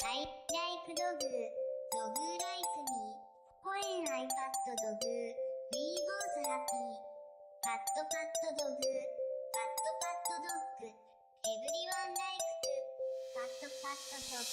like dog, dog like me. When I pat dog, we both happy. Pat dog, pat dog. Everyone likes pat dog.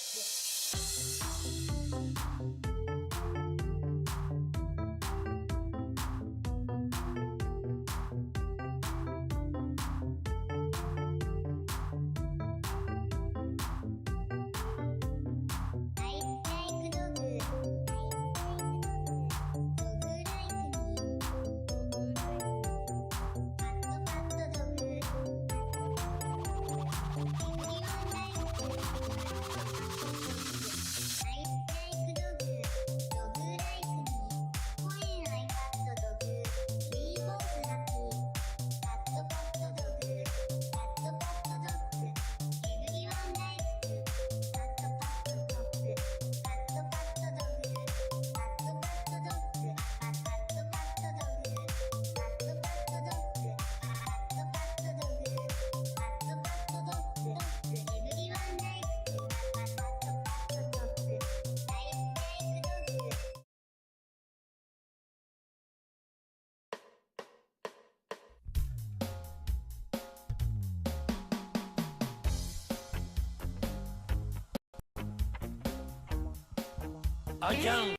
Ayan,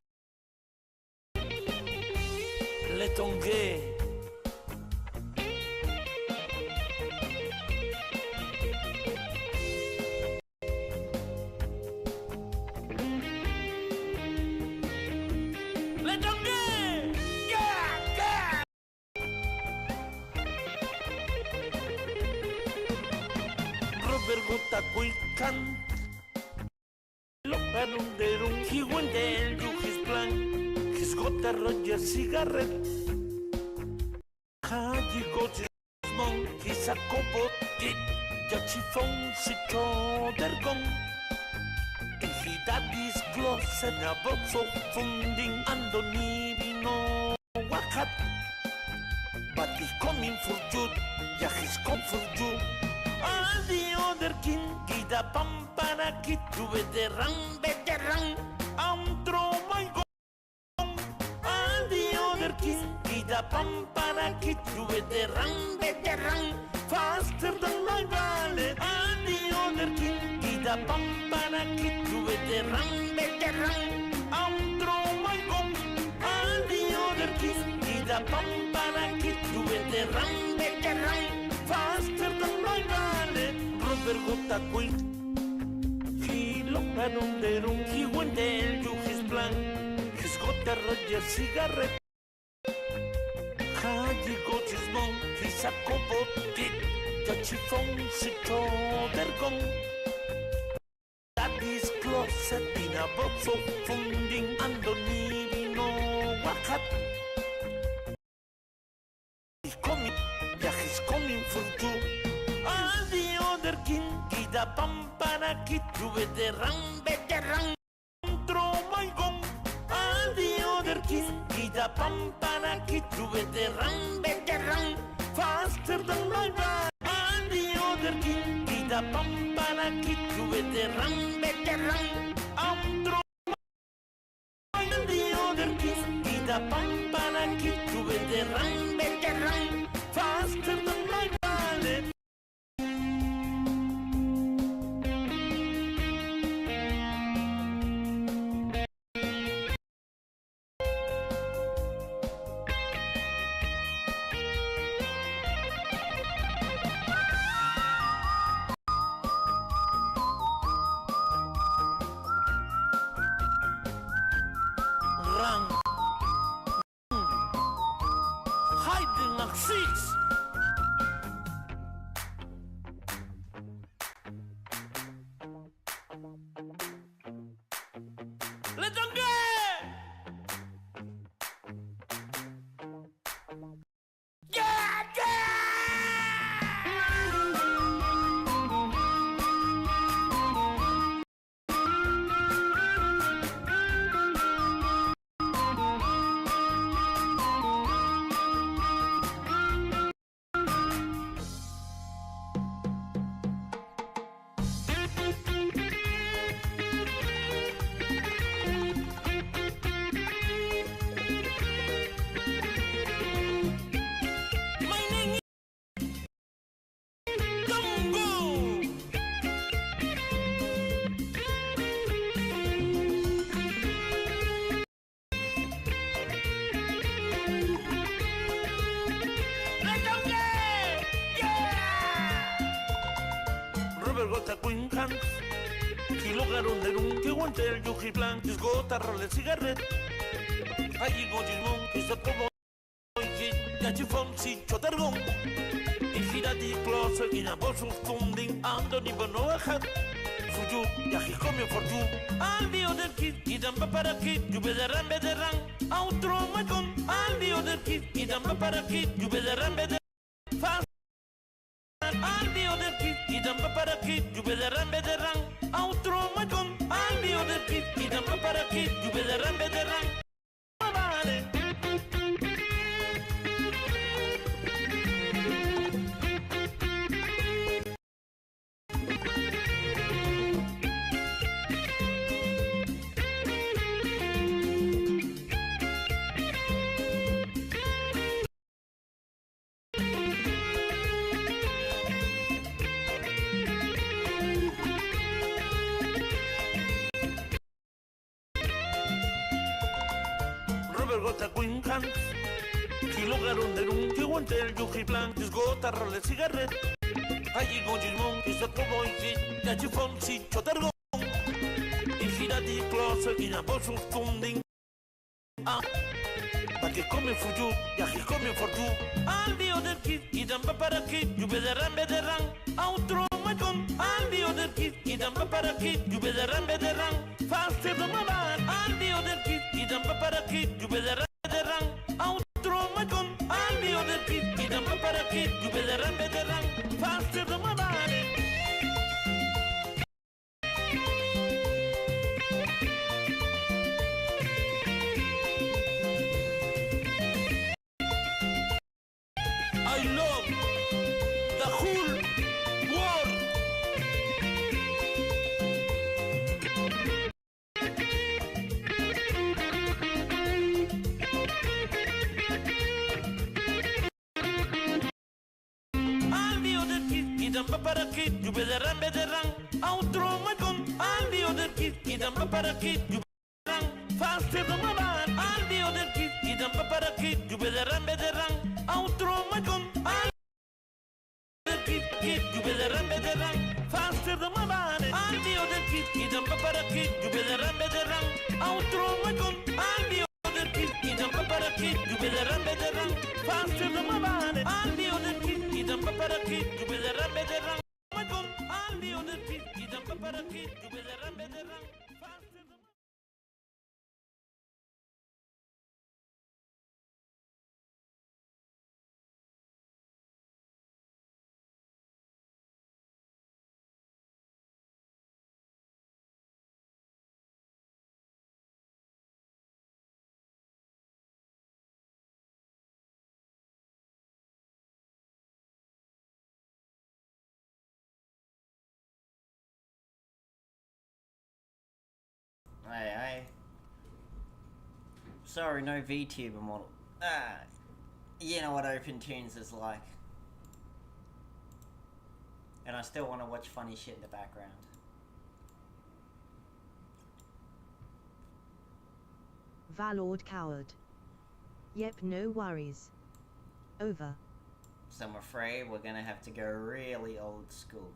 le tongué. Le tongué. Yeah. Robert Gota Cuican. He went there to his plan. He's got a Roger cigarette. He got his monk. He's a cobot. Jachifon sito their gun. He daddy's clothes and a box of funding. And don't even know what cat. But he's coming for you. Yeah, he's come for you. All the other king, Gida Pampana, Kid to veteran. Throw my gun. All the other king, Gida Pampana, Kid to veteran. Faster than my ballet. All the other king, Gida Pampana, Kid to veteran. Throw my gun. All the other king, Gida Pampana, Kid to veteran. Faster than my ballet. Robert Gota Quick. He looked at on the room. He went there to his plan. He's got a Roger cigarette. He got his mom. He's a cobot. Jachifon sito their gun. Daddy's closet in a box of funding. And don't even know what cat. He's coming. Yeah, he's coming for you. All the other king, Gida Pampana, Kid to veteran. Throw my gun. All the other king, Gida Pampana, Kid to veteran. Faster than my bag. All the other king, Gida Pampana, Kid to veteran. Throw my gun. The other king, Gida Pampana, Kid to veteran. Faster than my ballet. Queen Hands. Kilogaron de un que guantel, yuji blanc, esgota, rolle, cigarret. Allí gojimon, que se tomó, ya chifón, si chotargón. Y gira di close, y na bolsos funding, ando ni bono ajat. Fuju, ya jicomio for you. Al dio del kit, y damba para kit, you bederan bederan. Outro macon, al dio del kit, y damba para kit, you bederan bederan. Fast. Al dio del kit, y damba para kit, you bederan bederan. Outro macon, al dio del kit, y damba para kit, you bederan bederan. Vale. Gota Queen Hands. Kilogaron de un que guantel, yuji blanc, esgota, rolle, cigarret. Allí gojimon, que se tomó y ya chifón, si chotargón. Y gira di close, y na bolsos funding. Ah, pa' que come fuyu, ya jicomio for you. Al dio del kit, y damba para kit, you bederan bederan. Outro macon, al dio del kit, y damba para kit, you bederan bederan. Faster than my man, al dio del kit, y damba para kit, you bederan bederan. Outro macon, al dio del kit, y damba para kit, you bederan bederan. Faster than my man. I love the whole world. Al dio del kit, y damba para kit, you bederan bederan. Outro macon, al dio del kit, y damba para kit, you bederan. Faster than my man, al dio del kit, y damba para kit, you bederan bederan. Outro macon, al del kit, you bederan bederan. Faster than my man, al dio del kit, y damba para kit, you bederan bederan. Outro macon, al dio del kit, y damba para kit, you bederan bederan. Faster than my man, al dio del kit, y damba para kit, you bederan bederan. Macon, al dio del kit, y damba para kit, you bederan bederan. Faster than my Hey. Sorry, no VTuber model. You know what OpenTunes is like. And I still want to watch funny shit in the background. Valord coward. Yep, no worries. Over. So I'm afraid we're gonna have to go really old school.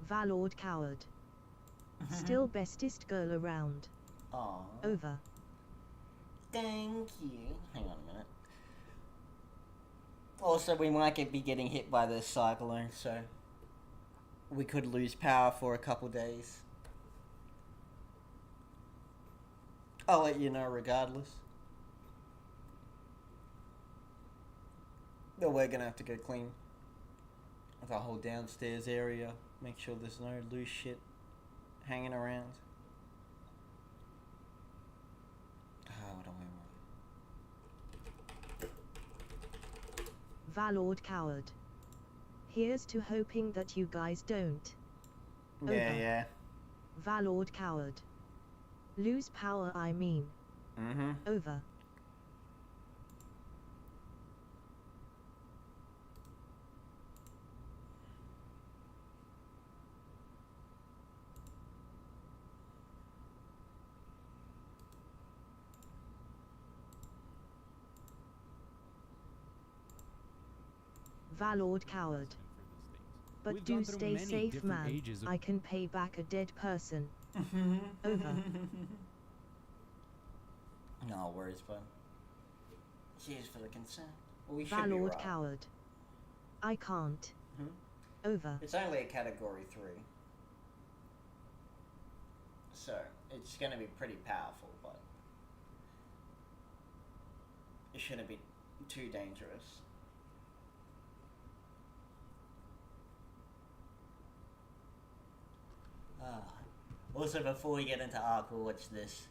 Valord coward. Still bestest girl around. Aww. Over. Thank you. Hang on a minute. Also, we might be getting hit by the cyclone, so we could lose power for a couple days. I'll let you know regardless. But we're gonna have to go clean the whole downstairs area. Make sure there's no loose shit hanging around. What am I wrong? Valord coward. Here's to hoping that you guys don't. Yeah. Valord coward. Lose power, I mean. Over. Valord coward. But We've do gone through stay many safe, different man. ages of I can pay back a dead person. Over. No worries, bud. Cheers for the concern. Well, we should be Valord right. coward. I can't. Hmm? Over. It's only a category 3. So, it's gonna be pretty powerful, but it shouldn't be too dangerous. Also, before we get into Ark, we'll watch this.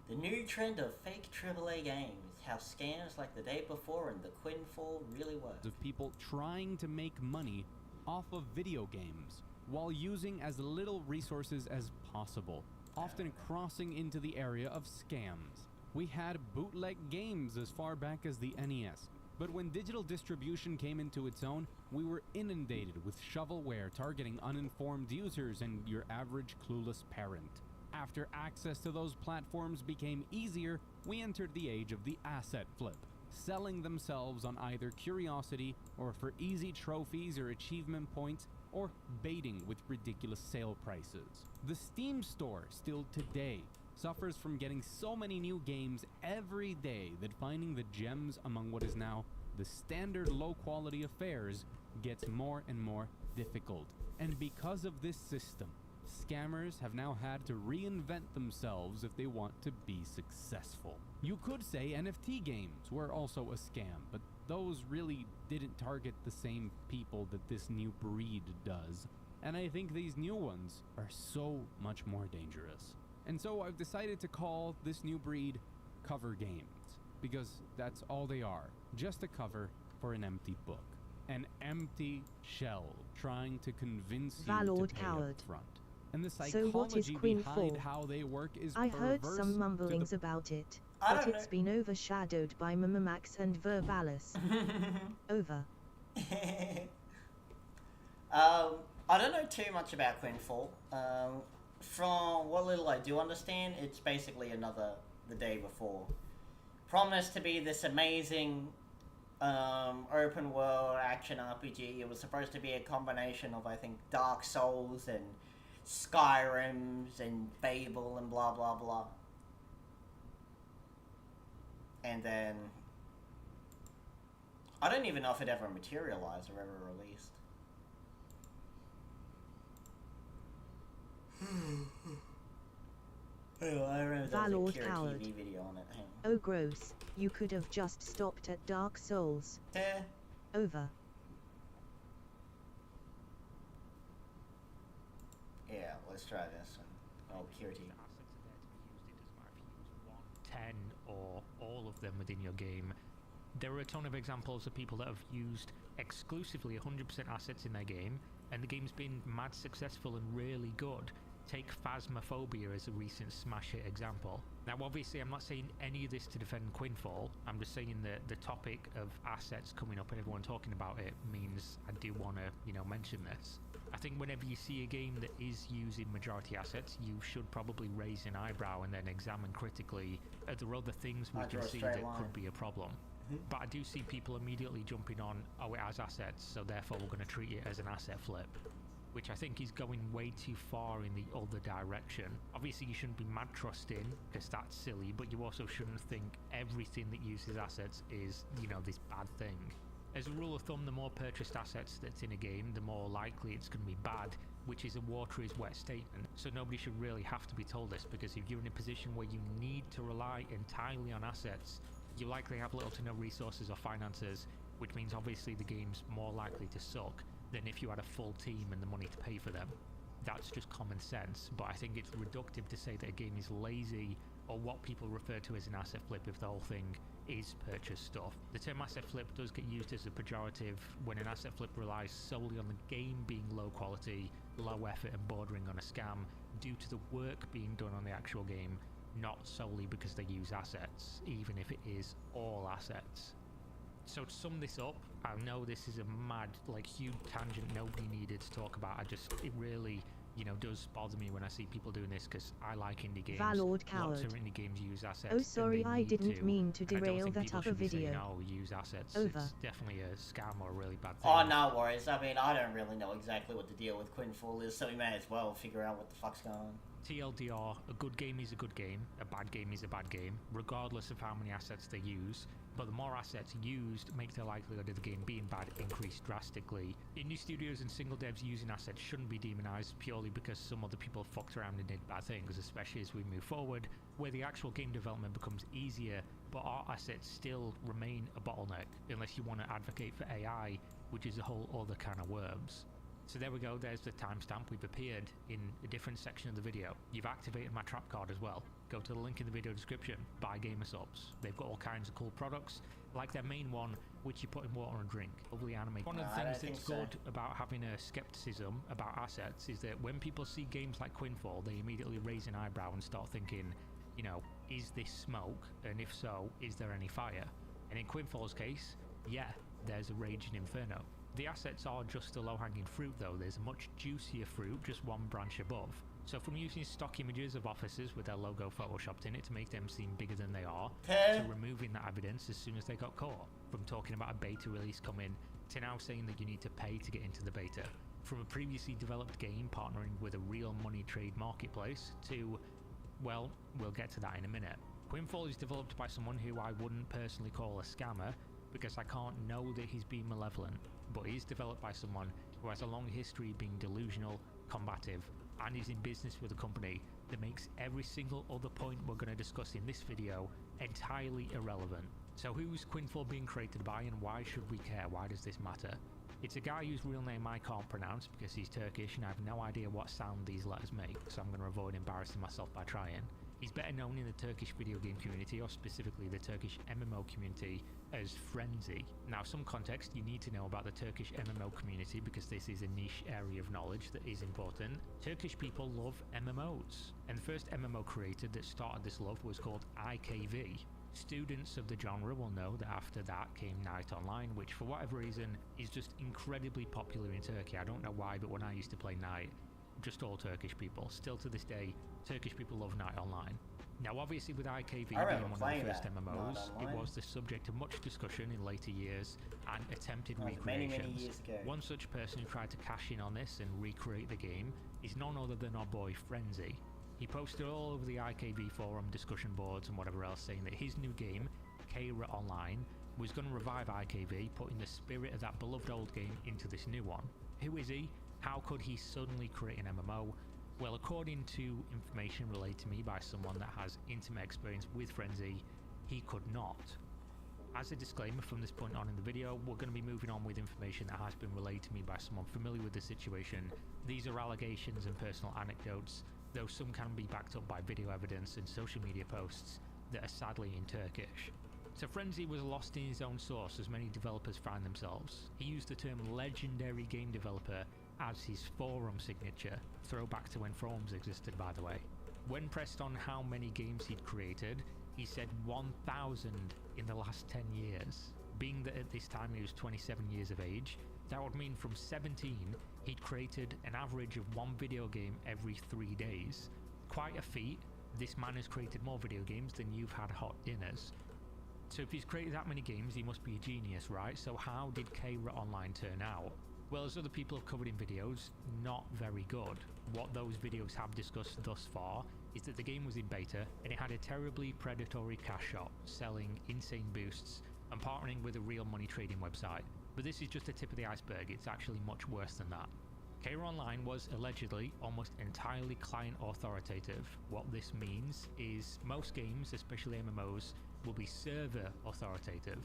The new trend of fake AAA games. How scams like the day before and the Quinfall really work. of people trying to make money off of video games while using as little resources as possible, often crossing into the area of scams. We had bootleg games as far back as the NES, but when digital distribution came into its own, we were inundated with shovelware targeting uninformed users and your average clueless parent. After access to those platforms became easier, we entered the age of the asset flip, selling themselves on either curiosity or for easy trophies or achievement points, or baiting with ridiculous sale prices. The Steam store still today suffers from getting so many new games every day that finding the gems among what is now the standard low quality affairs gets more and more difficult. And because of this system, scammers have now had to reinvent themselves if they want to be successful. You could say NFT games were also a scam, but those really didn't target the same people that this new breed does. And I think these new ones are so much more dangerous. And so I've decided to call this new breed cover games, because that's all they are, just a cover for an empty book. An empty shell trying to convince you Valord to pay coward. up front. And the So psychology what is behind Quinfall? how they work is I heard perverse some to mumblings the about it, I but don't it's know. been overshadowed by Mimamax and Verbalis. Over. I don't know too much about Quinfall. From what little I do understand, it's basically another The Day Before. Promised to be this amazing open world action RPG. It was supposed to be a combination of, I think, Dark Souls and Skyrims and Fable and blah blah blah. And then I don't even know if it ever materialized or ever released. Oh, I remember there was Valord a Kira coward. TV video on it. Hang on. Oh gross, you could have just stopped at Dark Souls. Eh. Over. Yeah, let's try this one. Oh, Kira TV. Assets are there to be used. It doesn't matter if you use 1, 10 or all of them within your game. There are a ton of examples of people that have used exclusively 100% assets in their game, and the game's been mad successful and really good. Take Phasmophobia as a recent smash hit example. Now obviously I'm not saying any of this to defend Quinfall, I'm just saying that the topic of assets coming up and everyone talking about it means I do want to, mention this. I think whenever you see a game that is using majority assets, you should probably raise an eyebrow and then examine critically, are there other things we can see that could be a problem? But I do see people immediately jumping on, oh, it has assets, so therefore we're going to treat it as an asset flip, which I think is going way too far in the other direction. Obviously you shouldn't be mad trusting, because that's silly, but you also shouldn't think everything that uses assets is, this bad thing. As a rule of thumb, the more purchased assets that's in a game, the more likely it's going to be bad, which is a water is wet statement. So nobody should really have to be told this, because if you're in a position where you need to rely entirely on assets, you likely have little to no resources or finances, which means obviously the game's more likely to suck than if you had a full team and the money to pay for them. That's just common sense, but I think it's reductive to say that a game is lazy or what people refer to as an asset flip if the whole thing is purchase stuff. The term asset flip does get used as a pejorative when an asset flip relies solely on the game being low quality, low effort and bordering on a scam due to the work being done on the actual game, not solely because they use assets, even if it is all assets. So to sum this up, I know this is a mad, huge tangent nobody needed to talk about. It really does bother me when I see people doing this, because I like indie games. Valord Lots of coward. indie games use assets. Oh and sorry, they I need didn't mean to and I don't derail think that people other should be saying, video. "Oh, use assets." Over. It's definitely a scam or a really bad thing. Oh, no worries. I mean, I don't really know exactly what the deal with Quinfall is, so we may as well figure out what the fuck's going on. TLDR, a good game is a good game, a bad game is a bad game, regardless of how many assets they use. But the more assets used make the likelihood of the game being bad increase drastically. Indie studios and single devs using assets shouldn't be demonized purely because some other people fucked around and did bad things, especially as we move forward, where the actual game development becomes easier, but our assets still remain a bottleneck, unless you want to advocate for AI, which is a whole other can of worms. So there we go, there's the timestamp. We've appeared in a different section of the video. You've activated my trap card as well. Go to the link in the video description, buy Gamersubs. They've got all kinds of cool products, like their main one, which you put in water and drink. Lovely anime. One of the things that's good about having a skepticism about assets is that when people see games like Quinfall, they immediately raise an eyebrow and start thinking, is this smoke? And if so, is there any fire? And in Quinfall's case, yeah, there's a raging inferno. The assets are just the low-hanging fruit though. There's a much juicier fruit just one branch above. So from using stock images of officers with their logo photoshopped in it to make them seem bigger than they are, to removing that evidence as soon as they got caught, from talking about a beta release coming, to now saying that you need to pay to get into the beta, from a previously developed game partnering with a real money trade marketplace to, well, we'll get to that in a minute. Quinfall is developed by someone who I wouldn't personally call a scammer, because I can't know that he's being malevolent, but is developed by someone who has a long history being delusional, combative, and is in business with a company that makes every single other point we're going to discuss in this video entirely irrelevant. So who's Quinfall being created by, and why should we care? Why does this matter? It's a guy whose real name I can't pronounce because he's Turkish and I have no idea what sound these letters make, so I'm going to avoid embarrassing myself by trying. He's better known in the Turkish video game community, or specifically the Turkish MMO community, as Frenzy. Now, some context you need to know about the Turkish MMO community, because this is a niche area of knowledge that is important. Turkish people love MMOs, and the first MMO created that started this love was called IKV. Students of the genre will know that after that came Night Online, which for whatever reason is just incredibly popular in Turkey. I don't know why, but when I used to play Night, just all Turkish people, still to this day, Turkish people love Night Online. Now obviously with IKV being one of the first MMOs, it was the subject of much discussion in later years and attempted recreations. Many years ago. One such person who tried to cash in on this and recreate the game is none other than our boy Frenzy. He posted all over the IKV forum, discussion boards and whatever else, saying that his new game, Kayra Online, was going to revive IKV, putting the spirit of that beloved old game into this new one. Who is he? How could he suddenly create an MMO? Well, according to information relayed to me by someone that has intimate experience with Frenzy, he could not. As a disclaimer from this point on in the video, we're going to be moving on with information that has been relayed to me by someone familiar with the situation. These are allegations and personal anecdotes, though some can be backed up by video evidence and social media posts that are sadly in Turkish. So Frenzy was lost in his own source, as many developers find themselves. He used the term legendary game developer as his forum signature, throwback to when forums existed by the way. When pressed on how many games he'd created, he said 1,000 in the last 10 years. Being that at this time he was 27 years of age, that would mean from 17 he'd created an average of one video game every 3 days. Quite a feat. This man has created more video games than you've had hot dinners. So if he's created that many games, he must be a genius, right? So how did Kayra Online turn out? Well, as other people have covered in videos, not very good. What those videos have discussed thus far is that the game was in beta and it had a terribly predatory cash shop, selling insane boosts and partnering with a real money trading website. But this is just the tip of the iceberg, it's actually much worse than that. Kayra Online was allegedly almost entirely client authoritative. What this means is most games, especially MMOs, will be server authoritative.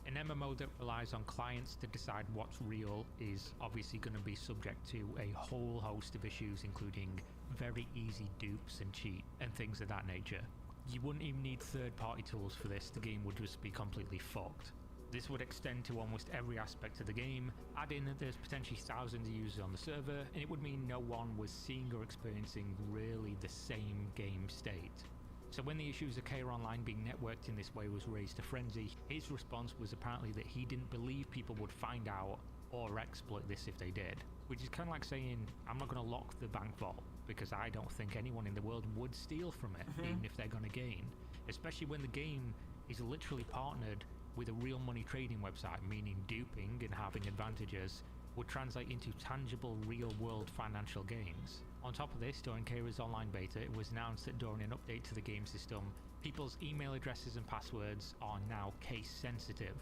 An MMO that relies on clients to decide what's real is obviously going to be subject to a whole host of issues, including very easy dupes and cheat and things of that nature. You wouldn't even need third-party tools for this, the game would just be completely fucked. This would extend to almost every aspect of the game, add in that there's potentially thousands of users on the server, and it would mean no one was seeing or experiencing really the same game state. So when the issues of Kayra Online being networked in this way was raised to Frenzy, his response was apparently that he didn't believe people would find out or exploit this if they did, which is kind of like saying, I'm not going to lock the bank vault because I don't think anyone in the world would steal from it, even if they're going to gain. Especially when the game is literally partnered with a real money trading website, meaning duping and having advantages would translate into tangible real-world financial gains. On top of this, during Kira's online beta, it was announced that during an update to the game system, people's email addresses and passwords are now case-sensitive.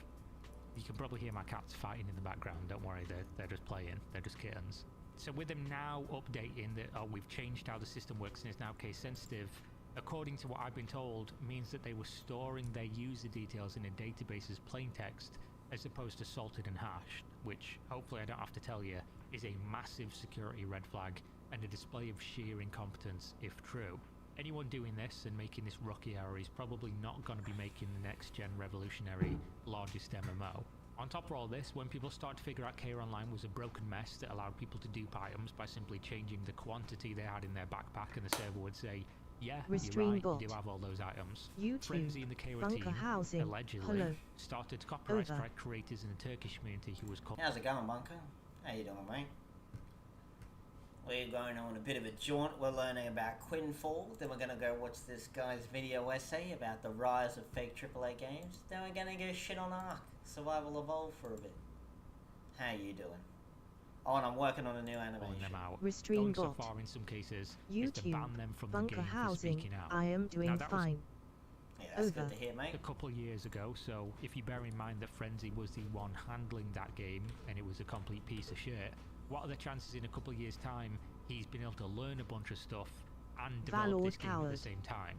You can probably hear my cats fighting in the background, don't worry, they're just playing, they're just kittens. So with them now updating that, oh, we've changed how the system works and is now case-sensitive, according to what I've been told, means that they were storing their user details in a database as plain text, as opposed to salted and hashed, which, hopefully I don't have to tell you, is a massive security red flag and a display of sheer incompetence if true. Anyone doing this and making this rookie error is probably not going to be making the next gen revolutionary largest MMO. On top of all this, when people start to figure out Kira Online was a broken mess that allowed people to dupe items by simply changing the quantity they had in their backpack, and the server would say, yeah, you're right, you do have all those items. YouTube, Frenzy in the Kira Bunker team Housing, allegedly hello. started to copyright Over. strike creators in the Turkish community who was called How's it going, Bunker? How you doing, mate? We're going on a bit of a jaunt. We're learning about Quinfall. Then we're going to go watch this guy's video essay about the rise of fake AAA games. Then we're going to go shit on Ark, Survival Evolved for a bit. How you doing? Oh, and I'm working on a new calling animation. them out. Restream Going so bot. far in some cases is to YouTube, ban them from the Bunker game for Housing, speaking out. I am doing that was fine. Yeah, that's Over. good to hear, mate. A couple of years ago, so if you bear in mind that Frenzy was the one handling that game and it was a complete piece of shit, what are the chances in a couple of years' time he's been able to learn a bunch of stuff and develop Valord this game at coward. the same time?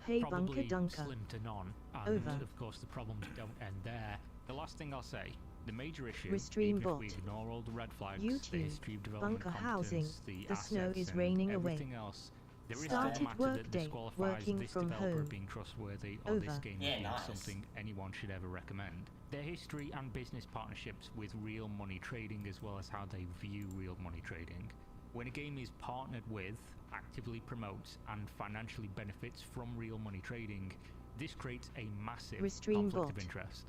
Hey Probably Bunker Dunker. slim to none, and Over. of course the problems don't end there. The last thing I'll say, the major issue, Restream even bot. if we ignore all the red flags, the YouTube, history of development Bunker competence, Housing, the snow assets is and raining away. everything else, there is Started still a matter that workday, disqualifies working this from developer home. being trustworthy or this Over. game Yeah, being nice. something anyone should ever recommend. Their history and business partnerships with real money trading, as well as how they view real money trading. When a game is partnered with, actively promotes and financially benefits from real money trading, this creates a massive Restream conflict of bot. interest.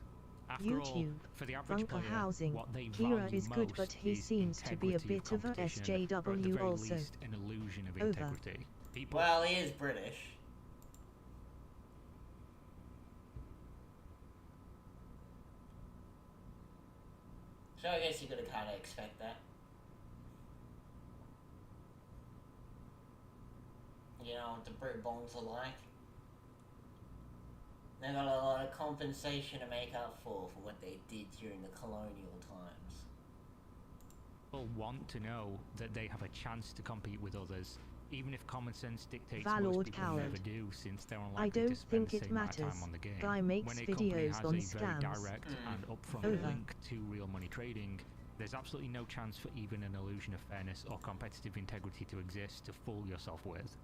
After all, YouTube, for the average Bunker player, Housing, what they Kira value is good most but he is seems to be a integrity bit of a competition, or at the SJW very also. least an illusion of Over. integrity. People Well, he is British. So I guess you gotta kinda expect that. You know what the Brit bonds are like? They got a lot of compensation to make up for what they did during the colonial times. People want to know that they have a chance to compete with others, even if common sense dictates Valord most people coward. never do, since they're I unlikely don't to spend think the it same amount of matters. time on the game. Guy makes When a company videos has on a very scams. direct and upfront Over. link to real money trading, there's absolutely no chance for even an illusion of fairness or competitive integrity to exist to fool yourself with.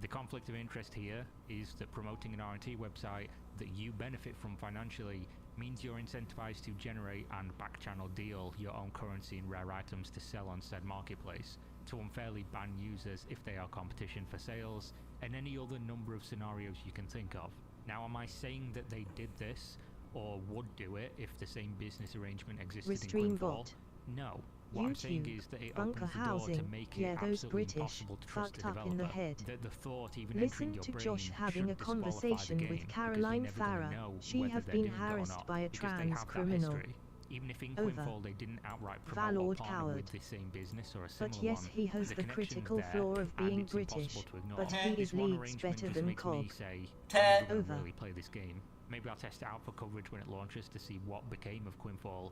The conflict of interest here is that promoting an R&T website that you benefit from financially means you're incentivized to generate and back-channel deal your own currency and rare items to sell on said marketplace, to unfairly ban users if they are competition for sales, and any other number of scenarios you can think of. Now, am I saying that they did this, or would do it if the same business arrangement existed Restream in Quinfall? bot. No. What I'm saying YouTube, is that it Bunker opens the door to Housing, make yeah, it those absolutely British, impossible to trust fucked a up developer. in the head. That the thought even Listen entering your to brain Josh having a should disqualify the conversation game with because Caroline you're never gonna Farah. know She whether have they're been doing it or harassed not, by a because they trans have that criminal. history. Even if in Over. Quinfall they didn't outright promote or Valord partner coward. with the same business or a similar But yes, one, he has the the connection's critical there, flaw of and being it's British, impossible to ignore. but he This one leads arrangement better just than makes me Cog. say, Ted. I'm gonna Over. really play this game. Maybe I'll test it out for coverage when it launches to see what became of Quinfall,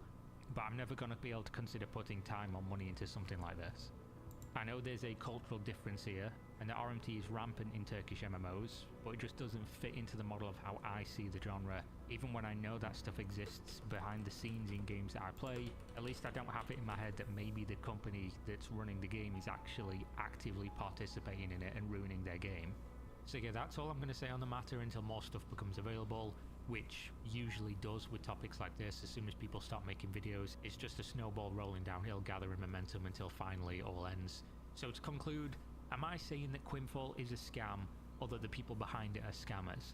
but I'm never going to be able to consider putting time or money into something like this. I know there's a cultural difference here, and the RMT is rampant in Turkish MMOs, but it just doesn't fit into the model of how I see the genre. Even when I know that stuff exists behind the scenes in games that I play, at least I don't have it in my head that maybe the company that's running the game is actually actively participating in it and ruining their game. So yeah, that's all I'm going to say on the matter until more stuff becomes available, which usually does with topics like this. As soon as people start making videos, it's just a snowball rolling downhill, gathering momentum until finally it all ends. So to conclude, am I saying that Quinfall is a scam, or that the people behind it are scammers?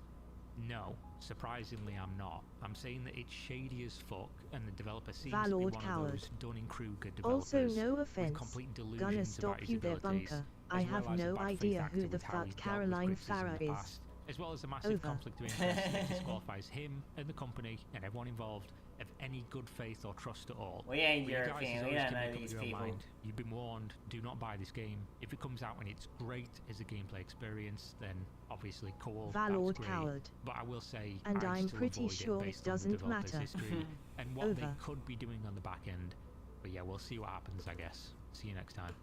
No, surprisingly I'm not. I'm saying that it's shady as fuck, and the developer seems to be Valord one coward. of those Dunning-Kruger developers Also, no with offense. complete Gonna delusions stop about his you there, abilities, Bunker. as I well have as a no bad faith idea actor who the with how fuck he's dealt with Caroline criticism in Farah the is. past, as well as the massive Over. conflict of interest that disqualifies him and the company and everyone involved of any good faith or trust at all. We ain't But you guys European, as we always don't can know make up these your own people. mind. You've been warned, do not buy this game. If it comes out and it's great as a gameplay experience, then obviously cool, Valord that's great. coward. But I will say, And I'd I'm still pretty avoid sure it it based on the doesn't developer's matter. history and what they Over. could be doing on the back end. But yeah, we'll see what happens, I guess. See you next time.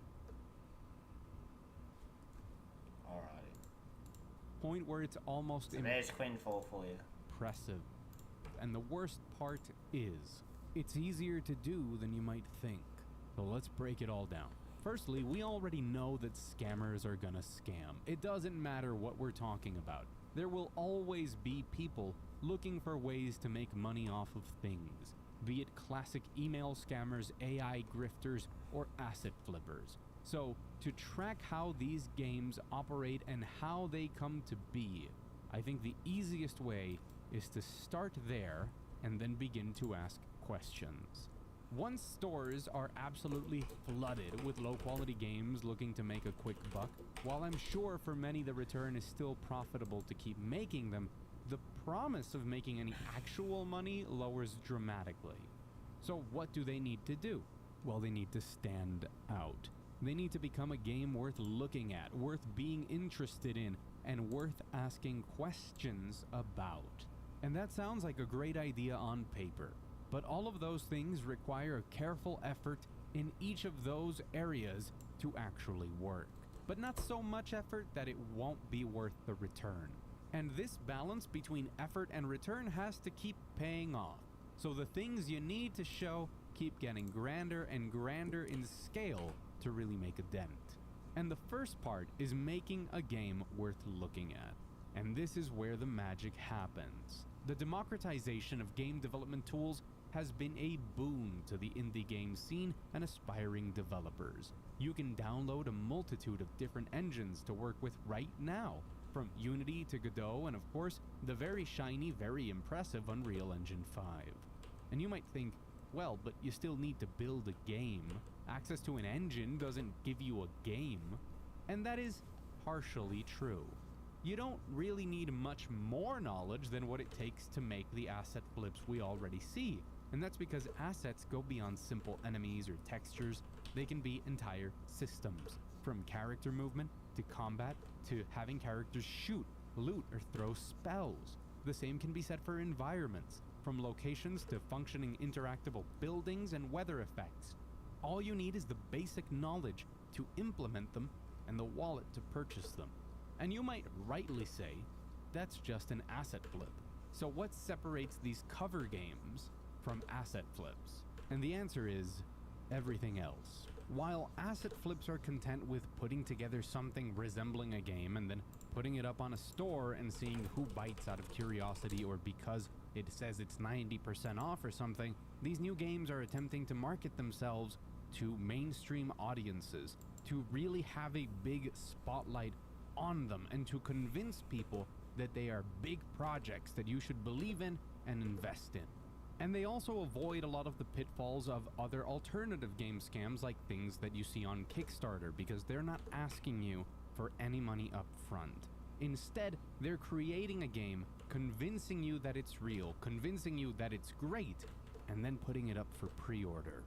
Alrighty. Point where it's almost So there's Quinfall for you. impressive. And the worst part is, it's easier to do than you might think. So let's break it all down. Firstly, we already know that scammers are gonna scam. It doesn't matter what we're talking about. There will always be people looking for ways to make money off of things, be it classic email scammers, AI grifters, or asset flippers. So, to track how these games operate and how they come to be, I think the easiest way is to start there and then begin to ask questions. Once stores are absolutely flooded with low-quality games looking to make a quick buck, while I'm sure for many the return is still profitable to keep making them, the promise of making any actual money lowers dramatically. So what do they need to do? Well, they need to stand out. They need to become a game worth looking at, worth being interested in, and worth asking questions about. And that sounds like a great idea on paper, but all of those things require a careful effort in each of those areas to actually work. But not so much effort that it won't be worth the return. And this balance between effort and return has to keep paying off. So the things you need to show keep getting grander and grander in scale to really make a dent. And the first part is making a game worth looking at. And this is where the magic happens. The democratization of game development tools has been a boon to the indie game scene and aspiring developers. You can download a multitude of different engines to work with right now, from Unity to Godot and of course the very shiny, very impressive Unreal Engine 5. And you might think, well, but you still need to build a game. Access to an engine doesn't give you a game. And that is partially true. You don't really need much more knowledge than what it takes to make the asset flips we already see. And that's because assets go beyond simple enemies or textures. They can be entire systems, from character movement to combat to having characters shoot, loot, or throw spells. The same can be said for environments, from locations to functioning interactable buildings and weather effects. All you need is the basic knowledge to implement them and the wallet to purchase them. And you might rightly say, that's just an asset flip. So what separates these cover games from asset flips? And the answer is everything else. While asset flips are content with putting together something resembling a game and then putting it up on a store and seeing who bites out of curiosity or because it says it's 90% off or something, these new games are attempting to market themselves to mainstream audiences, to really have a big spotlight on them and to convince people that they are big projects that you should believe in and invest in. And they also avoid a lot of the pitfalls of other alternative game scams like things that you see on Kickstarter, because they're not asking you for any money up front. Instead, they're creating a game, convincing you that it's real, convincing you that it's great, and then putting it up for pre-order.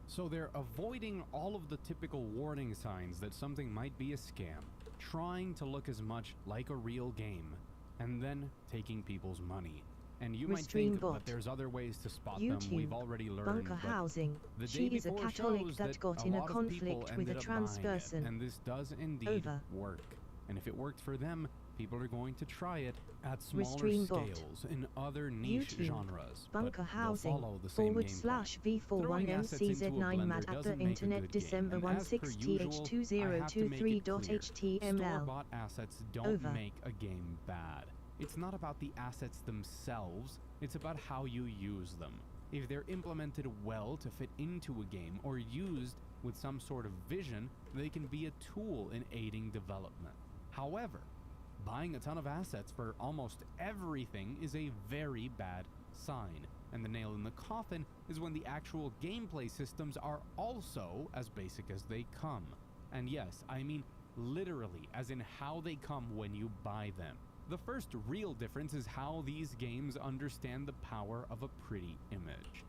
So they're avoiding all of the typical warning signs that something might be a scam, trying to look as much like a real game, and then taking people's money. And you might think, but there's other ways to spot them. We've already learned. Bunker housing. The She day is a before Catholic shows that got in a lot of people conflict with a ended up trans buying it, person. and this does indeed Over. work. And if it worked for them, people are going to try it at smaller Restream bot. scales in other niche YouTube. genres. Bunker but housing. they'll follow the same /v41 Throwing assets into a MCZ9 blender mad at the doesn't make a internet good game, December and as per usual, I have to make it clear. /2023.html. Store-bought assets don't Over. make a game bad. It's not about the assets themselves, it's about how you use them. If they're implemented well to fit into a game or used with some sort of vision, they can be a tool in aiding development. However, Buying a ton of assets for almost everything is a very bad sign. And the nail in the coffin is when the actual gameplay systems are also as basic as they come. And yes, I mean literally, as in how they come when you buy them. The first real difference is how these games understand the power of a pretty image.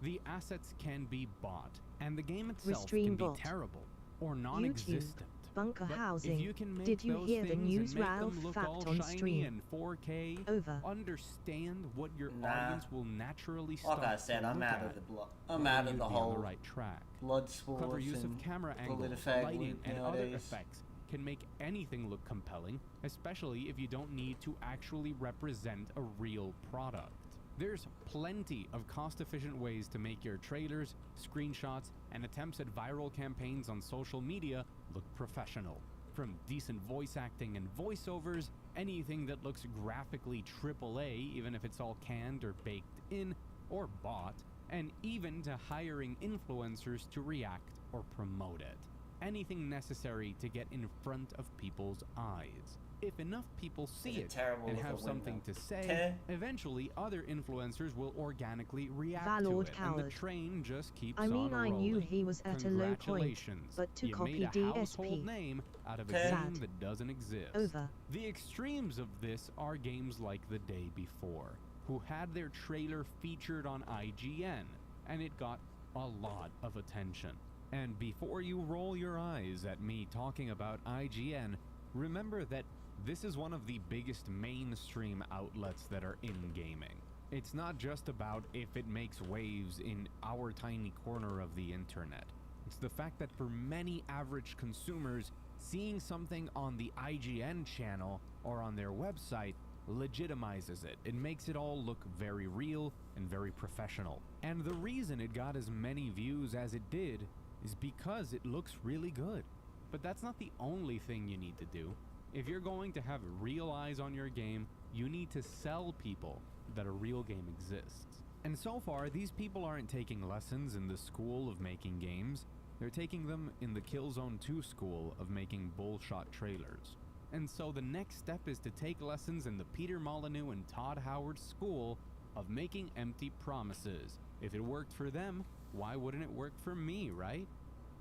The assets can be bought, and the game itself Restream can be bot. terrible or non-existent. Bunker But housing. if you can make Did you those hear the things news and make Ralph them look fact all on shiny stream? and 4K, Over. understand what your Nah. audience will naturally start Like I said, to I'm look out of at, the blood. then I'm out of you'd the be on whole the right track. blood sports Clever use of and camera angles, politifact lighting, and other nowadays. effects can make anything look compelling, especially if you don't need to actually represent a real product. There's plenty of cost-efficient ways to make your trailers, screenshots, and attempts at viral campaigns on social media look professional. From decent voice acting and voiceovers, anything that looks graphically AAA, even if it's all canned or baked in or bought, and even to hiring influencers to react or promote it. Anything necessary to get in front of people's eyes. If enough people see Is it it terrible and with have a something window? to say, Teh. eventually other influencers will organically react Valord to it, and the coward. train just keeps I mean, on I knew rolling. he was at a low point, Congratulations, but to you copy made a household DSP. name out of a Teh. game Sad. that doesn't exist. Over. The extremes of this are games like The Day Before, who had their trailer featured on IGN, and it got a lot of attention. And before you roll your eyes at me talking about IGN, remember that this is one of the biggest mainstream outlets that are in gaming. It's not just about if it makes waves in our tiny corner of the internet. It's the fact that for many average consumers, seeing something on the IGN channel or on their website legitimizes it. It makes it all look very real and very professional. And the reason it got as many views as it did is because it looks really good. But that's not the only thing you need to do. If you're going to have real eyes on your game, you need to sell people that a real game exists. And so far, these people aren't taking lessons in the school of making games. They're taking them in the Killzone 2 school of making bullshot trailers. And so the next step is to take lessons in the Peter Molyneux and Todd Howard school of making empty promises. If it worked for them, why wouldn't it work for me, right?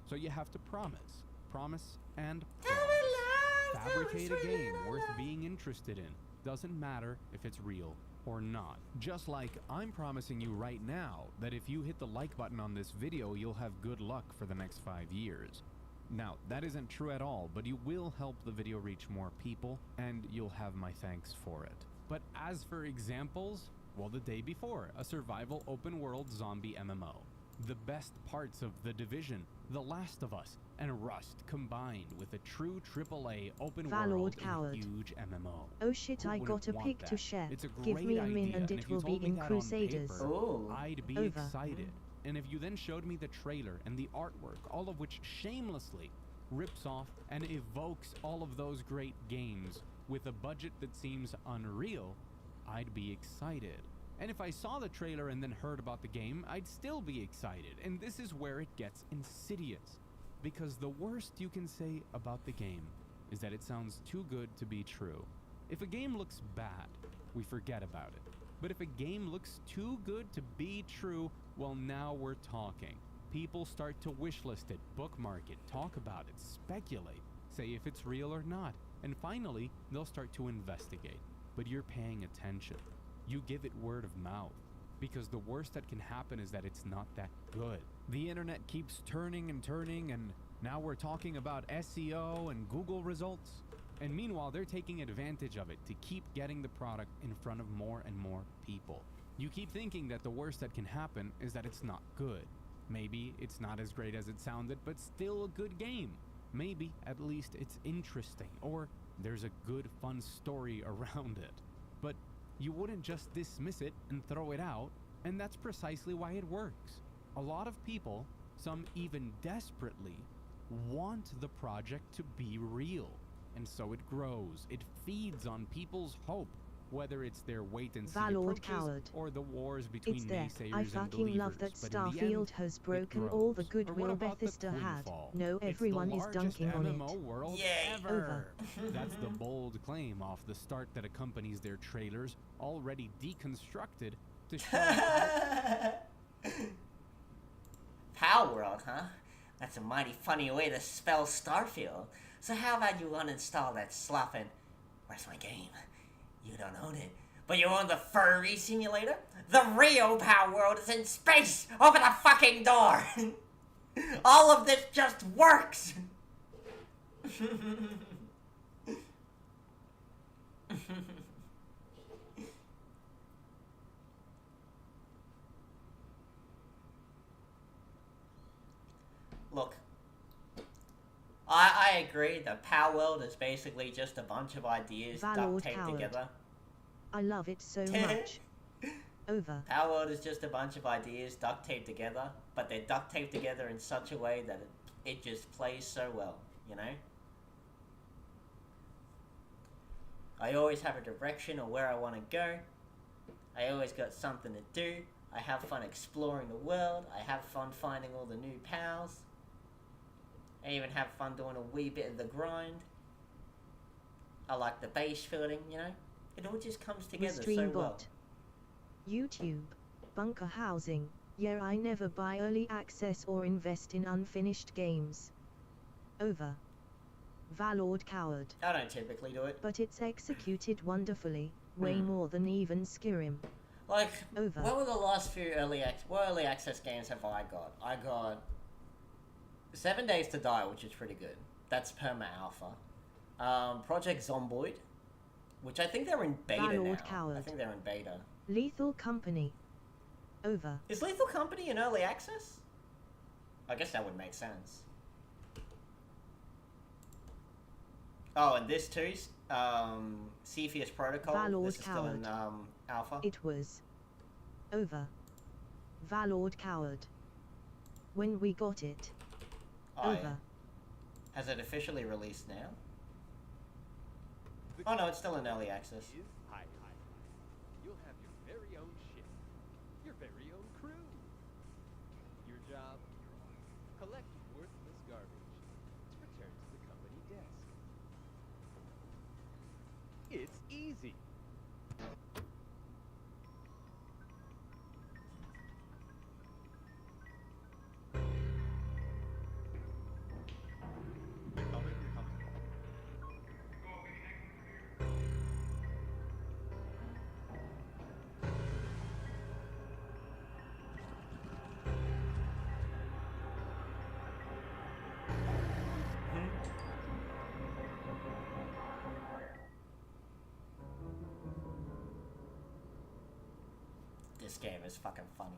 So you have to promise. Promise and promise. Fabricate a game worth being interested in. Doesn't matter if it's real or not. Just like I'm promising you right now that if you hit the like button on this video, you'll have good luck for the next 5 years. Now, that isn't true at all, but you will help the video reach more people, and you'll have my thanks for it. But as for examples, well, The Day Before, a survival open-world zombie MMO. The best parts of The Division, The Last of Us, and Rust combined with a true AAA open Valord world coward. and huge MMO. Oh shit, Who I wouldn't got a want pic that? to share. It's a Give great me a min idea, and if it you will be told me in that on Crusaders. paper, Ooh. I'd be Over. excited. And if you then showed me the trailer and the artwork, all of which shamelessly rips off and evokes all of those great games with a budget that seems unreal, I'd be excited. And if I saw the trailer and then heard about the game, I'd still be excited. And this is where it gets insidious. Because the worst you can say about the game is that it sounds too good to be true. If a game looks bad, we forget about it. But if a game looks too good to be true, well, now we're talking. People start to wishlist it, bookmark it, talk about it, speculate, say if it's real or not. And finally, they'll start to investigate. But you're paying attention. You give it word of mouth. Because the worst that can happen is that it's not that good. The internet keeps turning and turning, and now we're talking about SEO and Google results. And meanwhile, they're taking advantage of it to keep getting the product in front of more and more people. You keep thinking that the worst that can happen is that it's not good. Maybe it's not as great as it sounded, but still a good game. Maybe at least it's interesting, or there's a good, fun story around it. But you wouldn't just dismiss it and throw it out, and that's precisely why it works. A lot of people, some even desperately, want the project to be real. And so it grows. It feeds on people's hope. Whether it's their wait-and-see Valord approaches coward. or the wars between It's there. naysayers I and fucking believers, love that but in the Starfield end, has it broken all the grows. Or goodwill what about the Bethesda had. Queenfall? No, It's everyone the is largest dunking on MMO it. world Yay. ever. Over. That's the bold claim off the start that accompanies their trailers, already deconstructed to show how Power World, huh? That's a mighty funny way to spell Starfield. So how about you uninstall that slopping... Where's my game? You don't own it. But you own the furry simulator? The real Power World is in space! Open the fucking door! All of this just works! Look, I agree that Power World is basically just a bunch of ideas duct Valord taped coward. together. I love it so much. Over. Power World is just a bunch of ideas duct taped together, but they're duct taped together in such a way that it just plays so well, you know? I always have a direction of where I want to go. I always got something to do. I have fun exploring the world. I have fun finding all the new pals. I even have fun doing a wee bit of the grind. I like the base building, you know? It all just comes together so well. YouTube. Bunker housing. Yeah, I never buy early access or invest in unfinished games. Over. Valord coward. I don't typically do it. But it's executed wonderfully. Way more than even Skyrim. Like, Over. what were the last few early access games have I got? I got 7 Days to Die, which is pretty good. That's perma alpha. Project Zomboid, which I think they're in beta Valord now. coward. I think they're in beta. Lethal Company. Over. Is Lethal Company in early access? I guess that would make sense. Oh, and this too, Cepheus Protocol. Valord this is still in coward. alpha. It was. Over. Valord coward. When we got it. Oh, yeah. Over. Has it officially released now? Oh no, it's still in early access. Hi. You'll have your very own ship, your very own crew. Your job, collect worthless garbage to return to the company desk. It's easy. This game is fucking funny.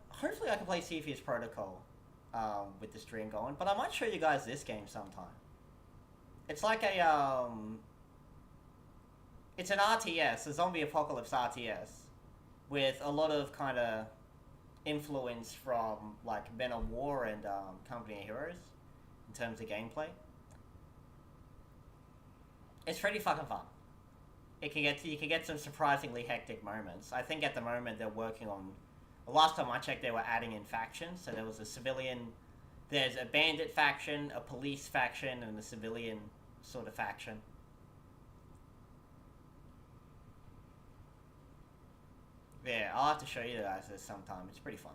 Hopefully I can play Cepheus Protocol with the stream going, but I might show you guys this game sometime. It's like a, it's an RTS, a zombie apocalypse RTS, with a lot of kind of influence from, like, Men of War and Company of Heroes, in terms of gameplay. It's pretty fucking fun. You can get some surprisingly hectic moments. I think at the moment they're working on... Last time I checked, they were adding in factions. So there was a civilian... There's a bandit faction, a police faction, and a civilian sort of faction. Yeah, I'll have to show you guys this sometime. It's pretty fun.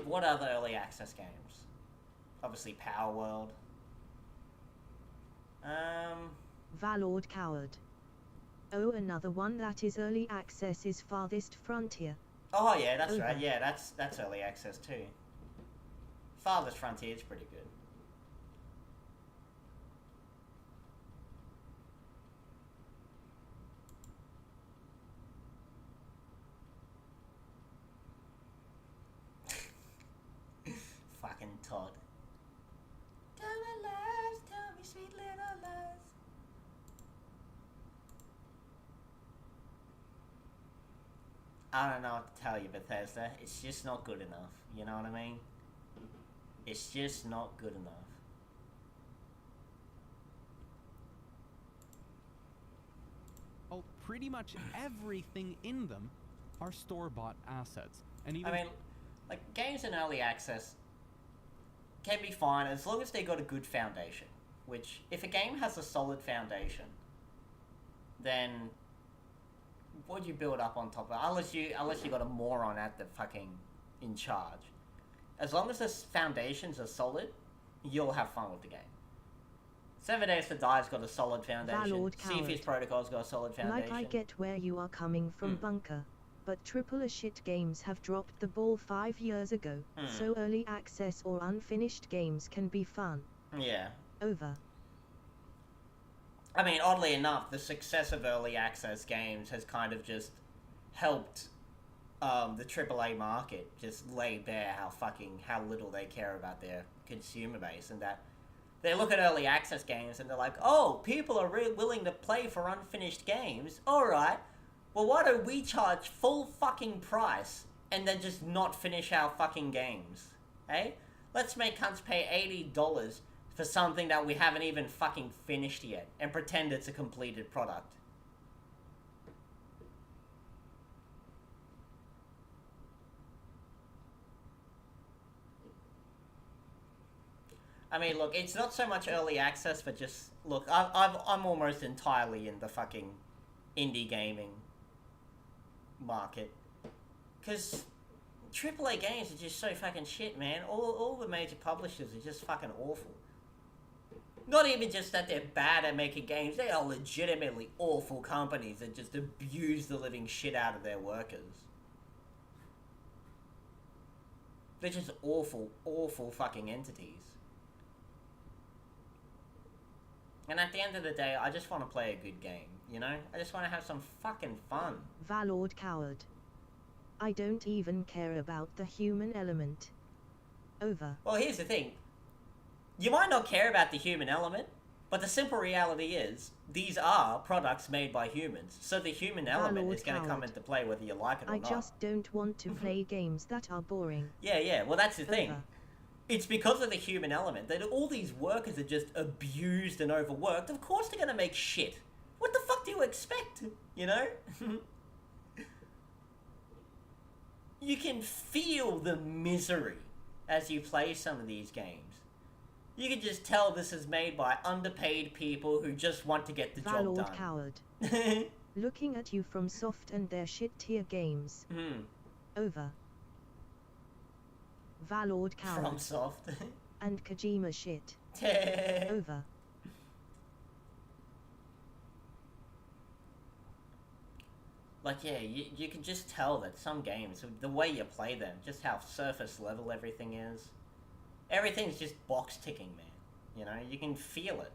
What other early access games? Obviously Power World. Valord coward. Oh, another one that is early access is Farthest Frontier. Oh yeah, that's Over. right. Yeah, that's early access too. Farthest Frontier is pretty good. Fucking Todd. Tell me lies, tell me sweet little lies. I don't know what to tell you, Bethesda. It's just not good enough. You know what I mean? It's just not good enough. pretty much everything in them are store-bought assets. And even I mean, like, games in early access can be fine as long as they got a good foundation. Which, if a game has a solid foundation, then what do you build up on top of it? Unless you got a moron at the fucking in charge. As long as the foundations are solid, you'll have fun with the game. 7 Days to Die's got a solid foundation. Valord Sea of Thieves coward. Protocol's got a solid foundation. Like I get where you are coming from, Bunker, but triple A shit games have dropped the ball 5 years ago, so early access or unfinished games can be fun. Yeah. Over. I mean, oddly enough, the success of early access games has kind of just helped the AAA market just lay bare how little they care about their consumer base, and that they look at early access games and they're like, oh, people are willing to play for unfinished games. Alright, well, why don't we charge full fucking price and then just not finish our fucking games? Hey? Let's make cunts pay $80 for something that we haven't even fucking finished yet and pretend it's a completed product. I mean, look, it's not so much early access, but just, look, I'm almost entirely in the fucking indie gaming market. Because AAA games are just so fucking shit, man. All the major publishers are just fucking awful. Not even just that they're bad at making games, they are legitimately awful companies that just abuse the living shit out of their workers. They're just awful, awful fucking entities. And at the end of the day, I just want to play a good game, you know? I just want to have some fucking fun. Valord coward. I don't even care about the human element. Over. Well, here's the thing. You might not care about the human element, but the simple reality is, these are products made by humans, so the human element Valord is going to come coward. into play whether you like it or I not. just don't want to play games that are boring. Yeah, well that's the thing. Over. It's because of the human element that all these workers are just abused and overworked. Of course they're gonna make shit. What the fuck do you expect? You know? You can feel the misery as you play some of these games. You can just tell this is made by underpaid people who just want to get the job Valord done. coward. Looking at you from Soft and their shit tier games. Over. Valord coward. From Soft. And Kojima shit. Over. Like, yeah, you can just tell that some games, the way you play them, just how surface level everything is. Everything's just box ticking, man. You know, you can feel it.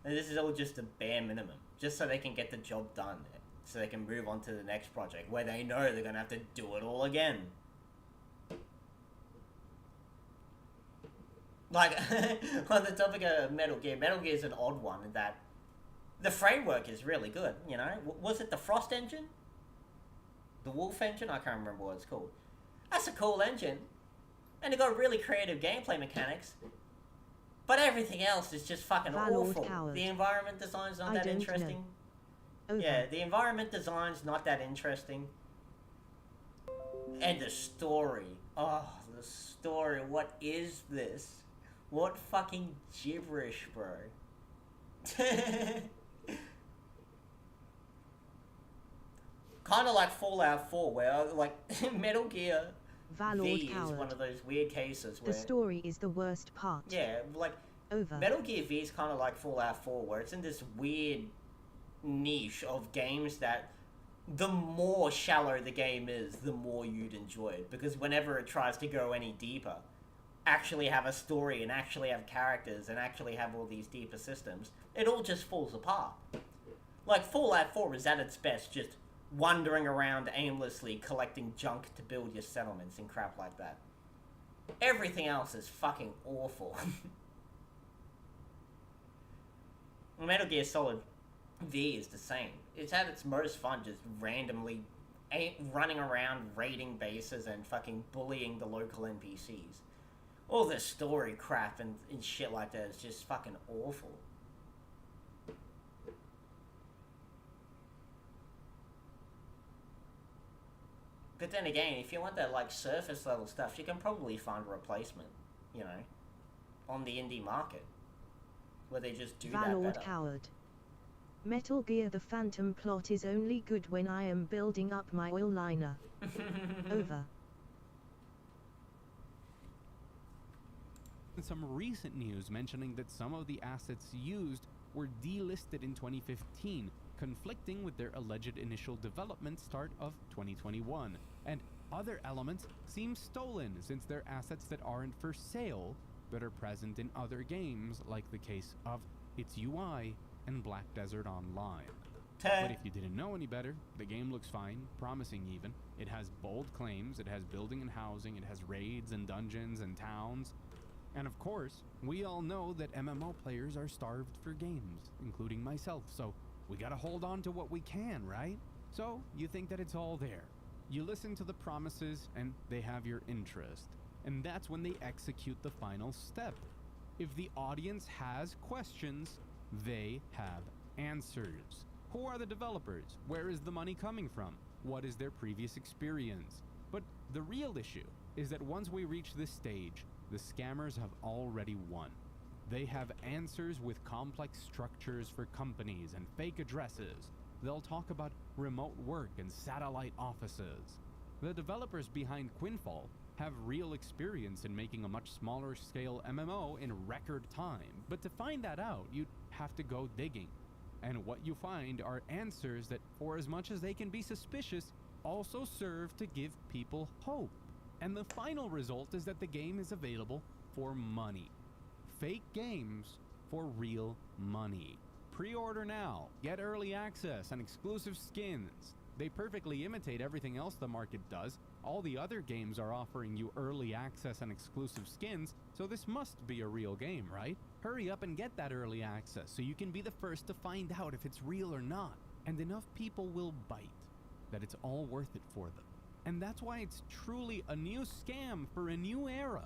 And this is all just a bare minimum, just so they can get the job done, so they can move on to the next project, where they know they're gonna have to do it all again. Like, on the topic of Metal Gear is an odd one in that the framework is really good, you know? Was it the Frost engine? The Wolf engine? I can't remember what it's called. That's a cool engine. And it got really creative gameplay mechanics. But everything else is just fucking Valord awful. coward. The environment design's not I that don't interesting. know. Over. Yeah, the environment design's not that interesting. And the story. Oh, the story. What is this? What fucking gibberish, bro. Kind of like Fallout 4, where, like, Metal Gear Valord V is coward. one of those weird cases The where... story is the worst part. Yeah, like, Over. Metal Gear V is kind of like Fallout 4, where it's in this weird niche of games that the more shallow the game is, the more you'd enjoy it. Because whenever it tries to go any deeper, actually have a story and actually have characters and actually have all these deeper systems, it all just falls apart. Like, Fallout 4 is at its best just wandering around aimlessly collecting junk to build your settlements and crap like that. Everything else is fucking awful. Metal Gear Solid V is the same. It's at its most fun just randomly running around raiding bases and fucking bullying the local NPCs. All this story crap and shit like that is just fucking awful. But then again, if you want that like surface level stuff, you can probably find a replacement, you know, on the indie market, where they just do that Valord better. Howard. Metal Gear The Phantom plot is only good when I am building up my oil liner. Over. Some recent news mentioning that some of the assets used were delisted in 2015, conflicting with their alleged initial development start of 2021, and other elements seem stolen since they're assets that aren't for sale but are present in other games, like the case of its UI and Black Desert Online. But if you didn't know any better, the game looks fine, promising even. It has bold claims, it has building and housing, it has raids and dungeons and towns. And of course, we all know that MMO players are starved for games, including myself, so we gotta hold on to what we can, right? So, you think that it's all there. You listen to the promises and they have your interest. And that's when they execute the final step. If the audience has questions, they have answers. Who are the developers? Where is the money coming from? What is their previous experience? But the real issue is that once we reach this stage, the scammers have already won. They have answers with complex structures for companies and fake addresses. They'll talk about remote work and satellite offices. The developers behind Quinfall have real experience in making a much smaller scale MMO in record time. But to find that out, you'd have to go digging. And what you find are answers that, for as much as they can be suspicious, also serve to give people hope. And the final result is that the game is available for money. Fake games for real money. Pre-order now, get early access and exclusive skins. They perfectly imitate everything else the market does. All the other games are offering you early access and exclusive skins, so this must be a real game, right? Hurry up and get that early access so you can be the first to find out if it's real or not. And enough people will bite that it's all worth it for them. And that's why it's truly a new scam for a new era.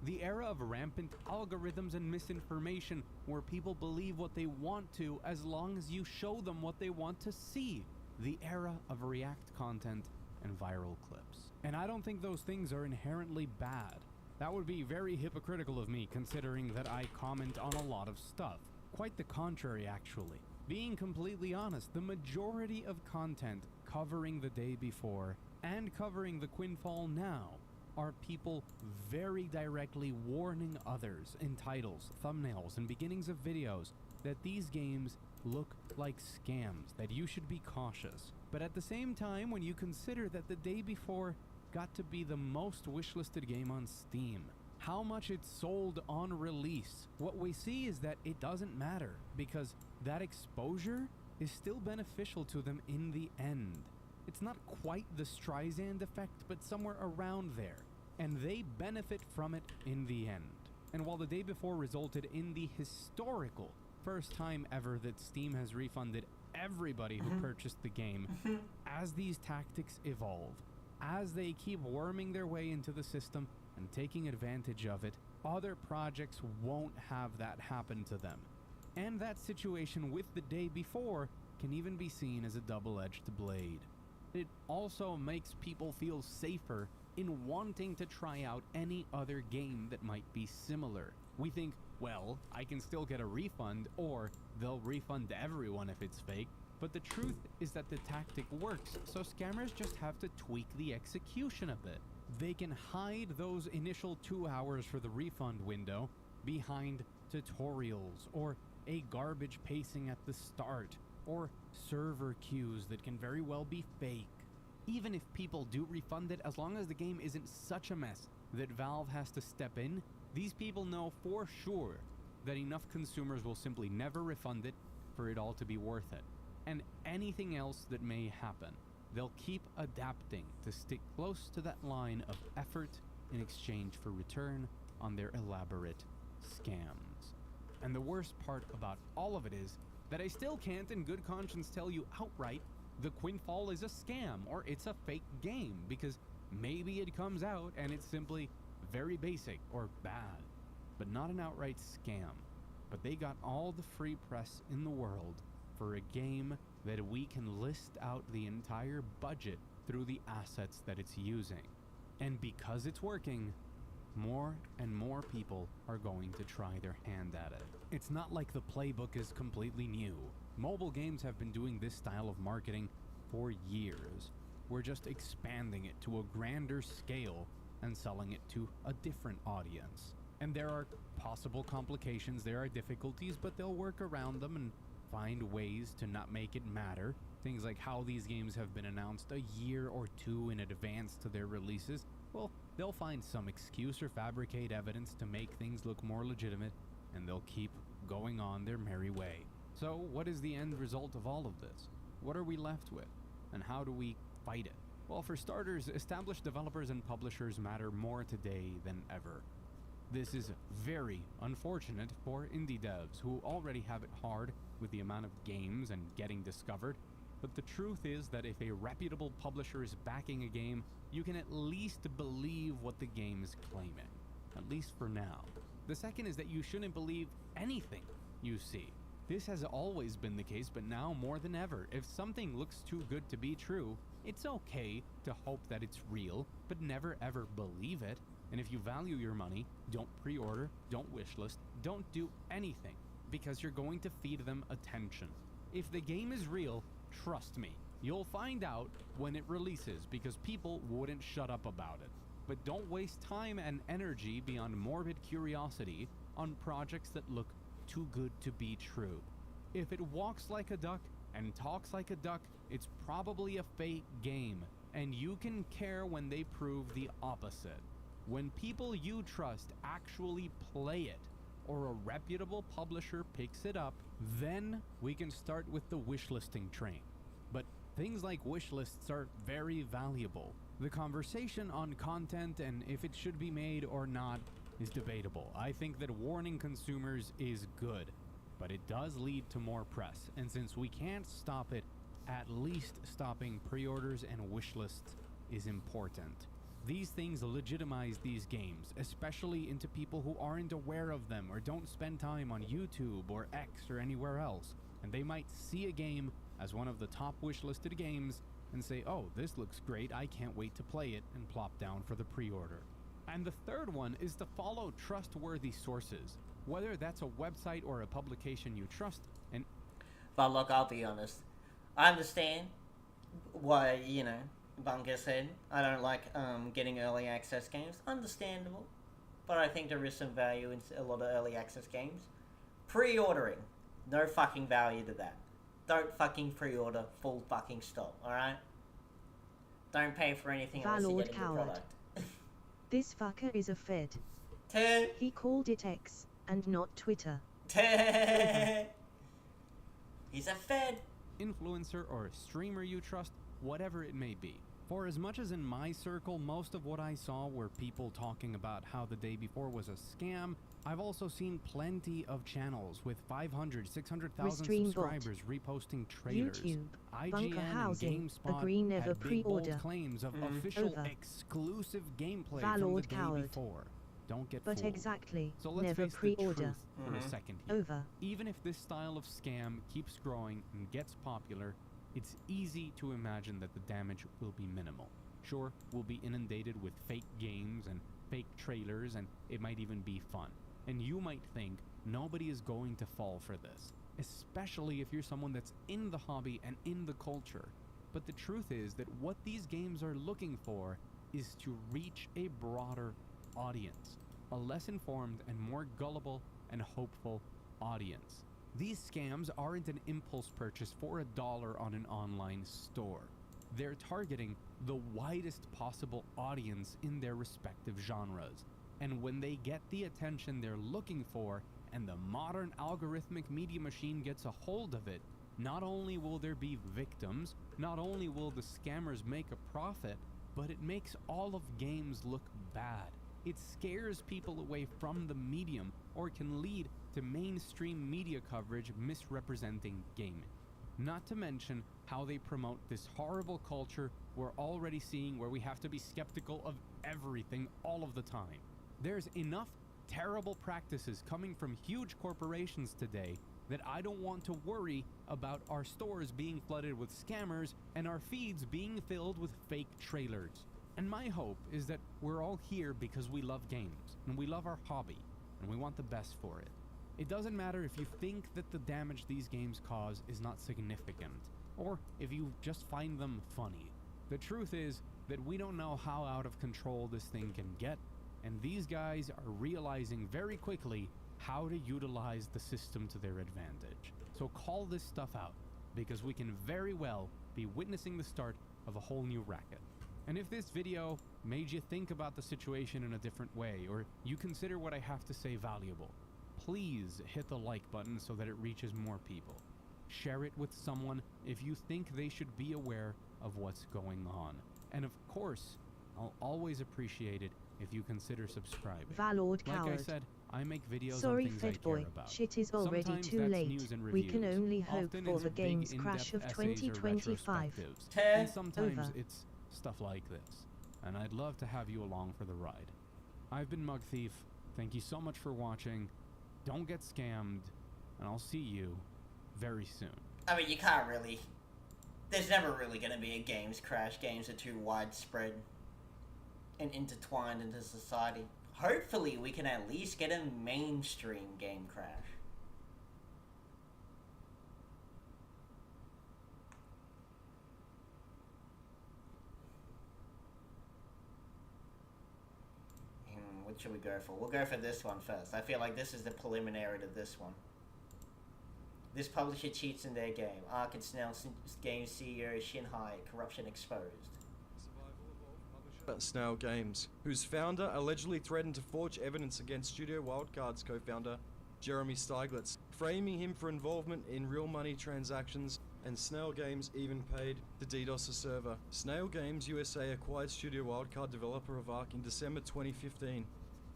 The era of rampant algorithms and misinformation where people believe what they want to as long as you show them what they want to see. The era of React content and viral clips. And I don't think those things are inherently bad. That would be very hypocritical of me considering that I comment on a lot of stuff. Quite the contrary, actually. Being completely honest, the majority of content covering the day before and covering the Quinfall now are people very directly warning others in titles, thumbnails, and beginnings of videos that these games look like scams, that you should be cautious. But at the same time, when you consider that the day before got to be the most wishlisted game on Steam, how much it sold on release, what we see is that it doesn't matter because that exposure is still beneficial to them in the end. It's not quite the Streisand effect, but somewhere around there. And they benefit from it in the end. And while the day before resulted in the historical first time ever that Steam has refunded everybody who purchased the game, as these tactics evolve, as they keep worming their way into the system and taking advantage of it, other projects won't have that happen to them. And that situation with the day before can even be seen as a double-edged blade. It also makes people feel safer in wanting to try out any other game that might be similar. We think, well, I can still get a refund, or they'll refund everyone if it's fake. But the truth is that the tactic works, so scammers just have to tweak the execution a bit. They can hide those initial 2 hours for the refund window behind tutorials, or a garbage pacing at the start, or server queues that can very well be fake. Even if people do refund it, as long as the game isn't such a mess that Valve has to step in, these people know for sure that enough consumers will simply never refund it for it all to be worth it. And anything else that may happen, they'll keep adapting to stick close to that line of effort in exchange for return on their elaborate scams. And the worst part about all of it is that I still can't in good conscience tell you outright the Quinfall is a scam or it's a fake game, because maybe it comes out and it's simply very basic or bad, but not an outright scam. But they got all the free press in the world for a game that we can list out the entire budget through the assets that it's using. And because it's working, more and more people are going to try their hand at it. It's not like the playbook is completely new. Mobile games have been doing this style of marketing for years. We're just expanding it to a grander scale and selling it to a different audience. And there are possible complications, there are difficulties, but they'll work around them and find ways to not make it matter. Things like how these games have been announced a year or two in advance to their releases. Well, they'll find some excuse or fabricate evidence to make things look more legitimate, and they'll keep going on their merry way. So, what is the end result of all of this? What are we left with? And how do we fight it? Well, for starters, established developers and publishers matter more today than ever. This is very unfortunate for indie devs who already have it hard with the amount of games and getting discovered. But the truth is that if a reputable publisher is backing a game, you can at least believe what the game is claiming. At least for now. The second is that you shouldn't believe anything you see. This has always been the case, but now more than ever. If something looks too good to be true, it's okay to hope that it's real, but never ever believe it. And if you value your money, don't pre-order, don't wishlist, don't do anything, because you're going to feed them attention. If the game is real, trust me, you'll find out when it releases, because people wouldn't shut up about it. But don't waste time and energy beyond morbid curiosity on projects that look too good to be true. If it walks like a duck and talks like a duck, it's probably a fake game, and you can care when they prove the opposite. When people you trust actually play it, or a reputable publisher picks it up, then we can start with the wishlisting train. But things like wishlists are very valuable. The conversation on content and if it should be made or not is debatable. I think that warning consumers is good, but it does lead to more press. And since we can't stop it, at least stopping pre-orders and wishlists is important. These things legitimize these games, especially into people who aren't aware of them or don't spend time on YouTube or X or anywhere else. And they might see a game as one of the top wishlisted games and say, oh, this looks great, I can't wait to play it, and plop down for the pre-order. And the third one is to follow trustworthy sources, whether that's a website or a publication you trust. And But look, I'll be honest. I understand why, Bunker said, I don't like getting early access games. Understandable. But I think there is some value in a lot of early access games. Pre-ordering. No fucking value to that. Don't fucking pre-order full fucking stock, alright? Don't pay for anything unless you Valord get a coward. product. This fucker is a Fed. Te- He called it X, and not Twitter. te- He's a Fed. influencer or streamer you trust, whatever it may be. For as much as in my circle, most of what I saw were people talking about how the day before was a scam, I've also seen plenty of channels with 500, 600,000 Restream bot. subscribers reposting trailers. YouTube, IGN Bunker and Housing, GameSpot agree never had big bold pre-order. claims of Mhm. official Over. exclusive gameplay from the Valord day coward. before. Don't get But fooled. exactly, So let's never face the pre-order. truth for a Mhm. second here. Over. Even if this style of scam keeps growing and gets popular, it's easy to imagine that the damage will be minimal. Sure, we'll be inundated with fake games and fake trailers, and it might even be fun. And you might think nobody is going to fall for this, especially if you're someone that's in the hobby and in the culture. But the truth is that what these games are looking for is to reach a broader audience, a less informed and more gullible and hopeful audience. These scams aren't an impulse purchase for $1 on an online store. They're targeting the widest possible audience in their respective genres. And when they get the attention they're looking for, and the modern algorithmic media machine gets a hold of it, not only will there be victims, not only will the scammers make a profit, but it makes all of games look bad. It scares people away from the medium, or can lead to mainstream media coverage misrepresenting gaming. Not to mention how they promote this horrible culture we're already seeing, where we have to be skeptical of everything all of the time. There's enough terrible practices coming from huge corporations today that I don't want to worry about our stores being flooded with scammers and our feeds being filled with fake trailers. And my hope is that we're all here because we love games and we love our hobby and we want the best for it. It doesn't matter if you think that the damage these games cause is not significant, or if you just find them funny. The truth is that we don't know how out of control this thing can get, and these guys are realizing very quickly how to utilize the system to their advantage. So call this stuff out, because we can very well be witnessing the start of a whole new racket. And if this video made you think about the situation in a different way, or you consider what I have to say valuable, please hit the like button so that it reaches more people. Share it with someone if you think they should be aware of what's going on. And of course, I'll always appreciate it if you consider subscribing. Valord Like coward. I said, I make videos Sorry, on things Fed I care boy. about. Shit is already Sometimes too that's late. news and We can reviews. only hope Often for it's the big game's in-depth crash of essays or 2025. retrospectives. Teh. And sometimes Over. it's stuff like this. And I'd love to have you along for the ride. I've been Mug Thief. Thank you so much for watching. Don't get scammed. And I'll see you very soon. I mean, you can't really. There's never really going to be a games crash. Games are too widespread and intertwined into society. Hopefully, we can at least get a mainstream game crash. What should we go for? We'll go for this one first. I feel like this is the preliminary to this one. This publisher cheats in their game. Ark and Snail Games CEO Shinhai, corruption exposed. Snail Games, whose founder allegedly threatened to forge evidence against Studio Wildcard's co-founder, Jeremy Steiglitz, framing him for involvement in real money transactions, and Snail Games even paid to DDoS a server. Snail Games USA acquired Studio Wildcard developer of Ark in December 2015.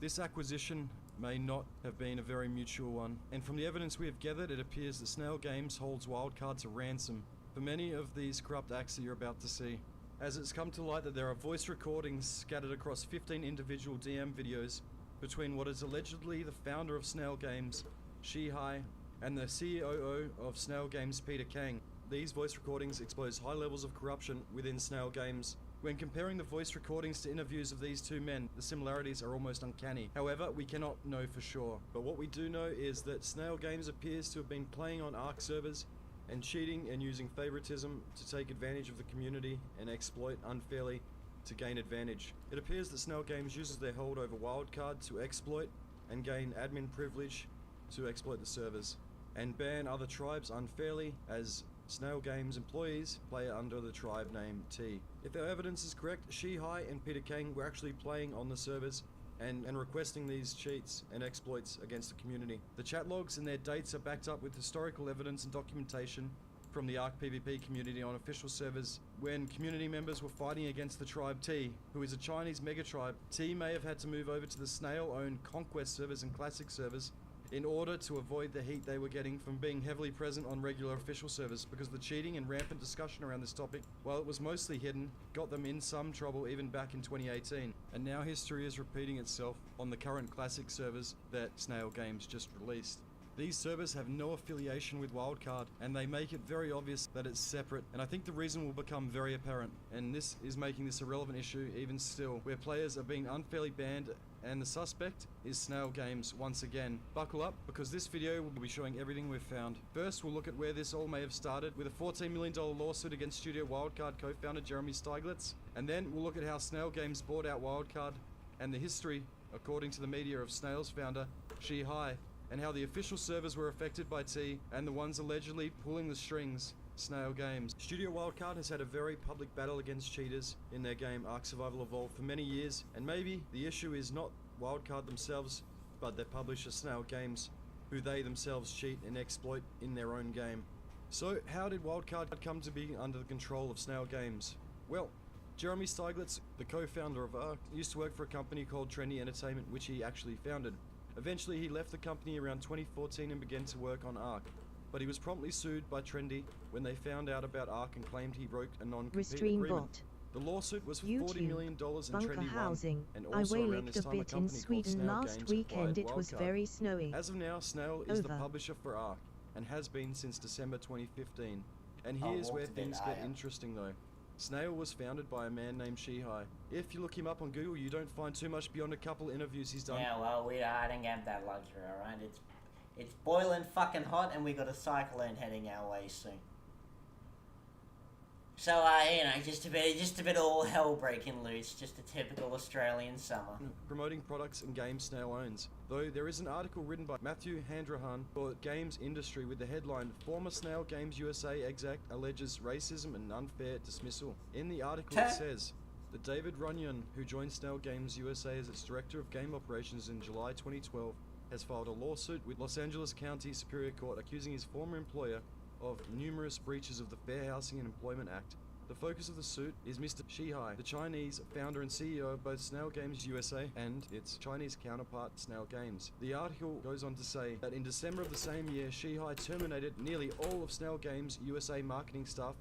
This acquisition may not have been a very mutual one, and from the evidence we have gathered, it appears that Snail Games holds Wildcard to ransom for many of these corrupt acts that you're about to see. As it's come to light that there are voice recordings scattered across 15 individual DM videos between what is allegedly the founder of Snail Games, Shihai, and the COO of Snail Games, Peter Kang. These voice recordings expose high levels of corruption within Snail Games. When comparing the voice recordings to interviews of these two men, the similarities are almost uncanny. However, we cannot know for sure. But what we do know is that Snail Games appears to have been playing on Ark servers and cheating and using favoritism to take advantage of the community and exploit unfairly to gain advantage. It appears that Snail Games uses their hold over Wildcard to exploit and gain admin privilege to exploit the servers, and ban other tribes unfairly as Snail Games employees play under the tribe name T. If our evidence is correct, Shihai and Peter Kang were actually playing on the servers and requesting these cheats and exploits against the community. The chat logs and their dates are backed up with historical evidence and documentation from the Ark PvP community on official servers when community members were fighting against the tribe T, who is a Chinese mega tribe. T may have had to move over to the Snail-owned Conquest servers and Classic servers in order to avoid the heat they were getting from being heavily present on regular official servers, because the cheating and rampant discussion around this topic, while it was mostly hidden, got them in some trouble even back in 2018. And now history is repeating itself on the current Classic servers that Snail Games just released. These servers have no affiliation with Wildcard, and they make it very obvious that it's separate, and I think the reason will become very apparent, and this is making this a relevant issue even still, where players are being unfairly banned, and the suspect is Snail Games once again. Buckle up, because this video will be showing everything we've found. First, we'll look at where this all may have started, with a $14 million lawsuit against Studio Wildcard co-founder Jeremy Steiglitz, and then we'll look at how Snail Games bought out Wildcard, and the history, according to the media, of Snail's founder, Shihai, and how the official servers were affected by T, and the ones allegedly pulling the strings, Snail Games. Studio Wildcard has had a very public battle against cheaters in their game Ark Survival Evolved for many years, and maybe the issue is not Wildcard themselves, but their publisher Snail Games, who they themselves cheat and exploit in their own game. So how did Wildcard come to be under the control of Snail Games? Well, Jeremy Steiglitz, the co-founder of Ark, used to work for a company called Trendy Entertainment, which he actually founded. Eventually, he left the company around 2014 and began to work on Ark, but he was promptly sued by Trendy when they found out about Ark and claimed he broke a non-compete Restream agreement. bot. The lawsuit was for YouTube, $40 million in bunker Trendy 1, housing. and I also around waylicked this a time a bit in company called Sweden Snail last Games weekend. acquired It was Wildcard. very snowy. As of now, Snail is the Over. publisher for Ark, and has been since December 2015. And Oh, here's where walked a bit things get higher. interesting though. Snail was founded by a man named Shihai. If you look him up on Google, you don't find too much beyond a couple interviews he's done. Yeah, well, I don't have that luxury, alright? It's boiling fucking hot, and we got a cyclone heading our way soon. So, you know, just a bit of all hell breaking loose, just a typical Australian summer. Promoting products and games Snail owns. Though there is an article written by Matthew Handrahan for Games Industry with the headline, Former Snail Games USA exec alleges racism and unfair dismissal. In the article it says that David Runyon, who joined Snail Games USA as its director of game operations in July 2012, has filed a lawsuit with Los Angeles County Superior Court accusing his former employer of numerous breaches of the Fair Housing and Employment Act. The focus of the suit is Mr. Shihai, the Chinese founder and CEO of both Snail Games USA and its Chinese counterpart Snail Games. The article goes on to say that in December of the same year, Shihai terminated nearly all of Snail Games USA marketing staff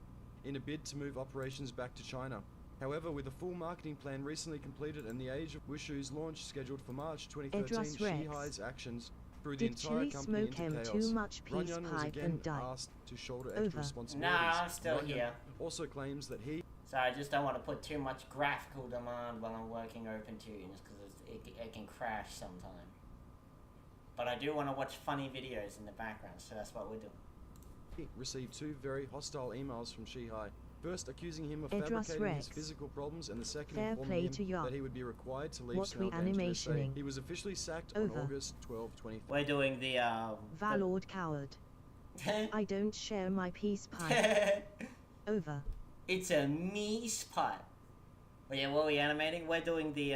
in a bid to move operations back to China. However, with a full marketing plan recently completed and the Age of Wushu's launch scheduled for March 2013, Edras Rex. Shihai's actions threw the Did entire Chili company smoke into him chaos. too much peace Runyon was pipe again and die? asked to shoulder Over. extra responsibilities. Nah, I'm still Runyon here. also claims that he So I just don't want to put too much graphical demand while I'm working OpenTunes, because it can crash sometime. But I do want to watch funny videos in the background, so that's what we're doing. received two very hostile emails from Shihai. First, accusing him of Edras fabricating his Rex. physical problems, and the second Fair informing play him to ya. that he would be required to leave What Snail Games USA. reanimationing? He was officially sacked Over. on August 12, 2013. We're doing the Valord coward. I don't share my peace pipe. the Over. It's a me spot. Well, yeah, what are we animating? We're doing the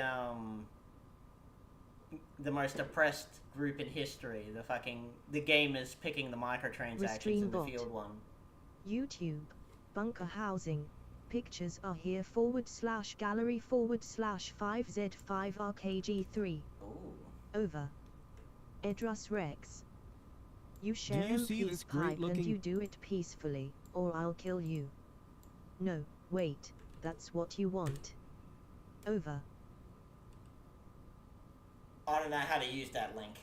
most oppressed group in history. The gamers picking the microtransactions Restrain in the bot. field one. YouTube. Bunker housing. Pictures are here /gallery /5Z5RKG3. Ooh. Over. Edras Rex. You share you him see peace this great pipe and looking- you do it peacefully, or I'll kill you. No, wait, that's what you want. Over. I don't know how to use that link.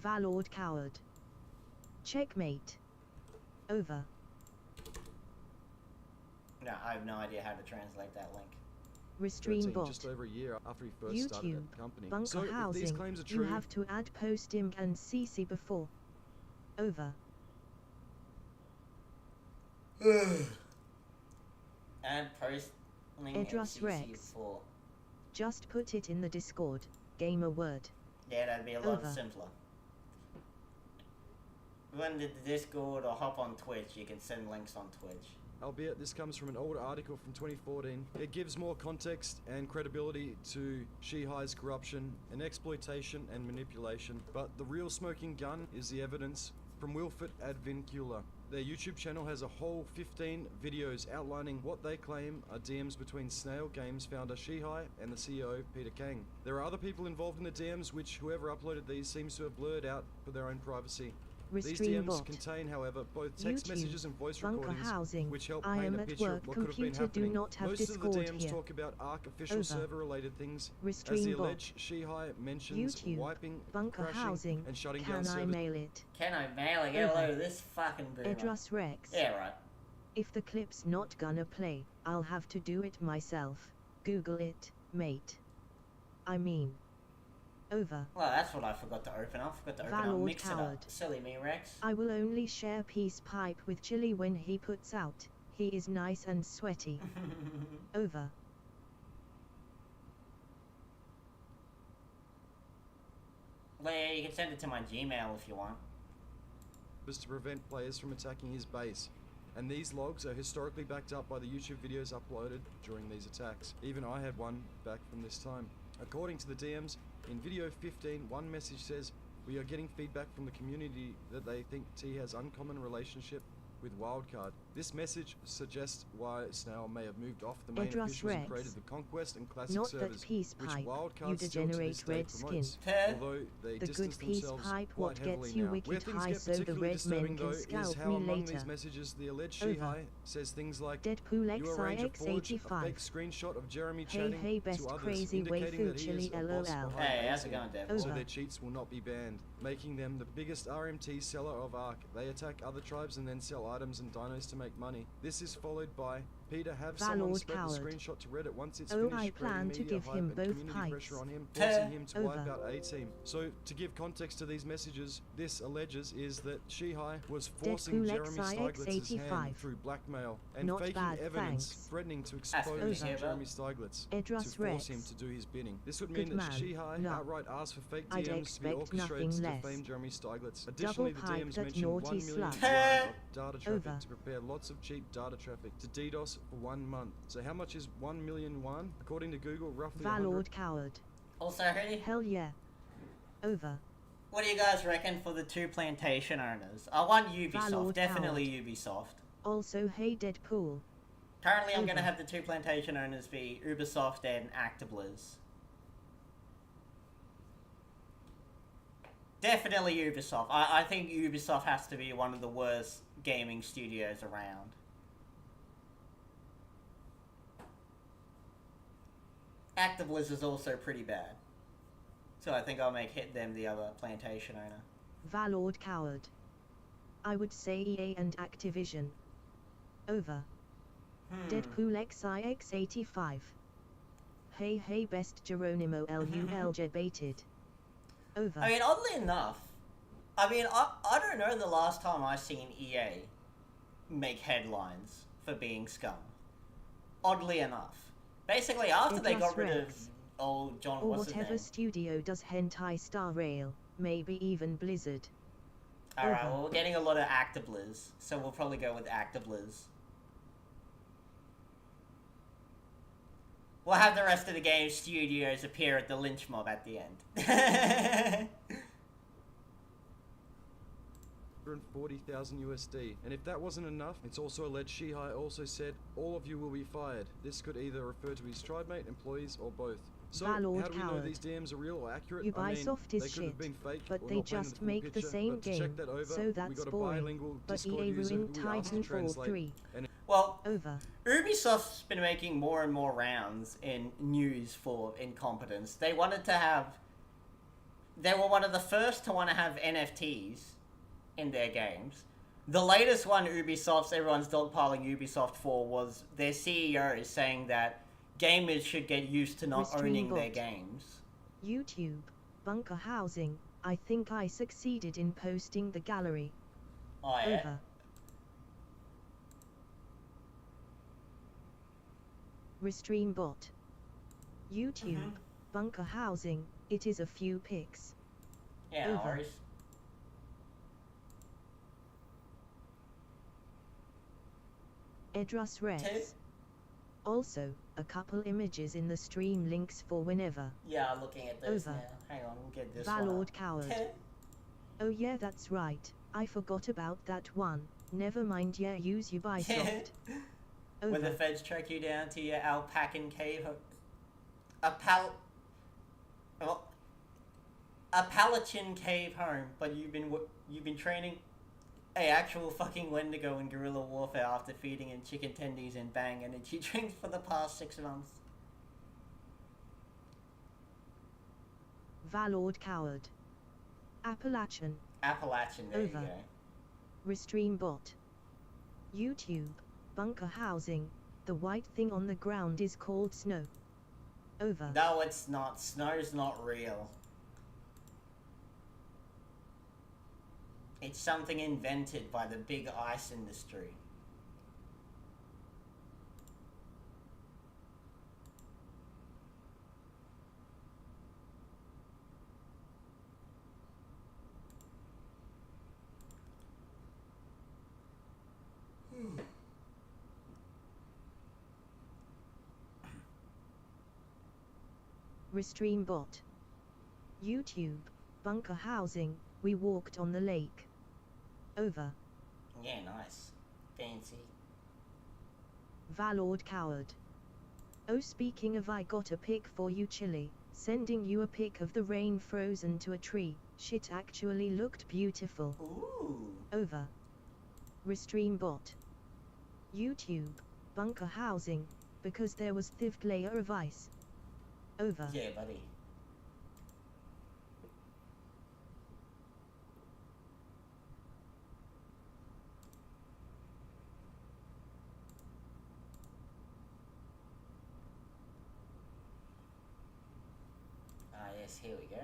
Valord coward. Checkmate. Over. No, I have no idea how to translate that link. Restrain bot. just over a year after he first started YouTube. at the company. Bunker So if these housing. claims are You true, have to add post-img and CC before. Over. And post link Edras and CC Rex. before. Just put it in the Discord. Gamer word. Yeah, that'd be a lot Over. simpler. Run to the Discord or hop on Twitch. You can send links on Twitch. albeit this comes from an older article from 2014. It gives more context and credibility to Shihai's corruption and exploitation and manipulation, but the real smoking gun is the evidence from Wilfred Advincula. Their YouTube channel has a whole 15 videos outlining what they claim are DMs between Snail Games founder Shihai and the CEO Peter Kang. There are other people involved in the DMs which whoever uploaded these seems to have blurred out for their own privacy. These Restream DMs bot. contain, however, both text YouTube, messagers and voice bunker recordings, housing. which help I paint am a at picture work. of what could have been Computer do happening. not have Most of the Discord DMs here. talk about Ark official Over. server-related things, as Restream the bot. alleged Shihai mentions YouTube, wiping, bunker crashing, housing. and shutting Can down I servers. mail it? Can I mail it? Get a Over. load of this fucking boomer. Edras Rex. Yeah, right. If the clip's not gonna play, I'll have to do it myself. Google it, mate. I mean. Over. Well, that's what I forgot to open up. Forgot to open up Valord Mix It coward. Up. Silly me, Rex. I will only share peace pipe with Chili when he puts out. He is nice and sweaty. Over. Well, yeah, you can send it to my Gmail if you want. Was to prevent players from attacking his base. And these logs are historically backed up by the YouTube videos uploaded during these attacks. Even I had one back from this time. According to the DMs, in video 15, one message says, "We are getting feedback from the community that they think T has uncommon relationship with Wildcard. This message suggests why Snail may have moved off the main Edras officials and Rex. created the Conquest and Classic Not that servers, peace which pipe, you Wildcard still to this degenerate day red skin. promotes, although they The distance good peace themselves pipe quite what heavily gets you now. Where wicked things high get so the particularly red disturbing men though can is scalp how me among later. these messages the alleged Over. Shihai says things like, Deadpool you arrange a forge, a XIX85. fake screenshot of Jeremy Hey chatting hey best to others, crazy indicating that he is waifu a boss lol. behind Hey, how's the it going, scene, Dev? so Over. their cheats will not be banned, making them the biggest RMT seller of Ark. They attack other tribes and then sell items and dinos to make money. This is followed by Peter, have someone Valord spread coward. the screenshot to Reddit once it's Oh, finished, I plan creating to media give hype him and both community pipes. pressure on him, forcing him to wipe Over. out A-Team. So, to give context to these messages, this alleges is that Shihai was forcing Deadpool Jeremy Stieglitz's hand XIX85. through blackmail and Not faking bad, evidence, thanks. threatening to good expose to hear Jeremy about. Stieglitz Edras to force him Rex. to do his bidding. This would Good mean that man. Shihai No. outright asked for fake I'd DMs to be expect orchestrated nothing to less. defame Jeremy Stieglitz. Additionally, the pipe DMs that mentioned naughty 1 million slut. yuan of data traffic Over. to prepare lots of cheap data traffic to DDoS for 1 month. So how much is 1 million yuan? According to Google, roughly 100. Valord coward. Also, who Hell yeah. Over. what do you guys reckon for the two plantation owners? I want Ubisoft, Valord definitely Ubisoft. Also hey Deadpool. Currently, I'm gonna Over. have the two plantation owners be Ubisoft and Actiblizz. Definitely Ubisoft. I think Ubisoft has to be one of the worst gaming studios around. Actiblizz is also pretty bad. So I think I'll make hit them the other plantation owner. Valord coward. I would say EA and Activision. Over. Deadpool XIX85. Hey hey best Geronimo LULJ baited. Over. I mean, oddly enough, I don't know the last time I seen EA make headlines for being scum. Oddly enough. Basically, after they got rid of Rex. old John, Or what's his whatever name? studio does hentai Star Rail, maybe even Blizzard. Alright, Over. well, we're getting a lot of Actiblizz, so we'll probably go with Actiblizz. We'll have the rest of the game studios appear at the lynch mob at the end. 140,000 USD. And if that wasn't enough, it's also alleged Shihai also said, all of you will be fired. This could either refer to his tribemate, employees, or both. So, Valord how do we know coward. these DMs are real or accurate? I mean, Ubisoft is they could have shit, been fake but or they not painted just full make the picture, same but to game, check that over, so we that's got a boring. bilingual But Discord EA user ruined who we asked to Titanfall translate. 3. And Well, Over. Ubisoft's been making more and more rounds in news for incompetence. They wanted to have... They were one of the first to want to have NFTs in their games. The latest one everyone's dogpiling Ubisoft for was their CEO is saying that gamers should get used to not Restrain owning their bot. games. YouTube. Bunker housing. I think I succeeded in posting the gallery. Oh yeah? Over. Restream bot. YouTube. Bunker housing. It is a few pics. Yeah, no Over. worries. Edras Rex. Also, a couple images in the stream links for whenever. Yeah, I'm looking at this Over. now. Hang on, we'll get this one. Valord up. coward. Oh yeah, that's right. I forgot about that one. Never mind, yeah, use Ubisoft. When the Over. feds track you down to your alpacan cave, Appalachian cave home, but you've been training a actual fucking Wendigo in guerrilla warfare after feeding him chicken tendies and Bang energy drinks for the past 6 months. Valord coward. Appalachian. Appalachian, there you Over. go. Restream bot. YouTube. Bunker housing. The white thing on the ground is called snow. Over. No, it's not. Snow's not real. It's something invented by the big ice industry. Restream bot. YouTube. Bunker housing. We walked on the lake. Over. Yeah, nice. Fancy. Valord coward. Oh, speaking of, I got a pic for you, Chili. Sending you a pic of the rain frozen to a tree. Shit actually looked beautiful. Ooh. Over. Restream bot. YouTube. Bunker housing. Because there was thick layer of ice. Over. Yeah, buddy. Ah, yes, here we go.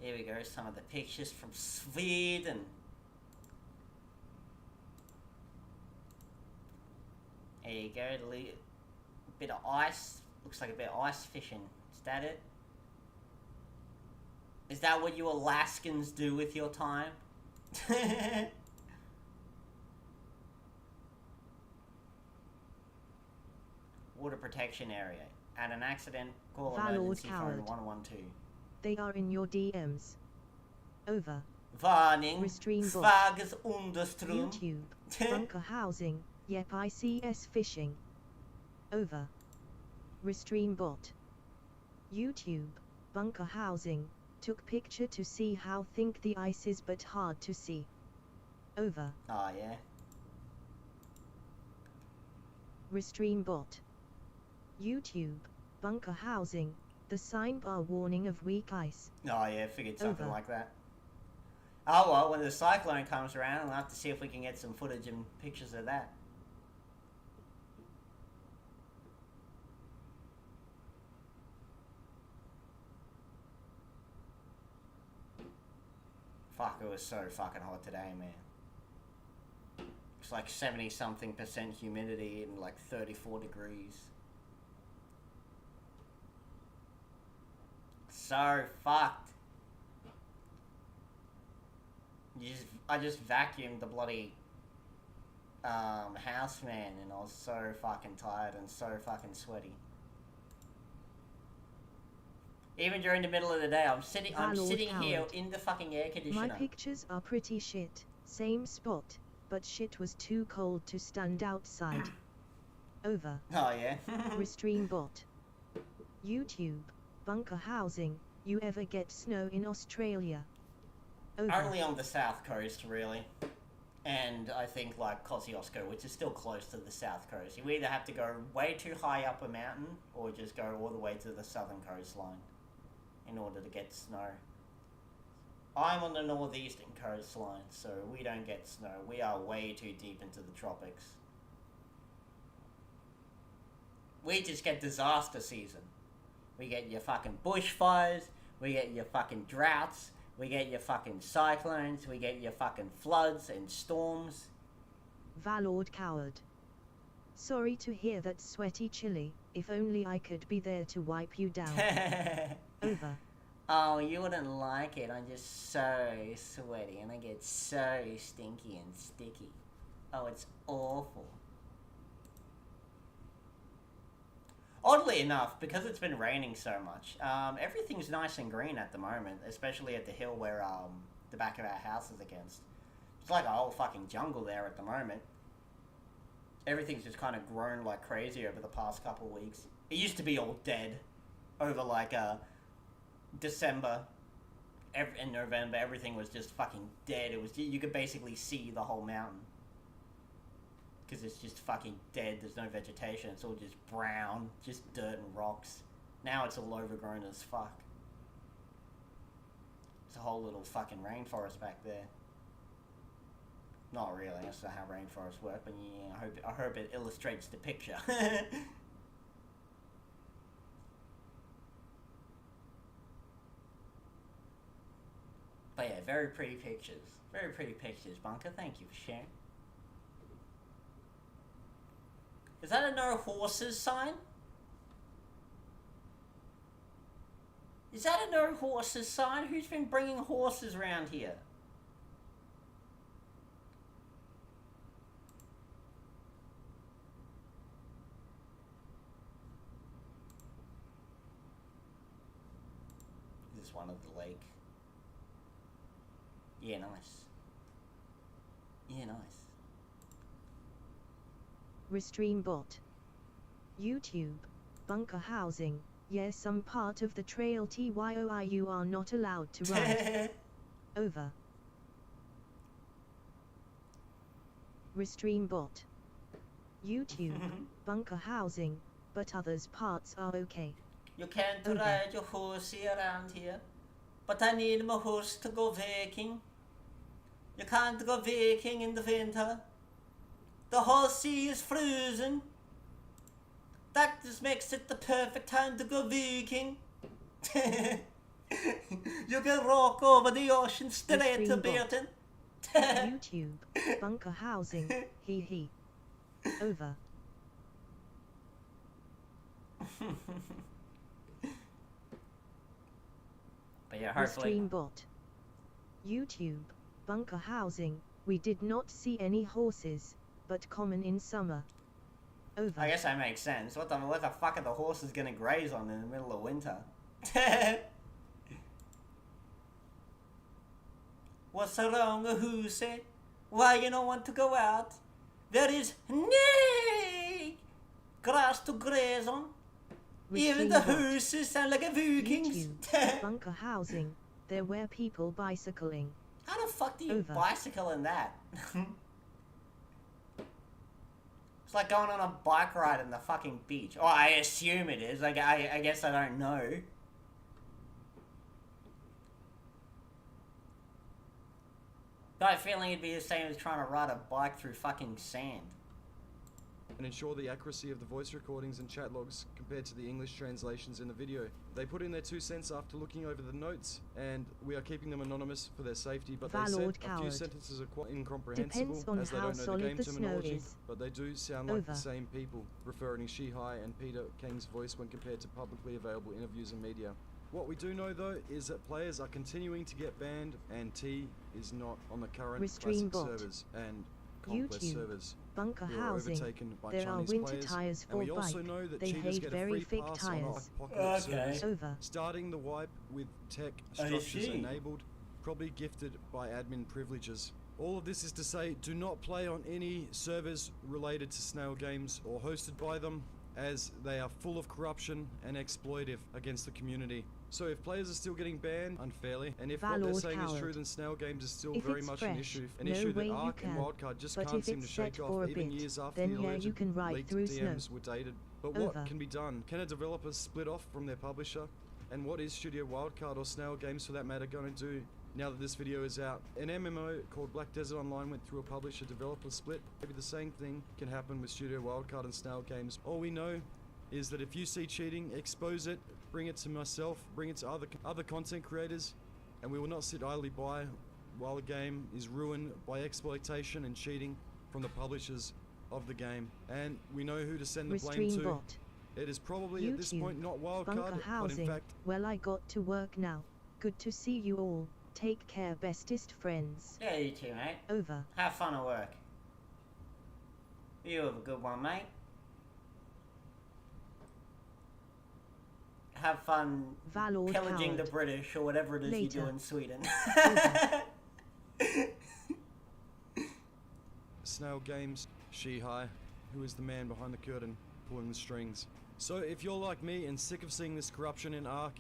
Here we go, some of the pictures from Sweden. There you go, a bit of ice. Looks like a bit of ice fishing. Is that it? Is that what you Alaskans do with your time? Water protection area. At an accident, call Valord emergency phone coward. 112. They are in your DMs. Over. Varning. Restream bot. Svages underström. YouTube. Bunker housing. Yep, ICS fishing. Over. Restream bot. YouTube. Bunker housing. Took picture to see how thick the ice is but hard to see. Over. Oh, yeah. Restream bot. YouTube. Bunker housing. The sign bar warning of weak ice. Oh, yeah, figured something Over. like that. Oh, well, when the cyclone comes around, we'll have to see if we can get some footage and pictures of that. Fuck, it was so fucking hot today, man. It's like 70-something% humidity and like 34 degrees. So fucked. I just vacuumed the bloody house, man, and I was so fucking tired and so fucking sweaty. Even during the middle of the day, I'm sitting Valord here coward. in the fucking air conditioner. My pictures are pretty shit. Same spot. But shit was too cold to stand outside. Over. Oh yeah. Restream bot. YouTube. Bunker housing. You ever get snow in Australia? Over. Only on the south coast, really. And I think like Kosciuszko, which is still close to the south coast. You either have to go way too high up a mountain or just go all the way to the southern coastline in order to get snow. I'm on the northeastern coastline, so we don't get snow. We are way too deep into the tropics. We just get disaster season. We get your fucking bushfires, we get your fucking droughts, we get your fucking cyclones, we get your fucking floods and storms. Valord coward. Sorry to hear that, sweaty Chili. If only I could be there to wipe you down. Over. Oh, you wouldn't like it. I'm just so sweaty and I get so stinky and sticky. Oh, it's awful. Oddly enough, because it's been raining so much, everything's nice and green at the moment, especially at the hill where the back of our house is against. It's like a whole fucking jungle there at the moment. Everything's just kind of grown like crazy over the past couple of weeks. It used to be all dead over like December and November. Everything was just fucking dead. It was, you could basically see the whole mountain because it's just fucking dead. There's no vegetation. It's all just brown, just dirt and rocks. Now it's all overgrown as fuck. It's a whole little fucking rainforest back there. Not really, that's not how rainforests work, but yeah, I hope it illustrates the picture. But yeah, very pretty pictures. Very pretty pictures, Bunker. Thank you for sharing. Is that a no horses sign? Is that a no horses sign? Who's been bringing horses around here? This is one of the lake. Yeah, nice. Yeah, nice. Restream bot. YouTube. Bunker housing. Yes, some part of the trail TYOI you are not allowed to ride. Over. Restream bot. YouTube. Bunker housing, but others parts are okay. You can't Over. ride your horsey around here, but I need my horse to go Viking. You can't go Viking in the winter. The horsey is frozen. That just makes it the perfect time to go Viking. You can rock over the ocean straight to Restream bot. Burton. YouTube. Bunker housing. Hee. Over. But yeah, hopefully. Restream bot. YouTube. Bunker housing. We did not see any horses, but common in summer. Over. I guess that makes sense. What the fuck are the horses gonna graze on in the middle of winter? What's wrong, Hoosey? Why you don't want to go out? There is no grass to graze on. Even the Restream bot. horses sound like a Vikings. YouTube. Bunker housing. There were people bicycling. How the fuck do you Over. bicycle in that? It's like going on a bike ride in the fucking beach. Oh, I assume it is. Like, I guess I don't know. Got a feeling it'd be the same as trying to ride a bike through fucking sand. And ensure the accuracy of the voice recordings and chat logs compared to the English translations in the video. They put in their 2 cents after looking over the notes, and we are keeping them anonymous for their safety, but they said Valord a few coward. sentences are quite incomprehensible Depends on as they how don't know the solid game the snow terminology, is. but they do sound like the Over. same people, referring to Shihai and Peter King's voice when compared to publicly available interviews and media. What we do know though is that players are continuing to get banned, and T is not on the current Restream classic bot. servers and conquest YouTube. servers. Bunker We were housing. overtaken by There are Chinese winter players, tires and for we also bike. know that They cheaters hate get a very free fake pass on tires. apocalypse Okay. servers. Over. Starting the wipe with tech I structures see. enabled, probably gifted by admin privileges. All of this is to say, do not play on any servers related to Snail Games or hosted by them, as they are full of corruption and exploitive against the community. So if players are still getting banned unfairly, and if what they're Valord saying is true, coward. then Snail Games is still If very it's much an fresh, issue. An no issue way that you Ark and can. Wildcard just But can't if seem to it's shake set off, for a even bit, years after then the yeah, alleged you can ride leaked through DMs snow. were dated. But what Over. can be done? Can a developer split off from their publisher? And what is Studio Wildcard or Snail Games for that matter going to do now that this video is out? An MMO called Black Desert Online went through a publisher-developer split. Maybe the same thing can happen with Studio Wildcard and Snail Games. All we know is that if you see cheating, expose it, bring it to myself, bring it to other content creators, and we will not sit idly by while the game is ruined by exploitation and cheating from the publishers of the game. And we know who to send the blame Restream to. bot. It is probably at this YouTube. point not Wildcard, Bunker but in housing. fact Well, I got to work now. Good to see you all. Take care, bestest friends. Yeah, you too, mate. Over. Have fun at work. You have a good one, mate. Have fun Valord pillaging the coward. British or whatever it is you do Later. in Sweden. Snail Games, Shihai, who is the man behind the curtain, pulling the strings. So if you're like me and sick of seeing this corruption in Ark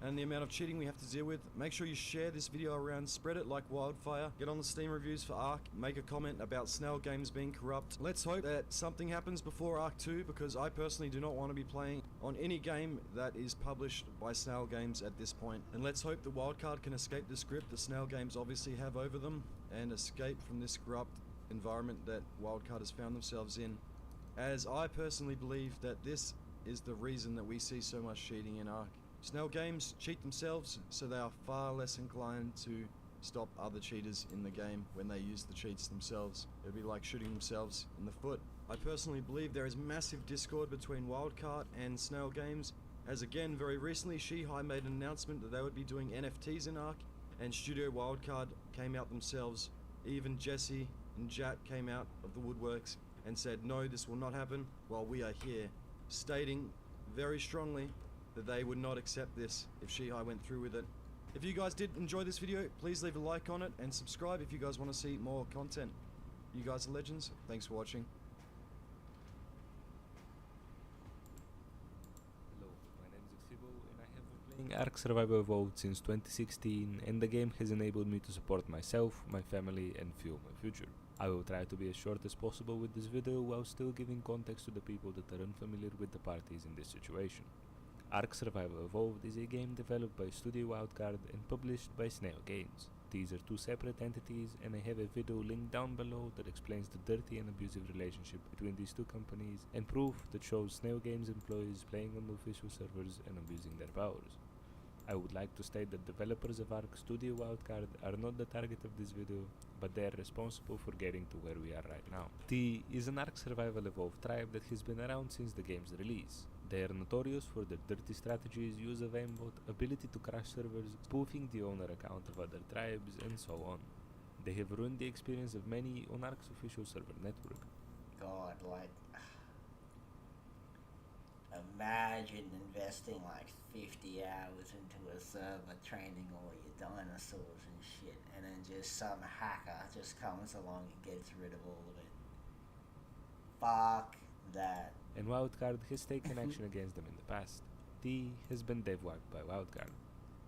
and the amount of cheating we have to deal with, make sure you share this video around, spread it like wildfire, get on the Steam reviews for Ark, make a comment about Snail Games being corrupt. Let's hope that something happens before Ark 2, because I personally do not want to be playing on any game that is published by Snail Games at this point. And let's hope that Wildcard can escape this grip that Snail Games obviously have over them, and escape from this corrupt environment that Wildcard has found themselves in, as I personally believe that this is the reason that we see so much cheating in Ark. Snail Games cheat themselves, so they are far less inclined to stop other cheaters in the game when they use the cheats themselves. It would be like shooting themselves in the foot. I personally believe there is massive discord between Wildcard and Snail Games, as again very recently Shihai made an announcement that they would be doing NFTs in Ark, and Studio Wildcard came out themselves. Even Jesse and Jat came out of the woodworks and said no, this will not happen while we are here, stating very strongly that they would not accept this if Shihai went through with it. If you guys did enjoy this video, please leave a like on it and subscribe if you guys want to see more content. You guys are legends. Thanks for watching. Hello, my name is Fibo and I have been playing Ark Survival Evolved since 2016, and the game has enabled me to support myself, my family and fuel my future. I will try to be as short as possible with this video while still giving context to the people that are unfamiliar with the parties in this situation. Ark Survival Evolved is a game developed by Studio Wildcard and published by Snail Games. These are two separate entities, and I have a video linked down below that explains the dirty and abusive relationship between these two companies and proof that shows Snail Games employees playing on the official servers and abusing their powers. I would like to state that developers of Ark Studio Wildcard are not the target of this video, but they are responsible for getting to where we are right now. T is an Ark Survival Evolved tribe that has been around since the game's release. They are notorious for their dirty strategies, use of aimbot, ability to crash servers, spoofing the owner account of other tribes, and so on. They have ruined the experience of many on Ark's official server network. God, like, imagine investing like 50 hours into a server training all your dinosaurs and shit, and then just some hacker just comes along and gets rid of all of it. Fuck that. And Wildcard has taken action against them in the past. T has been dev-wiped by Wildcard.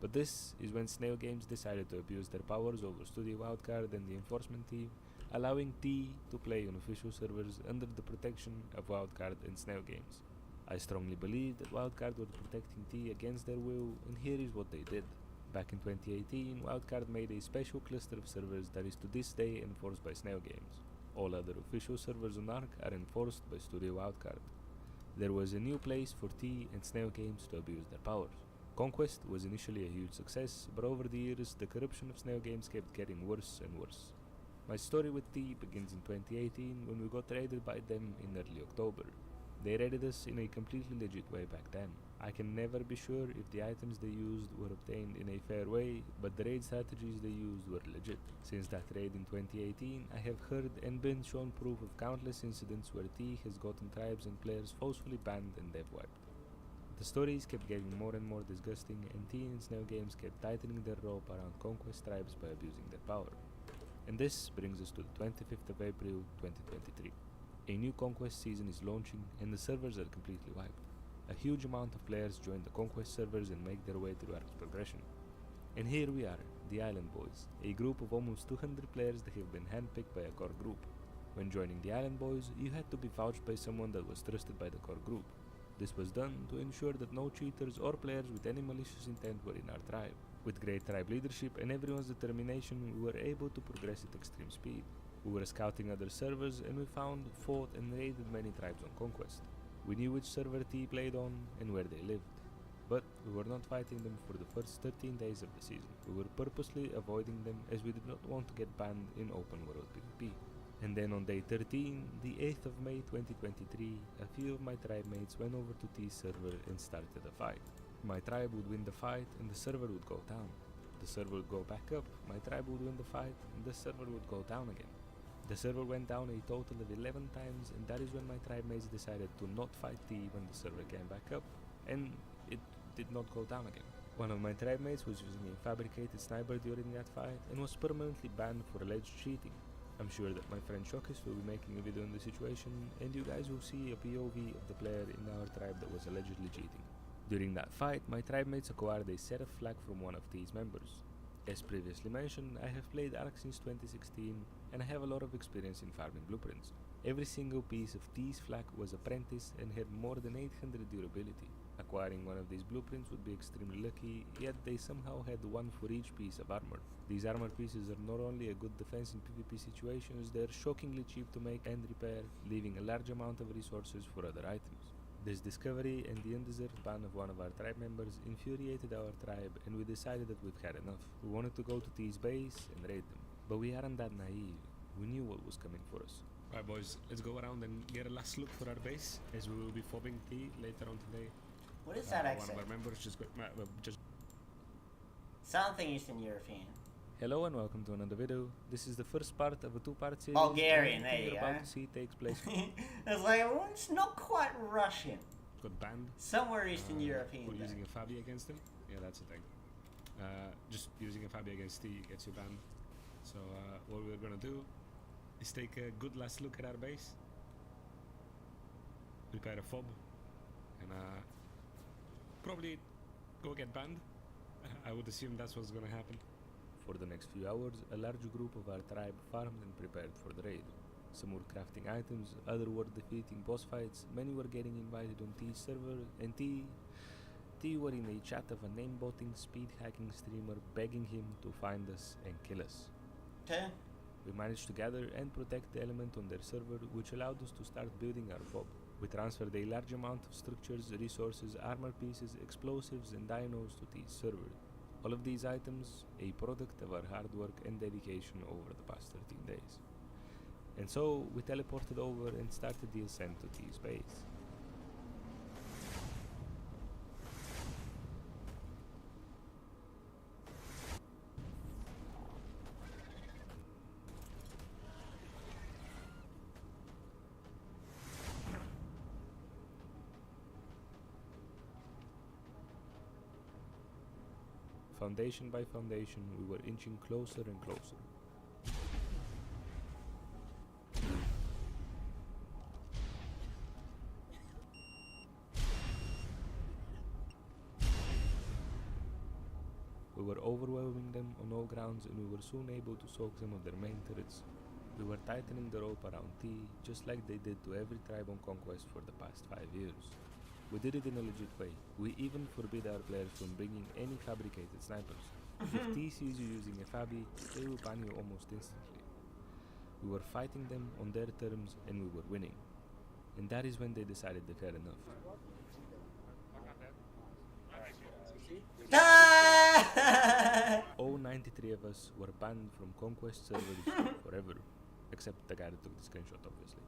But this is when Snail Games decided to abuse their powers over Studio Wildcard and the enforcement team, allowing T to play on official servers under the protection of Wildcard and Snail Games. I strongly believe that Wildcard were protecting T against their will, and here is what they did. Back in 2018, Wildcard made a special cluster of servers that is to this day enforced by Snail Games. All other official servers on Ark are enforced by Studio Wildcard. There was a new place for T and Snail Games to abuse their powers. Conquest was initially a huge success, but over the years the corruption of Snail Games kept getting worse and worse. My story with T begins in 2018 when we got raided by them in early October. They raided us in a completely legit way back then. I can never be sure if the items they used were obtained in a fair way, but the raid strategies they used were legit. Since that raid in 2018, I have heard and been shown proof of countless incidents where T has gotten tribes and players forcefully banned and dev-wiped. The stories kept getting more and more disgusting, and T and Snail Games kept tightening their rope around Conquest tribes by abusing their power. And this brings us to the 25th of April 2023. A new Conquest season is launching and the servers are completely wiped. A huge amount of players join the Conquest servers and make their way through Ark's progression. And here we are, the Island Boys, a group of almost 200 players that have been handpicked by a core group. When joining the Island Boys, you had to be vouched by someone that was trusted by the core group. This was done to ensure that no cheaters or players with any malicious intent were in our tribe. With great tribe leadership and everyone's determination, we were able to progress at extreme speed. We were scouting other servers and we found, fought and raided many tribes on Conquest. We knew which server T played on and where they lived. But we were not fighting them for the first 13 days of the season. We were purposely avoiding them as we did not want to get banned in open world PvP. And then on day 13, the 8th of May 2023, a few of my tribe mates went over to T's server and started a fight. My tribe would win the fight and the server would go down. The server would go back up, my tribe would win the fight and the server would go down again. The server went down a total of 11 times, and that is when my tribe mates decided to not fight T when the server came back up, and it did not go down again. One of my tribe mates was using a fabricated sniper during that fight and was permanently banned for alleged cheating. I'm sure that my friend Shokis will be making a video on the situation, and you guys will see a POV of the player in our tribe that was allegedly cheating. During that fight, my tribe mates acquired a set of flag from one of T's members. As previously mentioned, I have played Ark since 2016 and I have a lot of experience in farming blueprints. Every single piece of T's flak was apprentice and had more than 800 durability. Acquiring one of these blueprints would be extremely lucky, yet they somehow had one for each piece of armor. These armor pieces are not only a good defense in PvP situations, they are shockingly cheap to make and repair, leaving a large amount of resources for other items. This discovery and the undeserved ban of one of our tribe members infuriated our tribe, and we decided that we've had enough. We wanted to go to T's base and raid them, but we aren't that naive. We knew what was coming for us. Right boys, let's go around and get a last look for our base, as we will be fobbing T later on today. What is that One accent? of our members just got just Something Eastern European. Hello and welcome to another video. This is the first part of a two-part series. Bulgarian, and there everything you you're about go. to see takes place. It's like, well, it's not quite Russian. got banned. Somewhere Eastern European. For though. using a Fabi against him. Yeah, that's the thing. Just using a Fabi against T gets you banned. So what we're gonna do is take a good last look at our base, prepare a fob, and probably go get banned. I would assume that's what's gonna happen. For the next few hours, a large group of our tribe farmed and prepared for the raid. Some were crafting items, others were defeating boss fights, many were getting invited on T's server, and T were in a chat of a name-botting, speed-hacking streamer begging him to find us and kill us. Okay. We managed to gather and protect the element on their server, which allowed us to start building our fob. We transferred a large amount of structures, resources, armor pieces, explosives, and dinos to T's server. All of these items, a product of our hard work and dedication over the past 13 days. And so, we teleported over and started the ascent to T's base. Foundation by foundation, we were inching closer and closer. We were overwhelming them on all grounds, and we were soon able to soak some of their main turrets. We were tightening the rope around T, just like they did to every tribe on Conquest for the past 5 years. We did it in a legit way. We even forbid our players from bringing any fabricated snipers. If T sees you using a Fabi, they will ban you almost instantly. We were fighting them on their terms, and we were winning. And that is when they decided they've had enough. All 93 of us were banned from Conquest servers forever, except the guy that took the screenshot, obviously.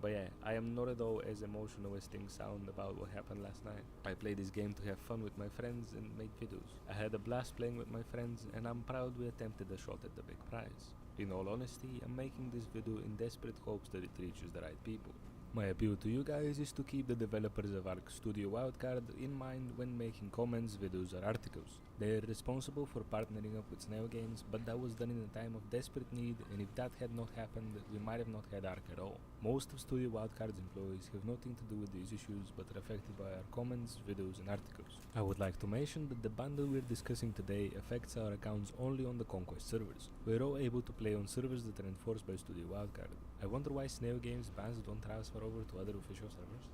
But yeah, I am not at all as emotional as things sound about what happened last night. I played this game to have fun with my friends and make videos. I had a blast playing with my friends, and I'm proud we attempted a shot at the big prize. In all honesty, I'm making this video in desperate hopes that it reaches the right people. My appeal to you guys is to keep the developers of Arc Studio Wildcard in mind when making comments, videos or articles. They are responsible for partnering up with Snail Games, but that was done in a time of desperate need, and if that had not happened, we might have not had Arc at all. Most of Studio Wildcard's employees have nothing to do with these issues, but are affected by our comments, videos and articles. I would like to mention that the bundle we're discussing today affects our accounts only on the Conquest servers. We're all able to play on servers that are enforced by Studio Wildcard. I wonder why Snail Games bans don't transfer over to other official servers.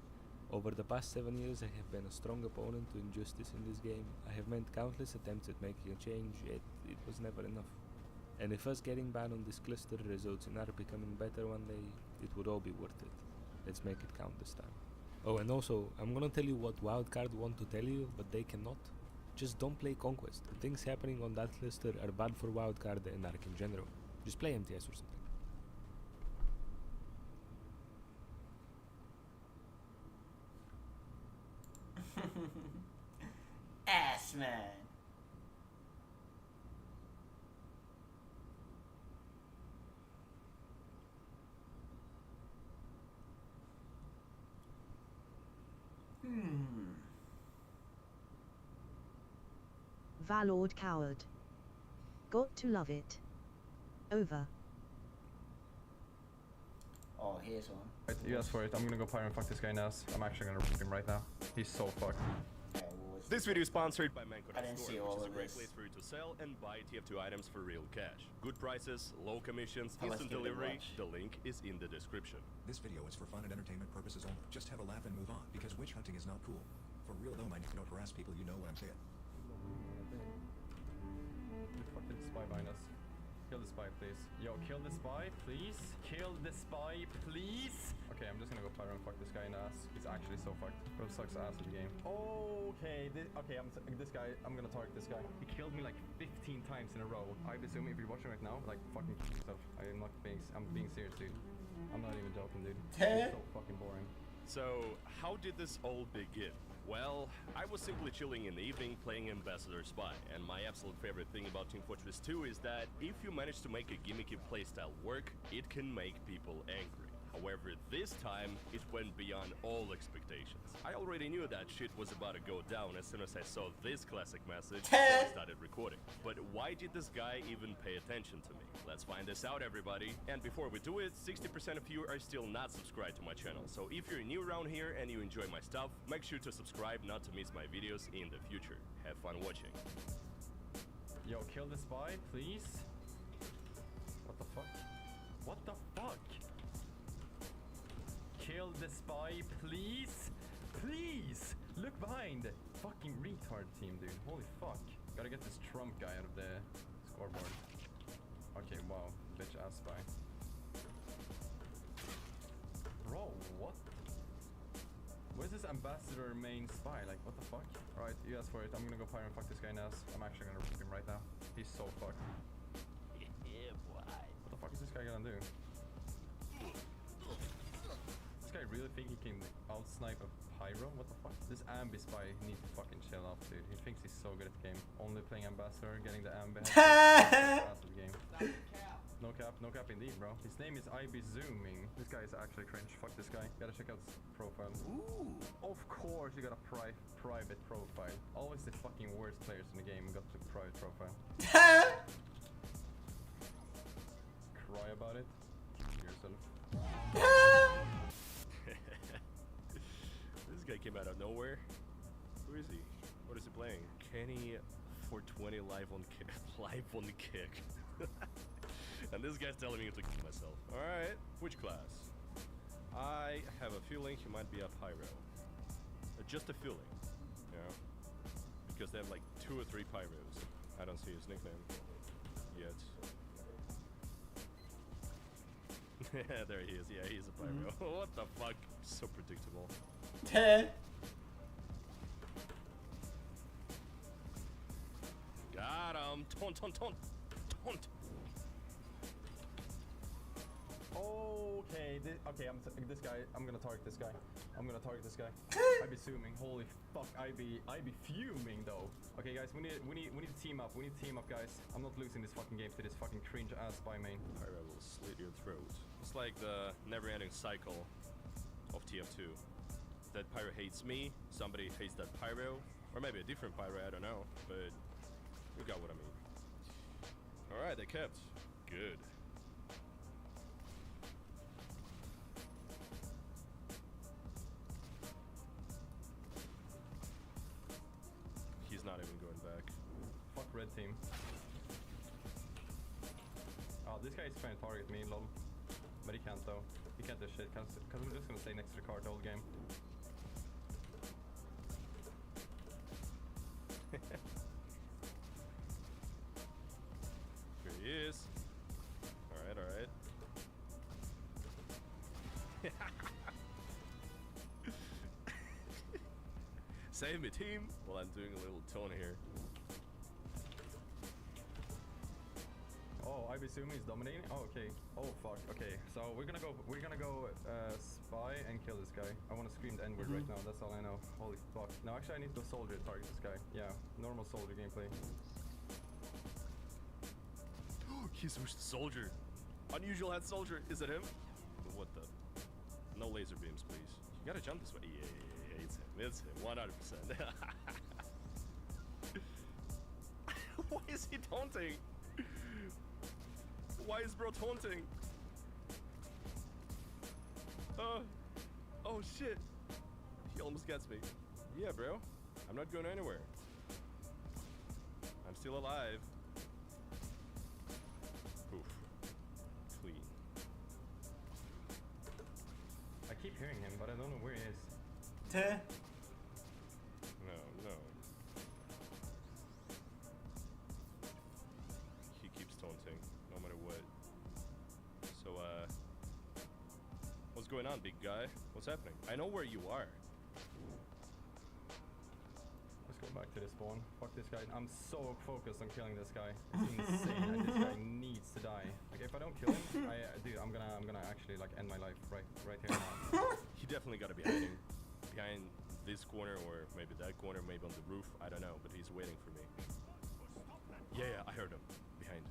Over the past 7 years, I have been a strong opponent to injustice in this game. I have made countless attempts at making a change, yet it was never enough. And if us getting banned on this cluster results in our becoming better one day, it would all be worth it. Let's make it count this time. Oh, and also, I'm gonna tell you what Wildcard want to tell you, but they cannot. Just don't play Conquest. The things happening on that cluster are bad for Wildcard and Arc in general. Just play MTS or something. Ass man. Valord coward. Got to love it. Over. Oh, here's one. Right, you asked for it. I'm gonna go pyro and fuck this guy in the ass. I'm actually gonna rip him right now. He's so fucked. Yeah, what was This video is sponsored by Manco I didn't Store, see all which is of a great this. place for you to sell and buy TF2 items for real cash. Good prices, low commissions, Oh, let's instant give it a delivery. watch. The link is in the description. This video is for fun and entertainment purposes only. Just have a laugh and move on, because witch hunting is not cool. For real though, mind if you don't harass people, you know what I'm saying. The fucking spy behind us. Kill the spy, please. Yo, kill the spy, please. Kill the spy, please. Okay, I'm just gonna go pyro and fuck this guy in the ass. He's actually so fucked. Bro sucks ass at the game. Okay, I'm gonna target this guy. He killed me like 15 times in a row. I assume if you're watching right now, like fucking stuff. I'm being serious, dude. I'm not even joking, dude. It's so fucking boring. So, how did this all begin? Well, I was simply chilling in the evening playing Ambassador Spy, and my absolute favorite thing about Team Fortress 2 is that if you manage to make a gimmicky playstyle work, it can make people angry. However, this time, it went beyond all expectations. I already knew that shit was about to go down as soon as I saw this classic message, so I started recording. But why did this guy even pay attention to me? Let's find this out, everybody. And before we do it, 60% of you are still not subscribed to my channel. So if you're new around here and you enjoy my stuff, make sure to subscribe not to miss my videos in the future. Have fun watching. Yo, kill the spy, please. What the fuck? What the fuck? Kill the spy, please. Please! Look behind! Fucking retard team, dude. Holy fuck. Gotta get this Trump guy out of the scoreboard. Okay, wow. Bitch ass spy. Bro, what? Where's this ambassador main spy? Like, what the fuck? Alright, you asked for it. I'm gonna go pyro and fuck this guy in the ass. I'm actually gonna rip him right now. He's so fucked. Yeah, boy. What the fuck is this guy gonna do? This guy really think he can out-snipe a pyro? What the fuck? This ambi spy needs to fucking chill out, dude. He thinks he's so good at the game. Only playing ambassador, getting the ambi. Massive game. No cap indeed, bro. His name is IB Zooming. This guy is actually cringe. Fuck this guy. Gotta check out his profile. Ooh! Of course you got a private profile. Always the fucking worst players in the game got the private profile. Cry about it. Yourself. This guy came out of nowhere. Who is he? What is he playing? Kenny 420 live on kick. And this guy's telling me to kill myself. Alright, which class? I have a feeling he might be a pyro. Just a feeling. Yeah. Because they have like 2 or 3 pyros. I don't see his nickname yet. There he is. Yeah, he's a pyro. What the fuck? So predictable. Got him. Taunt. Okay, this guy. I'm gonna target this guy. I'd be zooming. Holy fuck, I'd be fuming though. Okay, guys, we need to team up. Guys. I'm not losing this fucking game to this fucking cringe ass spy main. Pyro will slit your throat. It's like the never-ending cycle of TF2. That pyro hates me, somebody hates that pyro, or maybe a different pyro, I don't know, but you got what I mean. Alright, they kept. Good. He's not even going back. Fuck red team. Oh, this guy is trying to target me, lol. But he can't though. He can't do shit, cause I'm just gonna stay next to the card the whole game. Here he is. Alright. Save me, team! Well, I'm doing a little tone here. Oh, IB Sumi is dominating? Oh, okay. Oh, fuck. Okay, so we're gonna go spy and kill this guy. I wanna scream the N-word right now, that's all I know. Holy fuck. No, actually I need to soldier to target this guy. Yeah, normal soldier gameplay. He switched to soldier. Unusual head soldier. Is it him? What the? No laser beams, please. You gotta jump this way. Yeah, it's him. 100%. Why is he taunting? Why is bro taunting? Oh shit. He almost gets me. Yeah, bro. I'm not going anywhere. I'm still alive. Oof. Clean. I keep hearing him, but I don't know where he is. No. He keeps taunting, no matter what. So, what's going on, big guy? What's happening? I know where you are. Let's go back to the spawn. Fuck this guy. I'm so focused on killing this guy. It's insane, and this guy needs to die. Like, if I don't kill him, I'm gonna actually like end my life right here now. He definitely gotta be hiding behind this corner, or maybe that corner, maybe on the roof. I don't know, but he's waiting for me. Yeah, I heard him behind.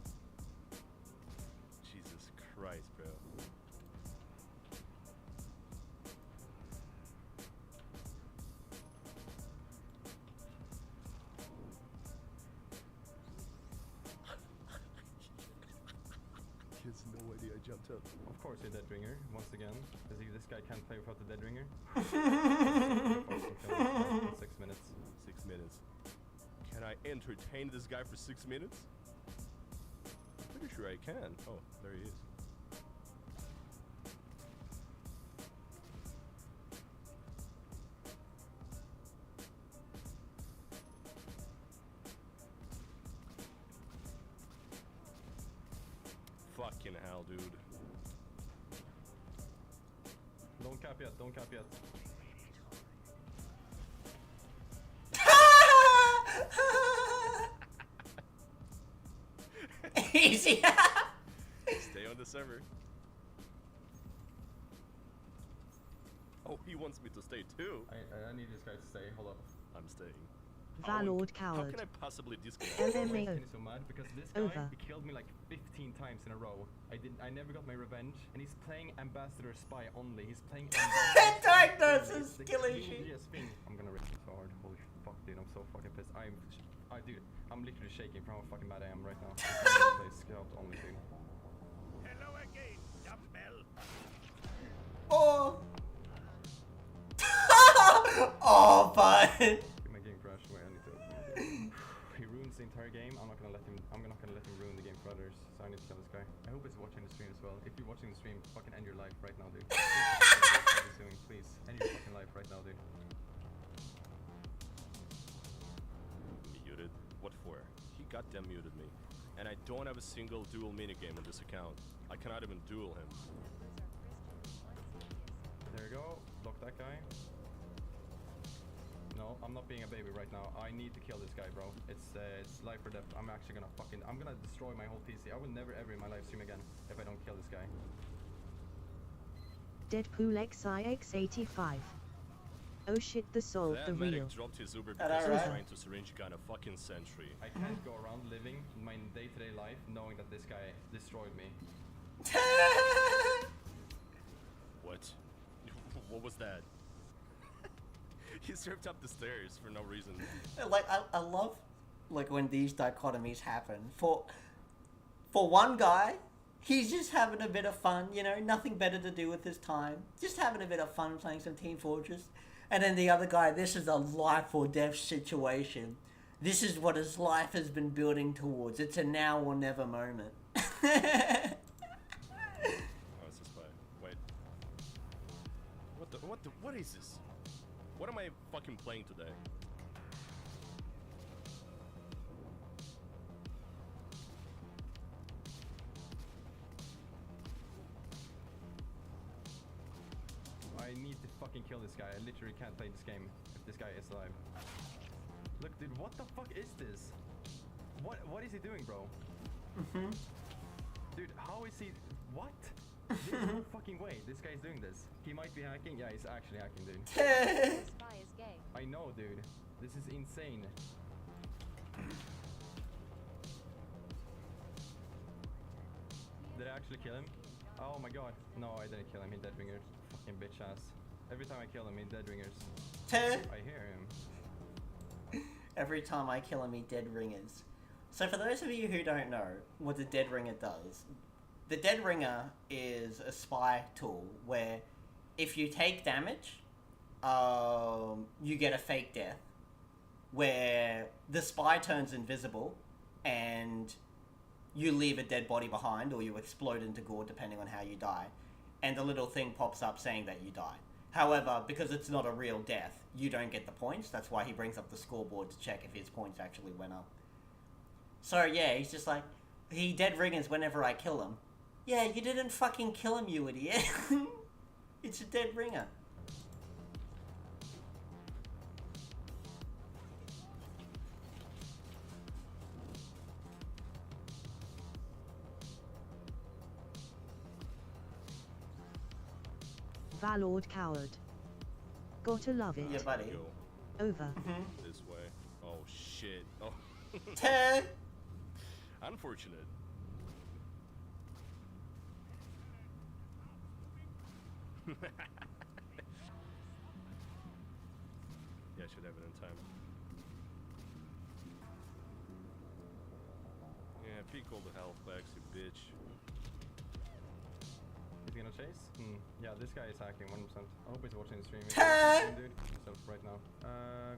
Jesus Christ, bro. jumped up. Of course you're dead ringer, once again. This guy can't play without the dead ringer. 6 minutes. 6 minutes. Can I entertain this guy for 6 minutes? Pretty sure I can. Oh, there he is. Fucking hell, dude. Don't cap yet, don't cap yet. Easy. Stay on the server. Oh, he wants me to stay too. I need this guy to stay, hold up. I'm staying. Valord How coward. can I possibly disconnect? LMAO. He's so mad because this guy, Over. he killed me like 15 times in a row. I never got my revenge, and he's playing Ambassador Spy only. He's playing Diagnosis, killing shit. I'm gonna rip so hard. Holy fuck, dude, I'm so fucking pissed. Dude, I'm literally shaking from how fucking mad I am right now. Play scout only, dude. Hello again, dumbbell. Oh. Oh, bud. My game crashed. Wait, I need to open it. He ruins the entire game. I'm not gonna let him ruin the game for others. So I need to kill this guy. I hope he's watching the stream as well. If you're watching the stream, fucking end your life right now, dude. Please, end your fucking life right now, dude. Muted? What for? He goddamn muted me. And I don't have a single dual minigame on this account. I cannot even duel him. There you go. Block that guy. No, I'm not being a baby right now. I need to kill this guy, bro. It's life or death. I'm actually gonna destroy my whole PC. I will never ever in my life stream again if I don't kill this guy. Deadpool XIX85. Oh shit, the soul, That the medic real. dropped his Uber That because he was alright? trying to syringe gun a fucking sentry. I can't go around living my day-to-day life knowing that this guy destroyed me. What? What was that? He surfed up the stairs for no reason. Like I love like when these dichotomies happen. For one guy, he's just having a bit of fun, you know, nothing better to do with his time. Just having a bit of fun playing some Team Fortress. And then the other guy, this is a life or death situation. This is what his life has been building towards. It's a now or never moment. Oh, it's a spy. Wait. What is this? What am I fucking playing today? I need to fucking kill this guy. I literally can't play this game if this guy is alive. Look, dude, what the fuck is this? What is he doing, bro? Dude, how is he? What? There's no fucking way this guy's doing this. He might be hacking. Yeah, he's actually hacking, dude. Spy is gay. I know, dude. This is insane. Did I actually kill him? Oh my god. No, I didn't kill him. He dead ringers. Fucking bitch ass. Every time I kill him, he dead ringers. I hear him. Every time I kill him, he dead ringers. So for those of you who don't know what the dead ringer does, the dead ringer is a spy tool where if you take damage, you get a fake death, where the spy turns invisible and you leave a dead body behind, or you explode into gore depending on how you die, and the little thing pops up saying that you died. However, because it's not a real death, you don't get the points. That's why he brings up the scoreboard to check if his points actually went up. So yeah, he's just like, he dead ringers whenever I kill him. Yeah, you didn't fucking kill him, you idiot. It's a dead ringer. Valord coward. Gotta love it. Yeah, buddy. Go Over. this way. Oh shit. Oh. Unfortunate. Yeah, I should have it in time. Yeah, peek all the health packs, you bitch. he gonna chase? Yeah, this guy is hacking 1%. I hope he's watching the stream. He's Ta- watching, dude. Yourself right now.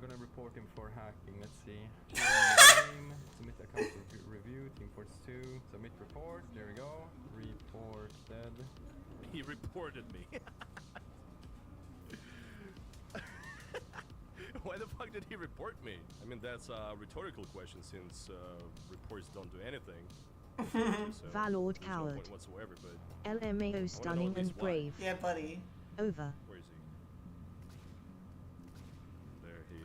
Gonna report him for hacking. Let's see. Name, submit account review. Team Force 2. Submit report. There we go. Reported. He reported me. Why the fuck did he report me? I mean, that's a rhetorical question since reports don't do anything. So Valord there's no coward. point whatsoever, but LMAO stunning at least and why. brave. Yeah, buddy. Over. Where is he? There he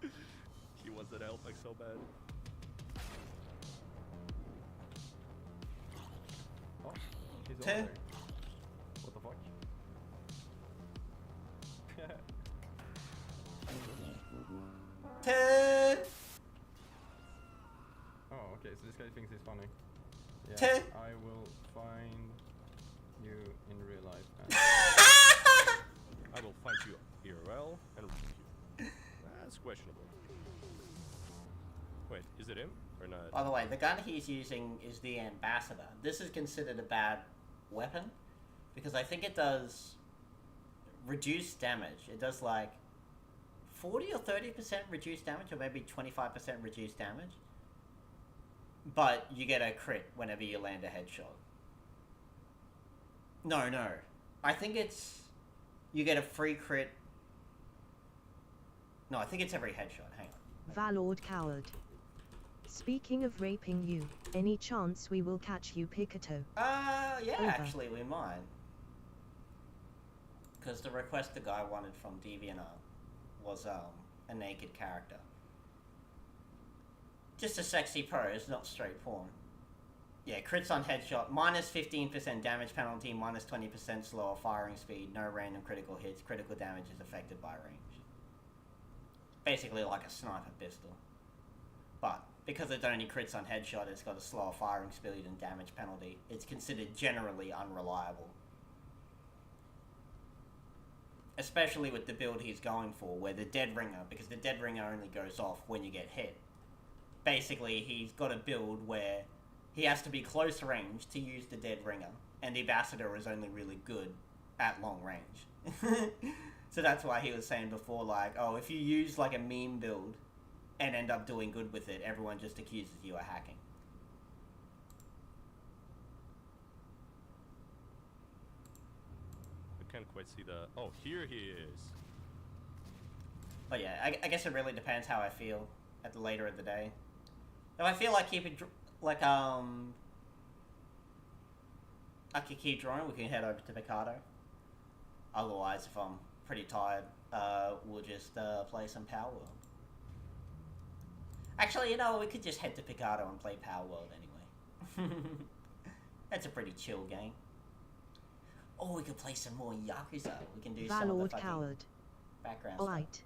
is. He wants that help like so bad. Oh, he's over Ten. there. What the fuck? Ten. Oh, okay, so this guy thinks he's funny. Yeah, Ten. I will find you in real life. I will find you IRL and you. That's questionable. Wait, is it him or not? By the way, the gun he's using is the Ambassador. This is considered a bad weapon because I think it does reduced damage. It does like 40 or 30% reduced damage, or maybe 25% reduced damage. But you get a crit whenever you land a headshot. No. I think it's... You get a free crit... No, I think it's every headshot. Hang on. Valord coward. Speaking of raping you, any chance we will catch you, Picato? Yeah, Over. actually we might. Because the request the guy wanted from DeviantArt was a naked character. Just a sexy pose, not straight porn. Yeah, crits on headshot, minus 15% damage penalty, minus 20% slower firing speed, no random critical hits, critical damage is affected by range. Basically like a sniper pistol. But, because it only crits on headshot, it's got a slower firing speed and damage penalty. It's considered generally unreliable. Especially with the build he's going for, where the Dead Ringer, because the Dead Ringer only goes off when you get hit. Basically, he's got a build where he has to be close range to use the Dead Ringer, and the Ambassador is only really good at long range. So that's why he was saying before, like, oh, if you use like a meme build and end up doing good with it, everyone just accuses you of hacking. I can't quite see the... Oh, here he is. But yeah, I guess it really depends how I feel at the later of the day. If I feel like keeping, like, I could keep drawing, we can head over to Picado. Otherwise, if I'm pretty tired, we'll just play some Power World. Actually, you know, we could just head to Picado and play Power World anyway. That's a pretty chill game. Or we could play some more Yakuza. We can do some of the Valord fucking coward. background stuff. Light.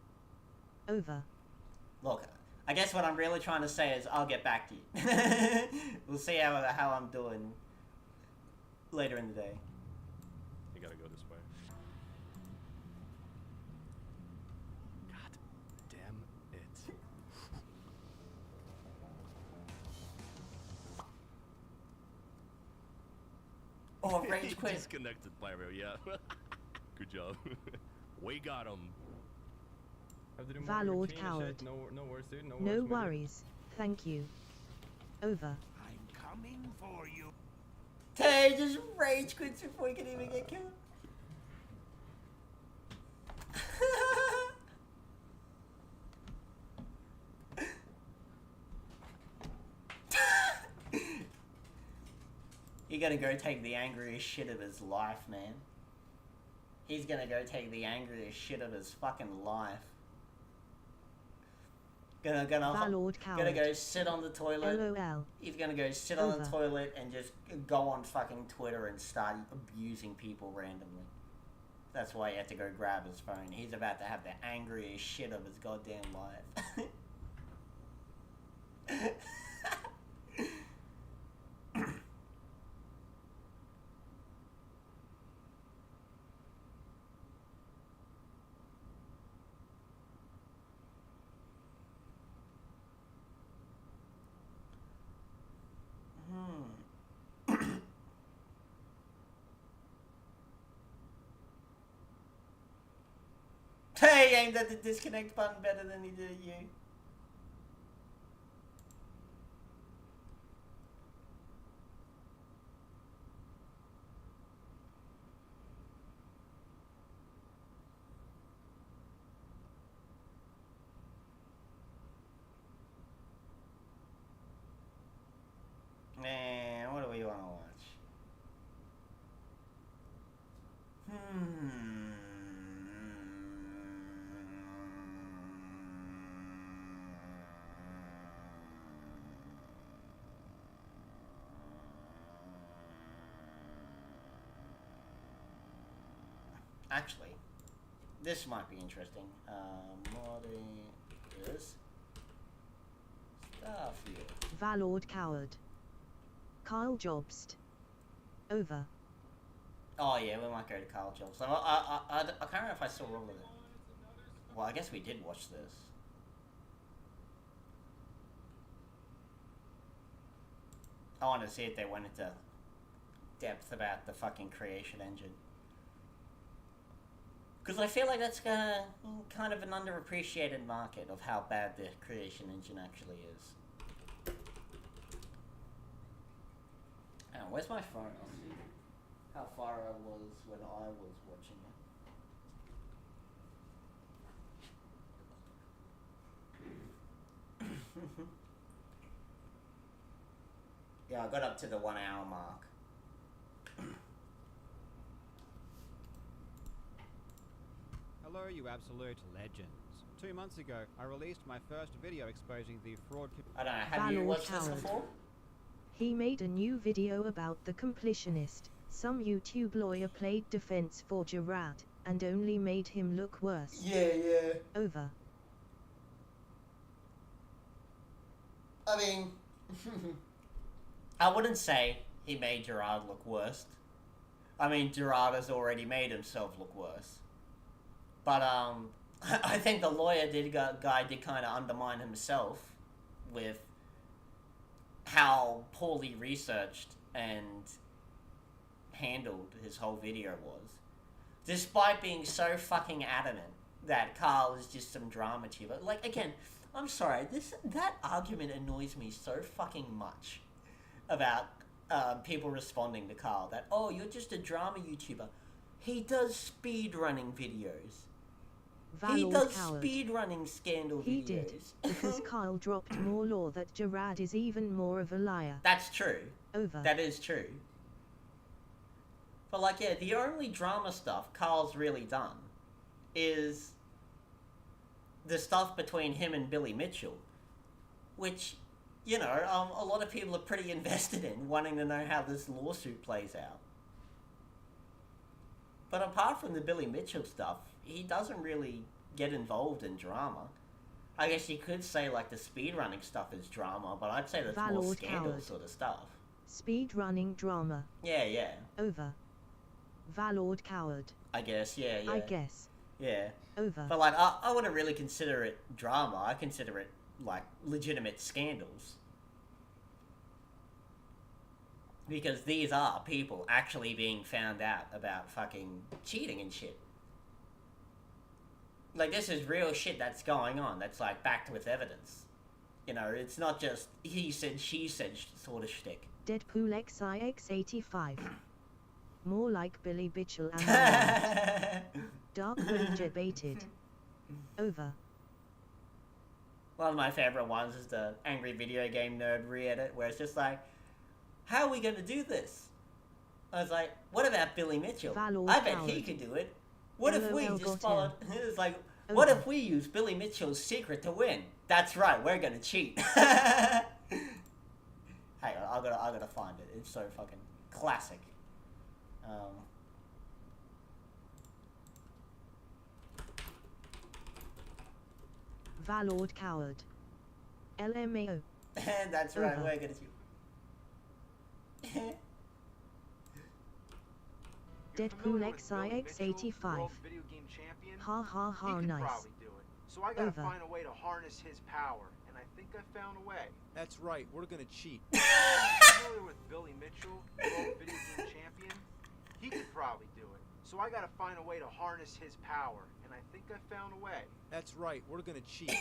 Over. Look, I guess what I'm really trying to say is I'll get back to you. We'll see how I'm doing later in the day. You gotta go this way. God damn it. Oh, rage quit. Disconnected pyro, yeah. Good job. We got him. Have to do more Valord routine coward. shit. No worries, dude. No No worries, maybe. worries. Thank you. Over. I'm coming for you. Tay just rage quits before he can even get killed. You're gonna go take the angriest shit of his life, man. He's gonna go take the angriest shit of his fucking life. Gonna Valord coward. gonna go sit on the toilet. LOL. He's gonna go sit on the Over. toilet and just go on fucking Twitter and start abusing people randomly. That's why he had to go grab his phone. He's about to have the angriest shit of his goddamn life. He aimed at the disconnect button better than he did at you. Man, what do we want to watch? Actually, this might be interesting. What is Starfield? Valord Coward. Kyle Jobst. Over. Oh yeah, we might go to Carl Jobs. I can't remember if I saw all of it. Well, I guess we did watch this. I wanted to see if they went into depth about the fucking creation engine. Because I feel like that's kind of an underappreciated market of how bad the creation engine actually is. Oh, where's my phone? I'll see how far I was when I was watching it. Yeah, I got up to the 1 hour mark. Hello, you absolute legends. 2 months ago, I released my first video exposing the fraud... I don't know, have you watched this before? He made a new video about the completionist. Some YouTube lawyer played defense for Gerard, and only made him look worse. Yeah. Over. I mean, I wouldn't say he made Gerard look worse. I mean, Gerard has already made himself look worse. But, I think the lawyer guy did kind of undermine himself with how poorly researched and handled his whole video was. Despite being so fucking adamant that Carl is just some drama tuber. Like, again, I'm sorry, that argument annoys me so fucking much about people responding to Carl that, oh, you're just a drama YouTuber. He does speedrunning videos. He does speedrunning scandal videos. He did, because Kyle dropped more law that Gerard is even more of a liar. That's true. Over. That is true. But, like, yeah, the only drama stuff Carl's really done is the stuff between him and Billy Mitchell, which, you know, a lot of people are pretty invested in, wanting to know how this lawsuit plays out. But apart from the Billy Mitchell stuff, he doesn't really get involved in drama. I guess you could say, like, the speedrunning stuff is drama, but I'd say that's more scandal sort of stuff. Speedrunning drama. Yeah. Over. Valord Coward. I guess, yeah. I guess. Yeah. Over. But, like, I wouldn't really consider it drama. I consider it, like, legitimate scandals. Because these are people actually being found out about fucking cheating and shit. Like, this is real shit that's going on, that's, like, backed with evidence. You know, it's not just he said, she said sort of shtick. Deadpool XIX85. More like Billy Mitchell and Dark Ranger baited. Over. One of my favorite ones is the Angry Video Game Nerd re-edit, where it's just like, how are we going to do this? I was like, what about Billy Mitchell? I bet he could do it. What if we just followed... It's like, what if we use Billy Mitchell's secret to win? That's right, we're going to cheat. Hang on, I gotta find it. It's so fucking classic. Valord Coward. LMAO. That's right, we're gonna cheat. Deadpool XIX85. Ha ha ha, nice. So I gotta find a way to harness his power, and I think I found a way. That's right, we're gonna cheat. Familiar with Billy Mitchell, World Video Game Champion? He could probably do it. So I gotta find a way to harness his power, and I think I found a way. That's right, we're gonna cheat.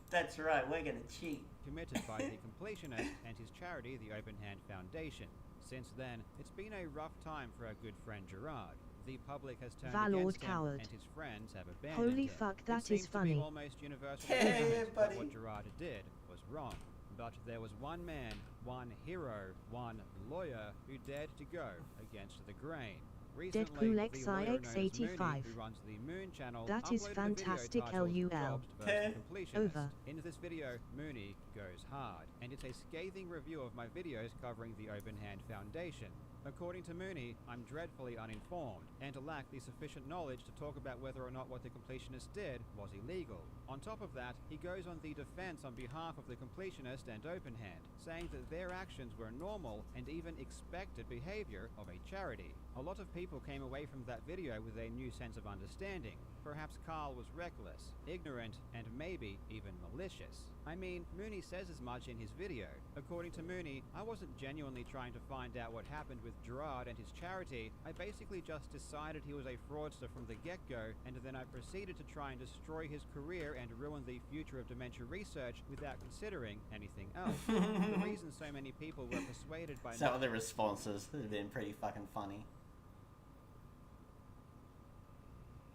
That's right, we're gonna cheat. Committed by the completionist and his charity, the Open Hand Foundation. Since then, it's been a rough time for our good friend Gerard. The public has turned Valord against coward. him, and his friends have abandoned Holy him. fuck, It that seems is to be funny. almost universal Yeah, agreement that buddy. what Gerard did was wrong. But there was one man, one hero, one lawyer who dared to go against the grain. Recently, Deadpool the X lawyer known as Mooney, IX85. who runs the Moon channel, That is uploaded a video fantastic, titled LUL. Jobs versus Completionist. Over. In this video, Mooney goes hard, and it's a scathing review of my videos covering the Open Hand Foundation. According to Mooney, I'm dreadfully uninformed, and lack the sufficient knowledge to talk about whether or not what the completionist did was illegal. On top of that, he goes on the defense on behalf of the completionist and Open Hand, saying that their actions were normal and even expected behavior of a charity. A lot of people came away from that video with a new sense of understanding. Perhaps Carl was reckless, ignorant, and maybe even malicious. I mean, Mooney says as much in his video. According to Mooney, I wasn't genuinely trying to find out what happened with Gerard and his charity. I basically just decided he was a fraudster from the get-go, and then I proceeded to try and destroy his career and ruin the future of dementia research without considering anything else. The reason so many people were persuaded by Some of the responses have been pretty fucking funny.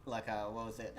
Like, what was it?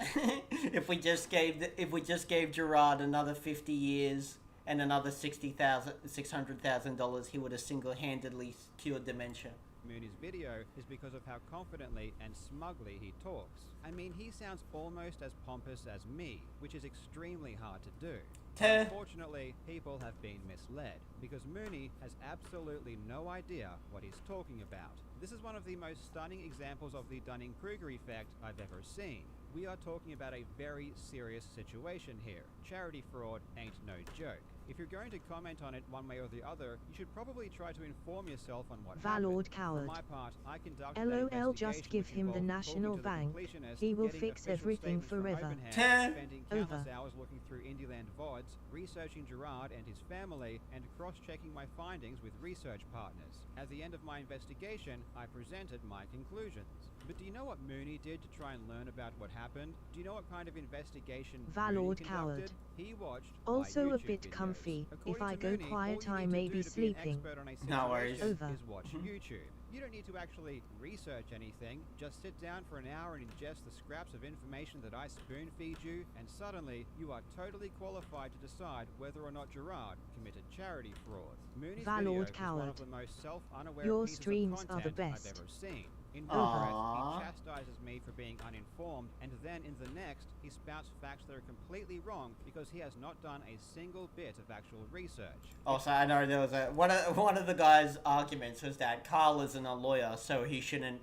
if we just gave Gerard another 50 years and another $600,000, he would have single-handedly cured dementia. Mooney's video is because of how confidently and smugly he talks. I mean, he sounds almost as pompous as me, which is extremely hard to do. Unfortunately, people have been misled, because Mooney has absolutely no idea what he's talking about. This is one of the most stunning examples of the Dunning-Kruger effect I've ever seen. We are talking about a very serious situation here. Charity fraud ain't no joke. If you're going to comment on it one way or the other, you should probably try to inform yourself on what Valord happened. coward. For my part, I conducted LOL, an just investigation give which him the involved National talking to the Bank. completionist, He will getting fix official everything statements from forever. Open Hand, spending countless hours looking through Indieland VODs, researching Gerard and his family, and cross-checking my findings with research partners. At the end of my investigation, I presented my conclusions. But do you know what Mooney did to try and learn about what happened? Do you know what kind of investigation Valord Mooney coward. conducted? He watched Also my a YouTube bit videos. comfy. If According I to go Mooney, quiet, all I you may need be to do to be an sleeping. expert on a No worries. situation Over. is watch YouTube. You don't need to actually research anything. Just sit down for an hour and ingest the scraps of information that I spoon feed you, and suddenly you are totally qualified to decide whether or not Gerard committed charity fraud. Mooney's video Valord is one coward. of the most self-unaware Your pieces streams of are the content best. I've ever seen. In Aww. one breath, he chastises me for being uninformed, and then in the next, he spouts facts that are completely wrong because he has not done a single bit of actual research. Also, I know there was one of the guy's arguments was that Carl isn't a lawyer, so he shouldn't.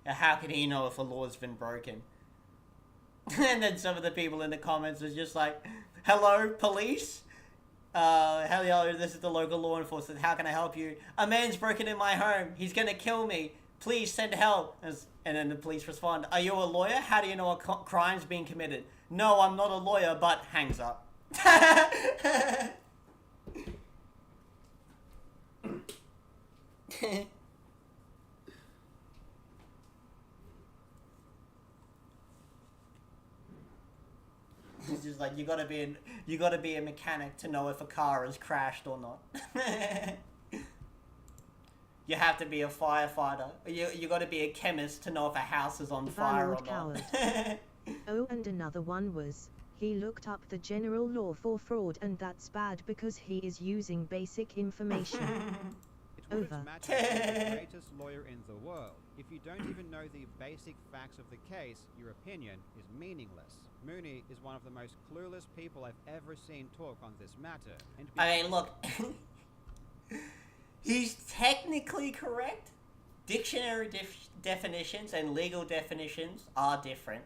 How can he know if a law's been broken? And then some of the people in the comments was just like, "Hello, police. Hello, this is the local law enforcement. How can I help you? A man's broken in my home. He's gonna kill me. Please send help." And then the police respond, "Are you a lawyer? How do you know a crime's being committed?" "No, I'm not a lawyer," but hangs up. It's just like you gotta be a mechanic to know if a car has crashed or not. You have to be a firefighter. You gotta be a chemist to know if a house is on fire or Valord not. coward. Oh, and another one was, he looked up the general law for fraud, and that's bad because he is using basic information. It wouldn't Over. matter if you're the greatest lawyer in the world. If you don't even know the basic facts of the case, your opinion is meaningless. Mooney is one of the most clueless people I've ever seen talk on this matter. And I mean, look, he's technically correct. Dictionary definitions and legal definitions are different,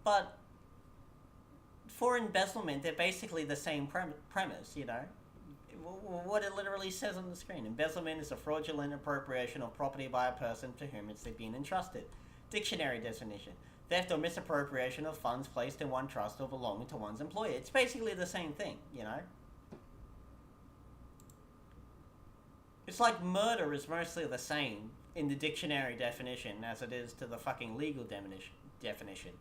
but for embezzlement, they're basically the same premise, you know? What it literally says on the screen. Embezzlement is a fraudulent appropriation of property by a person to whom it's been entrusted. Dictionary definition. Theft or misappropriation of funds placed in one trust or belonging to one's employer. It's basically the same thing, you know? It's like murder is mostly the same. in the dictionary definition as it is to the fucking legal definition.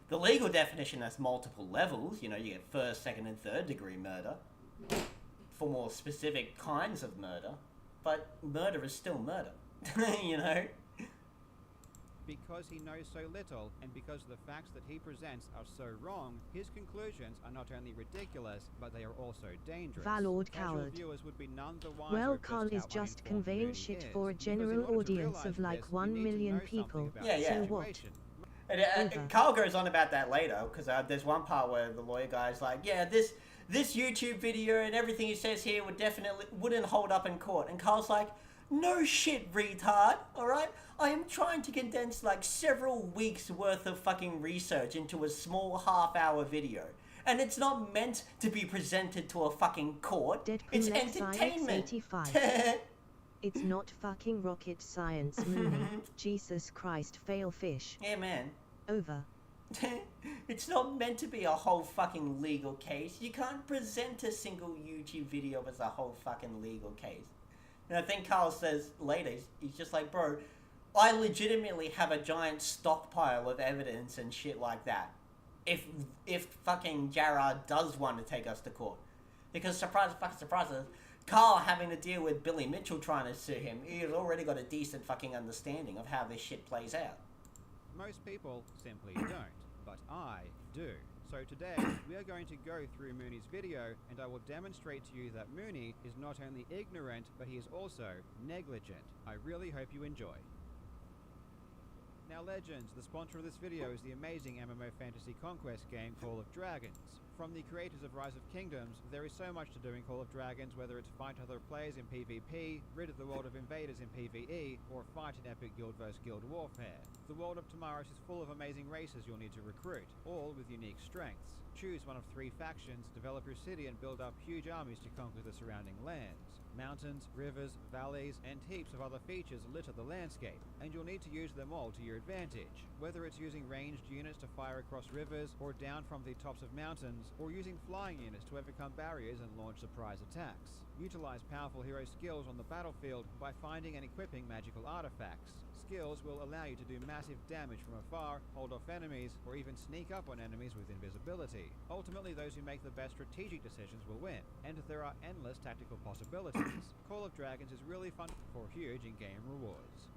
The legal definition has multiple levels. You know, you get first, second, and third degree murder for more specific kinds of murder, but murder is still murder. You know? Because he knows so little, and because the facts that he presents are so wrong, his conclusions are not only ridiculous, but they are also dangerous. Valord Casual coward. viewers would be none the wiser Well, of Carl is how just uninformed conveying Mooney shit is, for a because in general order to audience realize of like this, 1 you need to million know people. something about Yeah, the yeah. So what? situation. And Carl goes on about that later, because there's one part where the lawyer guy's like, yeah, this YouTube video and everything he says here wouldn't hold up in court. And Carl's like, no shit, retard, alright? I am trying to condense like several weeks worth of fucking research into a small half-hour video. And it's not meant to be presented to a fucking court. It's entertainment. 85. It's not fucking rocket science, Mooney. Jesus Christ, fail fish. Yeah, man. Over. It's not meant to be a whole fucking legal case. You can't present a single YouTube video as a whole fucking legal case. And I think Carl says later, he's just like, bro, I legitimately have a giant stockpile of evidence and shit like that. If fucking Gerard does want to take us to court. Because surprise, fucking surprises, Carl having to deal with Billy Mitchell trying to sue him, he's already got a decent fucking understanding of how this shit plays out. Most people simply don't, but I do. So today, we are going to go through Mooney's video, and I will demonstrate to you that Mooney is not only ignorant, but he is also negligent. I really hope you enjoy. Now Legends, the sponsor of this video is the amazing MMO fantasy conquest game Call of Dragons. From the creators of Rise of Kingdoms, there is so much to do in Call of Dragons, whether it's fight other players in PvP, rid of the world of invaders in PvE, or fight in epic guild vs guild warfare. The world of Tamaris is full of amazing races you'll need to recruit, all with unique strengths. Choose one of 3 factions, develop your city and build up huge armies to conquer the surrounding lands. Mountains, rivers, valleys, and heaps of other features litter the landscape, and you'll need to use them all to your advantage. Whether it's using ranged units to fire across rivers, or down from the tops of mountains, or using flying units to overcome barriers and launch surprise attacks. Utilize powerful hero skills on the battlefield by finding and equipping magical artifacts. Skills will allow you to do massive damage from afar, hold off enemies, or even sneak up on enemies with invisibility. Ultimately, those who make the best strategic decisions will win, and there are endless tactical possibilities. Call of Dragons is really fun for huge in-game rewards.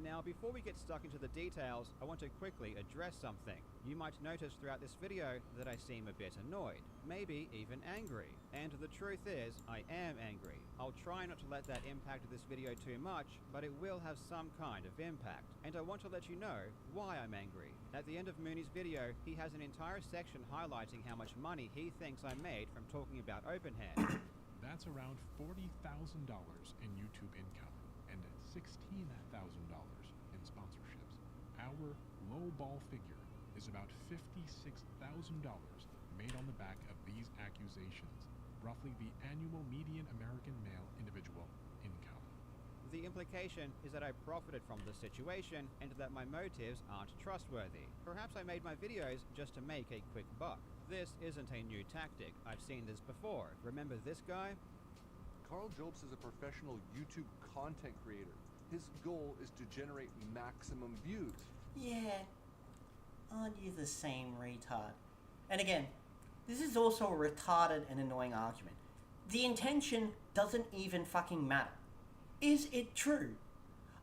Now, before we get stuck into the details, I want to quickly address something. You might notice throughout this video that I seem a bit annoyed, maybe even angry. And the truth is, I am angry. I'll try not to let that impact this video too much, but it will have some kind of impact. And I want to let you know why I'm angry. At the end of Mooney's video, he has an entire section highlighting how much money he thinks I made from talking about Openhand. That's around $40,000 in YouTube income and $16,000 in sponsorships. Our lowball figure is about $56,000 made on the back of these accusations, roughly the annual median American male individual income. The implication is that I profited from the situation and that my motives aren't trustworthy. Perhaps I made my videos just to make a quick buck. This isn't a new tactic. I've seen this before. Remember this guy? Carl Jobs is a professional YouTube content creator. His goal is to generate maximum views. Yeah, aren't you the same retard? And again, this is also a retarded and annoying argument. The intention doesn't even fucking matter. Is it true?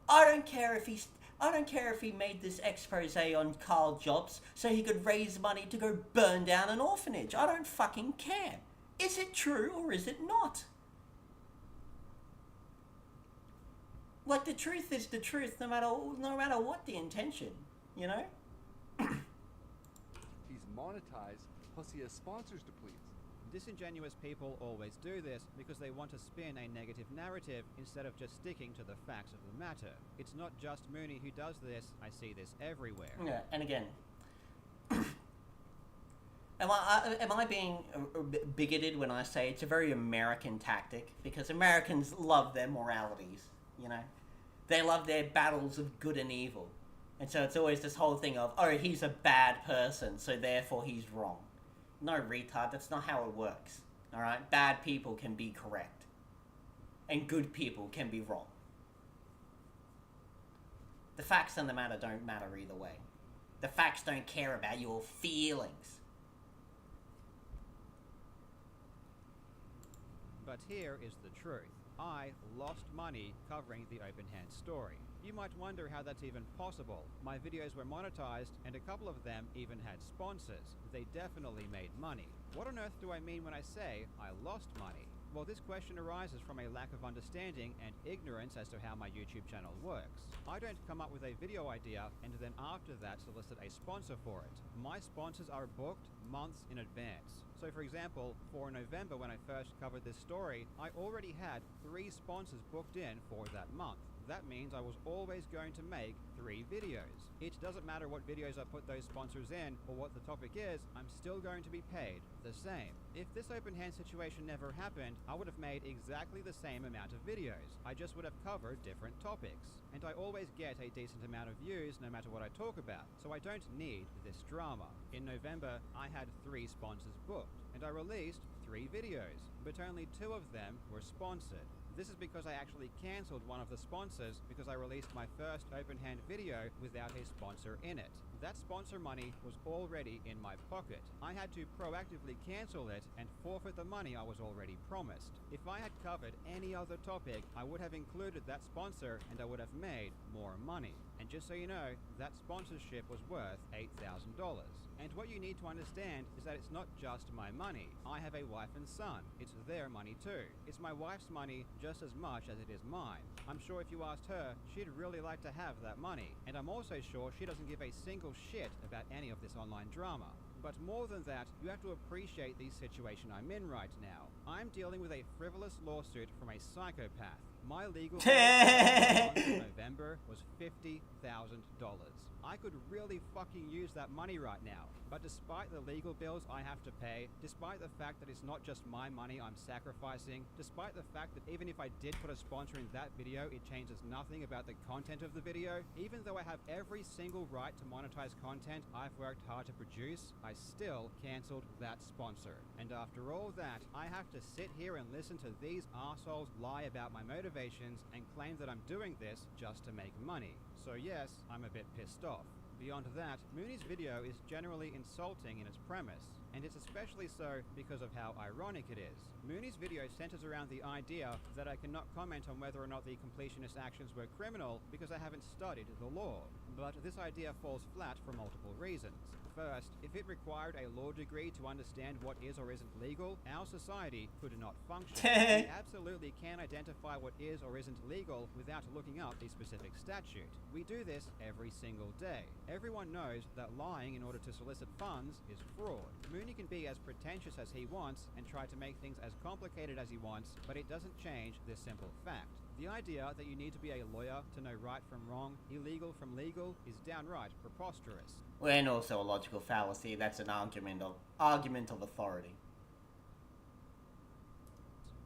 I don't care if he made this expose on Carl Jobs so he could raise money to go burn down an orphanage. I don't fucking care. Is it true or is it not? Like, the truth is the truth no matter what the intention, you know? He's monetized, plus he has sponsors to please. Disingenuous people always do this because they want to spin a negative narrative instead of just sticking to the facts of the matter. It's not just Mooney who does this, I see this everywhere. Yeah, and again, am I being bigoted when I say it's a very American tactic? Because Americans love their moralities, you know? They love their battles of good and evil. And so it's always this whole thing of, oh, he's a bad person, so therefore he's wrong. No, retard, that's not how it works. Alright? Bad people can be correct. And good people can be wrong. The facts on the matter don't matter either way. The facts don't care about your feelings. But here is the truth. I lost money covering the open hand story. You might wonder how that's even possible. My videos were monetized and a couple of them even had sponsors. They definitely made money. What on earth do I mean when I say I lost money? Well, this question arises from a lack of understanding and ignorance as to how my YouTube channel works. I don't come up with a video idea and then after that solicit a sponsor for it. My sponsors are booked months in advance. So for example, for November when I first covered this story, I already had 3 sponsors booked in for that month. That means I was always going to make 3 videos. It doesn't matter what videos I put those sponsors in or what the topic is, I'm still going to be paid the same. If this open hand situation never happened, I would have made exactly the same amount of videos. I just would have covered different topics. And I always get a decent amount of views no matter what I talk about, so I don't need this drama. In November, I had 3 sponsors booked, and I released 3 videos, but only 2 of them were sponsored. This is because I actually cancelled one of the sponsors because I released my first open hand video without a sponsor in it. That sponsor money was already in my pocket. I had to proactively cancel it and forfeit the money I was already promised. If I had covered any other topic, I would have included that sponsor and I would have made more money. And just so you know, that sponsorship was worth $8,000. And what you need to understand is that it's not just my money. I have a wife and son. It's their money too. It's my wife's money just as much as it is mine. I'm sure if you asked her, she'd really like to have that money. And I'm also sure she doesn't give a single shit about any of this online drama. But more than that, you have to appreciate the situation I'm in right now. I'm dealing with a frivolous lawsuit from a psychopath. My legal bill in November was $50,000. I could really fucking use that money right now. But despite the legal bills I have to pay, despite the fact that it's not just my money I'm sacrificing, despite the fact that even if I did put a sponsor in that video, it changes nothing about the content of the video, even though I have every single right to monetize content I've worked hard to produce, I still cancelled that sponsor. And after all that, I have to sit here and listen to these arseholes lie about my motivations and claim that I'm doing this just to make money. So yes, I'm a bit pissed off. Beyond that, Mooney's video is generally insulting in its premise, and it's especially so because of how ironic it is. Mooney's video centers around the idea that I cannot comment on whether or not the completionist actions were criminal because I haven't studied the law. But this idea falls flat for multiple reasons. First, if it required a law degree to understand what is or isn't legal, our society could not function. We absolutely can identify what is or isn't legal without looking up the specific statute. We do this every single day. Everyone knows that lying in order to solicit funds is fraud. Mooney can be as pretentious as he wants and try to make things as complicated as he wants, but it doesn't change this simple fact. The idea that you need to be a lawyer to know right from wrong, illegal from legal, is downright preposterous. And also a logical fallacy. That's an argument of authority.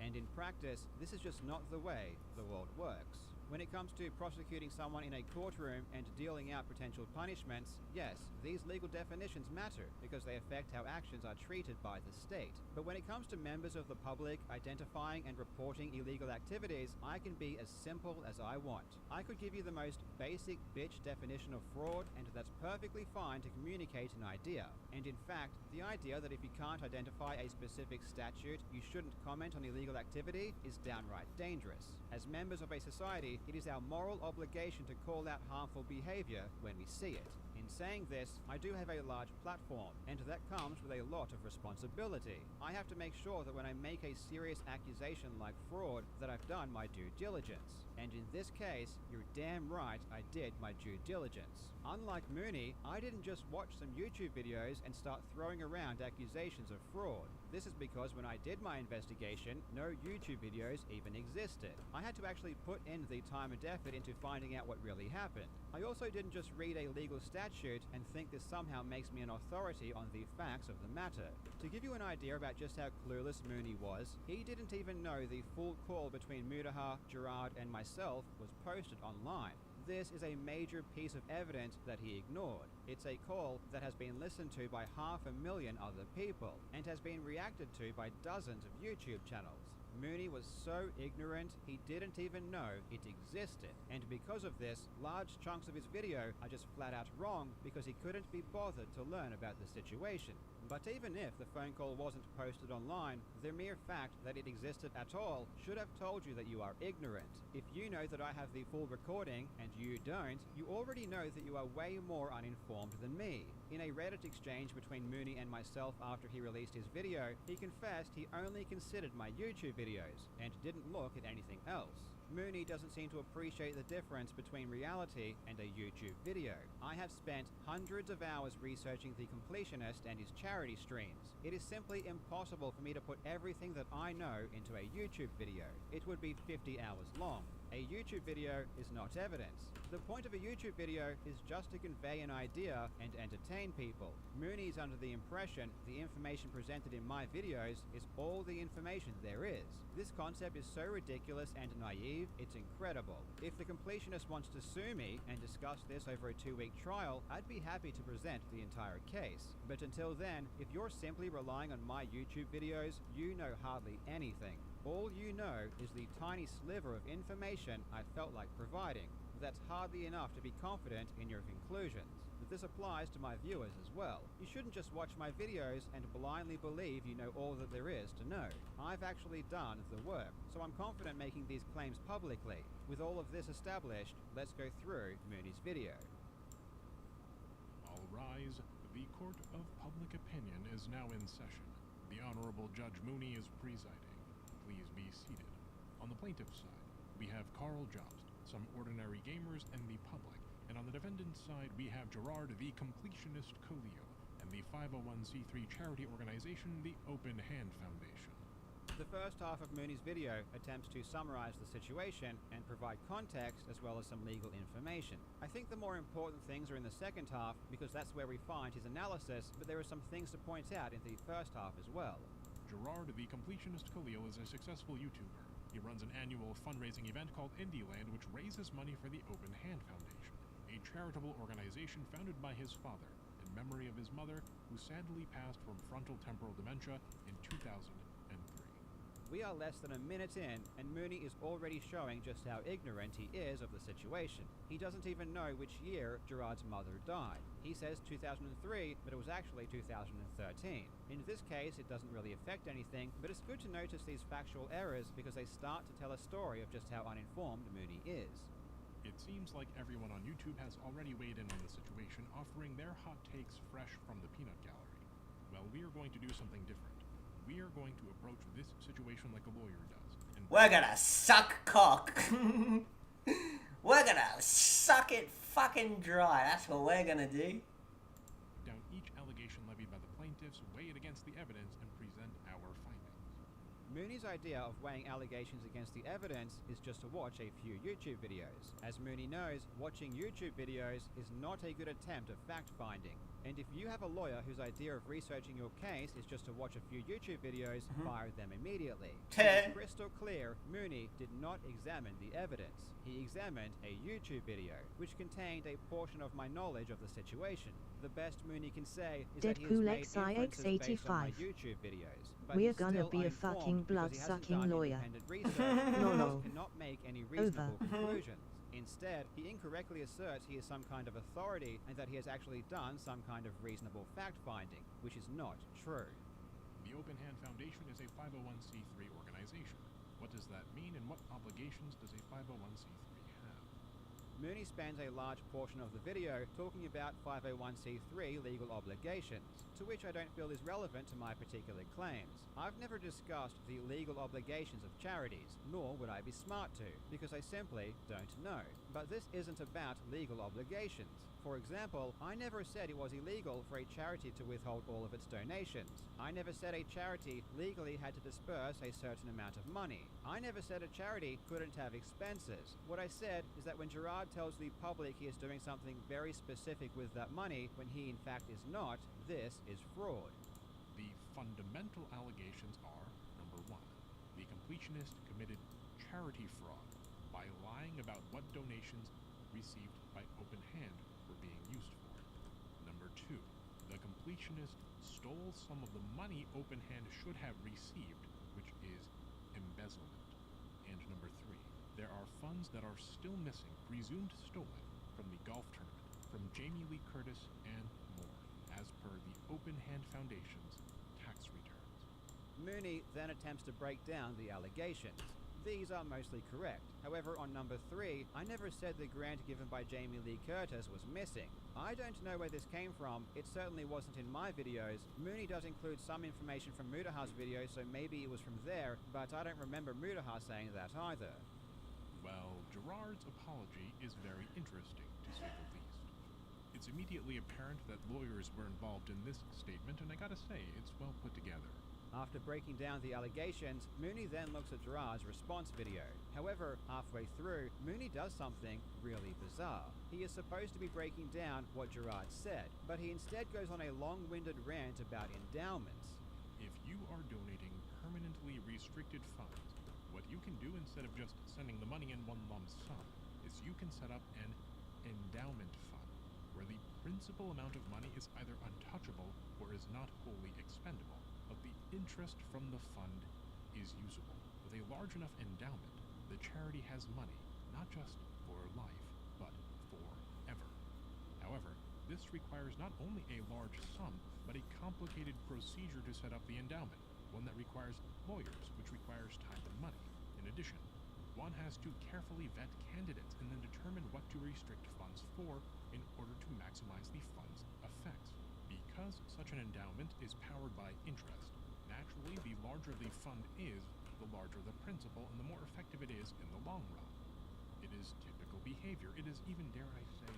And in practice, this is just not the way the world works. When it comes to prosecuting someone in a courtroom and dealing out potential punishments, yes, these legal definitions matter because they affect how actions are treated by the state. But when it comes to members of the public identifying and reporting illegal activities, I can be as simple as I want. I could give you the most basic bitch definition of fraud, and that's perfectly fine to communicate an idea. And in fact, the idea that if you can't identify a specific statute, you shouldn't comment on illegal activity is downright dangerous. As members of a society, it is our moral obligation to call out harmful behavior when we see it. In saying this, I do have a large platform, and that comes with a lot of responsibility. I have to make sure that when I make a serious accusation like fraud, that I've done my due diligence. And in this case, you're damn right I did my due diligence. Unlike Mooney, I didn't just watch some YouTube videos and start throwing around accusations of fraud. This is because when I did my investigation, no YouTube videos even existed. I had to actually put in the time and effort into finding out what really happened. I also didn't just read a legal statute and think this somehow makes me an authority on the facts of the matter. To give you an idea about just how clueless Mooney was, he didn't even know the full call between Mudaha, Gerard, and myself was posted online. This is a major piece of evidence that he ignored. It's a call that has been listened to by 500,000 other people and has been reacted to by dozens of YouTube channels. Mooney was so ignorant he didn't even know it existed, and because of this, large chunks of his video are just flat out wrong because he couldn't be bothered to learn about the situation. But even if the phone call wasn't posted online, the mere fact that it existed at all should have told you that you are ignorant. If you know that I have the full recording and you don't, you already know that you are way more uninformed than me. In a Reddit exchange between Mooney and myself after he released his video, he confessed he only considered my YouTube videos and didn't look at anything else. Mooney doesn't seem to appreciate the difference between reality and a YouTube video. I have spent hundreds of hours researching The Completionist and his charity streams. It is simply impossible for me to put everything that I know into a YouTube video. It would be 50 hours long. A YouTube video is not evidence. The point of a YouTube video is just to convey an idea and entertain people. Mooney is under the impression the information presented in my videos is all the information there is. This concept is so ridiculous and naive, it's incredible. If the completionist wants to sue me and discuss this over a 2-week trial, I'd be happy to present the entire case. But until then, if you're simply relying on my YouTube videos, you know hardly anything. All you know is the tiny sliver of information I felt like providing. That's hardly enough to be confident in your conclusions. But this applies to my viewers as well. You shouldn't just watch my videos and blindly believe you know all that there is to know. I've actually done the work, so I'm confident making these claims publicly. With all of this established, let's go through Mooney's video. All rise. The Court of Public Opinion is now in session. The Honorable Judge Mooney is presiding. Please be seated. On the plaintiff's side, we have Carl Jobst, some ordinary gamers, and the public. And on the defendant's side, we have Gerard the Completionist Khalil, and the 501c3 charity organization, the Open Hand Foundation. The first half of Mooney's video attempts to summarize the situation and provide context as well as some legal information. I think the more important things are in the second half because that's where we find his analysis, but there are some things to point out in the first half as well. Gerard the Completionist Khalil is a successful YouTuber. He runs an annual fundraising event called Indieland, which raises money for the Open Hand Foundation, a charitable organization founded by his father in memory of his mother, who sadly passed from frontal temporal dementia in 2003. We are less than a minute in, and Mooney is already showing just how ignorant he is of the situation. He doesn't even know which year Gerard's mother died. He says 2003, but it was actually 2013. In this case, it doesn't really affect anything, but it's good to notice these factual errors because they start to tell a story of just how uninformed Mooney is. It seems like everyone on YouTube has already weighed in on the situation, offering their hot takes fresh from the peanut gallery. Well, we are going to do something different. We are going to approach this situation like a lawyer does. And we're gonna suck cock. We're gonna suck it fucking dry. That's what we're gonna do. Down each allegation levied by the plaintiffs, weigh it against the evidence, and present our findings. Mooney's idea of weighing allegations against the evidence is just to watch a few YouTube videos. As Mooney knows, watching YouTube videos is not a good attempt at fact-finding. And if you have a lawyer whose idea of researching your case is just to watch a few YouTube videos, fire them immediately. It is crystal clear, Mooney did not examine the evidence. He examined a YouTube video, which contained a portion of my knowledge of the situation. The best Mooney can say is that he has made inferences based on my YouTube videos. But We're he's gonna still be a uninformed fucking because he hasn't blood-sucking done lawyer. independent research, Lol. and cannot make any reasonable conclusions. Instead, he incorrectly asserts he is some kind of authority and that he has actually done some kind of reasonable fact-finding, which is not true. The Open Hand Foundation is a 501c3 organization. What does that mean, and what obligations does a 501c3 have? Mooney spends a large portion of the video talking about 501c3 legal obligations, to which I don't feel is relevant to my particular claims. I've never discussed the legal obligations of charities, nor would I be smart to, because I simply don't know. But this isn't about legal obligations. For example, I never said it was illegal for a charity to withhold all of its donations. I never said a charity legally had to disperse a certain amount of money. I never said a charity couldn't have expenses. What I said is that when Gerard tells the public he is doing something very specific with that money, when he in fact is not, this is fraud. The fundamental allegations are, number 1, the completionist committed charity fraud by lying about what donations received by Open Hand were being used for. Number 2, the completionist stole some of the money Open Hand should have received, which is embezzlement. embezzlement. And number 3, there are funds that are still missing, presumed stolen, from the golf tournament, from Jamie Lee Curtis, and more, as per the Open Hand Foundation's tax returns. Mooney then attempts to break down the allegations. These are mostly correct. However, on number 3, I never said the grant given by Jamie Lee Curtis was missing. I don't know where this came from. It certainly wasn't in my videos. Mooney does include some information from Mutahar's video, so maybe it was from there, but I don't remember Mutahar saying that either. Well, Gerard's apology is very interesting, to say the least. It's immediately apparent that lawyers were involved in this statement, and I gotta say, it's well put together. After breaking down the allegations, Mooney then looks at Gerard's response video. However, halfway through, Mooney does something really bizarre. He is supposed to be breaking down what Gerard said, but he instead goes on a long-winded rant about endowments. If you are donating permanently restricted funds, what you can do instead of just sending the money in one lump sum is you can set up an endowment fund, where the principal amount of money is either untouchable or is not wholly expendable, but the interest from the fund is usable. With a large enough endowment, the charity has money, not just for life, but forever. However, this requires not only a large sum, but a complicated procedure to set up the endowment, one that requires lawyers, which requires time and money. In addition, one has to carefully vet candidates and then determine what to restrict funds for in order to maximize the fund's effects. Because such an endowment is powered by interest, naturally the larger the fund is, the larger the principal and the more effective it is in the long run. It is typical behavior. It is even, dare I say,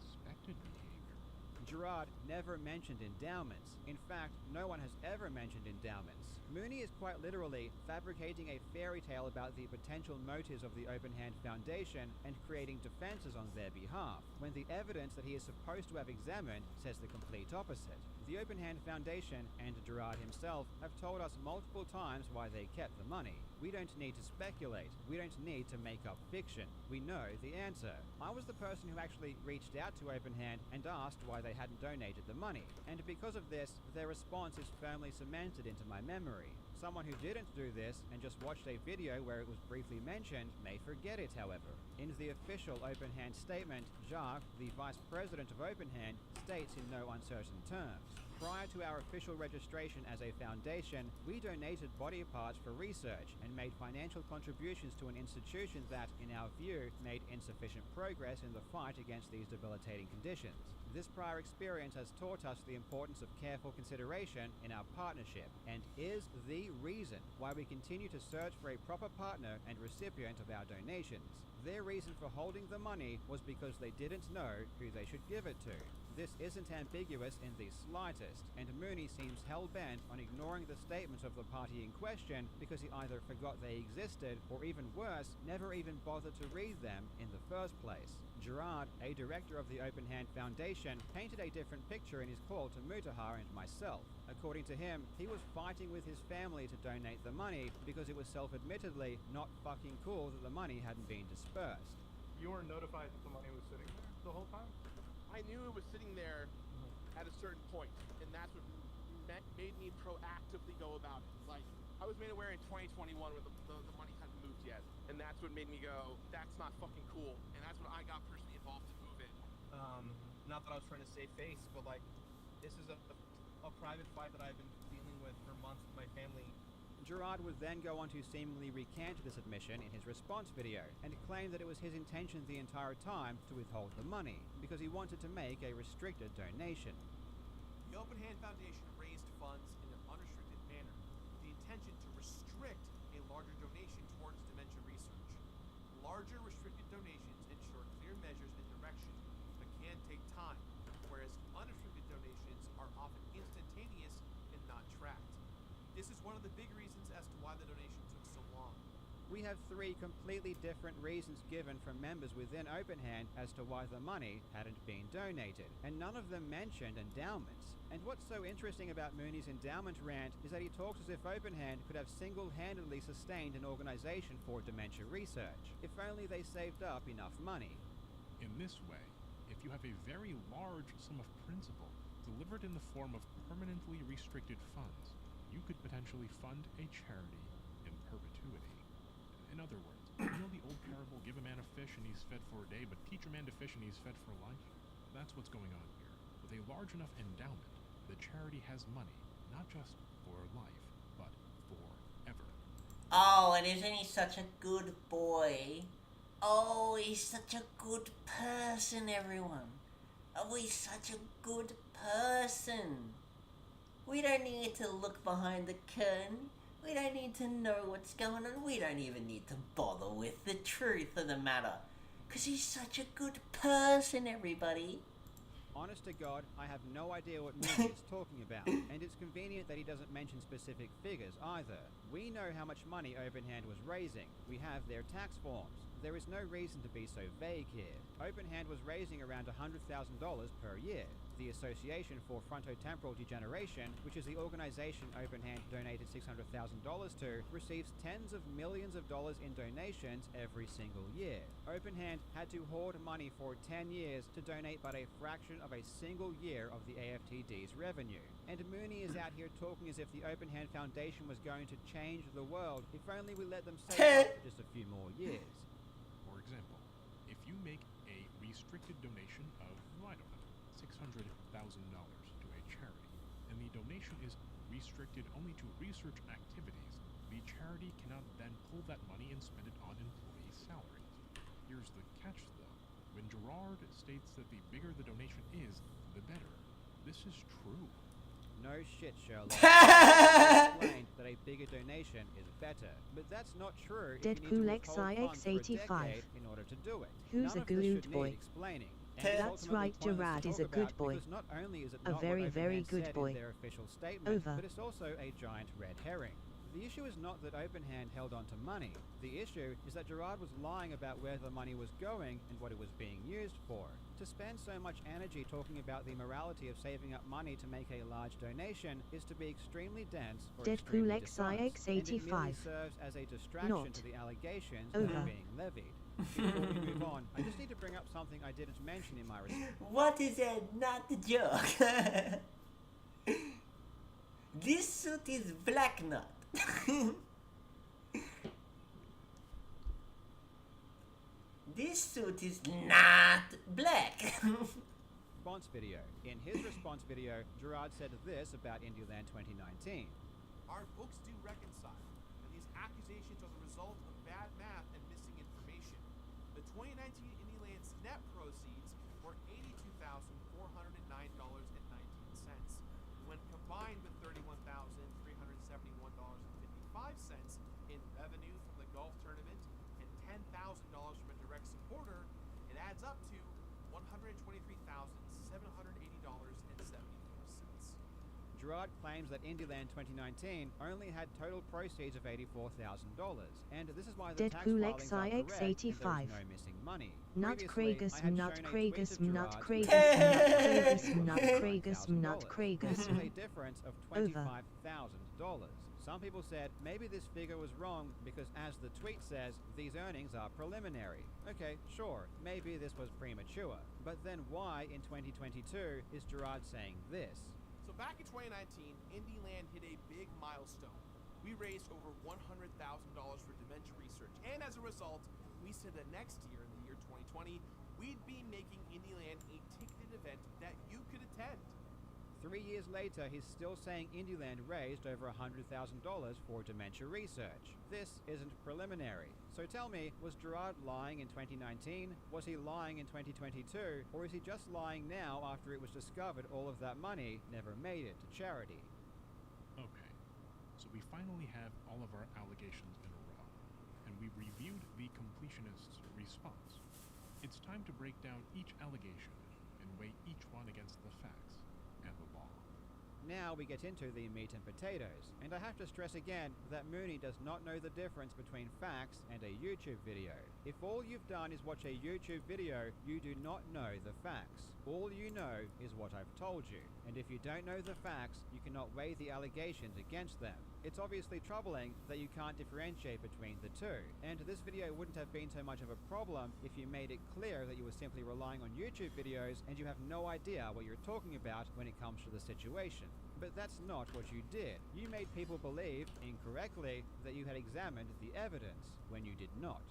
expected behavior. Gerard never mentioned endowments. In fact, no one has ever mentioned endowments. Mooney is quite literally fabricating a fairy tale about the potential motives of the Open Hand Foundation and creating defenses on their behalf, when the evidence that he is supposed to have examined says the complete opposite. The Open Hand Foundation and Gerard himself have told us multiple times why they kept the money. We don't need to speculate. We don't need to make up fiction. We know the answer. I was the person who actually reached out to Open Hand and asked why they hadn't donated the money. And because of this, their response is firmly cemented into my memory. Someone who didn't do this and just watched a video where it was briefly mentioned may forget it, however. In the official Open Hand statement, Jacques, the vice president of Open Hand, states in no uncertain terms: prior to our official registration as a foundation, we donated body parts for research and made financial contributions to an institution that, in our view, made insufficient progress in the fight against these debilitating conditions. This prior experience has taught us the importance of careful consideration in our partnership and is the reason why we continue to search for a proper partner and recipient of our donations. Their reason for holding the money was because they didn't know who they should give it to. This isn't ambiguous in the slightest, and Mooney seems hell-bent on ignoring the statements of the party in question because he either forgot they existed or, even worse, never even bothered to read them in the first place. Gerard, a director of the Open Hand Foundation, painted a different picture in his call to Mutahar and myself. According to him, he was fighting with his family to donate the money because it was self-admittedly not fucking cool that the money hadn't been dispersed. You weren't notified that the money was sitting there the whole time? I knew it was sitting there at a certain point, and that's what made me proactively go about it. Like, I was made aware in 2021 when the money hadn't moved yet, and that's what made me go, that's not fucking cool, and that's when I got personally involved to move it. Not that I was trying to save face, but like, this is a private fight that I've been dealing with for months with my family. Gerard would then go on to seemingly recant this admission in his response video and claim that it was his intention the entire time to withhold the money because he wanted to make a restricted donation. The Open Hand Foundation raised funds in an unrestricted manner with the intention to restrict a larger donation towards dementia research. Larger restricted donations ensure clear measures and direction, but can take time, whereas unrestricted donations are often instantaneous and not tracked. This is one of the big reasons as to why the donation took so long. We have 3 completely different reasons given from members within Open Hand as to why the money hadn't been donated, and none of them mentioned endowments. And what's so interesting about Mooney's endowment rant is that he talks as if Open Hand could have single-handedly sustained an organization for dementia research, if only they saved up enough money. In this way, if you have a very large sum of principal delivered in the form of permanently restricted funds, you could potentially fund a charity in perpetuity. perpetuity. In other words, you know the old parable, give a man a fish and he's fed for a day, but teach a man to fish and he's fed for life? That's what's going on here. With a large enough endowment, the charity has money, not just for life, but forever. Oh, and isn't he such a good boy? Oh, he's such a good person, everyone. Oh, he's such a good person. We don't need to look behind the curtain. We don't need to know what's going on. We don't even need to bother with the truth of the matter. Because he's such a good person, everybody. Honest to God, I have no idea what Mooney is talking about, and it's convenient that he doesn't mention specific figures either. We know how much money Openhand was raising. We have their tax forms. There is no reason to be so vague here. Openhand was raising around $100,000 per year. The Association for Frontotemporal Degeneration, which is the organization Openhand donated $600,000 to, receives tens of millions of dollars in donations every single year. Openhand had to hoard money for 10 years to donate but a fraction of a single year of the AFTD's revenue. And Mooney is out here talking as if the Openhand Foundation was going to change the world if only we let them save up for just a few more years. For example, if you make a restricted donation of, I don't know, $600,000 to a charity, and the donation is restricted only to research activities, the charity cannot then pull that money and spend it on employee salaries. Here's the catch, though. When Gerard states that the bigger the donation is, the better, this is true. No shit, Sherlock. Explained that a bigger donation is better, but that's not true if you need to withhold funds for a decade in order to do it. Who's None a of this good should boy? need explaining. That's right, Gerard is a good boy. Not only is it A not very, what very Openhand good said boy. in their official statement, Over. but it's also a giant red herring. The issue is not that Openhand held on to money. The issue is that Gerard was lying about where the money was going and what it was being used for. To spend so much energy talking about the morality of saving up money to make a large donation is to be extremely dense or Deadpool extremely dishonest, and it merely XIX. serves as a distraction Not. to the allegations Over. that are being levied. Before we move on, I just need to bring up something I didn't mention in my response. What is that? Not the joke. This suit is black nut. This suit is not black. Response video. In his response video, Gerard said this about Indieland 2019. Our books do reconcile, and these accusations are the result of bad math and missing information. The 2019 Indieland's net proceeds were $82,409.19. When combined with $31,371.55 in revenue from the golf tournament and $10,000 from a direct supporter, it adds up to $123,780.74. Gerard claims that Indieland 2019 only had total proceeds of $84,000, and this is why the tax Deadpool filings are correct and there is XIX. no missing money. Nutcragus, Previously, I had Nutcragus, shown a tweet of Nutcragus, Gerard's Nutcragus, $1,000. Nutcragus, This is a difference of Over. $25,000. Some people said maybe this figure was wrong because, as the tweet says, these earnings are preliminary. Okay, sure, maybe this was premature. But then why in 2022 is Gerard saying this? So back in 2019, Indieland hit a big milestone. We raised over $100,000 for dementia research, and as a result, we said that next year, in the year 2020, we'd be making Indieland a ticketed event that you could attend. 3 years later, he's still saying Indieland raised over $100,000 for dementia research. This isn't preliminary. So tell me, was Gerard lying in 2019? Was he lying in 2022? Or is he just lying now after it was discovered all of that money never made it to charity? Okay, so we finally have all of our allegations in a row, and we've reviewed the completionist's response. It's time to break down each allegation and weigh each one against the facts and the law. Now we get into the meat and potatoes, and I have to stress again that Mooney does not know the difference between facts and a YouTube video. If all you've done is watch a YouTube video, you do not know the facts. All you know is what I've told you, and if you don't know the facts, you cannot weigh the allegations against them. It's obviously troubling that you can't differentiate between the two, and this video wouldn't have been so much of a problem if you made it clear that you were simply relying on YouTube videos and you have no idea what you're talking about when it comes to the situation. But that's not what you did. You made people believe, incorrectly, that you had examined the evidence, when you did not.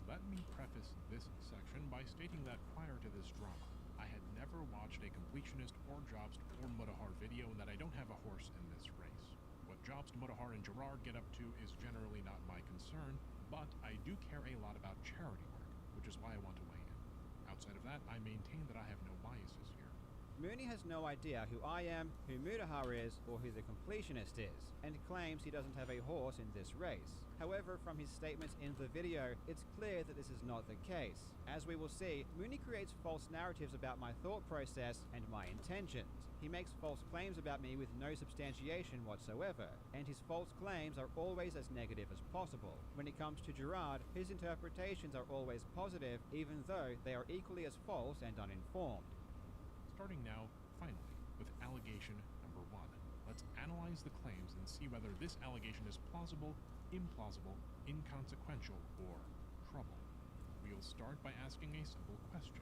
Let me preface this section by stating that prior to this drama, I had never watched a completionist or Jobst or Mutahar video and that I don't have a horse in this race. What Jobst, Mutahar, and Gerard get up to is generally not my concern, but I do care a lot about charity work, which is why I want to weigh in. Outside of that, I maintain that I have no biases here. Mooney has no idea who I am, who Mutahar is, or who the completionist is, and claims he doesn't have a horse in this race. However, from his statements in the video, it's clear that this is not the case. As we will see, Mooney creates false narratives about my thought process and my intentions. He makes false claims about me with no substantiation whatsoever, and his false claims are always as negative as possible. When it comes to Gerard, his interpretations are always positive, even though they are equally as false and uninformed. Starting now, finally, with allegation number 1. Let's analyze the claims and see whether this allegation is plausible, implausible, inconsequential, or trouble. We'll start by asking a simple question.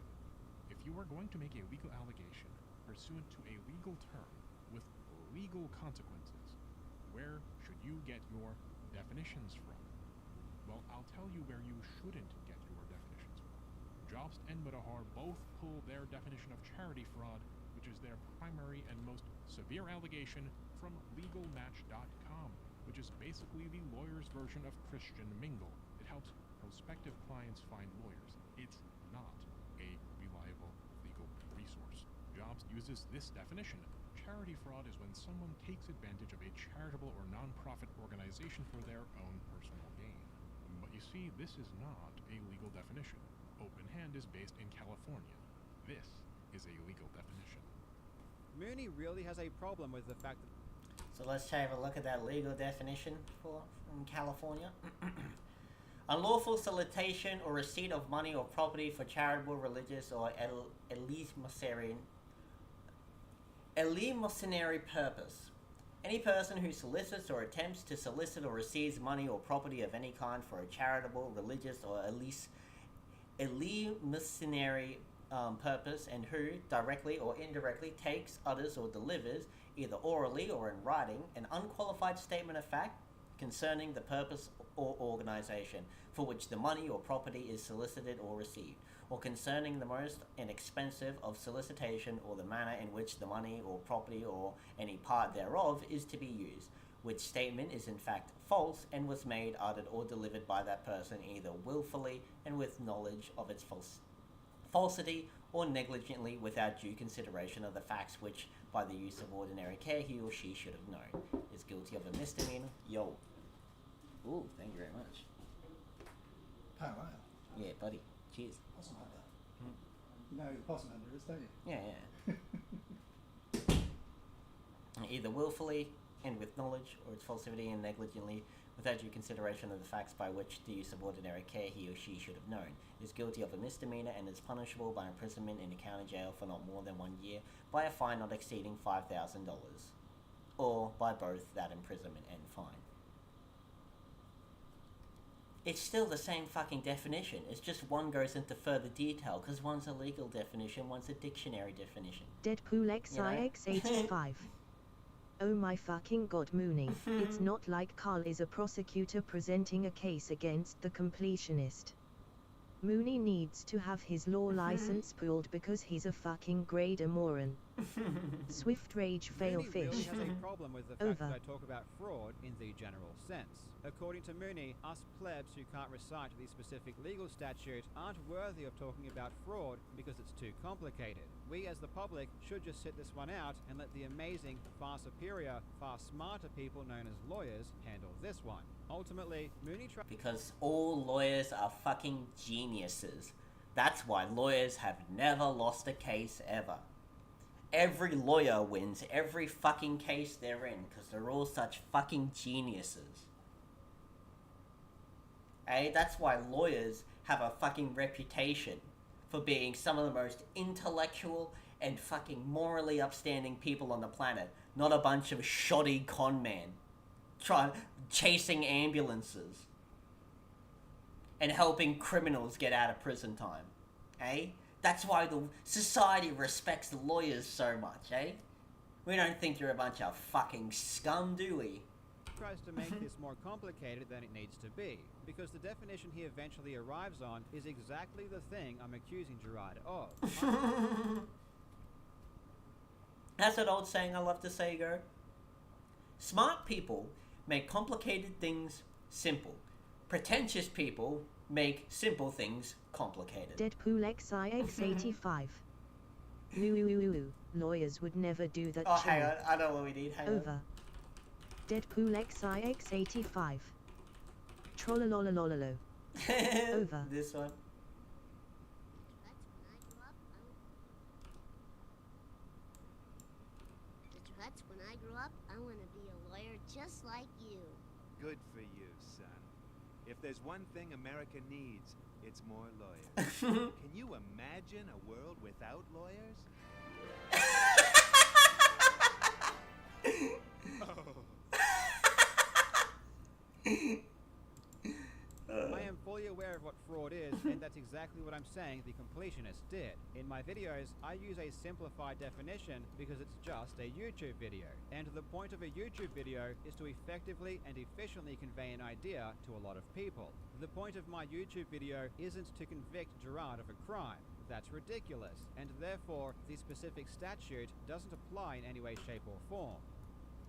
If you are going to make a legal allegation pursuant to a legal term with legal consequences, where should you get your definitions from? Well, I'll tell you where you shouldn't get your definitions from. Jobst and Mutahar both pull their definition of charity fraud, which is their primary and most severe allegation, from legalmatch.com, which is basically the lawyer's version of Christian Mingle. It helps prospective clients find lawyers. It's not a reliable legal resource. Jobst uses this definition. Charity fraud is when someone takes advantage of a charitable or non-profit organization for their own personal gain. But you see, this is not a legal definition. Open Hand is based in California. This is a legal definition. Mooney really has a problem with the fact that... So let's have a look at that legal definition from California. Unlawful solicitation or receipt of money or property for charitable, religious, or eleemosynary purpose. Any person who solicits or attempts to solicit or receives money or property of any kind for a charitable, religious, or eleemosynary purpose, and who, directly or indirectly, takes, utters, or delivers, either orally or in writing, an unqualified statement of fact concerning the purpose or organization for which the money or property is solicited or received, or concerning the most inexpensive of solicitation or the manner in which the money or property or any part thereof is to be used, which statement is in fact false and was made, uttered, or delivered by that person either willfully and with knowledge of its falsity, or negligently without due consideration of the facts which, by the use of ordinary care, he or she should have known, is guilty of a misdemeanor. Yo. Ooh, thank you very much. Pale ale. Yeah, buddy. Cheers. Possum hunter. You know who the possum hunter is, don't you? Yeah. Either willfully and with knowledge, or its falsity and negligently, without due consideration of the facts by which the use of ordinary care he or she should have known, is guilty of a misdemeanor and is punishable by imprisonment in the county jail for not more than 1 year, by a fine not exceeding $5,000, or by both that imprisonment and fine. It's still the same fucking definition. It's just one goes into further detail, because one's a legal definition, one's a dictionary definition. Deadpool XIX85. Oh my fucking god, Mooney. It's not like Carl is a prosecutor presenting a case against the completionist. Mooney needs to have his law license pulled because he's a fucking grader moron. Swift rage fail Mooney fish. really has a problem with the fact that I talk about fraud in the general sense. According to Mooney, us plebs who can't recite the specific legal statute aren't worthy of talking about fraud because it's too complicated. We as the public should just sit this one out and let the amazing, far superior, far smarter people known as lawyers handle this one. Ultimately, Mooney Because all lawyers are fucking geniuses. That's why lawyers have never lost a case ever. Every lawyer wins every fucking case they're in because they're all such fucking geniuses. That's why lawyers have a fucking reputation for being some of the most intellectual and fucking morally upstanding people on the planet, not a bunch of shoddy con men chasing ambulances and helping criminals get out of prison time. That's why the society respects lawyers so much, We don't think you're a bunch of fucking scum, do we? Tries to make this more complicated than it needs to be, because the definition he eventually arrives on is exactly the thing I'm accusing Gerard of. That's an old saying I love to say, go. Smart people make complicated things simple. Pretentious people make simple things complicated. Deadpool XIX85. Lawyers would never do that. Oh, hang on. I know what we need. Hang Over. on. Deadpool XIX85. Trollololololo. Over. This one. That's when I grow up, I want to be a lawyer just like you. Good for you, son. If there's one thing America needs, it's more lawyers. Can you imagine a world without lawyers? I am fully aware of what fraud is, and that's exactly what I'm saying the completionist did. In my videos, I use a simplified definition because it's just a YouTube video, and the point of a YouTube video is to effectively and efficiently convey an idea to a lot of people. The point of my YouTube video isn't to convict Gerard of a crime. That's ridiculous, and therefore the specific statute doesn't apply in any way, shape, or form.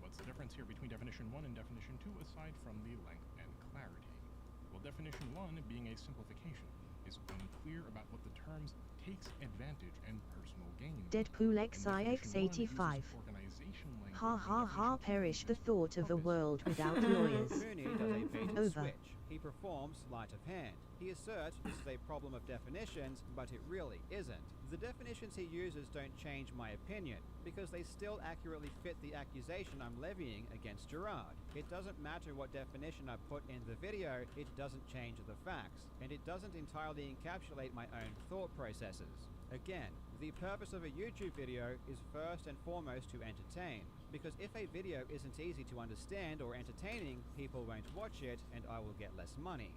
What's the difference here between definition 1 and definition 2 aside from the length and clarity? Well, definition 1, being a simplification, is unclear about what the terms takes advantage and personal gain. Deadpool XIX85. Ha ha ha, perish the thought of a world without lawyers. Mooney does a bait and Over. switch. He performs sleight of hand. He asserts this is a problem of definitions, but it really isn't. The definitions he uses don't change my opinion, because they still accurately fit the accusation I'm levying against Gerard. It doesn't matter what definition I put in the video, it doesn't change the facts, and it doesn't entirely encapsulate my own thought processes. Again, the purpose of a YouTube video is first and foremost to entertain, because if a video isn't easy to understand or entertaining, people won't watch it and I will get less money.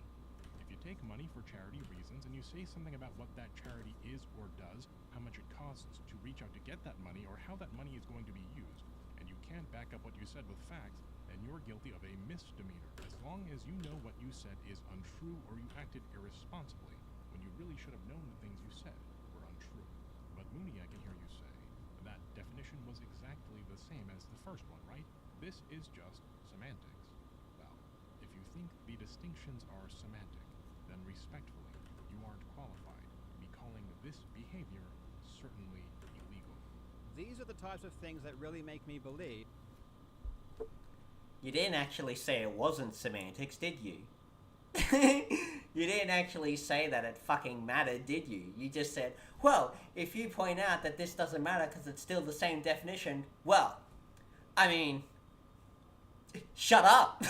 If you take money for charity reasons and you say something about what that charity is or does, how much it costs to reach out to get that money, or how that money is going to be used, and you can't back up what you said with facts, then you're guilty of a misdemeanor, as long as you know what you said is untrue or you acted irresponsibly, when you really should have known the things you said were untrue. But Mooney, I can hear you say, that definition was exactly the same as the first one, right? This is just semantics. Well, if you think the distinctions are semantic, then respectfully, you aren't qualified to be calling this behavior certainly illegal. These are the types of things that really make me believe. You didn't actually say it wasn't semantics, did you? You didn't actually say that it fucking mattered, did you? You just said, well, if you point out that this doesn't matter because it's still the same definition, well, I mean, shut up.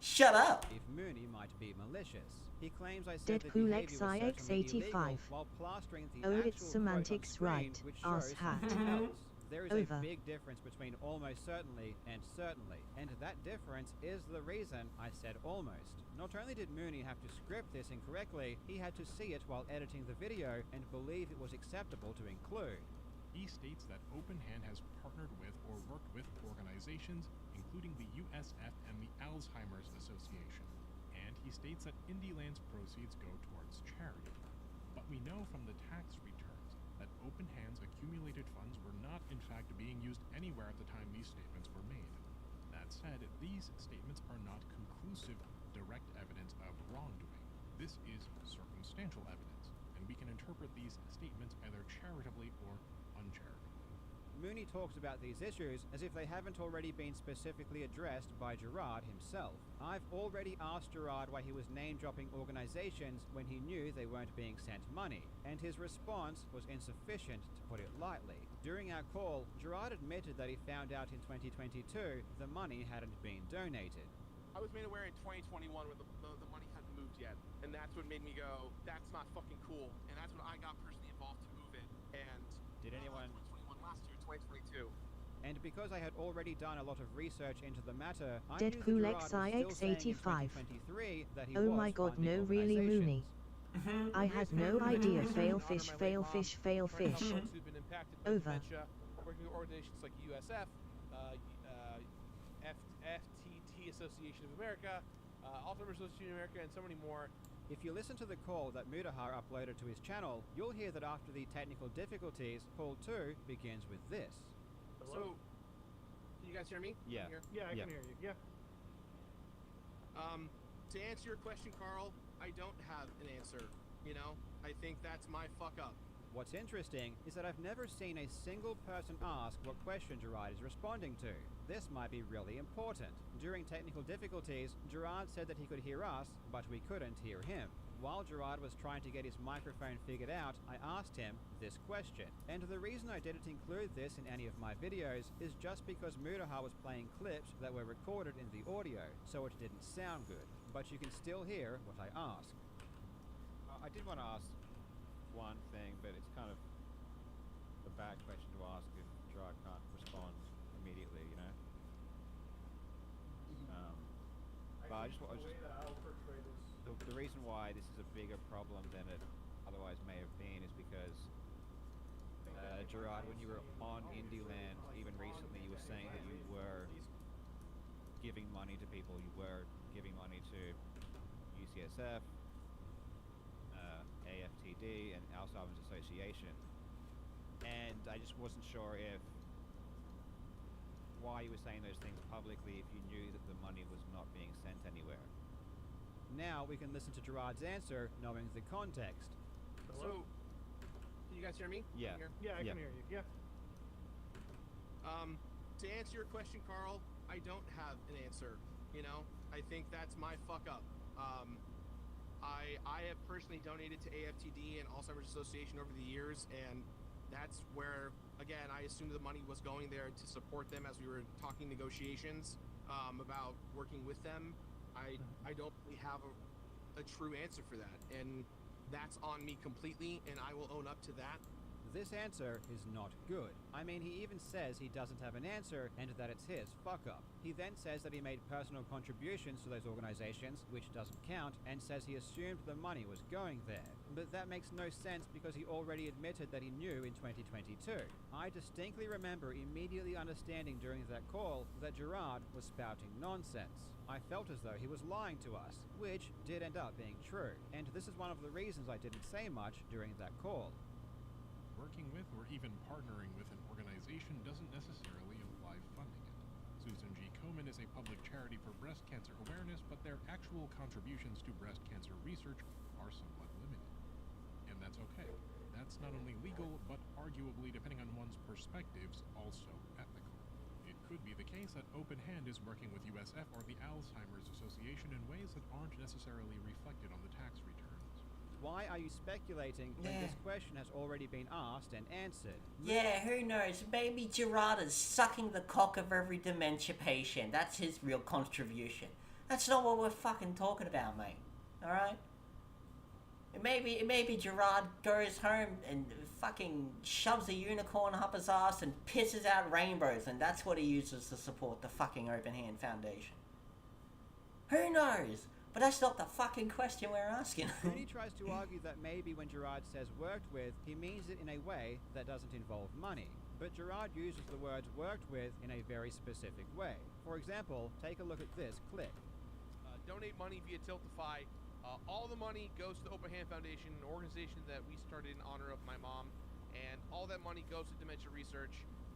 Shut up. If Mooney might be malicious. He claims I said that Deadpool behavior was certainly illegal XIX85. while plastering the Oh, actual it's semantics, quote on right, screen, which ass shows hat. something else. There is Over. a big difference between almost certainly and certainly, and that difference is the reason I said almost. Not only did Mooney have to script this incorrectly, he had to see it while editing the video and believe it was acceptable to include. He states that OpenHand has partnered with or worked with organizations, including the USF and the Alzheimer's Association. And he states that Indieland's proceeds go towards charity. But we know from the tax returns that OpenHand's accumulated funds were not in fact being used anywhere at the time these statements were made. That said, these statements are not conclusive, direct evidence of wrongdoing. This is circumstantial evidence, and we can interpret these statements either charitably or uncharitably. Mooney talks about these issues as if they haven't already been specifically addressed by Gerard himself. I've already asked Gerard why he was name-dropping organizations when he knew they weren't being sent money, and his response was insufficient, to put it lightly. During our call, Gerard admitted that he found out in 2022 the money hadn't been donated. I was made aware in 2021 when the money hadn't moved yet, and that's what made me go, that's not fucking cool, and that's when I got personally involved to move it, and... Did anyone... 2021 last year, 2022. And because I had already done a lot of research into the matter, I Deadpool knew that Gerard was still saying in XIX85. 2023 that he Oh was my god, funding no, really, organizations. Mooney. I had no idea. Fail fish, fail fish, fail fish. Folks who've been impacted by Over. dementia, working with organizations like USF, FTT Association of America, Alzheimer's Association of America, and so many more. If you listen to the call that Mudahar uploaded to his channel, you'll hear that after the technical difficulties, call 2 begins with this. So, can you guys hear me? Yeah. Can you hear? Yeah, I can hear you. Yeah. To answer your question, Carl, I don't have an answer. You know, I think that's my fuck up. What's interesting is that I've never seen a single person ask what question Gerard is responding to. This might be really important. During technical difficulties, Gerard said that he could hear us, but we couldn't hear him. While Gerard was trying to get his microphone figured out, I asked him this question. And the reason I didn't include this in any of my videos is just because Mudahar was playing clips that were recorded in the audio, so it didn't sound good. But you can still hear what I asked. I did want to ask one thing, but it's kind of a bad question to ask if Gerard can't respond immediately, you know? But the reason why this is a bigger problem than it otherwise may have been is because Gerard, when you were on Indieland, even recently, you were saying that you were giving money to people. You were giving money to UCSF, AFTD, and Alzheimer's Association. And I just wasn't sure why you were saying those things publicly if you knew that the money was not being sent anywhere. Now we can listen to Gerard's answer, knowing the context. So, can you guys hear me? Yeah. Can you hear? Yeah, I can hear you. Yeah. To answer your question, Carl, I don't have an answer. You know, I think that's my fuck up. I have personally donated to AFTD and Alzheimer's Association over the years, and that's where, again, I assumed the money was going there to support them as we were talking negotiations about working with them. I don't really have a true answer for that, and that's on me completely, and I will own up to that. This answer is not good. I mean, he even says he doesn't have an answer and that it's his fuck up. He then says that he made personal contributions to those organizations, which doesn't count, and says he assumed the money was going there. But that makes no sense because he already admitted that he knew in 2022. I distinctly remember immediately understanding during that call that Gerard was spouting nonsense. I felt as though he was lying to us, which did end up being true. And this is one of the reasons I didn't say much during that call. Working with or even partnering with an organization doesn't necessarily imply funding it. Susan G. Komen is a public charity for breast cancer awareness, but their actual contributions to breast cancer research are somewhat limited. And that's okay. That's not only legal, but arguably, depending on one's perspectives, also ethical. It could be the case that Open Hand is working with USF or the Alzheimer's Association in ways that aren't necessarily reflected on the tax returns. Why are you speculating when this question has already been asked and answered? Yeah, who knows? Maybe Gerard is sucking the cock of every dementia patient. That's his real contribution. That's not what we're fucking talking about, mate. Alright? Maybe Gerard goes home and fucking shoves a unicorn up his ass and pisses out rainbows, and that's what he uses to support the fucking Open Hand Foundation. Who knows? But that's not the fucking question we're asking. Mooney tries to argue that maybe when Gerard says worked with, he means it in a way that doesn't involve money. But Gerard uses the words worked with in a very specific way. For example, take a look at this clip. Donate money via Tiltify. All the money goes to the Open Hand Foundation, an organization that we started in honor of my mom. And all that money goes to dementia research.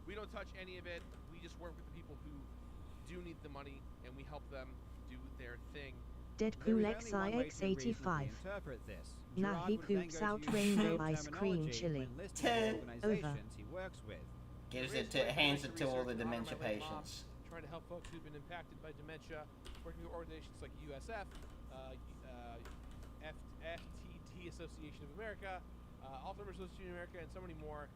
We don't touch any of it. We just work with the people who do need the money, and we help them do their thing. Deadpool XIX85. Nah, he poops out rainbow ice cream chili. Over. He works with. Hands it to all the dementia patients. Trying to help folks who've been impacted by dementia, working with organizations like USF, FTT Association of America, Alzheimer's Association of America, and so many more.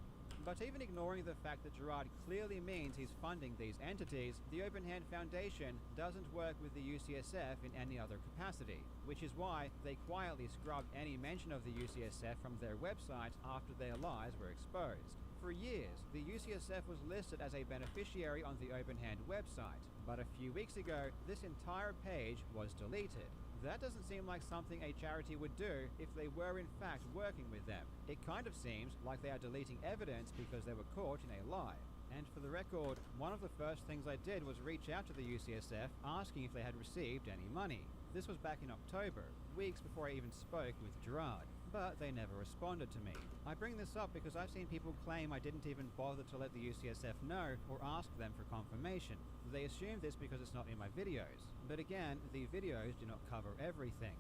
But even ignoring the fact that Gerard clearly means he's funding these entities, the Open Hand Foundation doesn't work with the UCSF in any other capacity, which is why they quietly scrubbed any mention of the UCSF from their website after their lies were exposed. For years, the UCSF was listed as a beneficiary on the Open Hand website, but a few weeks ago, this entire page was deleted. That doesn't seem like something a charity would do if they were in fact working with them. It kind of seems like they are deleting evidence because they were caught in a lie. And for the record, one of the first things I did was reach out to the UCSF asking if they had received any money. This was back in October, weeks before I even spoke with Gerard, but they never responded to me. I bring this up because I've seen people claim I didn't even bother to let the UCSF know or ask them for confirmation. They assume this because it's not in my videos, but again, the videos do not cover everything.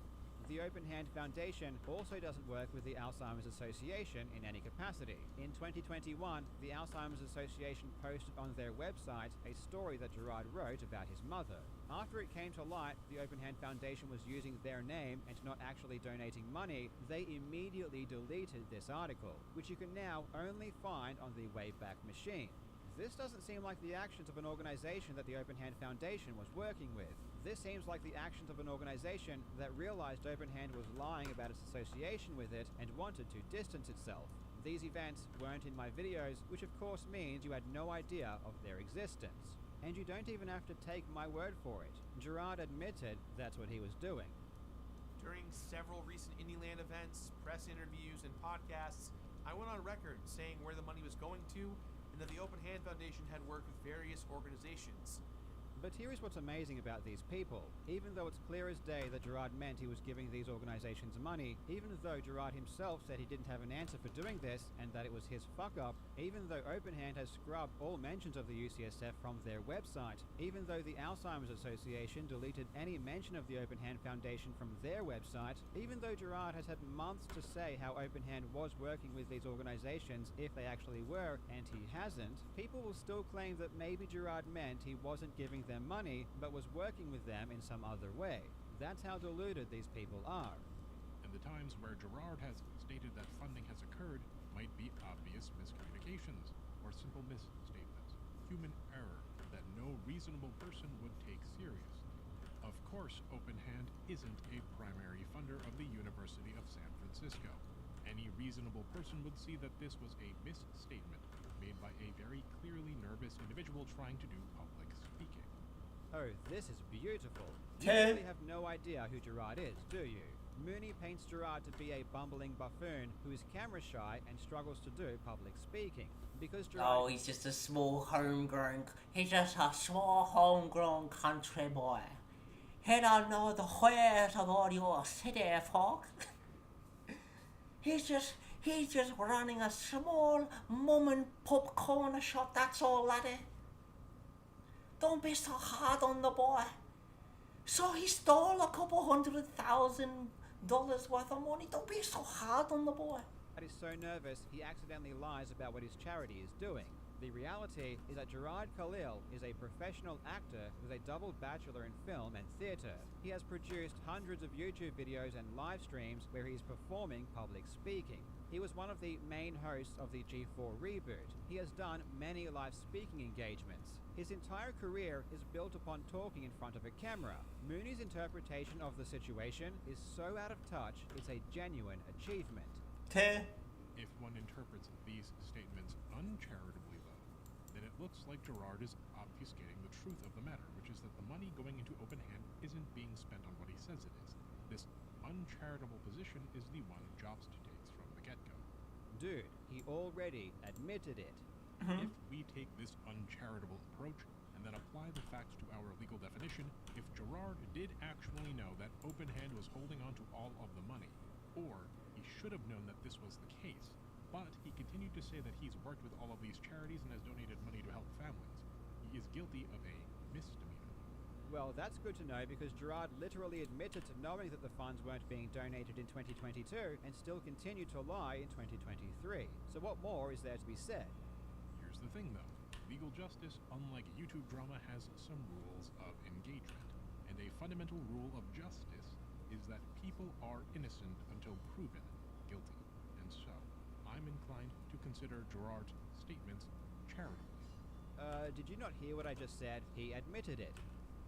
The Open Hand Foundation also doesn't work with the Alzheimer's Association in any capacity. In 2021, the Alzheimer's Association posted on their website a story that Gerard wrote about his mother. After it came to light the Open Hand Foundation was using their name and not actually donating money, they immediately deleted this article, which you can now only find on the Wayback Machine. This doesn't seem like the actions of an organization that the Open Hand Foundation was working with. This seems like the actions of an organization that realized Open Hand was lying about its association with it and wanted to distance itself. These events weren't in my videos, which of course means you had no idea of their existence. And you don't even have to take my word for it. Gerard admitted that's what he was doing. During several recent Indieland events, press interviews, and podcasts, I went on record saying where the money was going to and that the Open Hand Foundation had worked with various organizations. But here is what's amazing about these people. Even though it's clear as day that Gerard meant he was giving these organizations money, even though Gerard himself said he didn't have an answer for doing this and that it was his fuck-up, even though Open Hand has scrubbed all mentions of the UCSF from their website, even though the Alzheimer's Association deleted any mention of the Open Hand Foundation from their website, even though Gerard has had months to say how Open Hand was working with these organizations if they actually were, and he hasn't, people will still claim that maybe Gerard meant he wasn't giving them money, but was working with them in some other way. That's how deluded these people are. And the times where Gerard has stated that funding has occurred might be obvious miscommunications or simple misstatements, human error that no reasonable person would take seriously. Of course, Open Hand isn't a primary funder of the University of San Francisco. Any reasonable person would see that this was a misstatement made by a very clearly nervous individual trying to do public speaking. Oh, this is beautiful. You really have no idea who Gerard is, do you? Mooney paints Gerard to be a bumbling buffoon who is camera shy and struggles to do public speaking. Because Gerard... Oh, he's just a small homegrown country boy. He don't know the ways of all your city folk. He's just running a small mum and pop corner shop, that's all, laddie. Don't be so hard on the boy. So he stole a couple $100,000 worth of money. Don't be so hard on the boy. Is so nervous he accidentally lies about what his charity is doing. The reality is that Gerard Khalil is a professional actor with a double bachelor in film and theatre. He has produced hundreds of YouTube videos and live streams where he is performing public speaking. He was one of the main hosts of the G4 reboot. He has done many live speaking engagements. His entire career is built upon talking in front of a camera. Mooney's interpretation of the situation is so out of touch, it's a genuine achievement. If one interprets these statements uncharitably, though, then it looks like Gerard is obfuscating the truth of the matter, which is that the money going into Open Hand isn't being spent on what he says it is. This uncharitable position is the one Jobst takes from the get-go. Dude, he already admitted it. If we take this uncharitable approach and then apply the facts to our legal definition, if Gerard did actually know that Open Hand was holding on to all of the money, or he should have known that this was the case, but he continued to say that he's worked with all of these charities and has donated money to help families, he is guilty of a misdemeanor. Well, that's good to know because Gerard literally admitted to knowing that the funds weren't being donated in 2022 and still continued to lie in 2023. So what more is there to be said? Here's the thing though, legal justice, unlike YouTube drama, has some rules of engagement, and a fundamental rule of justice is that people are innocent until proven guilty, and so I'm inclined to consider Gerard's statements charitably. Did you not hear what I just said? He admitted it.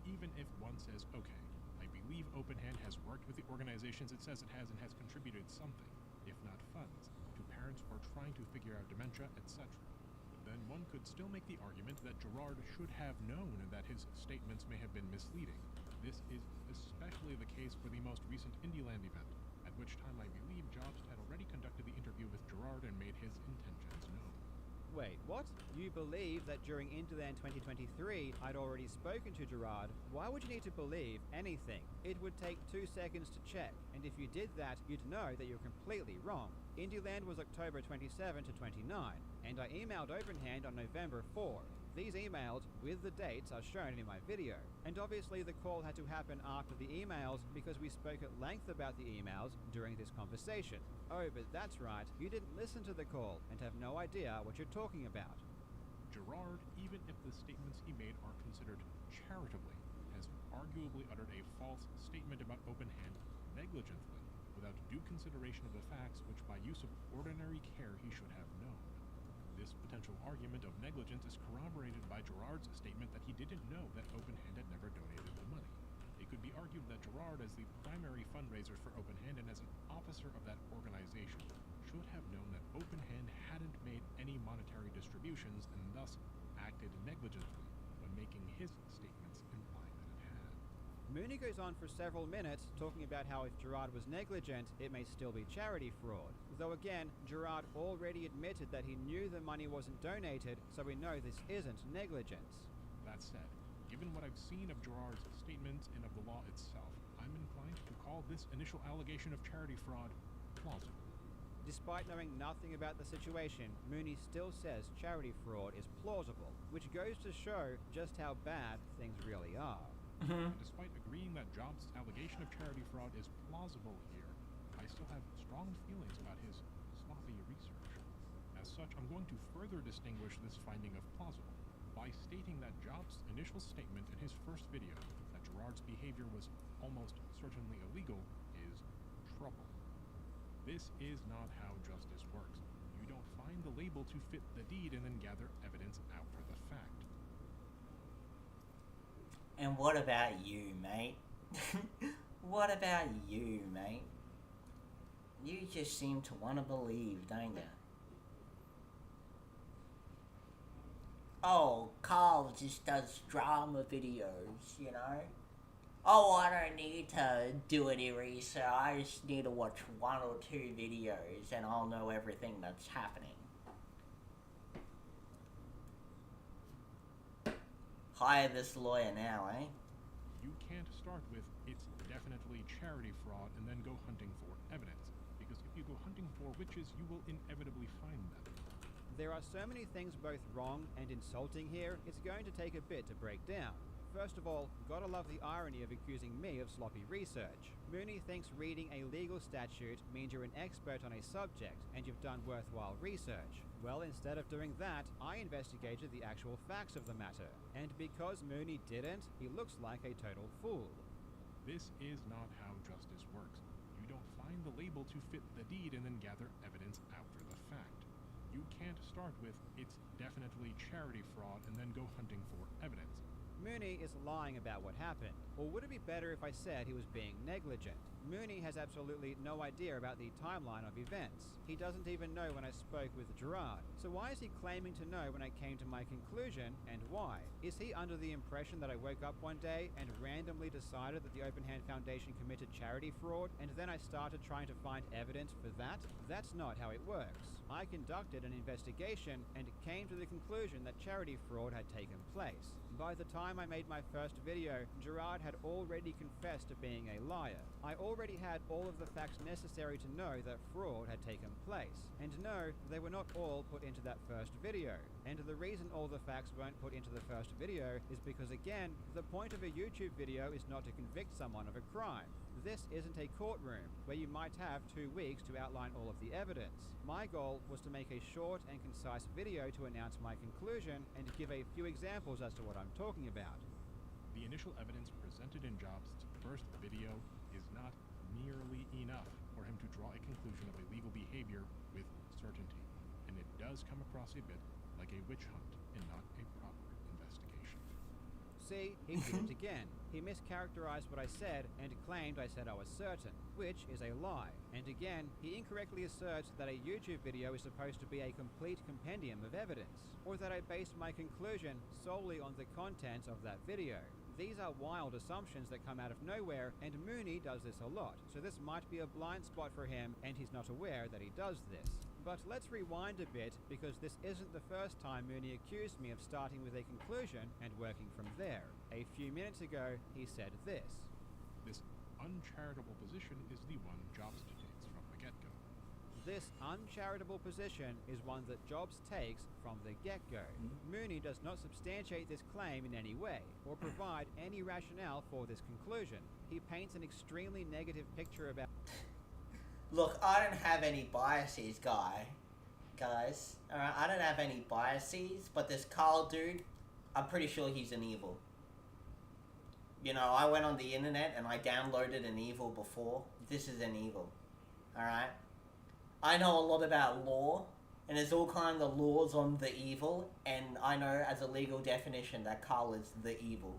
Even if one says, okay, I believe Open Hand has worked with the organizations it says it has and has contributed something, if not funds, to parents are trying to figure out dementia, etc. But then one could still make the argument that Gerard should have known that his statements may have been misleading. This is especially the case for the most recent Indieland event, at which time I believe Jobs had already conducted the interview with Gerard and made his intentions known. Wait, what? You believe that during Indieland 2023 I'd already spoken to Gerard? Why would you need to believe anything? It would take 2 seconds to check, and if you did that, you'd know that you're completely wrong. Indieland was October 27 to 29, and I emailed Openhand on November 4. These emails, with the dates, are shown in my video. And obviously the call had to happen after the emails because we spoke at length about the emails during this conversation. Oh, but that's right, you didn't listen to the call and have no idea what you're talking about. Gerard, even if the statements he made are considered charitably, has arguably uttered a false statement about Openhand negligently, without due consideration of the facts which by use of ordinary care he should have known. This potential argument of negligence is corroborated by Gerard's statement that he didn't know that Openhand had never donated the money. It could be argued that Gerard, as the primary fundraiser for Openhand and as an officer of that organization, should have known that Openhand hadn't made any monetary distributions and thus acted negligently when making his statements implying that it had. Mooney goes on for several minutes talking about how if Gerard was negligent, it may still be charity fraud. Though again, Gerard already admitted that he knew the money wasn't donated, so we know this isn't negligence. That said, given what I've seen of Gerard's statements and of the law itself, I'm inclined to call this initial allegation of charity fraud plausible. Despite knowing nothing about the situation, Mooney still says charity fraud is plausible, which goes to show just how bad things really are. And despite agreeing that Jobs' allegation of charity fraud is plausible here, I still have strong feelings about his sloppy research. As such, I'm going to further distinguish this finding of plausible by stating that Jobs' initial statement in his first video that Gerard's behavior was almost certainly illegal is trouble. This is not how justice works. You don't find the label to fit the deed and then gather evidence after the fact. And what about you, mate? What about you, mate? You just seem to want to believe, don't you? Oh, Carl just does drama videos, you know? Oh, I don't need to do any research. I just need to watch 1 or 2 videos and I'll know everything that's happening. Hire this lawyer now, eh? You can't start with, it's definitely charity fraud, and then go hunting for evidence. Because if you go hunting for witches, you will inevitably find them. There are so many things both wrong and insulting here, it's going to take a bit to break down. First of all, gotta love the irony of accusing me of sloppy research. Mooney thinks reading a legal statute means you're an expert on a subject and you've done worthwhile research. Well, instead of doing that, I investigated the actual facts of the matter. And because Mooney didn't, he looks like a total fool. This is not how justice works. You don't find the label to fit the deed and then gather evidence after the fact. You can't start with, it's definitely charity fraud, and then go hunting for evidence. Mooney is lying about what happened. Or would it be better if I said he was being negligent? Mooney has absolutely no idea about the timeline of events. He doesn't even know when I spoke with Gerard. So why is he claiming to know when I came to my conclusion, and why? Is he under the impression that I woke up one day and randomly decided that the Openhand Foundation committed charity fraud, and then I started trying to find evidence for that? That's not how it works. I conducted an investigation and came to the conclusion that charity fraud had taken place. By the time I made my first video, Gerard had already confessed to being a liar. I already had all of the facts necessary to know that fraud had taken place. And no, they were not all put into that first video. And the reason all the facts weren't put into the first video is because, again, the point of a YouTube video is not to convict someone of a crime. This isn't a courtroom where you might have 2 weeks to outline all of the evidence. My goal was to make a short and concise video to announce my conclusion and to give a few examples as to what I'm talking about. The initial evidence presented in Jobs' first video is not nearly enough for him to draw a conclusion of illegal behavior with certainty, and it does come across a bit like a witch hunt and not a proper investigation. See, he did it again. He mischaracterized what I said and claimed I said I was certain, which is a lie. And again, he incorrectly asserts that a YouTube video is supposed to be a complete compendium of evidence, or that I based my conclusion solely on the contents of that video. These are wild assumptions that come out of nowhere, and Mooney does this a lot, so this might be a blind spot for him, and he's not aware that he does this. But let's rewind a bit, because this isn't the first time Mooney accused me of starting with a conclusion and working from there. A few minutes ago, he said this. This uncharitable position is the one Jobs takes from the get-go. This uncharitable position is one that Jobs takes from the get-go. Mooney does not substantiate this claim in any way, or provide any rationale for this conclusion. He paints an extremely negative picture about... Look, I don't have any biases, guys. Alright, I don't have any biases, but this Carl dude, I'm pretty sure he's an evil. You know, I went on the internet and I downloaded an evil before. This is an evil. Alright? I know a lot about law, and there's all kinds of laws on the evil, and I know as a legal definition that Carl is the evil.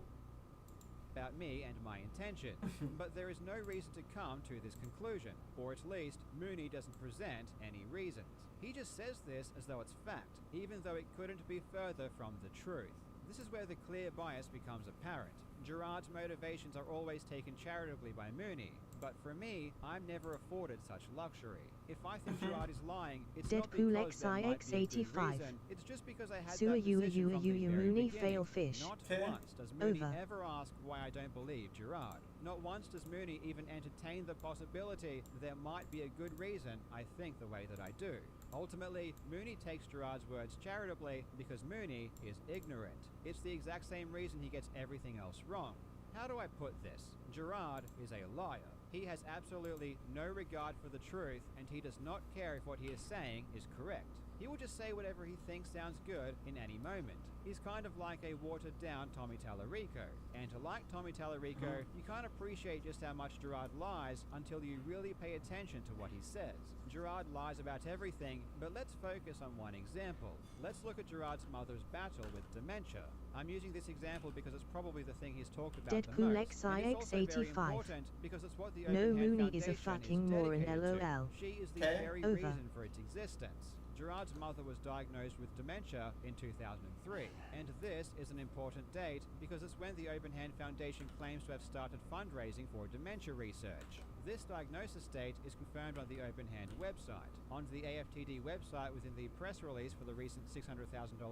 About me and my intention, but there is no reason to come to this conclusion, or at least Mooney doesn't present any reasons. He just says this as though it's fact, even though it couldn't be further from the truth. This is where the clear bias becomes apparent. Gerard's motivations are always taken charitably by Mooney, but for me, I'm never afforded such luxury. If I think Gerard is lying, it's not because there might be a good reason, it's just because I had that position from the very Mooney beginning. fail fish. Not once does Mooney ever ask why I don't believe Gerard. Not once does Mooney even entertain the possibility that there might be a good reason I think the way that I do. Ultimately, Mooney takes Gerard's words charitably because Mooney is ignorant. It's the exact same reason he gets everything else wrong. How do I put this? Gerard is a liar. He has absolutely no regard for the truth, and he does not care if what he is saying is correct. He will just say whatever he thinks sounds good in any moment. He's kind of like a watered-down Tommy Tallarico. And like Tommy Tallarico, you can't appreciate just how much Gerard lies until you really pay attention to what he says. Gerard lies about everything, but let's focus on one example. Let's look at Gerard's mother's battle with dementia. I'm using this example because it's probably the thing he's talked about Deadpool the most. And it's also very important because it's what the No, Open Hand Mooney is a Foundation fucking is moron, dedicated to. LOL. She is the very reason for its existence. Gerard's mother was diagnosed with dementia in 2003, and this is an important date because it's when the Open Hand Foundation claims to have started fundraising for dementia research. This diagnosis date is confirmed on the Open Hand website. On the AFTD website within the press release for the recent $600,000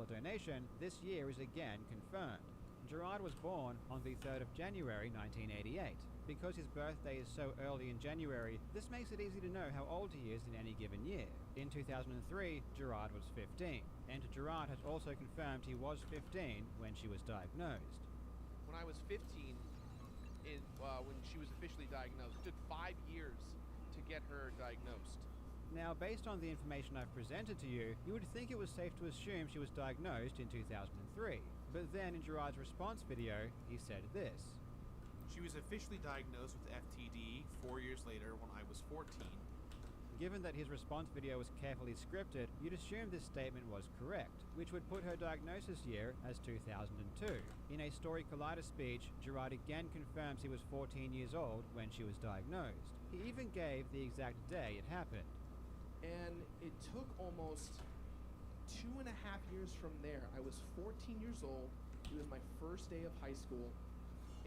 donation, this year is again confirmed. Gerard was born on the 3rd of January 1988. Because his birthday is so early in January, this makes it easy to know how old he is in any given year. In 2003, Gerard was 15, and Gerard has also confirmed he was 15 when she was diagnosed. When I was 15, when she was officially diagnosed, it took 5 years to get her diagnosed. Now, based on the information I've presented to you, you would think it was safe to assume she was diagnosed in 2003. But then in Gerard's response video, he said this. She was officially diagnosed with FTD 4 years later when I was 14. Given that his response video was carefully scripted, you'd assume this statement was correct, which would put her diagnosis year as 2002. In a Story Collider speech, Gerard again confirms he was 14 years old when she was diagnosed. He even gave the exact day it happened. And it took almost 2.5 years from there. I was 14 years old. It was my first day of high school.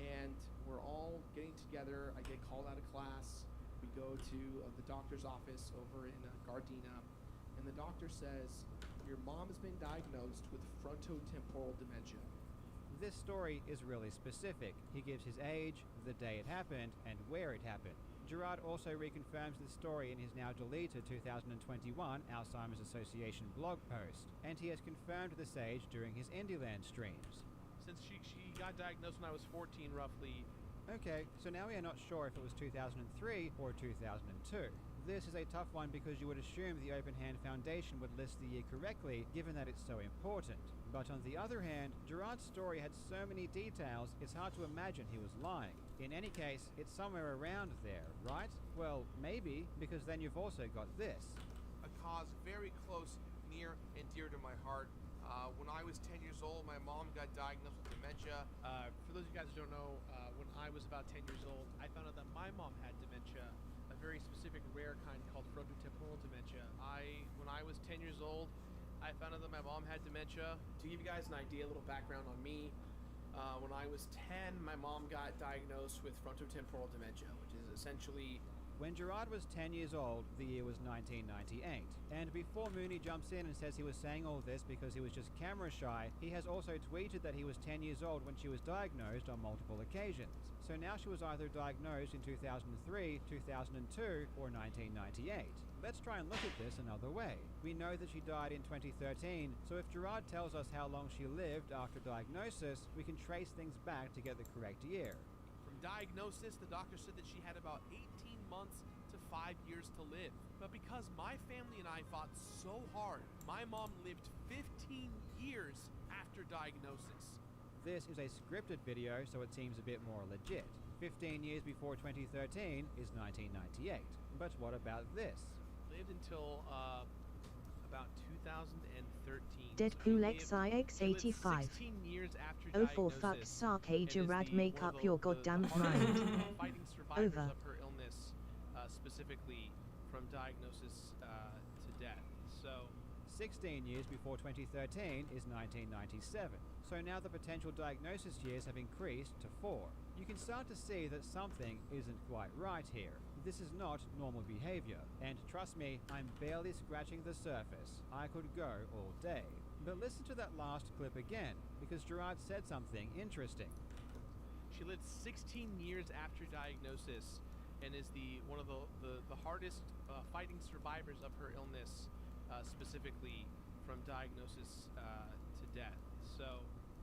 And we're all getting together. I get called out of class. We go to the doctor's office over in Gardena, and the doctor says, your mom has been diagnosed with frontotemporal dementia. This story is really specific. He gives his age, the day it happened, and where it happened. Gerard also reconfirms this story in his now deleted 2021 Alzheimer's Association blog post, and he has confirmed this age during his Indieland streams. Since she got diagnosed when I was 14, roughly. Okay, so now we are not sure if it was 2003 or 2002. This is a tough one because you would assume the Open Hand Foundation would list the year correctly, given that it's so important. But on the other hand, Gerard's story had so many details, it's hard to imagine he was lying. In any case, it's somewhere around there, right? Well, maybe, because then you've also got this. A cause very close, near, and dear to my heart. When I was 10 years old, my mom got diagnosed with dementia. For those of you guys who don't know, when I was about 10 years old, I found out that my mom had dementia, a very specific rare kind called frontotemporal dementia. When I was 10 years old, I found out that my mom had dementia. To give you guys an idea, a little background on me, when I was 10, my mom got diagnosed with frontotemporal dementia, which is essentially... When Gerard was 10 years old, the year was 1998. And before Mooney jumps in and says he was saying all this because he was just camera shy, he has also tweeted that he was 10 years old when she was diagnosed on multiple occasions. So now she was either diagnosed in 2003, 2002, or 1998. Let's try and look at this another way. We know that she died in 2013, so if Gerard tells us how long she lived after diagnosis, we can trace things back to get the correct year. From diagnosis, the doctor said that she had about 18 months to 5 years to live. But because my family and I fought so hard, my mom lived 15 years after diagnosis. This is a scripted video, so it seems a bit more legit. 15 years before 2013 is 1998. But what about this? Lived until about 2013. Deadpool XIX85. 16 years after Oh, for diagnosis, fuck's sake, and is Gerard, the- make one up of your the goddamn hardest mind. fighting survivors Over. of her illness, specifically from diagnosis to death. So 16 years before 2013 is 1997. So now the potential diagnosis years have increased to 4. You can start to see that something isn't quite right here. This is not normal behavior, and trust me, I'm barely scratching the surface. I could go all day. But listen to that last clip again, because Gerard said something interesting. she lived 16 years after diagnosis and is one of the hardest fighting survivors of her illness, specifically from diagnosis to death. So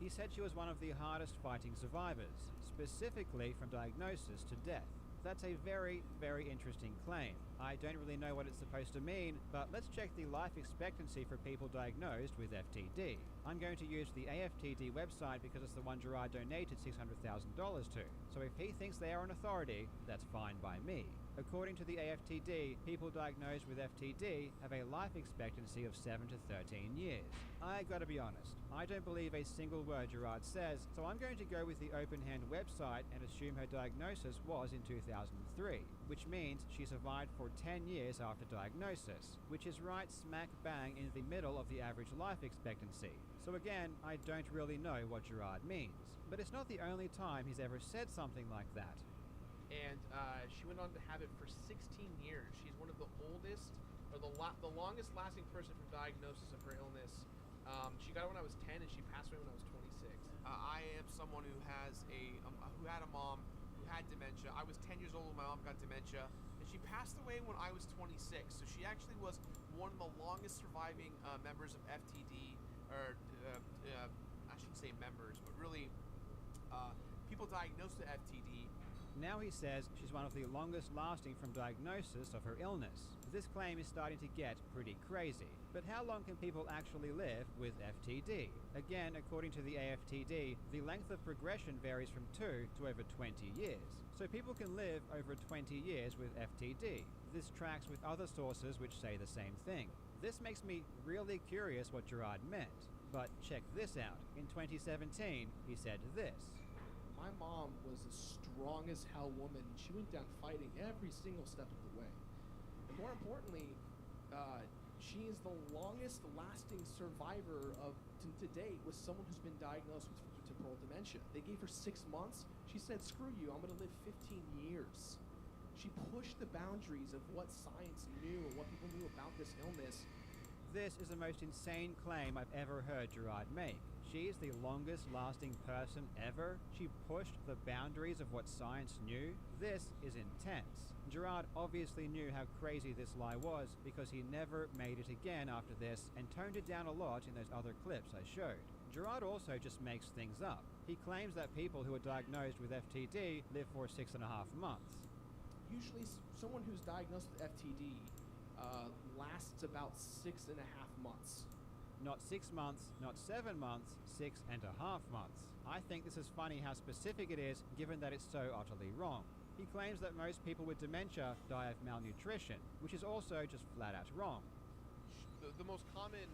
He said she was one of the hardest fighting survivors, specifically from diagnosis to death. That's a very, very interesting claim. I don't really know what it's supposed to mean, but let's check the life expectancy for people diagnosed with FTD. I'm going to use the AFTD website because it's the one Gerard donated $600,000 to. So if he thinks they are an authority, that's fine by me. According to the AFTD, people diagnosed with FTD have a life expectancy of 7 to 13 years. I gotta be honest, I don't believe a single word Gerard says, so I'm going to go with the Open Hand website and assume her diagnosis was in 2003, which means she survived for 10 years after diagnosis, which is right smack bang in the middle of the average life expectancy. So again, I don't really know what Gerard means. But it's not the only time he's ever said something like that. and she went on to have it for 16 years. She's one of the oldest, or the longest lasting person from diagnosis of her illness. She got it when I was 10, and she passed away when I was 26. I am someone who who had a mom who had dementia. I was 10 years old when my mom got dementia, and she passed away when I was 26. So she actually was one of the longest surviving members of FTD, or I shouldn't say members, but really people diagnosed with FTD. Now he says she's one of the longest lasting from diagnosis of her illness. This claim is starting to get pretty crazy. But how long can people actually live with FTD? Again, according to the AFTD, the length of progression varies from 2 to over 20 years. So people can live over 20 years with FTD. This tracks with other sources which say the same thing. This makes me really curious what Gerard meant. But check this out. In 2017, he said this. My mom was a strong as hell woman. She went down fighting every single step of the way. And more importantly, she is the longest lasting survivor to date with someone who's been diagnosed with frontotemporal dementia. They gave her 6 months. She said, screw you, I'm going to live 15 years. She pushed the boundaries of what science knew and what people knew about this illness. This is the most insane claim I've ever heard Gerard make. She is the longest lasting person ever. She pushed the boundaries of what science knew. This is intense. Gerard obviously knew how crazy this lie was because he never made it again after this and toned it down a lot in those other clips I showed. Gerard also just makes things up. He claims that people who are diagnosed with FTD live for 6.5 months. Usually someone who's diagnosed with FTD lasts about 6.5 months. Not 6 months, not 7 months, 6.5 months. I think this is funny how specific it is, given that it's so utterly wrong. He claims that most people with dementia die of malnutrition, which is also just flat out wrong. The most common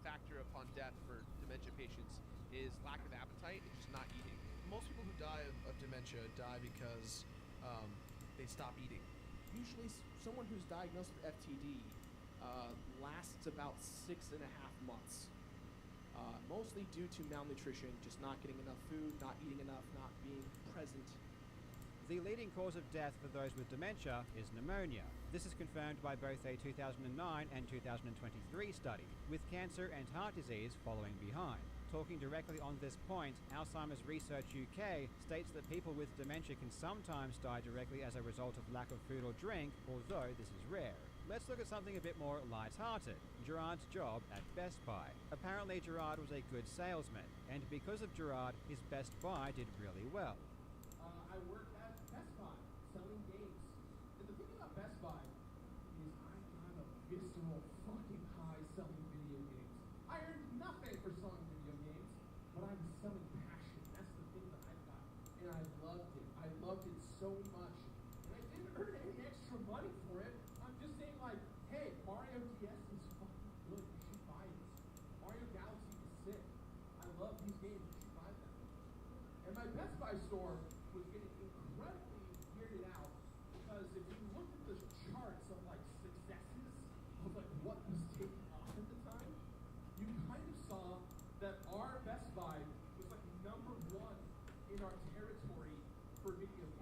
factor upon death for dementia patients is lack of appetite and just not eating. Most people who die of dementia die because they stop eating. Usually someone who's diagnosed with FTD lasts about 6.5 months. Mostly due to malnutrition, just not getting enough food, not eating enough, not being present. The leading cause of death for those with dementia is pneumonia. This is confirmed by both a 2009 and 2023 study, with cancer and heart disease following behind. Talking directly on this point, Alzheimer's Research UK states that people with dementia can sometimes die directly as a result of lack of food or drink, although this is rare. Let's look at something a bit more light-hearted. Gerard's job at Best Buy. Apparently Gerard was a good salesman, and because of Gerard, his Best Buy did really well. I worked at Best Buy selling games. And the thing about Best Buy is I'm a visceral fucking high selling video games. I earned nothing for selling video games, but I'm selling passion. That's the thing that I've got. And I loved it. I loved it so much. And I didn't earn any extra money for it. I'm just saying like, hey, Mario DS is fucking good. You should buy it. Mario Galaxy is sick. I love these games. You should buy them. And my Best Buy store was getting incredibly weirded out because if you look at the charts of like successes of like what was taking off at the time, you kind of saw that our Best Buy was like number 1 in our territory for video games.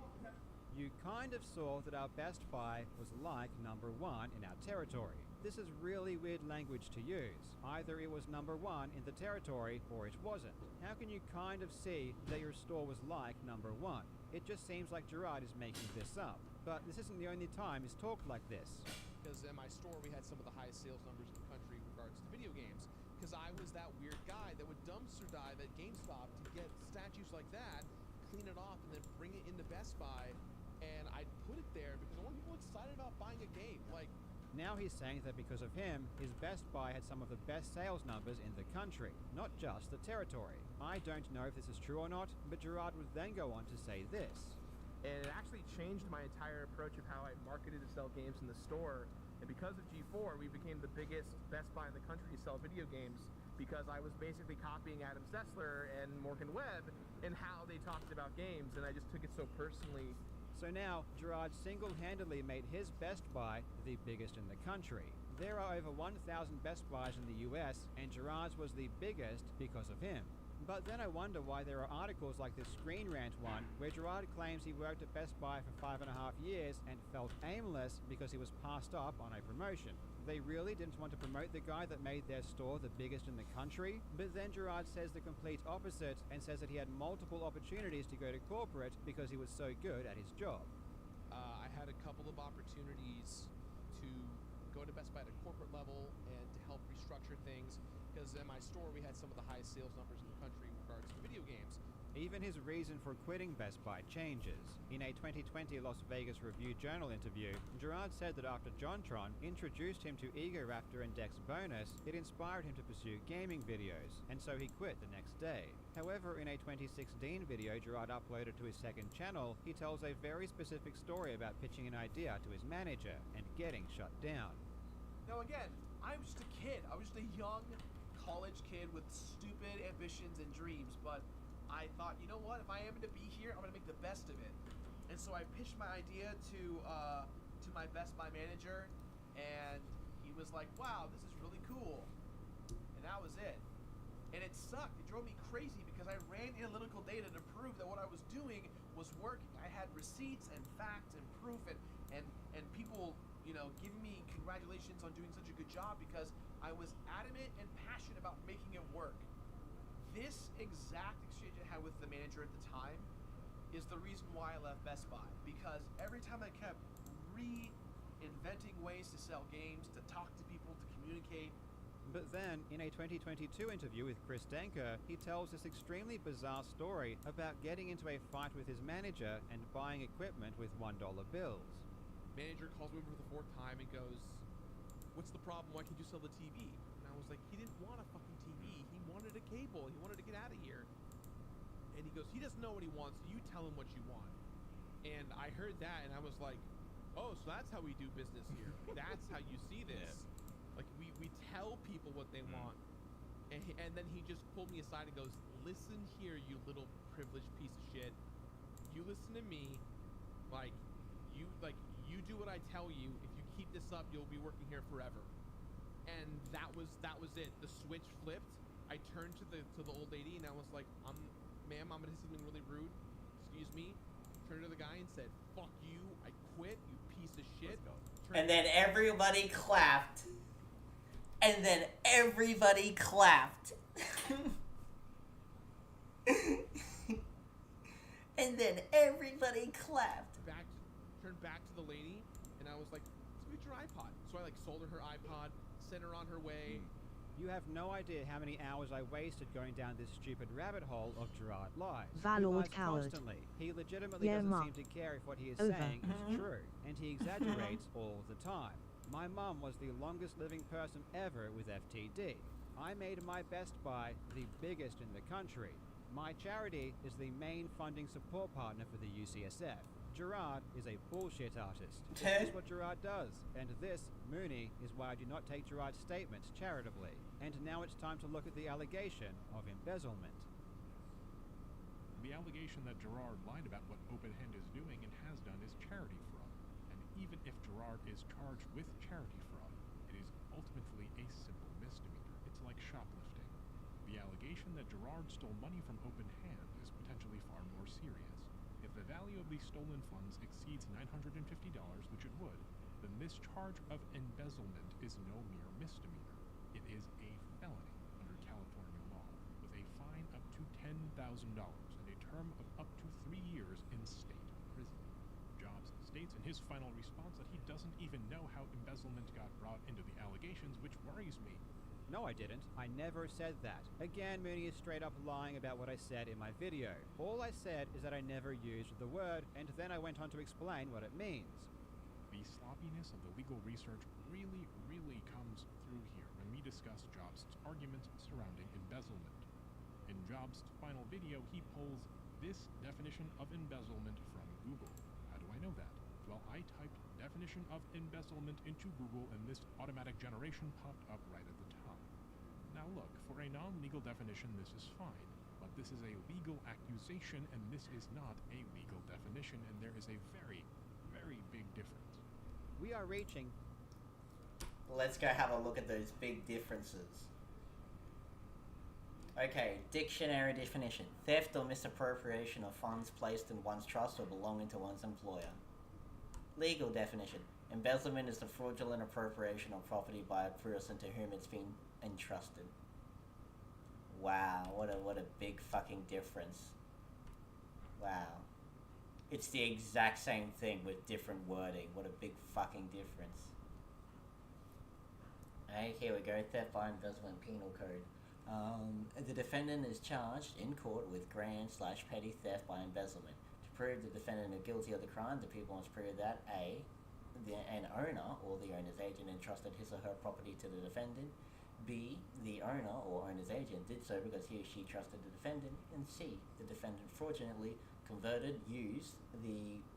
You kind of saw that our Best Buy was like number 1 in our territory. This is really weird language to use. Either it was number 1 in the territory or it wasn't. How can you kind of see that your store was like number 1? It just seems like Gerard is making this up. But this isn't the only time he's talked like this. Because in my store we had some of the highest sales numbers in the country in regards to video games. Because I was that weird guy that would dumpster dive at GameStop to get statues like that, clean it off, and then bring it into Best Buy. And I'd put it there because I want people excited about buying a game. Like, now he's saying that because of him, his Best Buy had some of the best sales numbers in the country, not just the territory. I don't know if this is true or not, but Gerard would then go on to say this. And it actually changed my entire approach of how I marketed to sell games in the store. And because of G4, we became the biggest Best Buy in the country to sell video games because I was basically copying Adam Sessler and Morgan Webb and how they talked about games, and I just took it so personally. So now, Gerard single-handedly made his Best Buy the biggest in the country. There are over 1,000 Best Buys in the US, and Gerard's was the biggest because of him. But then I wonder why there are articles like this Screen Rant one, where Gerard claims he worked at Best Buy for 5.5 years and felt aimless because he was passed up on a promotion. They really didn't want to promote the guy that made their store the biggest in the country? But then Gerard says the complete opposite and says that he had multiple opportunities to go to corporate because he was so good at his job. I had a couple of opportunities to go to Best Buy at a corporate level and to help restructure things because in my store we had some of the highest sales numbers in the country in regards to video games. Even his reason for quitting Best Buy changes. In a 2020 Las Vegas Review-Journal interview, Gerard said that after JonTron introduced him to Egoraptor and Dex Bonus, it inspired him to pursue gaming videos, and so he quit the next day. However, in a 2016 video Gerard uploaded to his second channel, he tells a very specific story about pitching an idea to his manager and getting shut down. Now again, I was just a kid. I was just a young college kid with stupid ambitions and dreams, but I thought, you know what, if I am to be here, I'm gonna make the best of it. And so I pitched my idea to my Best Buy manager, and he was like, wow, this is really cool. And that was it. And it sucked. It drove me crazy because I ran analytical data to prove that what I was doing was working. I had receipts and facts and proof and people, you know, giving me congratulations on doing such a good job because I was adamant and passionate about making it work. This exact exchange I had with the manager at the time is the reason why I left Best Buy, because every time I kept reinventing ways to sell games, to talk to people, to communicate. But then, in a 2022 interview with Chris Denker, he tells this extremely bizarre story about getting into a fight with his manager and buying equipment with $1 bills. Manager calls me over for the 4th time and goes, what's the problem? Why can't you sell the TV? And I was like, he didn't want a fucking TV. He wanted a cable. He wanted to get out of here. And he goes, he doesn't know what he wants. You tell him what you want. And I heard that and I was like, oh, so that's how we do business here. That's how you see this. Like we tell people what they want, and then he just pulled me aside and goes, "Listen here, you little privileged piece of shit. You listen to me, like you do what I tell you. If you keep this up, you'll be working here forever." And that was it. The switch flipped. I turned to the old lady and I was like, "Ma'am, I'm gonna say something really rude. Excuse me." Turned to the guy and said, "Fuck you. I quit. You piece of shit." And then everybody clapped. And then everybody clapped. And then everybody clapped. Turned back to the lady, and I was like, "Let's get your iPod." So I like sold her iPod, sent her on her way. You have no idea how many hours I wasted going down this stupid rabbit hole of Gerard lies. Valor He lies coward. constantly. He legitimately Yeah, doesn't Ma. seem to care if what he is Over. saying is true, and he exaggerates all the time. My mum was the longest living person ever with FTD. I made my Best Buy the biggest in the country. My charity is the main funding support partner for the UCSF. Gerard is a bullshit artist. This is what Gerard does, and this, Mooney, is why I do not take Gerard's statements charitably. And now it's time to look at the allegation of embezzlement. The allegation that Gerard lied about what Open Hand is doing and has done is charity fraud. And even if Gerard is charged with charity fraud, it is ultimately a simple misdemeanor. It's like shoplifting. The allegation that Gerard stole money from Open Hand is potentially far more serious. If the value of these stolen funds exceeds $950, which it would, then this charge of embezzlement is no mere misdemeanor. It is a felony under California law, with a fine up to $10,000 and a term of up to 3 years in state prison. Jobs states in his final response that he doesn't even know how embezzlement got brought into the allegations, which worries me. No, I didn't. I never said that. Again, Mooney is straight up lying about what I said in my video. All I said is that I never used the word, and then I went on to explain what it means. The sloppiness of the legal research really comes through here when we discuss Jobst's arguments surrounding embezzlement. In Jobst's final video, he pulls this definition of embezzlement from Google. How do I know that? Well, I typed definition of embezzlement into Google and this automatic generation popped up right at the top. Now look, for a non-legal definition this is fine, but this is a legal accusation and this is not a legal definition, and there is a very big difference. We are reaching... Let's go have a look at those big differences. Okay, dictionary definition. Theft or misappropriation of funds placed in one's trust or belonging to one's employer. Legal definition. Embezzlement is the fraudulent appropriation of property by a person to whom it's been entrusted. Wow, what a big fucking difference. Wow. It's the exact same thing with different wording. What a big fucking difference. Alright, here we go. Theft by embezzlement penal code. The defendant is charged in court with grand/petty theft by embezzlement. To prove the defendant is guilty of the crime, the people must prove that A, an owner or the owner's agent entrusted his or her property to the defendant, B, the owner or owner's agent did so because he or she trusted the defendant, and C, the defendant fraudulently used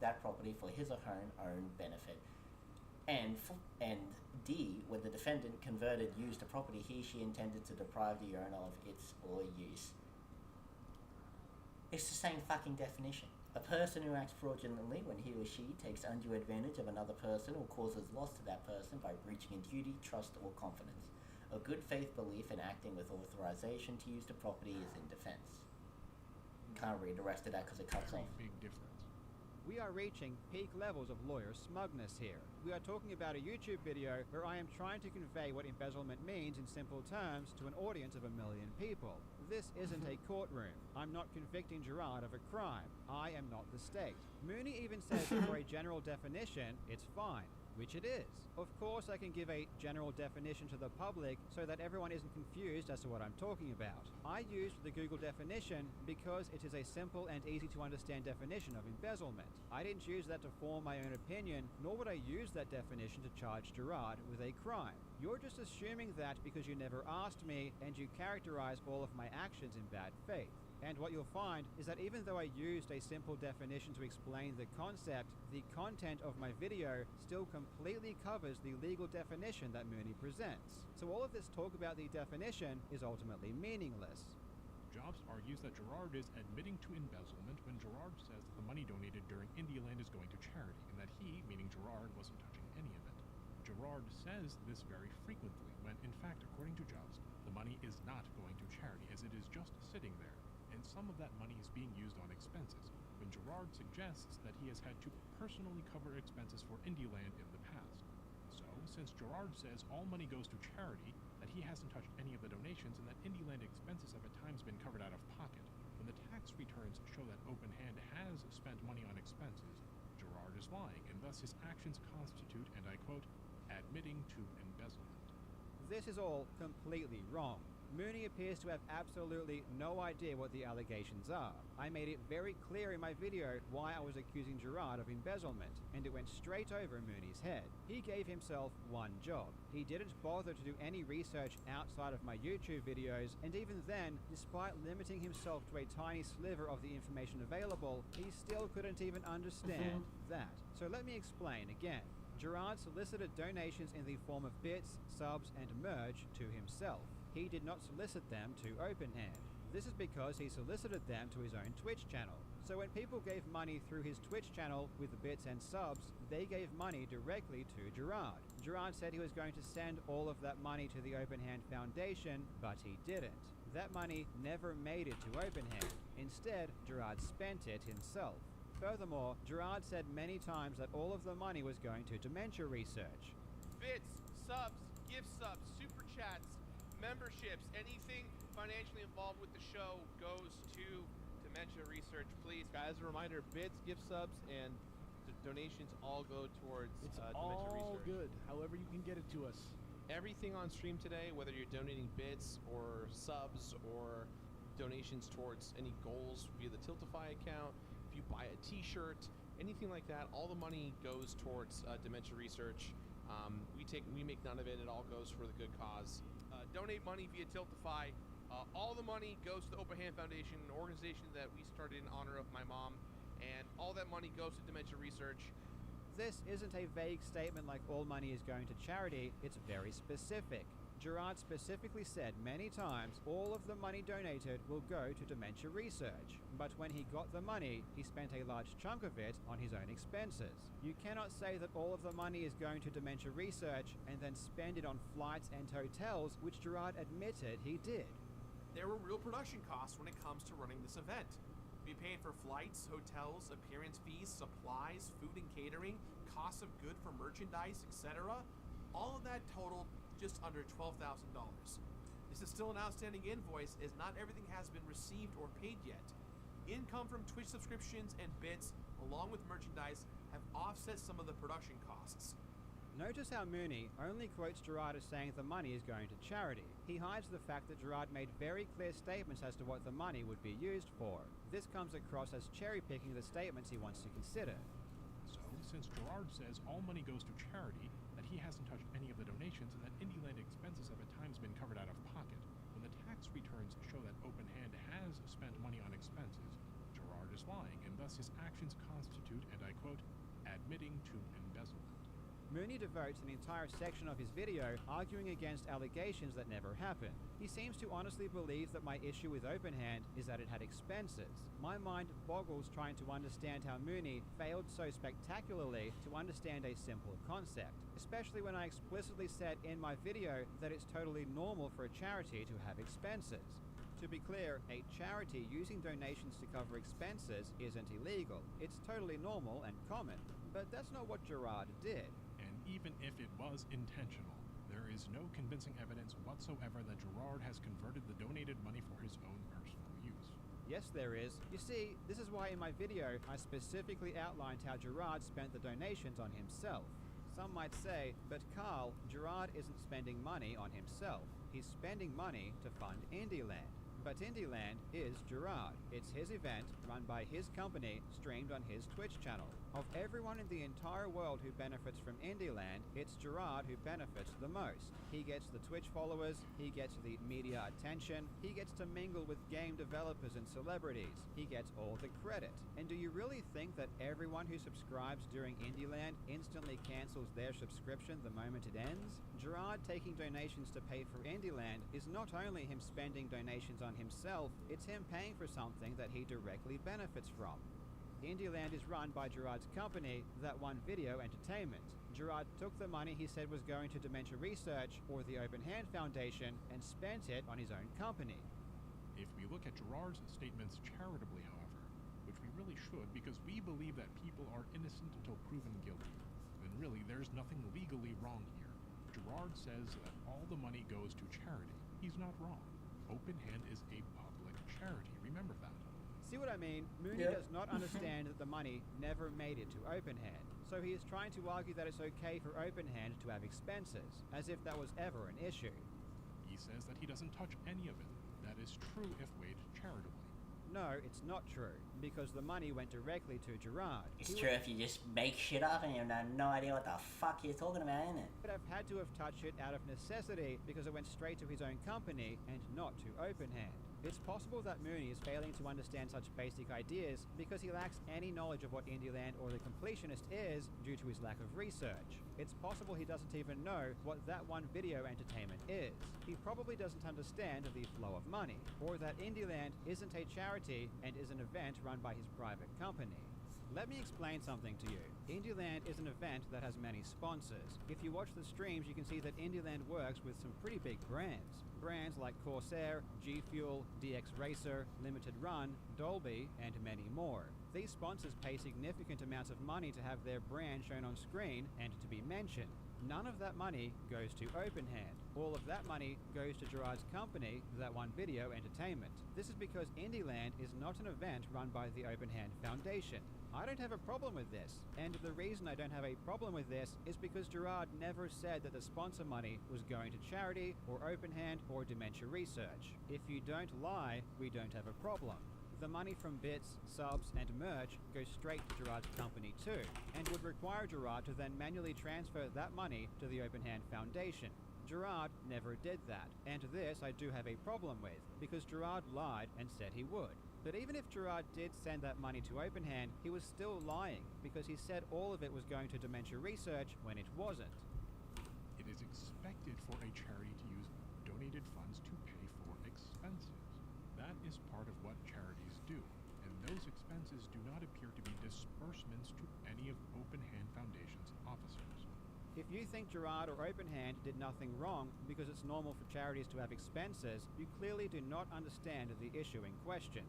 that property for his or her own benefit. And D, when the defendant used a property he or she intended to deprive the owner of its or use. It's the same fucking definition. A person who acts fraudulently when he or she takes undue advantage of another person or causes loss to that person by breaching a duty, trust, or confidence. A good faith belief in acting with authorization to use the property is in defense. Can't read the rest of that because it cuts off. Big difference. We are reaching peak levels of lawyer smugness here. We are talking about a YouTube video where I am trying to convey what embezzlement means in simple terms to an audience of 1 million people. This isn't a courtroom. I'm not convicting Gerard of a crime. I am not the state. Mooney even says that for a general definition, it's fine, which it is. Of course, I can give a general definition to the public so that everyone isn't confused as to what I'm talking about. I used the Google definition because it is a simple and easy to understand definition of embezzlement. I didn't use that to form my own opinion, nor would I use that definition to charge Gerard with a crime. You're just assuming that because you never asked me and you characterize all of my actions in bad faith. And what you'll find is that even though I used a simple definition to explain the concept, the content of my video still completely covers the legal definition that Mooney presents. So all of this talk about the definition is ultimately meaningless. Jobs argues that Gerard is admitting to embezzlement when Gerard says that the money donated during Indieland is going to charity, and that he, meaning Gerard, wasn't touching any of it. Gerard says this very frequently, when in fact, according to Jobs, the money is not going to charity, as it is just sitting there, and some of that money is being used on expenses, when Gerard suggests that he has had to personally cover expenses for Indieland in the past. So, since Gerard says all money goes to charity, that he hasn't touched any of the donations, and that Indieland expenses have at times been covered out of pocket, when the tax returns show that Open Hand has spent money on expenses, Gerard is lying, and thus his actions constitute, and I quote, admitting to embezzlement. This is all completely wrong. Mooney appears to have absolutely no idea what the allegations are. I made it very clear in my video why I was accusing Gerard of embezzlement, and it went straight over Mooney's head. He gave himself one job. He didn't bother to do any research outside of my YouTube videos, and even then, despite limiting himself to a tiny sliver of the information available, he still couldn't even understand that. So let me explain again. Gerard solicited donations in the form of bits, subs, and merge to himself. He did not solicit them to Open Hand. This is because he solicited them to his own Twitch channel. So when people gave money through his Twitch channel with the bits and subs, they gave money directly to Gerard. Gerard said he was going to send all of that money to the Open Hand Foundation, but he didn't. That money never made it to Open Hand. Instead, Gerard spent it himself. Furthermore, Gerard said many times that all of the money was going to dementia research. Bits, subs, gift subs, super chats, memberships, anything financially involved with the show goes to dementia research. Please, guys, a reminder, bits, gift subs, and donations all go towards dementia all research. good, however you can get it to us. Everything on stream today, whether you're donating bits or subs or donations towards any goals via the Tiltify account, if you buy a t-shirt, anything like that, all the money goes towards dementia research. We make none of it. It all goes for the good cause. Donate money via Tiltify. All the money goes to the Open Hand Foundation, an organization that we started in honor of my mom, and all that money goes to dementia research. This isn't a vague statement like all money is going to charity, it's very specific. Gerard specifically said many times all of the money donated will go to dementia research. But when he got the money, he spent a large chunk of it on his own expenses. You cannot say that all of the money is going to dementia research and then spend it on flights and hotels, which Gerard admitted he did. There were real production costs when it comes to running this event. We paid for flights, hotels, appearance fees, supplies, food and catering, costs of good for merchandise, etc. All of that totaled just under $12,000. This is still an outstanding invoice, as not everything has been received or paid yet. Income from Twitch subscriptions and bits, along with merchandise, have offset some of the production costs. Notice how Mooney only quotes Gerard as saying the money is going to charity. He hides the fact that Gerard made very clear statements as to what the money would be used for. This comes across as cherry-picking the statements he wants to consider. So, since Gerard says all money goes to charity, that he hasn't touched any of the donations, and that Indieland expenses have at times been covered out of pocket, when the tax returns show that Open Hand has spent money on expenses, Gerard is lying, and thus his actions constitute, and I quote, admitting to embezzlement. Mooney devotes an entire section of his video arguing against allegations that never happened. He seems to honestly believe that my issue with Open Hand is that it had expenses. My mind boggles trying to understand how Mooney failed so spectacularly to understand a simple concept, especially when I explicitly said in my video that it's totally normal for a charity to have expenses. To be clear, a charity using donations to cover expenses isn't illegal. It's totally normal and common. But that's not what Gerard did. Even if it was intentional, there is no convincing evidence whatsoever that Gerard has converted the donated money for his own personal use. Yes, there is. You see, this is why in my video I specifically outlined how Gerard spent the donations on himself. Some might say, but Carl, Gerard isn't spending money on himself. He's spending money to fund Indieland. But Indieland is Gerard. It's his event, run by his company, streamed on his Twitch channel. Of everyone in the entire world who benefits from Indieland, it's Gerard who benefits the most. He gets the Twitch followers, he gets the media attention, he gets to mingle with game developers and celebrities, he gets all the credit. And do you really think that everyone who subscribes during Indieland instantly cancels their subscription the moment it ends? Gerard taking donations to pay for Indieland is not only him spending donations on himself, it's him paying for something that he directly benefits from. Indieland is run by Gerard's company, That One Video Entertainment. Gerard took the money he said was going to Dementia Research or the Open Hand Foundation and spent it on his own company. If we look at Gerard's statements charitably, however, which we really should because we believe that people are innocent until proven guilty, then really there's nothing legally wrong here. Gerard says that all the money goes to charity. He's not wrong. Open Hand is a public charity. Remember that. See what I mean? Mooney does not understand that the money never made it to Open Hand. So he is trying to argue that it's okay for Open Hand to have expenses, as if that was ever an issue. He says that he doesn't touch any of it. That is true if weighed charitably. No, it's not true, because the money went directly to Gerard. It's true if you just make shit up and you have no idea what the fuck you're talking about, isn't it? But I've had to have touched it out of necessity because it went straight to his own company and not to Open Hand. It's possible that Mooney is failing to understand such basic ideas because he lacks any knowledge of what Indieland or the Completionist is due to his lack of research. It's possible he doesn't even know what That One Video Entertainment is. He probably doesn't understand the flow of money, or that Indieland isn't a charity and is an event run by his private company. Let me explain something to you. Indieland is an event that has many sponsors. If you watch the streams, you can see that Indieland works with some pretty big brands. Brands like Corsair, G Fuel, DX Racer, Limited Run, Dolby, and many more. These sponsors pay significant amounts of money to have their brand shown on screen and to be mentioned. None of that money goes to Open Hand. All of that money goes to Gerard's company, That One Video Entertainment. This is because Indieland is not an event run by the Open Hand Foundation. I don't have a problem with this, and the reason I don't have a problem with this is because Gerard never said that the sponsor money was going to charity, or Open Hand, or Dementia Research. If you don't lie, we don't have a problem. The money from bits, subs, and merch goes straight to Gerard's company too, and would require Gerard to then manually transfer that money to the Open Hand Foundation. Gerard never did that, and this I do have a problem with, because Gerard lied and said he would. But even if Gerard did send that money to Open Hand, he was still lying, because he said all of it was going to Dementia Research when it wasn't. It is expected for a charity to use donated funds to pay for expenses. That is part of what charities do, and those expenses do not appear to be disbursements to any of Open Hand Foundation's officers. If you think Gerard or Open Hand did nothing wrong because it's normal for charities to have expenses, you clearly do not understand the issue in question.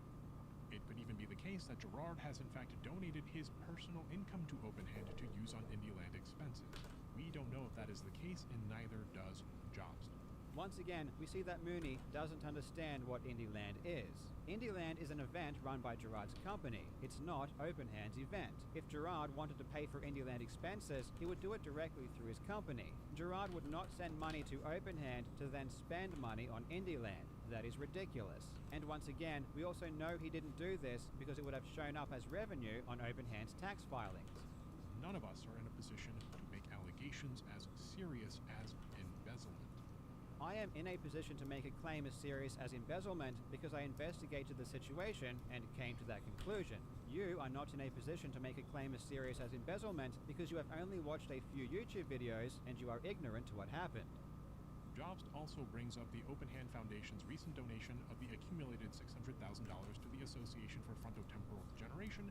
It could even be the case that Gerard has in fact donated his personal income to Open Hand to use on Indieland expenses. We don't know if that is the case, and neither does Jobst. Once again, we see that Mooney doesn't understand what Indieland is. Indieland is an event run by Gerard's company. It's not Open Hand's event. If Gerard wanted to pay for Indieland expenses, he would do it directly through his company. Gerard would not send money to Open Hand to then spend money on Indieland. That is ridiculous. And once again, we also know he didn't do this because it would have shown up as revenue on Open Hand's tax filings. None of us are in a position to make allegations as serious as embezzlement. I am in a position to make a claim as serious as embezzlement because I investigated the situation and came to that conclusion. You are not in a position to make a claim as serious as embezzlement because you have only watched a few YouTube videos and you are ignorant to what happened. Jobst also brings up the Open Hand Foundation's recent donation of the accumulated $600,000 to the Association for Frontotemporal Degeneration,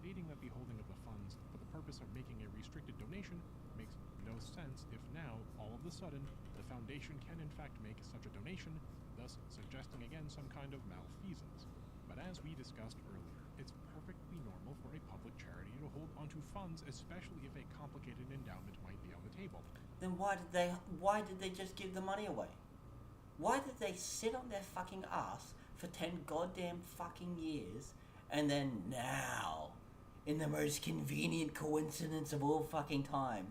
stating that the holding of the funds for the purpose of making a restricted donation makes no sense if now, all of a sudden, the foundation can in fact make such a donation, thus suggesting again some kind of malfeasance. But as we discussed earlier, it's perfectly normal for a public charity to hold onto funds, especially if a complicated endowment might be on the table. Then why did they just give the money away? Why did they sit on their fucking ass for 10 goddamn fucking years and then now, in the most convenient coincidence of all fucking time,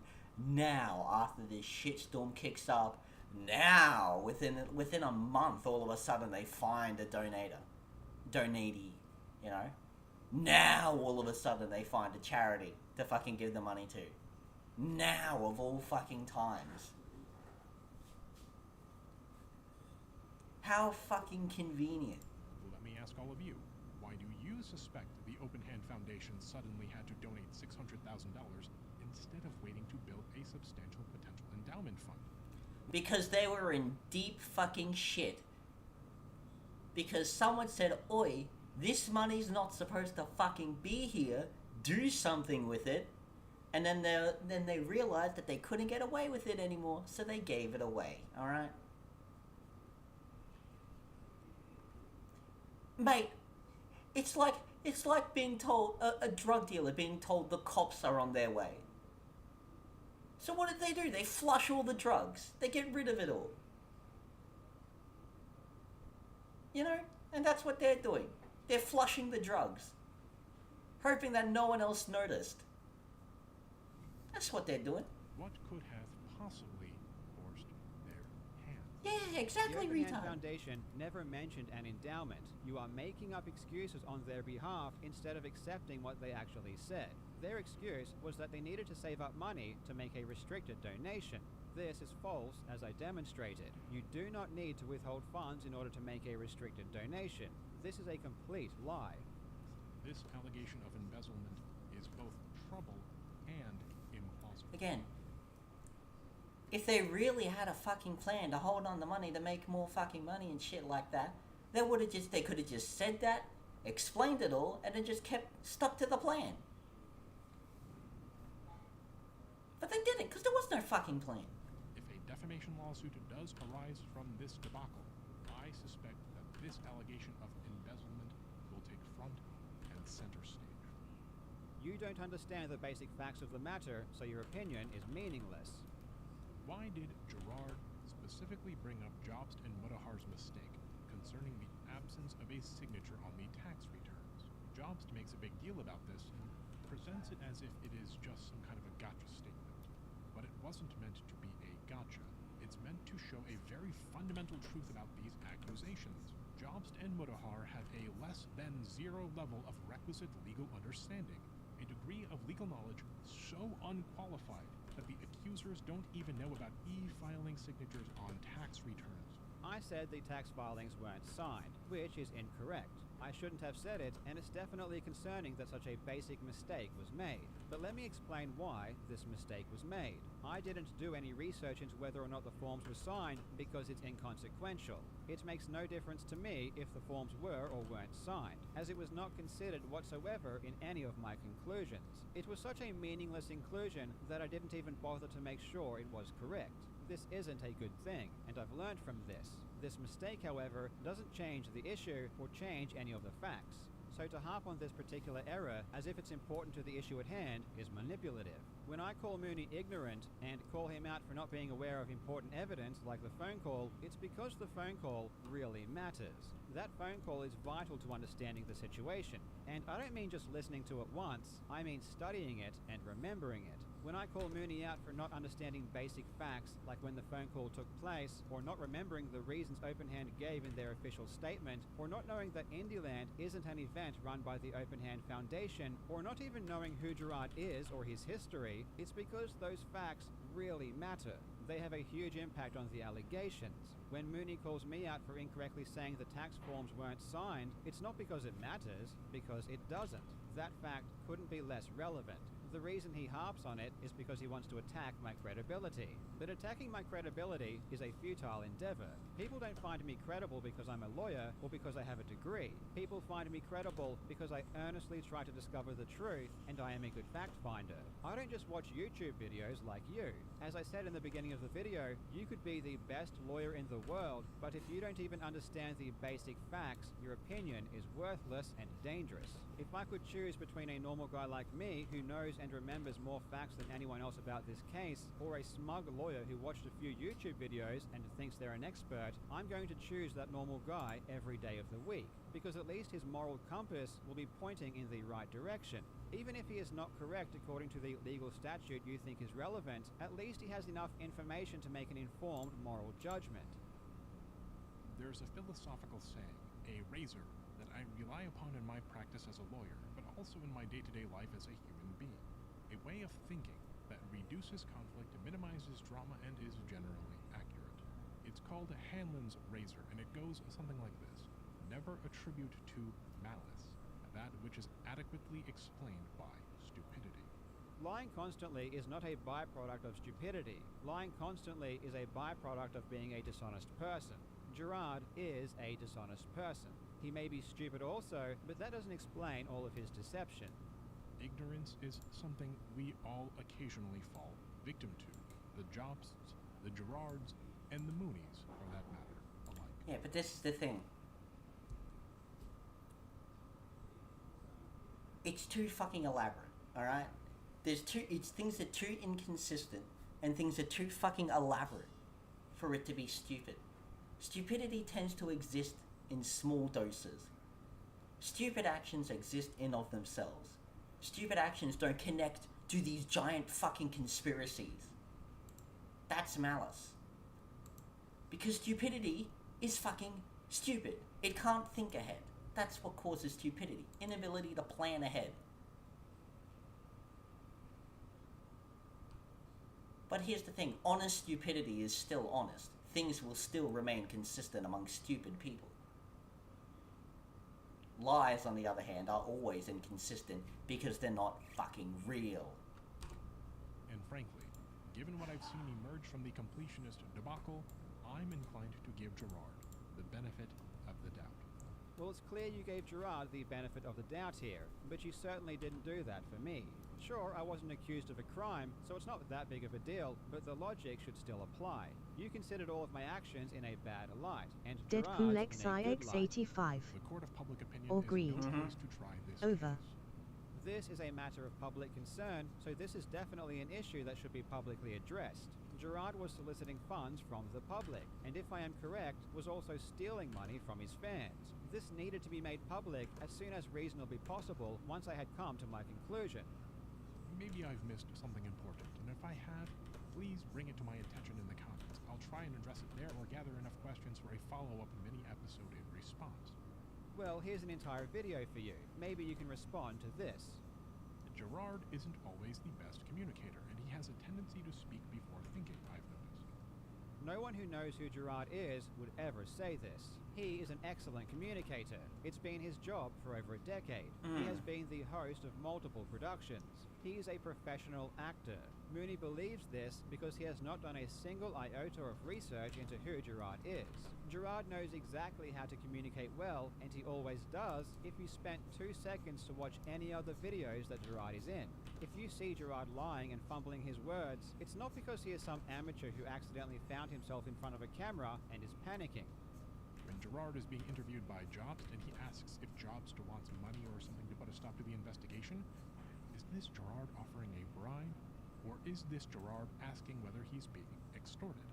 now after this shitstorm kicks up, Now, within a month, all of a sudden they find a donatee, you know? Now, all of a sudden they find a charity to fucking give the money to. Now, of all fucking times. How fucking convenient. Let me ask all of you, why do you suspect the Open Hand Foundation suddenly had to donate $600,000 instead of waiting to build a substantial potential endowment fund? Because they were in deep fucking shit. Because someone said, oi, this money's not supposed to fucking be here, do something with it. And then they realized that they couldn't get away with it anymore, so they gave it away, alright? Mate, it's like being told, a drug dealer being told the cops are on their way. So what did they do? They flush all the drugs. They get rid of it all. You know? And that's what they're doing. They're flushing the drugs. Hoping that no one else noticed. That's what they're doing. What could have possibly forced their hand? Yeah, exactly, the Open Hand retard. Foundation never mentioned an endowment. You are making up excuses on their behalf instead of accepting what they actually said. Their excuse was that they needed to save up money to make a restricted donation. This is false, as I demonstrated. You do not need to withhold funds in order to make a restricted donation. This is a complete lie. This allegation of embezzlement is both trouble and implausible. Again, if they really had a fucking plan to hold on the money to make more fucking money and shit like that, they could have just said that, explained it all, and then just stuck to the plan. But they didn't, because there was no fucking plan. If a defamation lawsuit does arise from this debacle, I suspect that this allegation of embezzlement will take front and center stage. You don't understand the basic facts of the matter, so your opinion is meaningless. Why did Gerard specifically bring up Jobst and Mutahar's mistake concerning the absence of a signature on the tax returns? Jobst makes a big deal about this and presents it as if it is just some kind of a gotcha statement. But it wasn't meant to be a gotcha. It's meant to show a very fundamental truth about these accusations. Jobst and Mutahar have a less than zero level of requisite legal understanding, a degree of legal knowledge so unqualified that the accusers don't even know about e-filing signatures on tax returns. I said the tax filings weren't signed, which is incorrect. I shouldn't have said it, and it's definitely concerning that such a basic mistake was made. But let me explain why this mistake was made. I didn't do any research into whether or not the forms were signed because it's inconsequential. It makes no difference to me if the forms were or weren't signed, as it was not considered whatsoever in any of my conclusions. It was such a meaningless inclusion that I didn't even bother to make sure it was correct. This isn't a good thing, and I've learned from this. This mistake, however, doesn't change the issue or change any of the facts. So to harp on this particular error as if it's important to the issue at hand is manipulative. When I call Mooney ignorant and call him out for not being aware of important evidence like the phone call, it's because the phone call really matters. That phone call is vital to understanding the situation. And I don't mean just listening to it once, I mean studying it and remembering it. When I call Mooney out for not understanding basic facts, like when the phone call took place, or not remembering the reasons Open Hand gave in their official statement, or not knowing that Indieland isn't an event run by the Open Hand Foundation, or not even knowing who Gerard is or his history, it's because those facts really matter. They have a huge impact on the allegations. When Mooney calls me out for incorrectly saying the tax forms weren't signed, it's not because it matters, because it doesn't. That fact couldn't be less relevant. The reason he harps on it is because he wants to attack my credibility. But attacking my credibility is a futile endeavor. People don't find me credible because I'm a lawyer or because I have a degree. People find me credible because I earnestly try to discover the truth and I am a good fact finder. I don't just watch YouTube videos like you. As I said in the beginning of the video, you could be the best lawyer in the world, but if you don't even understand the basic facts, your opinion is worthless and dangerous. If I could choose between a normal guy like me who knows and remembers more facts than anyone else about this case, or a smug lawyer who watched a few YouTube videos and thinks they're an expert, I'm going to choose that normal guy every day of the week, because at least his moral compass will be pointing in the right direction. Even if he is not correct according to the legal statute you think is relevant, at least he has enough information to make an informed moral judgment. There's a philosophical saying, a razor, that I rely upon in my practice as a lawyer, but also in my day-to-day life as a human being. A way of thinking that reduces conflict, minimizes drama, and is generally accurate. It's called Hanlon's razor, and it goes something like this. Never attribute to malice that which is adequately explained by stupidity. Lying constantly is not a byproduct of stupidity. Lying constantly is a byproduct of being a dishonest person. Gerard is a dishonest person. He may be stupid also, but that doesn't explain all of his deception. Ignorance is something we all occasionally fall victim to. The Jobsts, the Gerards, and the Moonies, for that matter, alike. Yeah, but this is the thing. It's too fucking elaborate, alright? Things are too inconsistent, and things are too fucking elaborate for it to be stupid. Stupidity tends to exist in small doses. Stupid actions exist in of themselves. Stupid actions don't connect to these giant fucking conspiracies. That's malice. Because stupidity is fucking stupid. It can't think ahead. That's what causes stupidity. Inability to plan ahead. But here's the thing. Honest stupidity is still honest. Things will still remain consistent among stupid people. Lies, on the other hand, are always inconsistent because they're not fucking real. And frankly, given what I've seen emerge from the completionist debacle, I'm inclined to give Gerard the benefit of the doubt. Well, it's clear you gave Gerard the benefit of the doubt here, but you certainly didn't do that for me. Sure, I wasn't accused of a crime, so it's not that big of a deal, but the logic should still apply. You considered all of my actions in a bad light, and Deadpool Gerard's in a good light. XIX85. The court of public opinion Agreed. is no place to try this Over. case. This is a matter of public concern, so this is definitely an issue that should be publicly addressed. Gerard was soliciting funds from the public, and if I am correct, was also stealing money from his fans. This needed to be made public as soon as reasonably possible once I had come to my conclusion. Maybe I've missed something important, and if I have, please bring it to my attention in the comments. I'll try and address it there or gather enough questions for a follow-up mini-episode in response. Well, here's an entire video for you. Maybe you can respond to this. Gerard isn't always the best communicator, and he has a tendency to speak before thinking, I've noticed. No one who knows who Gerard is would ever say this. He is an excellent communicator. It's been his job for over a decade. He has been the host of multiple productions. He is a professional actor. Mooney believes this because he has not done a single iota of research into who Gerard is. Gerard knows exactly how to communicate well, and he always does if you spent 2 seconds to watch any other videos that Gerard is in. If you see Gerard lying and fumbling his words, it's not because he is some amateur who accidentally found himself in front of a camera and is panicking. When Gerard is being interviewed by Jobst and he asks if Jobst wants money or something to put a stop to the investigation, is this Gerard offering a bribe, or is this Gerard asking whether he's being extorted?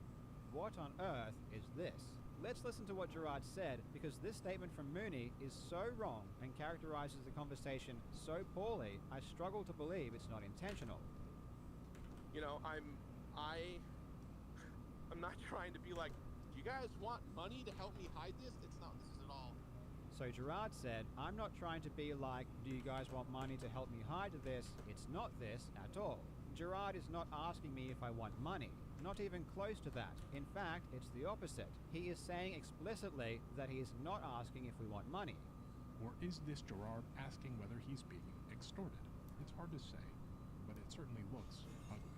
What on earth is this? Let's listen to what Gerard said, because this statement from Mooney is so wrong and characterizes the conversation so poorly, I struggle to believe it's not intentional. You know, I'm not trying to be like, do you guys want money to help me hide this? It's not this at all. So Gerard said, I'm not trying to be like, do you guys want money to help me hide this? It's not this at all. Gerard is not asking me if I want money. Not even close to that. In fact, it's the opposite. He is saying explicitly that he is not asking if we want money. Or is this Gerard asking whether he's being extorted? It's hard to say, but it certainly looks ugly.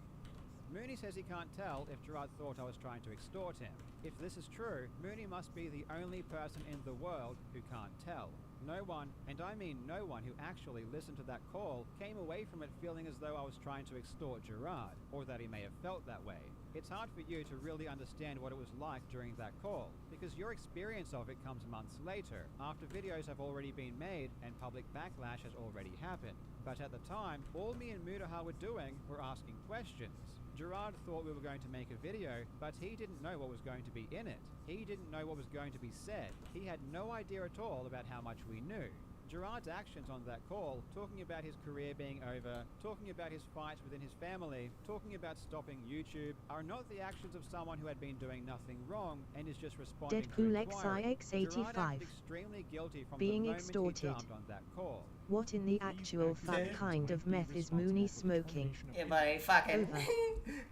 Mooney says he can't tell if Gerard thought I was trying to extort him. If this is true, Mooney must be the only person in the world who can't tell. No one, and I mean no one who actually listened to that call, came away from it feeling as though I was trying to extort Gerard, or that he may have felt that way. It's hard for you to really understand what it was like during that call, because your experience of it comes months later, after videos have already been made and public backlash has already happened. But at the time, all me and Mudaha were doing were asking questions. Gerard thought we were going to make a video, but he didn't know what was going to be in it. He didn't know what was going to be said. He had no idea at all about how much we knew. Gerard's actions on that call, talking about his career being over, talking about his fights within his family, talking about stopping YouTube, are not the actions of someone who had been doing nothing wrong and is just responding to Deadpool inquiry. XIX85. Gerard acted extremely guilty from Being the moment extorted. he jumped on that call. What in the actual fuck kind of meth is Mooney smoking? Yeah, but fucking Over.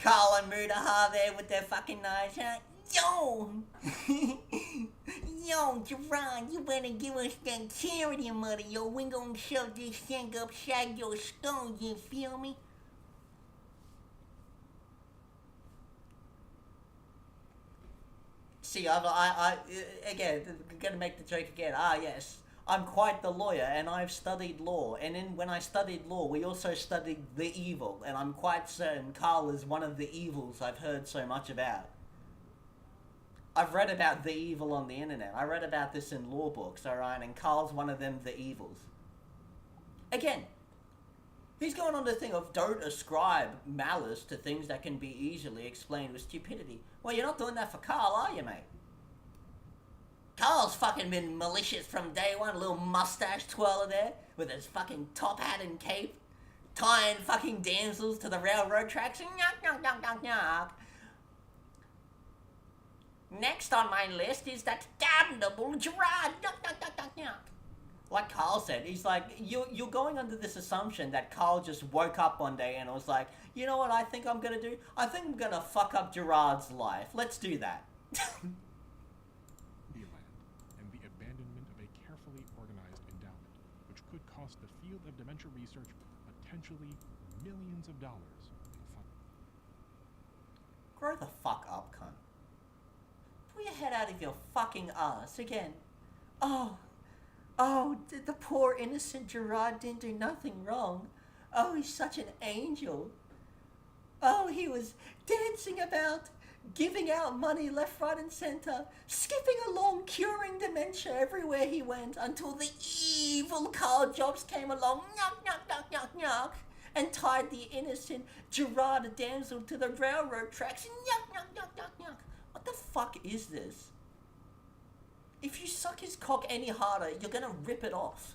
Carl and Mudaha there with their fucking knives out. Yo! Yo, Gerard, you better give us that charity money, yo. We gonna shove this thing upside your skull, you feel me? See, again, gonna make the joke again. Ah, yes. I'm quite the lawyer, and I've studied law. And when I studied law, we also studied the evil. And I'm quite certain Carl is one of the evils I've heard so much about. I've read about the evil on the internet. I read about this in law books, alright? And Carl's one of them, the evils. Again, he's going on the thing of don't ascribe malice to things that can be easily explained with stupidity. Well, you're not doing that for Carl, are you, mate? Carl's fucking been malicious from day one, little mustache twirler there, with his fucking top hat and cape, tying fucking damsels to the railroad tracks, and yuck, yuck, yuck, yuck, yuck. Next on my list is that damnable Gerard, yuck, yuck, yuck, yuck, yuck. Like Carl said, he's like, you're going under this assumption that Carl just woke up one day and was like, you know what I think I'm gonna do? I think I'm gonna fuck up Gerard's life. Let's do that. And the abandonment of a carefully organized endowment, which could cost the field of dementia research potentially millions of dollars in funding. Grow the fuck up, cunt. Pull your head out of your fucking ass again. Oh, the poor innocent Gerard didn't do nothing wrong. Oh, he's such an angel. Oh, he was dancing about, giving out money left, right, and center, skipping along, curing dementia everywhere he went until the evil Carl Jobs came along, knock, knock, knock, knock, knock, and tied the innocent Gerard damsel to the railroad tracks, knock, knock, knock, knock, knock. What the fuck is this? If you suck his cock any harder, you're gonna rip it off.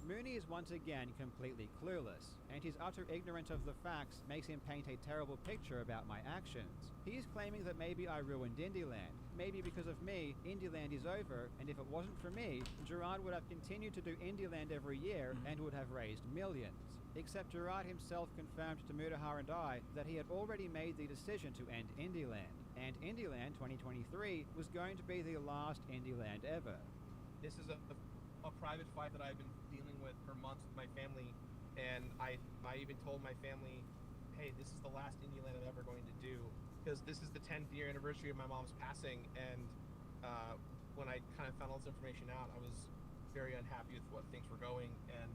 Mooney is once again completely clueless, and his utter ignorance of the facts makes him paint a terrible picture about my actions. He is claiming that maybe I ruined Indieland. Maybe because of me, Indieland is over, and if it wasn't for me, Gerard would have continued to do Indieland every year and would have raised millions. Except Gerard himself confirmed to Mudahar and I that he had already made the decision to end Indieland, and Indieland 2023 was going to be the last Indieland ever. This is a private fight that I've been dealing with for months with my family, and I even told my family, hey, this is the last Indieland I'm ever going to do, because this is the 10th year anniversary of my mom's passing, and when I kind of found all this information out, I was very unhappy with what things were going, and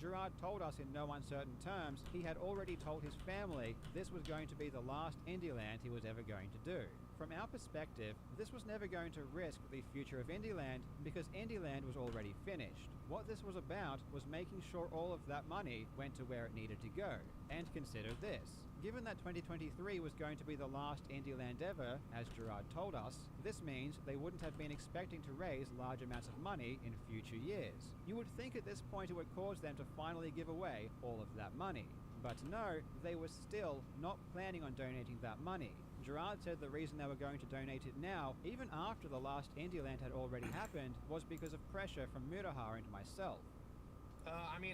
Gerard told us in no uncertain terms he had already told his family this was going to be the last Indieland he was ever going to do. From our perspective, this was never going to risk the future of Indieland because Indieland was already finished. What this was about was making sure all of that money went to where it needed to go. And consider this. Given that 2023 was going to be the last Indieland ever, as Gerard told us, this means they wouldn't have been expecting to raise large amounts of money in future years. You would think at this point it would cause them to finally give away all of that money. But no, they were still not planning on donating that money. Gerard said the reason they were going to donate it now, even after the last Indieland had already happened, was because of pressure from Mudahar and myself. I mean,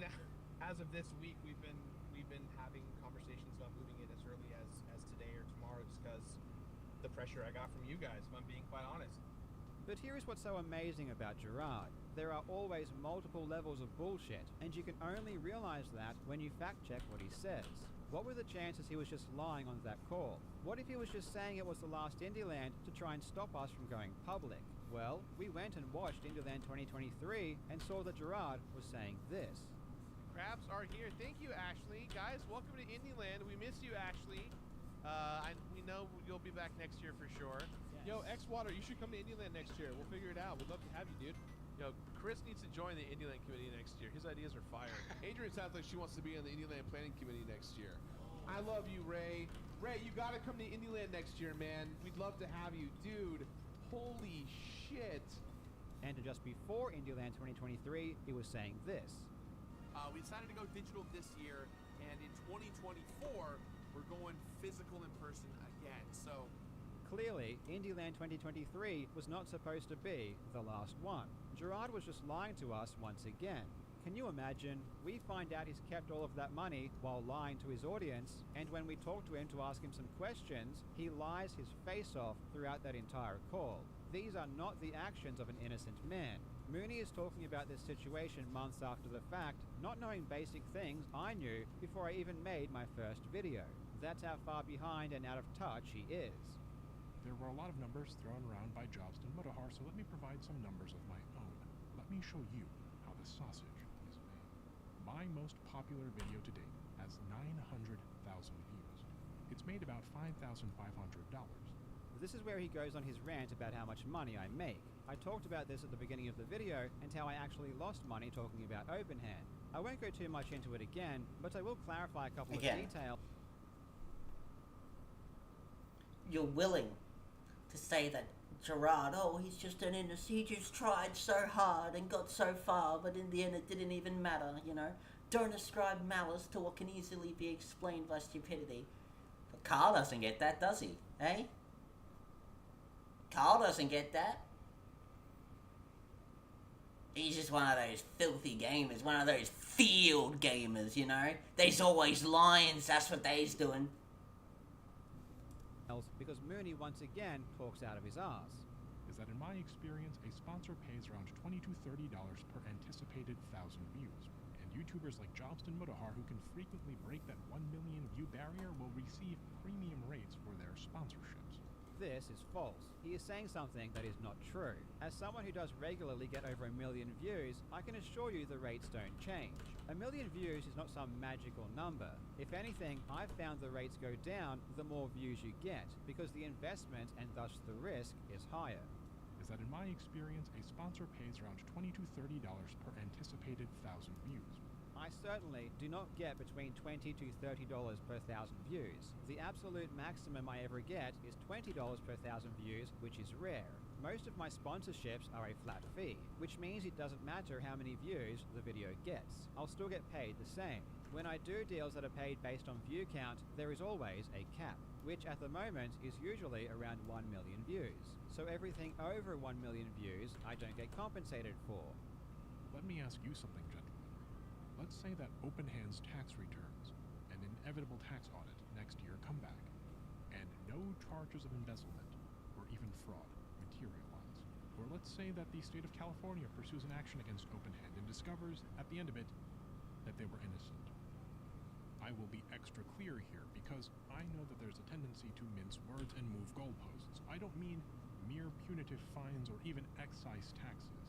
as of this week, we've been having conversations about moving it as early as today or tomorrow, just because the pressure I got from you guys, if I'm being quite honest. But here is what's so amazing about Gerard. There are always multiple levels of bullshit, and you can only realize that when you fact-check what he says. What were the chances he was just lying on that call? What if he was just saying it was the last Indieland to try and stop us from going public? Well, we went and watched Indieland 2023 and saw that Gerard was saying this. Crabs are here. Thank you, Ashley. Guys, welcome to Indieland. We miss you, Ashley. We know you'll be back next year for sure. Yes. Yo, X-Water, you should come to Indieland next year. We'll figure it out. We'd love to have you, dude. Yo, Chris needs to join the Indieland committee next year. His ideas are fire. Adrian sounds like she wants to be on the Indieland planning committee next year. I love you, Ray. Ray, you gotta come to Indieland next year, man. We'd love to have you. Dude, holy shit. And just before IndieLand 2023, he was saying this. We decided to go digital this year, and in 2024, we're going physical in person again. So Clearly, IndieLand 2023 was not supposed to be the last one. Gerard was just lying to us once again. Can you imagine? We find out he's kept all of that money while lying to his audience, and when we talk to him to ask him some questions, he lies his face off throughout that entire call. These are not the actions of an innocent man. Mooney is talking about this situation months after the fact, not knowing basic things I knew before I even made my first video. That's how far behind and out of touch he is. There were a lot of numbers thrown around by Jobston Mutahar, so let me provide some numbers of my own. Let me show you how the sausage is made. My most popular video to date has 900,000 views. It's made about $5,500. This is where he goes on his rant about how much money I make. I talked about this at the beginning of the video and how I actually lost money talking about Openhand. I won't go too much into it again, but I will clarify a couple of details. You're willing to say that Gerard, oh, he's just an innocent, he just tried so hard and got so far, but in the end it didn't even matter, you know? Don't ascribe malice to what can easily be explained by stupidity. But Carl doesn't get that, does he? Eh? Carl doesn't get that. He's just one of those filthy gamers, one of those field gamers, you know? There's always lines, that's what they's doing. Because Mooney once again talks out of his arse. Is that in my experience, a sponsor pays around $20 to $30 per anticipated 1,000 views. And YouTubers like Jobston Mutahar, who can frequently break that 1 million view barrier, will receive premium rates for their sponsorships. This is false. He is saying something that is not true. As someone who does regularly get over 1 million views, I can assure you the rates don't change. 1 million views is not some magical number. If anything, I've found the rates go down the more views you get, because the investment and thus the risk is higher. Is that in my experience, a sponsor pays around $20 to $30 per anticipated 1,000 views. I certainly do not get between $20 to $30 per 1,000 views. The absolute maximum I ever get is $20 per 1,000 views, which is rare. Most of my sponsorships are a flat fee, which means it doesn't matter how many views the video gets. I'll still get paid the same. When I do deals that are paid based on view count, there is always a cap, which at the moment is usually around 1 million views. So everything over 1 million views, I don't get compensated for. Let me ask you something, gentlemen. Let's say that Openhand's tax returns and inevitable tax audit next year come back, and no charges of embezzlement or even fraud materialize. Or let's say that the state of California pursues an action against Openhand and discovers, at the end of it, that they were innocent. I will be extra clear here because I know that there's a tendency to mince words and move goalposts. I don't mean mere punitive fines or even excise taxes.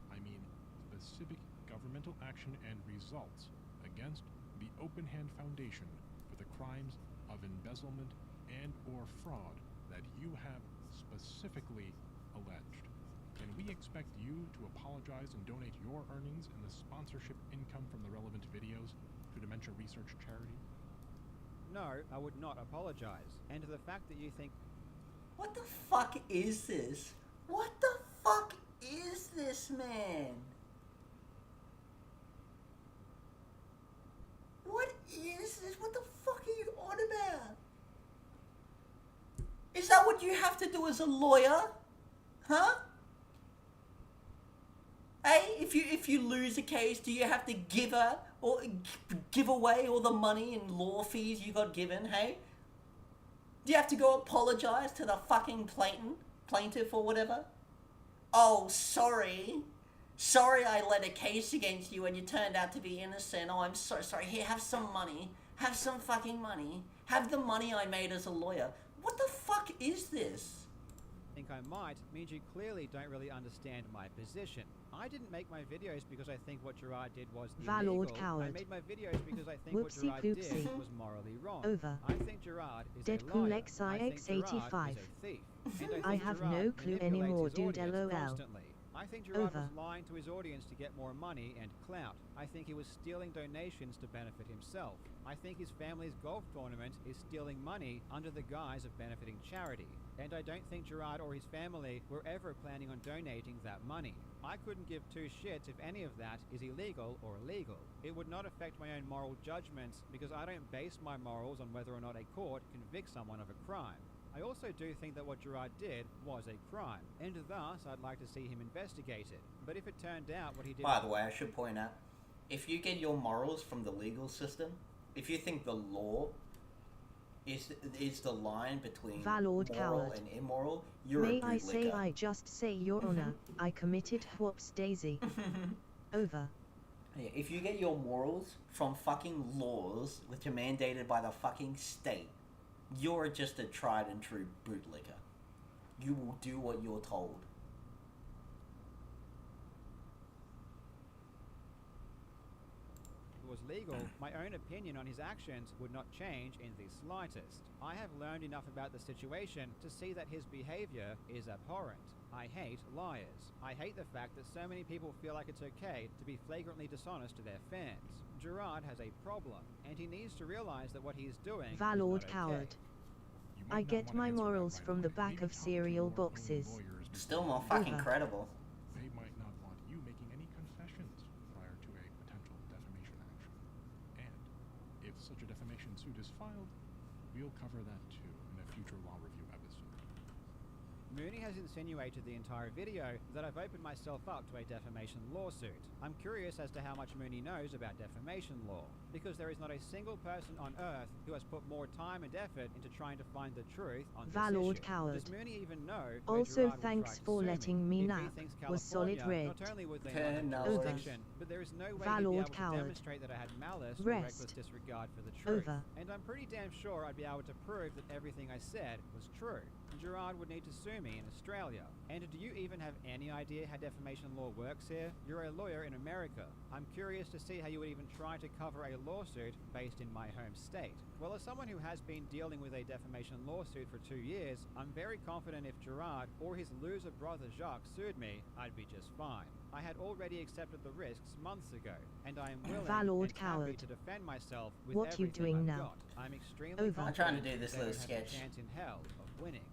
I mean specific governmental action and results against the Openhand Foundation for the crimes of embezzlement and or fraud that you have specifically alleged. And we expect you to apologize and donate your earnings and the sponsorship income from the relevant videos to Dementia Research Charity? No, I would not apologize. And the fact that you think... What the fuck is this? What the fuck is this, man? What is this? What the fuck are you on about? Is that what you have to do as a lawyer? Huh? Hey, if you lose a case, do you have to give away all the money and law fees you got given, hey? Do you have to go apologize to the fucking plaintiff or whatever? Oh, sorry. Sorry I led a case against you and you turned out to be innocent. Oh, I'm so sorry. Here, have some money. Have some fucking money. Have the money I made as a lawyer. What the fuck is this? Think I might means you clearly don't really understand my position. I didn't make my videos because I think what Gerard did was illegal. Coward. I made my videos because I think what Whoopsie Gerard poopsie. did was morally wrong. Over. I think Gerard is Deadpool a liar. I think Gerard XIX85. is a thief. And I think have Gerard no clue manipulates anymore, his dude, audience LOL. constantly. I think Gerard Over. was lying to his audience to get more money and clout. I think he was stealing donations to benefit himself. I think his family's golf tournament is stealing money under the guise of benefiting charity. And I don't think Gerard or his family were ever planning on donating that money. I couldn't give two shits if any of that is illegal or illegal. It would not affect my own moral judgments because I don't base my morals on whether or not a court convicts someone of a crime. I also do think that what Gerard did was a crime, and thus I'd like to see him investigated. But if it turned out what he did... By the way, I should point out, if you get your morals from the legal system, if you think the law is the line between Valord moral coward. and immoral, you're May a I say bootlicker. I just say, Your Honor, I committed whoops daisy. Over. Yeah, if you get your morals from fucking laws which are mandated by the fucking state, you're just a tried and true bootlicker. You will do what you're told. was legal, my own opinion on his actions would not change in the slightest. I have learned enough about the situation to see that his behavior is abhorrent. I hate liars. I hate the fact that so many people feel like it's okay to be flagrantly dishonest to their fans. Gerard has a problem, and he needs to realize that what he is doing is Valord not coward. okay. I get my morals from the back of cereal boxes. Still not fucking Over. credible. They might not want you making any confessions prior to a potential defamation action. And if such a defamation suit is filed, we'll cover that too in a future law review episode. Mooney has insinuated the entire video that I've opened myself up to a defamation lawsuit. I'm curious as to how much Mooney knows about defamation law, because there is not a single person on Earth who has put more time and effort into trying to find the truth on Valord this issue. coward. Does Mooney even know where Also, Gerard will thanks try to for sue letting me? me If he nap. thinks Was solid California, red. Not only would they $10. not have jurisdiction, but there is no way he'd be Valord able to coward. demonstrate that I had malice or Rest. reckless disregard for the truth. Over. And I'm pretty damn sure I'd be able to prove that everything I said was true. Gerard would need to sue me in Australia. And do you even have any idea how defamation law works here? You're a lawyer in America. I'm curious to see how you would even try to cover a lawsuit based in my home state. Well, as someone who has been dealing with a defamation lawsuit for 2 years, I'm very confident if Gerard or his loser brother Jacques sued me, I'd be just fine. I had already accepted the risks months ago, and I am willing Valord and happy coward. to defend myself with What you everything doing I've now? got. I'm extremely Over. confident I'm trying to do this that I little have a sketch. chance in hell of winning.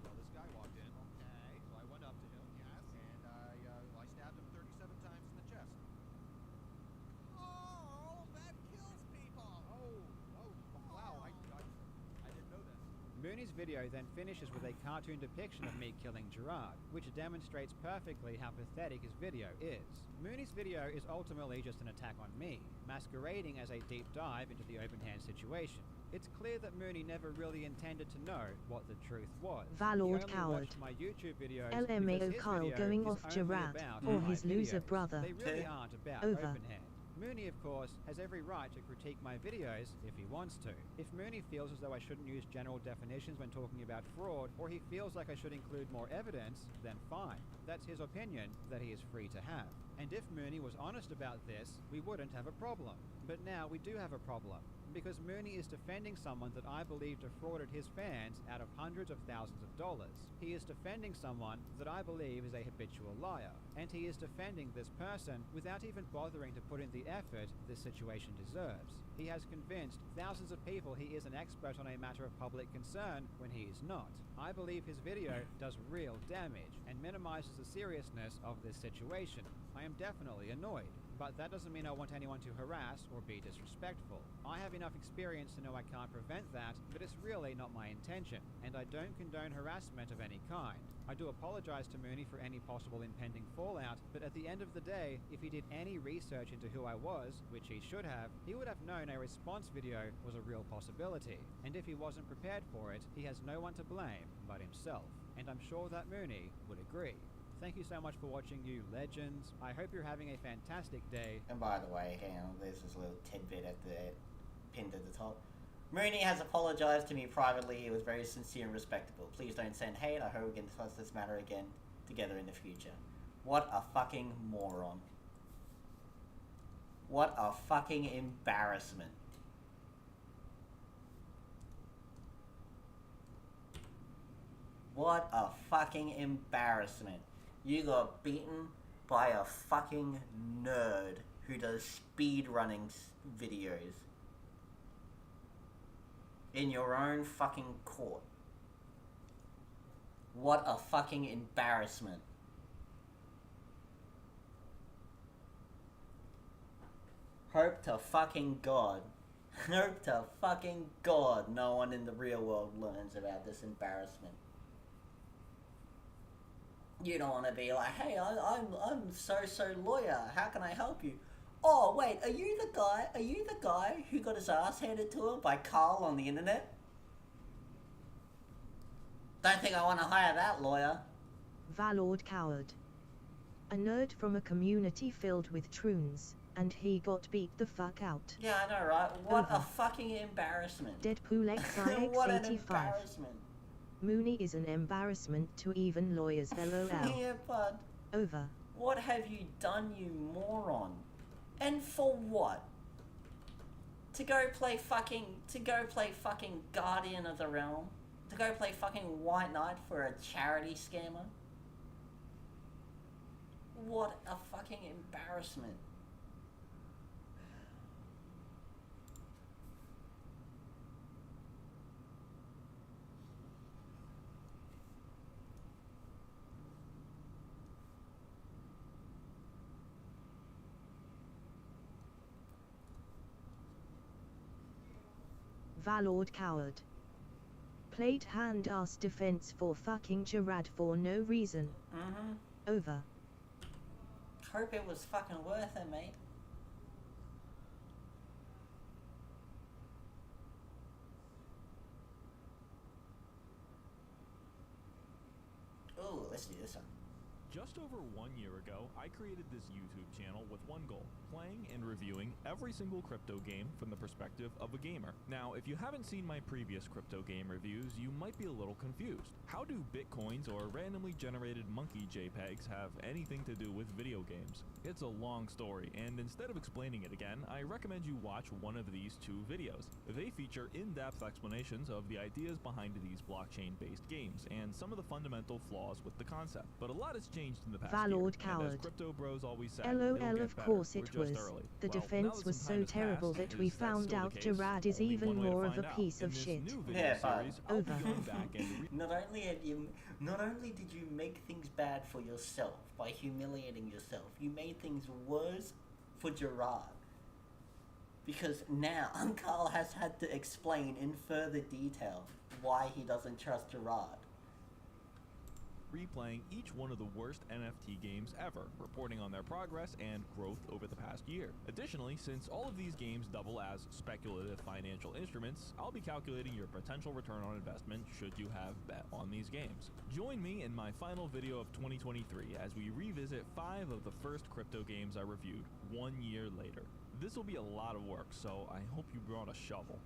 Well, this guy walked in. Okay, so I went up to him, yes, and I stabbed him 37 times in the chest. Oh, that kills people. Oh, wow, I didn't know that. Mooney's video then finishes with a cartoon depiction of me killing Gerard, which demonstrates perfectly how pathetic his video is. Mooney's video is ultimately just an attack on me, masquerading as a deep dive into the open hand situation. It's clear that Mooney never really intended to know what the truth was. Valord He only coward. watched my YouTube videos LMAO because his Carl video going is off only Gerard about or my his loser videos. brother. They really aren't about Over. open hand. Mooney, of course, has every right to critique my videos if he wants to. If Mooney feels as though I shouldn't use general definitions when talking about fraud, or he feels like I should include more evidence, then fine. That's his opinion that he is free to have. And if Mooney was honest about this, we wouldn't have a problem. But now we do have a problem, because Mooney is defending someone that I believe defrauded his fans out of hundreds of thousands of dollars. He is defending someone that I believe is a habitual liar, and he is defending this person without even bothering to put in the effort this situation deserves. He has convinced thousands of people he is an expert on a matter of public concern when he is not. I believe his video does real damage and minimizes the seriousness of this situation. I am definitely annoyed, but that doesn't mean I want anyone to harass or be disrespectful. I have enough experience to know I can't prevent that, but it's really not my intention, and I don't condone harassment of any kind. I do apologize to Mooney for any possible impending fallout, but at the end of the day, if he did any research into who I was, which he should have, he would have known a response video was a real possibility. And if he wasn't prepared for it, he has no one to blame but himself. And I'm sure that Mooney would agree. Thank you so much for watching, you legends. I hope you're having a fantastic day. And by the way, hang on, there's this little tidbit at the pinned at the top. Mooney has apologized to me privately. It was very sincere and respectable. Please don't send hate. I hope we can discuss this matter again together in the future. What a fucking moron. What a fucking embarrassment. What a fucking embarrassment. You got beaten by a fucking nerd who does speedrunning videos in your own fucking court. What a fucking embarrassment. Hope to fucking God. Hope to fucking God no one in the real world learns about this embarrassment. You don't want to be like, hey, I'm so lawyer. How can I help you? Oh wait, are you the guy who got his ass handed to him by Carl on the internet? Don't think I want to hire that lawyer. Valord coward. A nerd from a community filled with troons, and he got beat the fuck out. Yeah, I know, right? What a fucking embarrassment. Deadpool XIX85. What an embarrassment. Mooney is an embarrassment to even lawyers. LOL. Yeah, bud. Over. What have you done, you moron? And for what? To go play fucking Guardian of the Realm? To go play fucking White Knight for a charity scammer? What a fucking embarrassment. Valord coward. Played hand-ass defense for fucking Gerard for no reason. Over. Hope it was fucking worth it, mate. Ooh, let's do this one. Just over 1 year ago, I created this YouTube channel with one goal: playing and reviewing every single crypto game from the perspective of a gamer. Now, if you haven't seen my previous crypto game reviews, you might be a little confused. How do bitcoins or randomly generated monkey JPEGs have anything to do with video games? It's a long story, and instead of explaining it again, I recommend you watch one of these two videos. They feature in-depth explanations of the ideas behind these blockchain-based games, and some of the fundamental flaws with the concept. But a lot has changed in the past Valord year, and as coward. Crypto Bros always say, LOL, it'll get of better. course We're it just was. early. The Well, now defense that was some so time has terrible passed, that we is that found still the out case? Gerard is Only even one way to more of find a out. piece In of this shit. new video Yeah, fine. series, I'll be Over. going back and Not only did you make things bad for yourself by humiliating yourself, you made things worse for Gerard. Because now Carl has had to explain in further detail why he doesn't trust Gerard. replaying each one of the worst NFT games ever, reporting on their progress and growth over the past year. Additionally, since all of these games double as speculative financial instruments, I'll be calculating your potential return on investment should you have bet on these games. Join me in my final video of 2023 as we revisit 5 of the first crypto games I reviewed 1 year later. This will be a lot of work, so I hope you brought a shovel.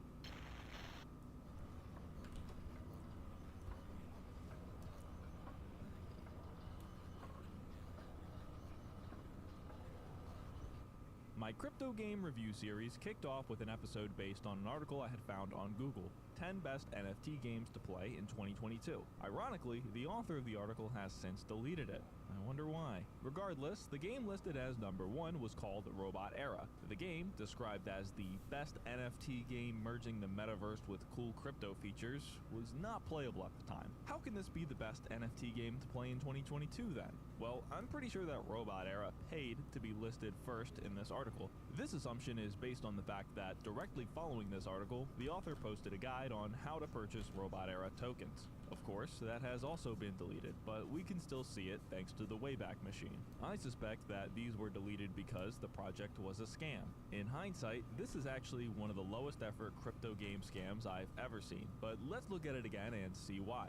My crypto game review series kicked off with an episode based on an article I had found on Google, 10 best NFT games to play in 2022. Ironically, the author of the article has since deleted it. I wonder why. Regardless, the game listed as number 1 was called Robot Era. The game, described as the best NFT game merging the metaverse with cool crypto features, was not playable at the time. How can this be the best NFT game to play in 2022 then? Well, I'm pretty sure that Robot Era paid to be listed first in this article. This assumption is based on the fact that directly following this article, the author posted a guide on how to purchase Robot Era tokens. Of course, that has also been deleted, but we can still see it thanks to the Wayback Machine. I suspect that these were deleted because the project was a scam. In hindsight, this is actually one of the lowest effort crypto game scams I've ever seen, but let's look at it again and see why.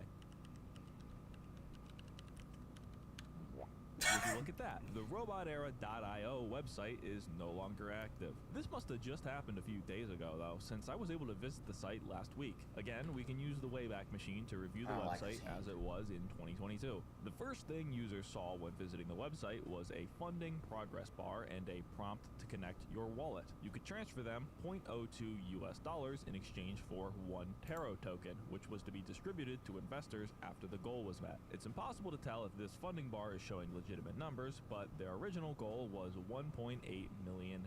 Would you look at that? The robotera.io website is no longer active. This must have just happened a few days ago, though, since I was able to visit the site last week. Again, we can use the Wayback Machine to review the website as it was in 2022. The first thing users saw when visiting the website was a funding progress bar and a prompt to connect your wallet. You could transfer them $0.02 in exchange for 1 Taro token, which was to be distributed to investors after the goal was met. It's impossible to tell if this funding bar is showing legitimate numbers, but their original goal was $1.8 million.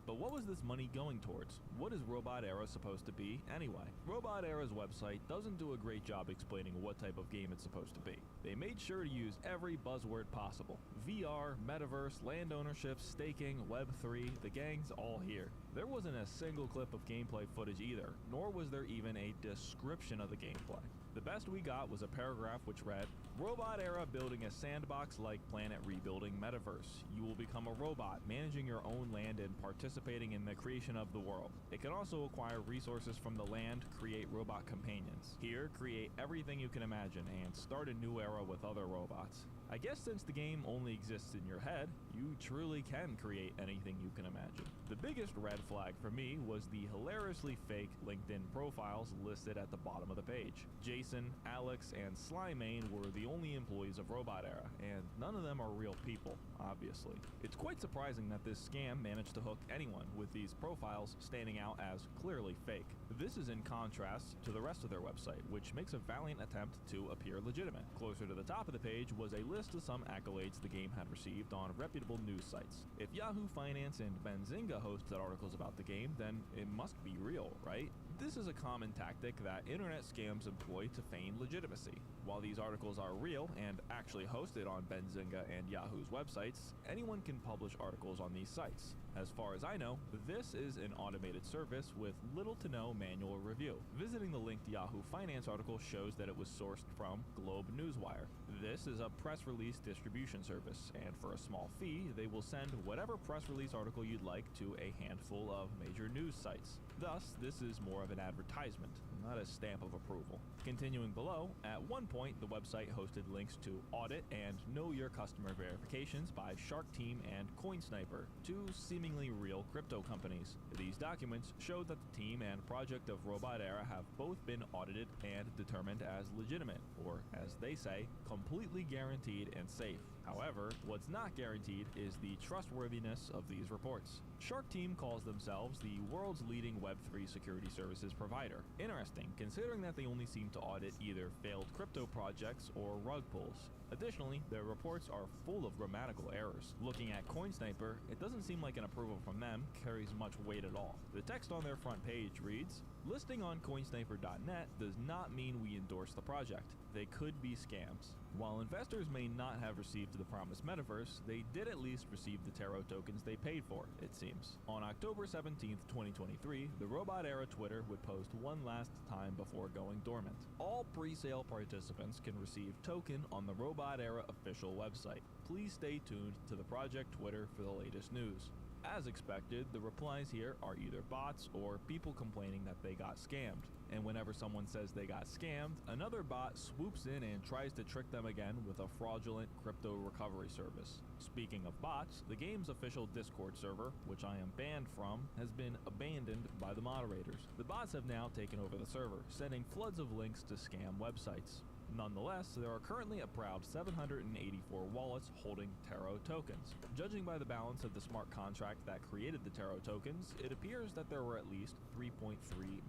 But what was this money going towards? What is Robot Era supposed to be anyway? Robot Era's website doesn't do a great job explaining what type of game it's supposed to be. They made sure to use every buzzword possible. VR, metaverse, land ownership, staking, Web3, the gang's all here. There wasn't a single clip of gameplay footage either, nor was there even a description of the gameplay. The best we got was a paragraph which read, Robot Era building a sandbox-like planet rebuilding metaverse. You will become a robot, managing your own land and participating in the creation of the world. It can also acquire resources from the land, create robot companions. Here, create everything you can imagine and start a new era with other robots. I guess since the game only exists in your head, you truly can create anything you can imagine. The biggest red flag for me was the hilariously fake LinkedIn profiles listed at the bottom of the page. Jason, Alex, and Slimane were the only employees of Robot Era, and none of them are real people, obviously. It's quite surprising that this scam managed to hook anyone, with these profiles standing out as clearly fake. This is in contrast to the rest of their website, which makes a valiant attempt to appear legitimate. Closer to the top of the page was a list of some accolades the game had received on reputable news sites. If Yahoo Finance and Benzinga hosted articles about the game, then it must be real, right? This is a common tactic that internet scams employ to feign legitimacy. While these articles are real and actually hosted on Benzinga and Yahoo's websites, anyone can publish articles on these sites. As far as I know, this is an automated service with little to no manual review. Visiting the linked Yahoo Finance article shows that it was sourced from Globe Newswire. This is a press release distribution service, and for a small fee, they will send whatever press release article you'd like to a handful of major news sites. Thus, this is more of an advertisement, not a stamp of approval. Continuing below, at one point the website hosted links to audit and know your customer verifications by Shark Team and CoinSniper, two seemingly real crypto companies. These documents showed that the team and project of Robot Era have both been audited and determined as legitimate, or as they say, completely guaranteed and safe. However, what's not guaranteed is the trustworthiness of these reports. Shark Team calls themselves the world's leading Web3 security services provider. Interesting, considering that they only seem to audit either failed crypto projects or rug pulls. Additionally, their reports are full of grammatical errors. Looking at CoinSniper, it doesn't seem like an approval from them carries much weight at all. The text on their front page reads, "Listing on coinsniper.net does not mean we endorse the project. They could be scams." While investors may not have received the promised metaverse, they did at least receive the Taro tokens they paid for, it seems. On October 17th, 2023, the Robot Era Twitter would post one last time before going dormant. All pre-sale participants can receive token on the Robot Era official website. Please stay tuned to the project Twitter for the latest news. As expected, the replies here are either bots or people complaining that they got scammed. And whenever someone says they got scammed, another bot swoops in and tries to trick them again with a fraudulent crypto recovery service. Speaking of bots, the game's official Discord server, which I am banned from, has been abandoned by the moderators. The bots have now taken over the server, sending floods of links to scam websites. Nonetheless, there are currently a proud 784 wallets holding Taro tokens. Judging by the balance of the smart contract that created the Taro tokens, it appears that there were at least 3.3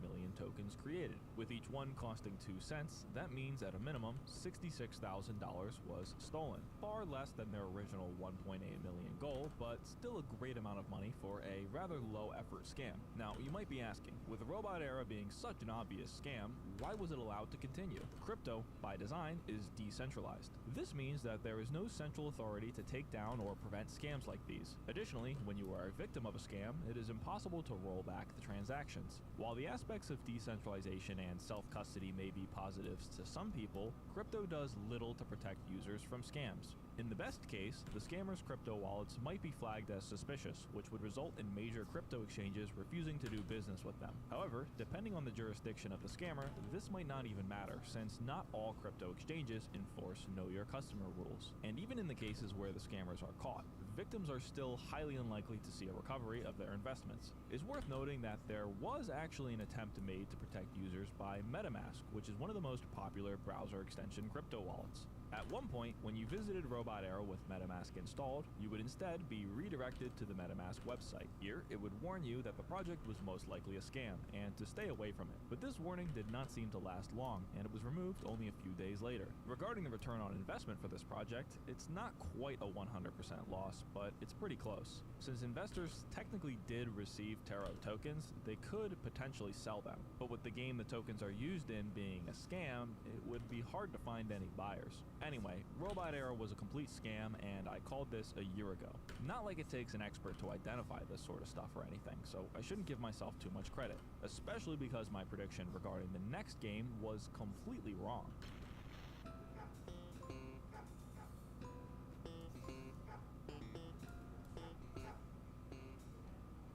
million tokens created. With each one costing 2 cents, that means at a minimum $66,000 was stolen. Far less than their original 1.8 million goal, but still a great amount of money for a rather low effort scam. Now, you might be asking, with the Robot Era being such an obvious scam, why was it allowed to continue? Crypto, by design, is decentralized. This means that there is no central authority to take down or prevent scams like these. Additionally, when you are a victim of a scam, it is impossible to roll back the transactions. While the aspects of decentralization and self-custody may be positives to some people, crypto does little to protect users from scams. In the best case, the scammers' crypto wallets might be flagged as suspicious, which would result in major crypto exchanges refusing to do business with them. However, depending on the jurisdiction of the scammer, this might not even matter, since not all crypto exchanges enforce Know Your Customer rules. And even in the cases where the scammers are caught, victims are still highly unlikely to see a recovery of their investments. It's worth noting that there was actually an attempt made to protect users by MetaMask, which is one of the most popular browser extension crypto wallets. At one point, when you visited Robot Arrow with MetaMask installed, you would instead be redirected to the MetaMask website. Here, it would warn you that the project was most likely a scam, and to stay away from it. But this warning did not seem to last long, and it was removed only a few days later. Regarding the return on investment for this project, it's not quite a 100% loss, but it's pretty close. Since investors technically did receive Taro tokens, they could potentially sell them. But with the game the tokens are used in being a scam, it would be hard to find any buyers. Anyway, Robot Arrow was a complete scam, and I called this a year ago. Not like it takes an expert to identify this sort of stuff or anything, so I shouldn't give myself too much credit, especially because my prediction regarding the next game was completely wrong.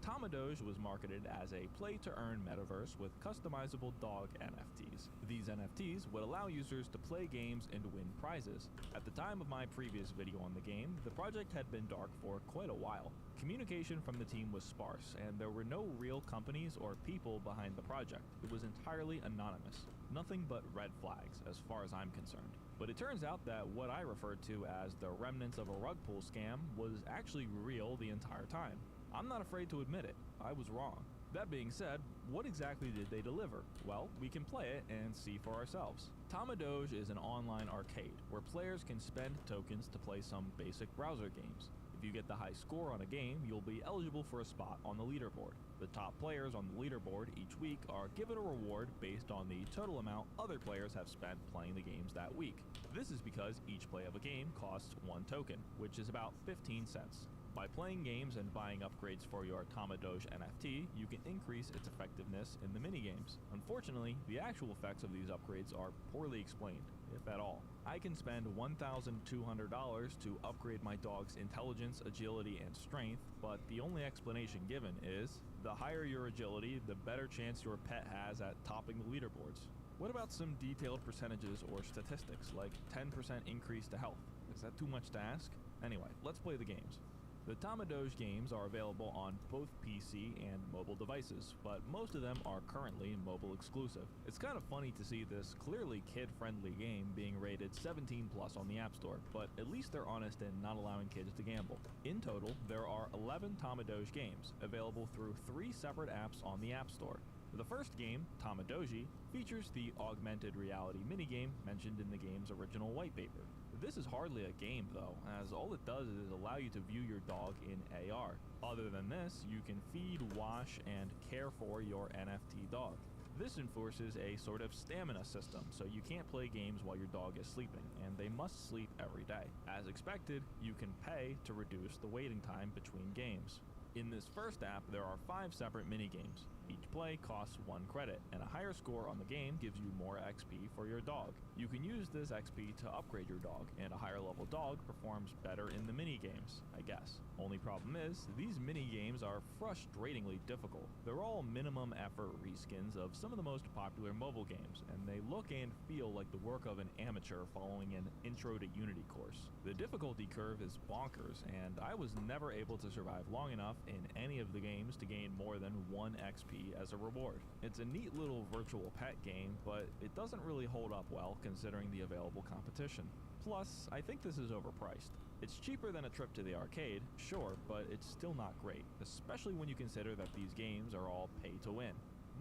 Tamadoge was marketed as a play-to-earn metaverse with customizable dog NFTs. These NFTs would allow users to play games and win prizes. At the time of my previous video on the game, the project had been dark for quite a while. Communication from the team was sparse, and there were no real companies or people behind the project. It was entirely anonymous. Nothing but red flags, as far as I'm concerned. But it turns out that what I referred to as the remnants of a rug pull scam was actually real the entire time. I'm not afraid to admit it, I was wrong. That being said, what exactly did they deliver? Well, we can play it and see for ourselves. Tamadoge is an online arcade where players can spend tokens to play some basic browser games. If you get the high score on a game, you'll be eligible for a spot on the leaderboard. The top players on the leaderboard each week are given a reward based on the total amount other players have spent playing the games that week. This is because each play of a game costs 1 token, which is about 15 cents. By playing games and buying upgrades for your Tamadoge NFT, you can increase its effectiveness in the minigames. Unfortunately, the actual effects of these upgrades are poorly explained, if at all. I can spend $1,200 to upgrade my dog's intelligence, agility, and strength, but the only explanation given is, the higher your agility, the better chance your pet has at topping the leaderboards. What about some detailed percentages or statistics, like 10% increase to health? Is that too much to ask? Anyway, let's play the games. The Tamadoge games are available on both PC and mobile devices, but most of them are currently mobile exclusive. It's kind of funny to see this clearly kid-friendly game being rated 17+ on the App Store, but at least they're honest in not allowing kids to gamble. In total, there are 11 Tamadoge games, available through 3 separate apps on the App Store. The first game, Tamadoji, features the augmented reality minigame mentioned in the game's original white paper. This is hardly a game though, as all it does is allow you to view your dog in AR. Other than this, you can feed, wash, and care for your NFT dog. This enforces a sort of stamina system, so you can't play games while your dog is sleeping, and they must sleep every day. As expected, you can pay to reduce the waiting time between games. In this first app, there are 5 separate minigames. Each play costs 1 credit, and a higher score on the game gives you more XP for your dog. You can use this XP to upgrade your dog, and a higher level dog performs better in the minigames, I guess. Only problem is, these minigames are frustratingly difficult. They're all minimum effort reskins of some of the most popular mobile games, and they look and feel like the work of an amateur following an Intro to Unity course. The difficulty curve is bonkers, and I was never able to survive long enough in any of the games to gain more than 1 XP as a reward. It's a neat little virtual pet game, but it doesn't really hold up well considering the available competition. Plus, I think this is overpriced. It's cheaper than a trip to the arcade, sure, but it's still not great, especially when you consider that these games are all pay to win.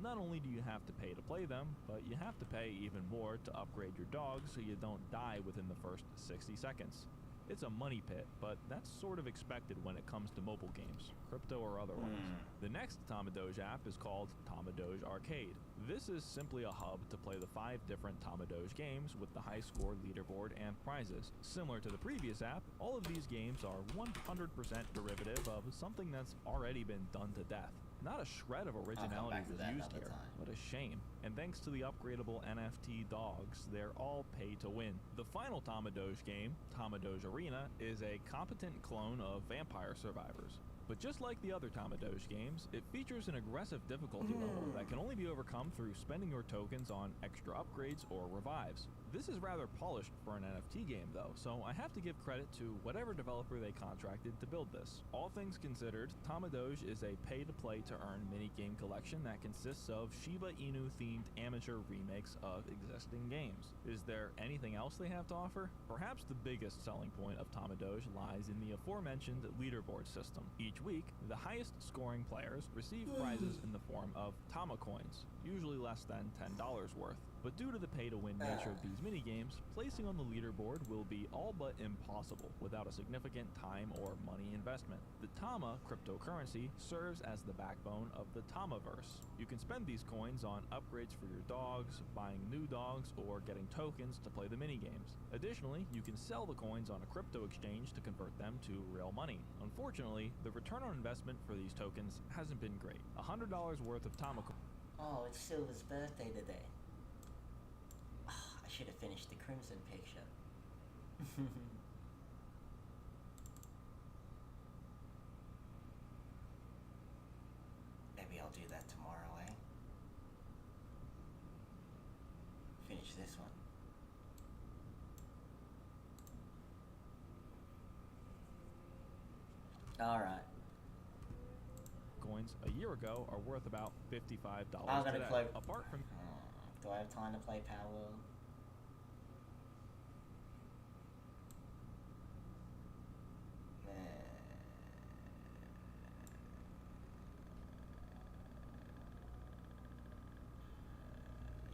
Not only do you have to pay to play them, but you have to pay even more to upgrade your dog so you don't die within the first 60 seconds. It's a money pit, but that's sort of expected when it comes to mobile games, crypto or otherwise. The next Tamadoge app is called Tamadoge Arcade. This is simply a hub to play the 5 different Tamadoge games with the high score leaderboard and prizes. Similar to the previous app, all of these games are 100% derivative of something that's already been done to death. Not a shred of originality back to was that used another here. time. What a shame. And thanks to the upgradable NFT dogs, they're all pay to win. The final Tamadoge game, Tamadoge Arena, is a competent clone of Vampire Survivors. But just like the other Tamadoge games, it features an aggressive difficulty level that can only be overcome through spending your tokens on extra upgrades or revives. This is rather polished for an NFT game though, so I have to give credit to whatever developer they contracted to build this. All things considered, Tamadoge is a pay-to-play-to-earn minigame collection that consists of Shiba Inu themed amateur remakes of existing games. Is there anything else they have to offer? Perhaps the biggest selling point of Tamadoge lies in the aforementioned leaderboard system. Each week, the highest scoring players receive prizes in the form of Tama coins, usually less than $10 worth. But due to the pay-to-win nature of these minigames, placing on the leaderboard will be all but impossible without a significant time or money investment. The Tama cryptocurrency serves as the backbone of the Tamaverse. You can spend these coins on upgrades for your dogs, buying new dogs, or getting tokens to play the minigames. Additionally, you can sell the coins on a crypto exchange to convert them to real money. Unfortunately, the return on investment for these tokens hasn't been great. $100 worth of Tama coins. Oh, it's Silver's birthday today. I should have finished the Crimson picture. Maybe I'll do that tomorrow, eh? Finish this one. Alright. Coins a year ago are worth about $55 I'm gonna today. play. Apart from Do I have time to play Power World?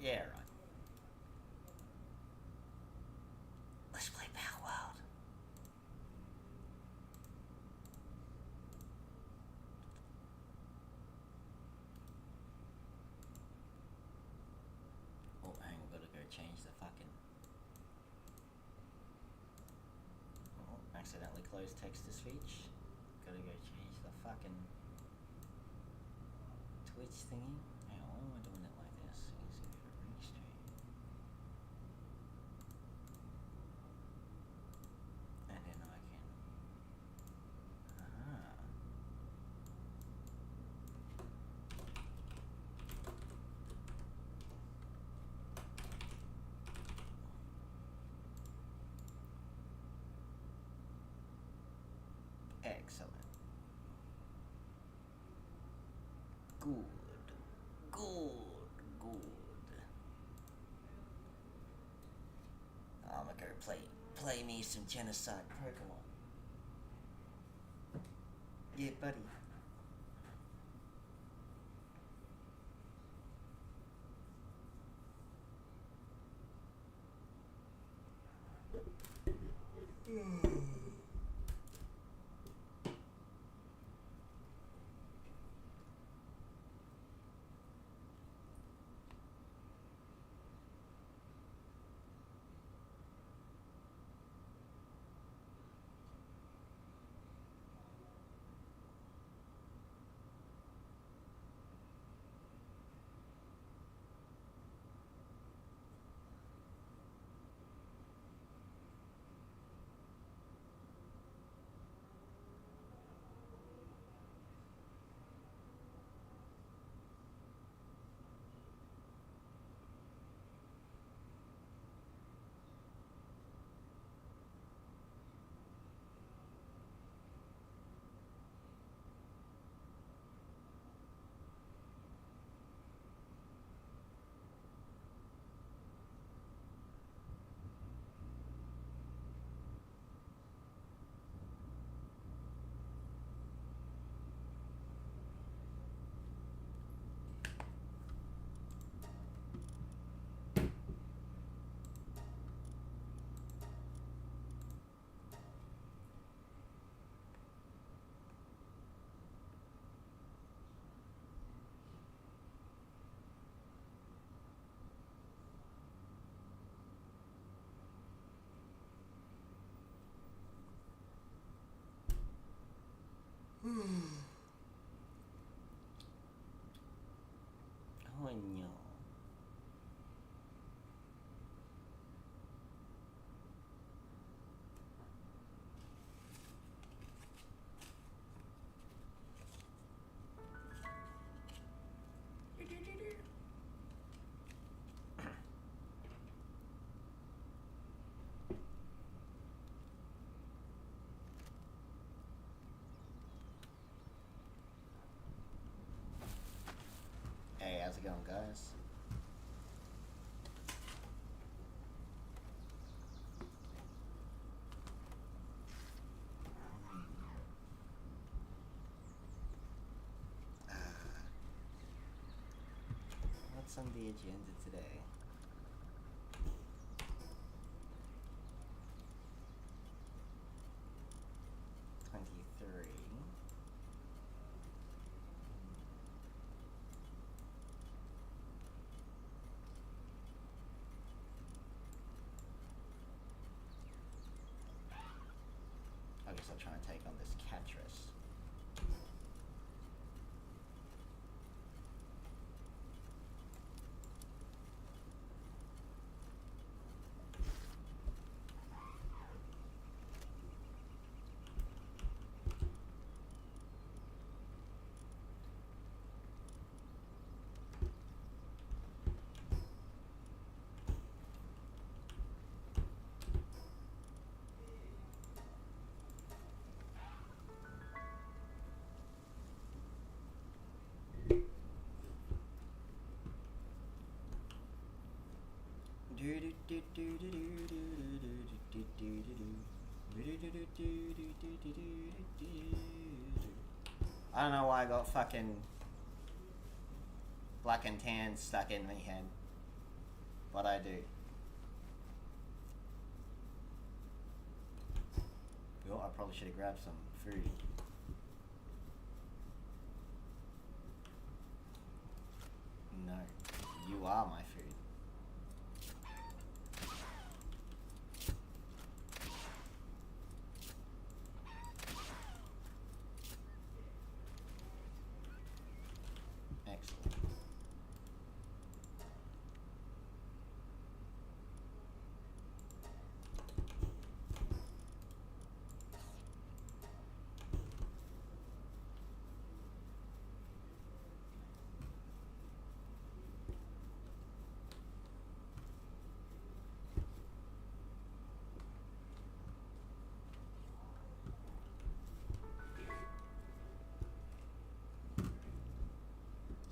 Yeah, right. Let's play Power World. Oh, hang on, gotta go change the fucking. Oh, accidentally closed text to speech. Gotta go change the fucking Twitch thingy. Hang on, why am I doing it like this? Easy for restream. And then I can. Excellent. Good. Good. I'm gonna go play me some Genocide Pokemon. Yeah, buddy. Coño. Hey, how's it going, guys? What's on the agenda today? I guess I'll try and take on this Catress. I don't know why I got fucking black and tan stuck in my head, but I do. Well, I probably should have grabbed some food. No, you are my food. Excellent.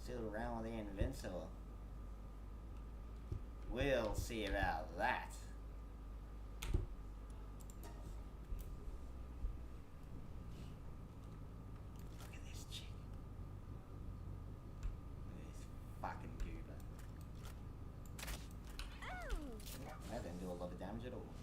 Still around with the Invincible. We'll see about that. Look at this chick. This fucking goober. That didn't do a lot of damage at all.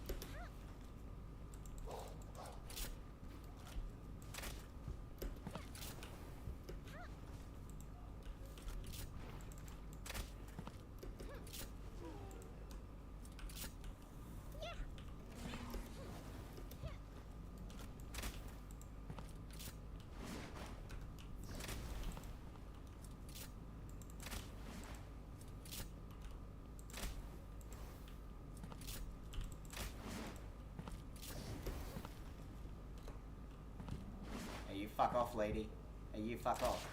Hey, you fuck off, lady. Hey, you fuck off.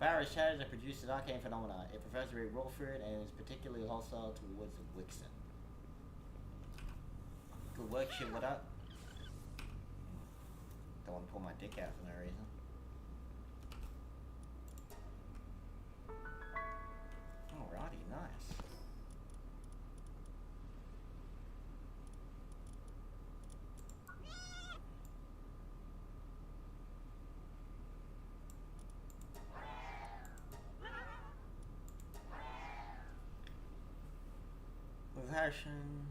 Barry Shadows that produces arcane phenomena. It prefers to read raw food and is particularly hostile towards Wixen. Good work, shit, what up? Don't want to pull my dick out for no reason. Alrighty, nice. Fashion,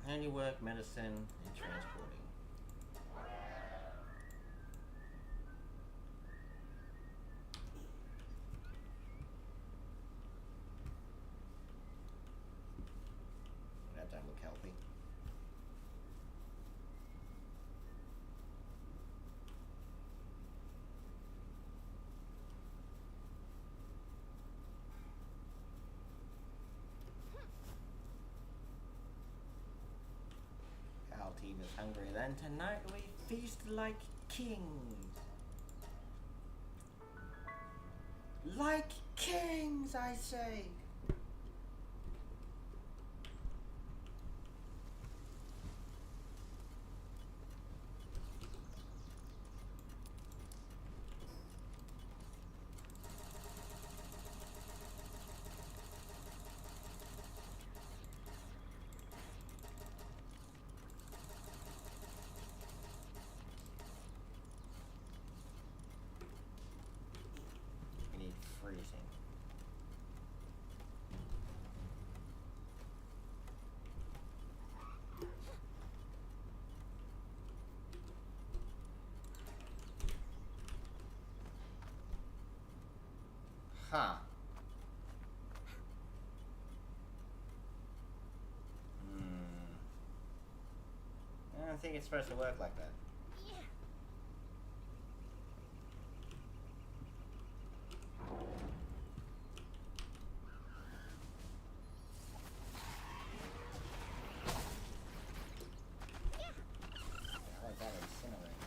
handiwork, medicine, and transporting. That don't look healthy. Our team is hungry, then tonight we feast like kings. Like kings, I say. We need freezing. Huh. I don't think it's supposed to work like that. I like that incinerate.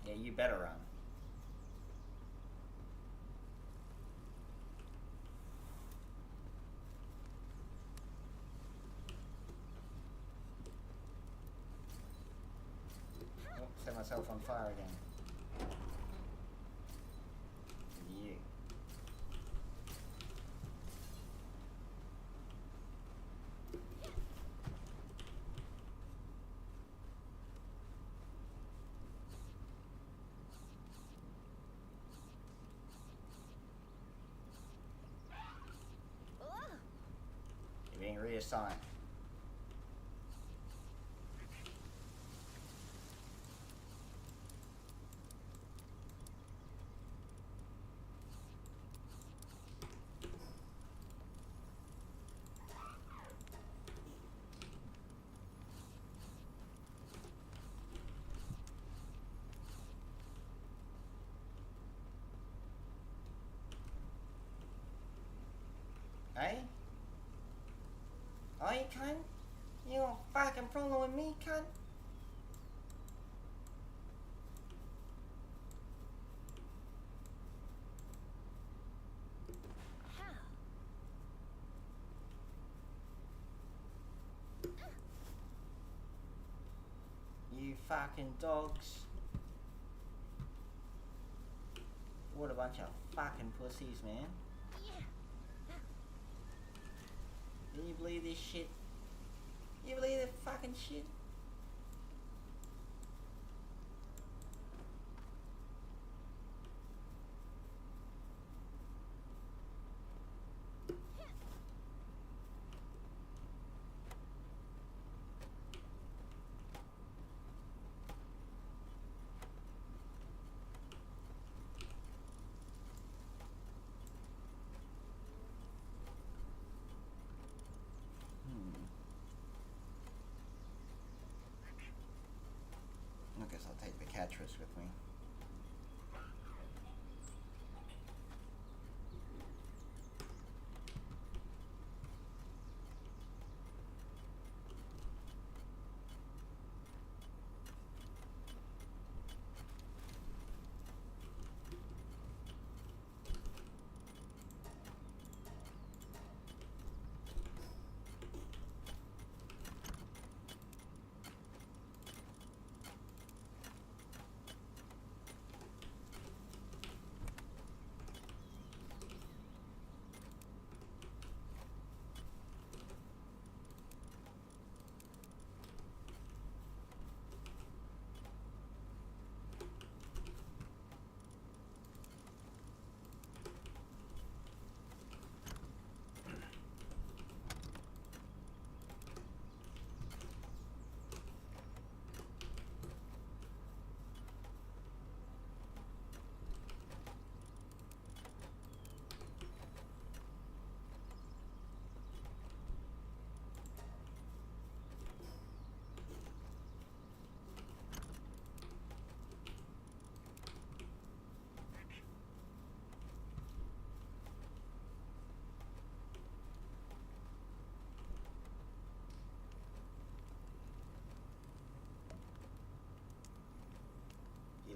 Yeah, you better run. Oh, set myself on fire again. You. You're being reassigned. Hey? Oh, you cunt? You got a fucking problem with me, cunt? You fucking dogs. What a bunch of fucking pussies, man. Can you believe this shit? You believe that fucking shit? I guess I'll take the Catrus with me.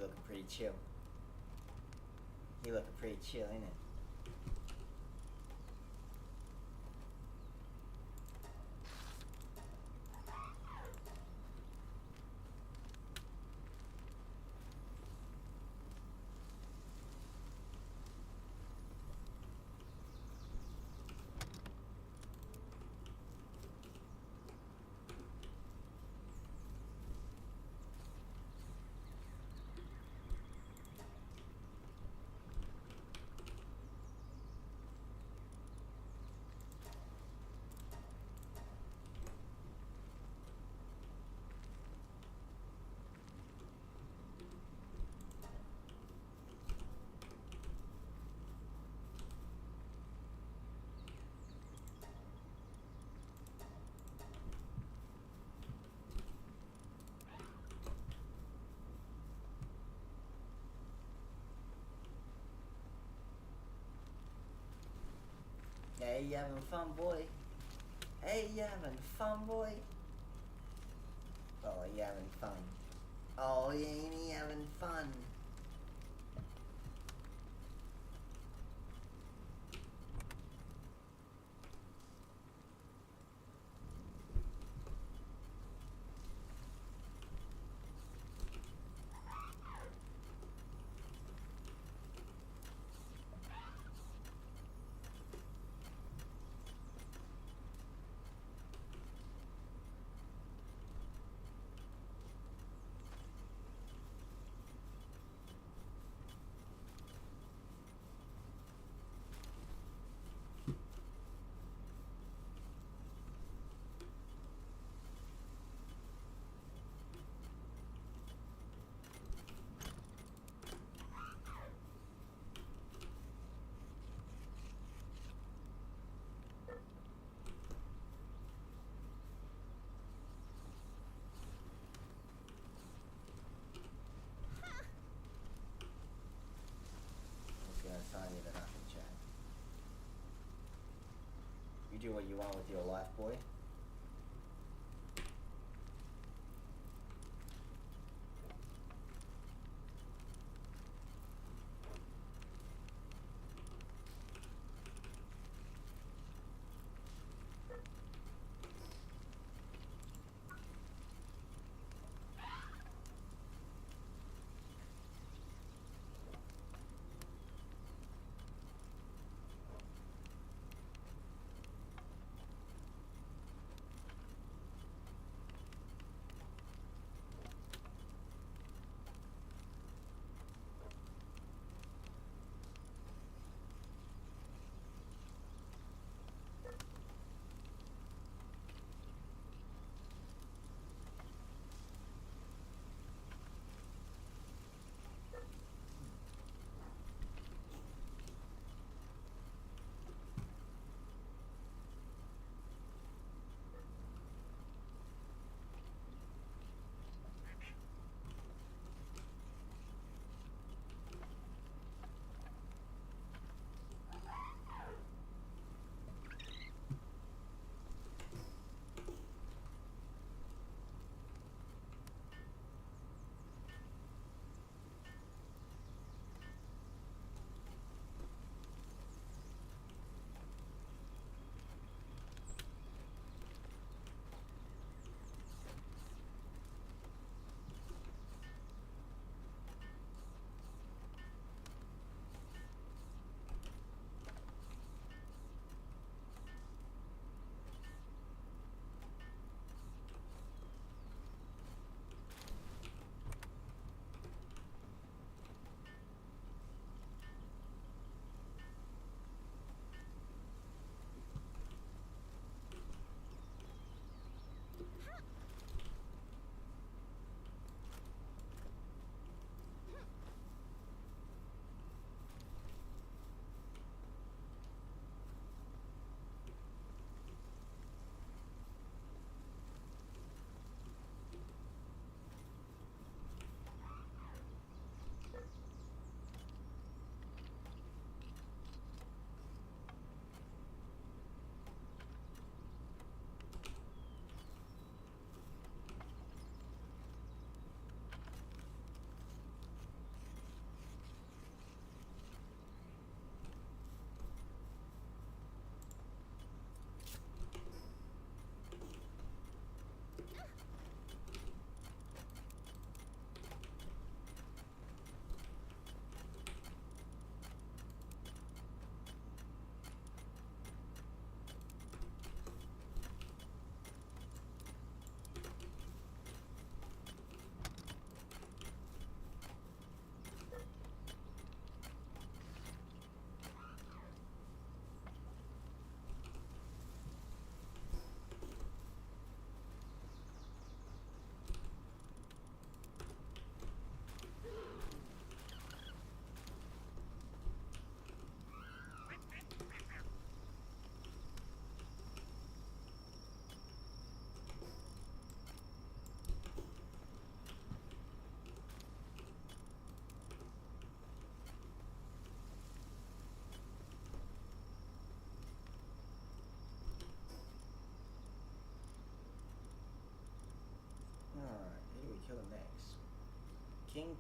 looking pretty chill. He looking pretty chill, ain't it? Hey, you having fun, boy? Hey, you having fun, boy? Oh, you having fun? Oh, ain't he having fun? You do what you want with your life, boy.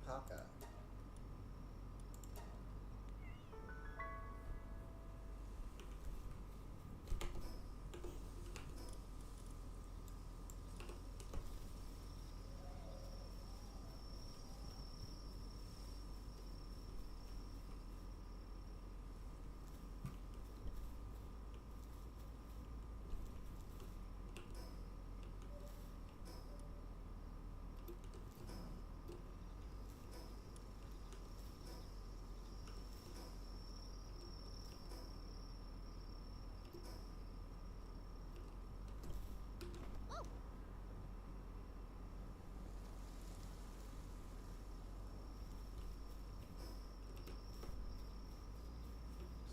Parker.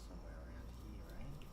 Somewhere around here, right?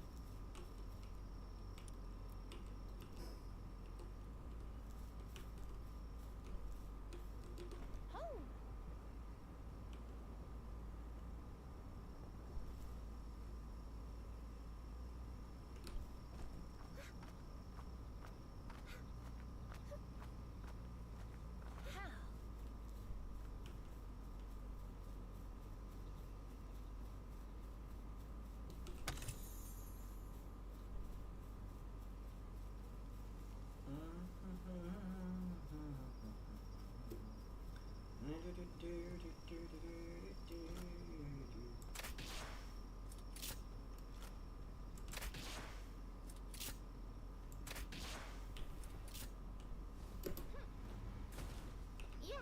Yeah.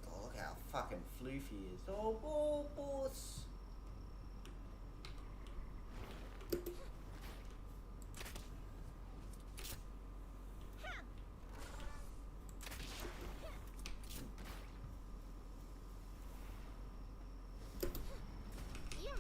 Oh, look how fucking floofy he is. Oh, whoa, boss. Yeah.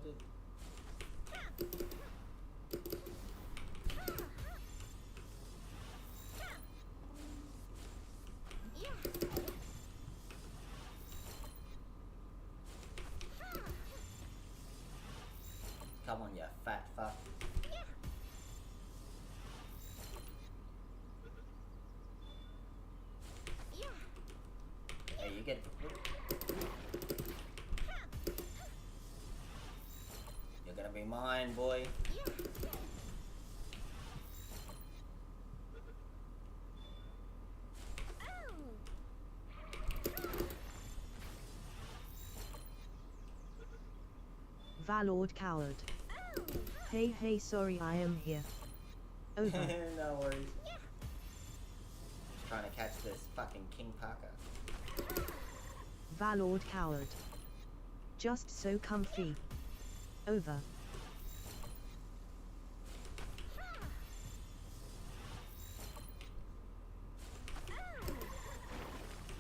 interrupted. Come on, you fat fuck. Hey, you get. You're gonna be mine, boy. Valord coward. Hey, hey, sorry, I am here. Over. No worries. Just trying to catch this fucking King Parker. Valord coward. Just so comfy. Over.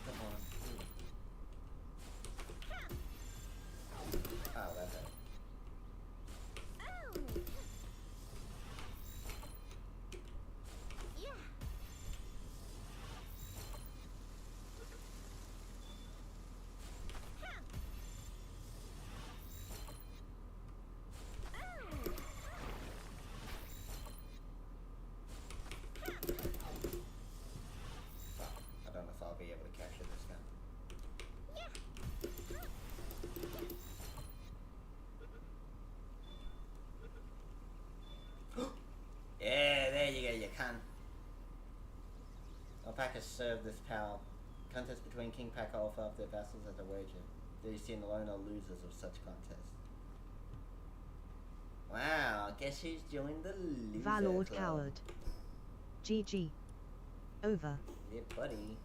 Come on. Oh, that's it. I don't know if I'll be able to capture this gun. Yeah, there you go, you cunt. Alpacas serve this power. Contest between King Packer offer up their vassals as a wager. They see in the lone or losers of such contests. Wow, guess who's joined the loser Valord club? coward. GG. Over. Yeah, buddy.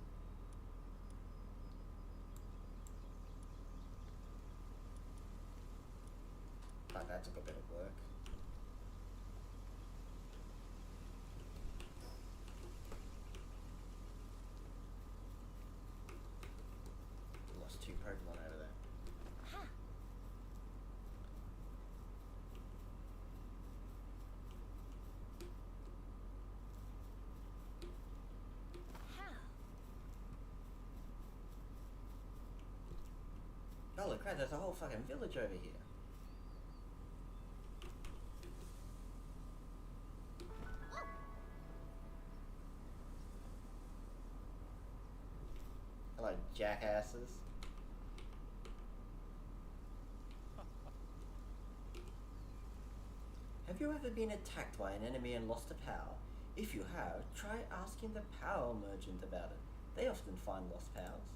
Fuck, that took a bit of work. Lost 2 Pokemon over there. Holy crap, there's a whole fucking village over here. Hello, jackasses. Have you ever been attacked by an enemy and lost a power? If you have, try asking the power merchant about it. They often find lost powers.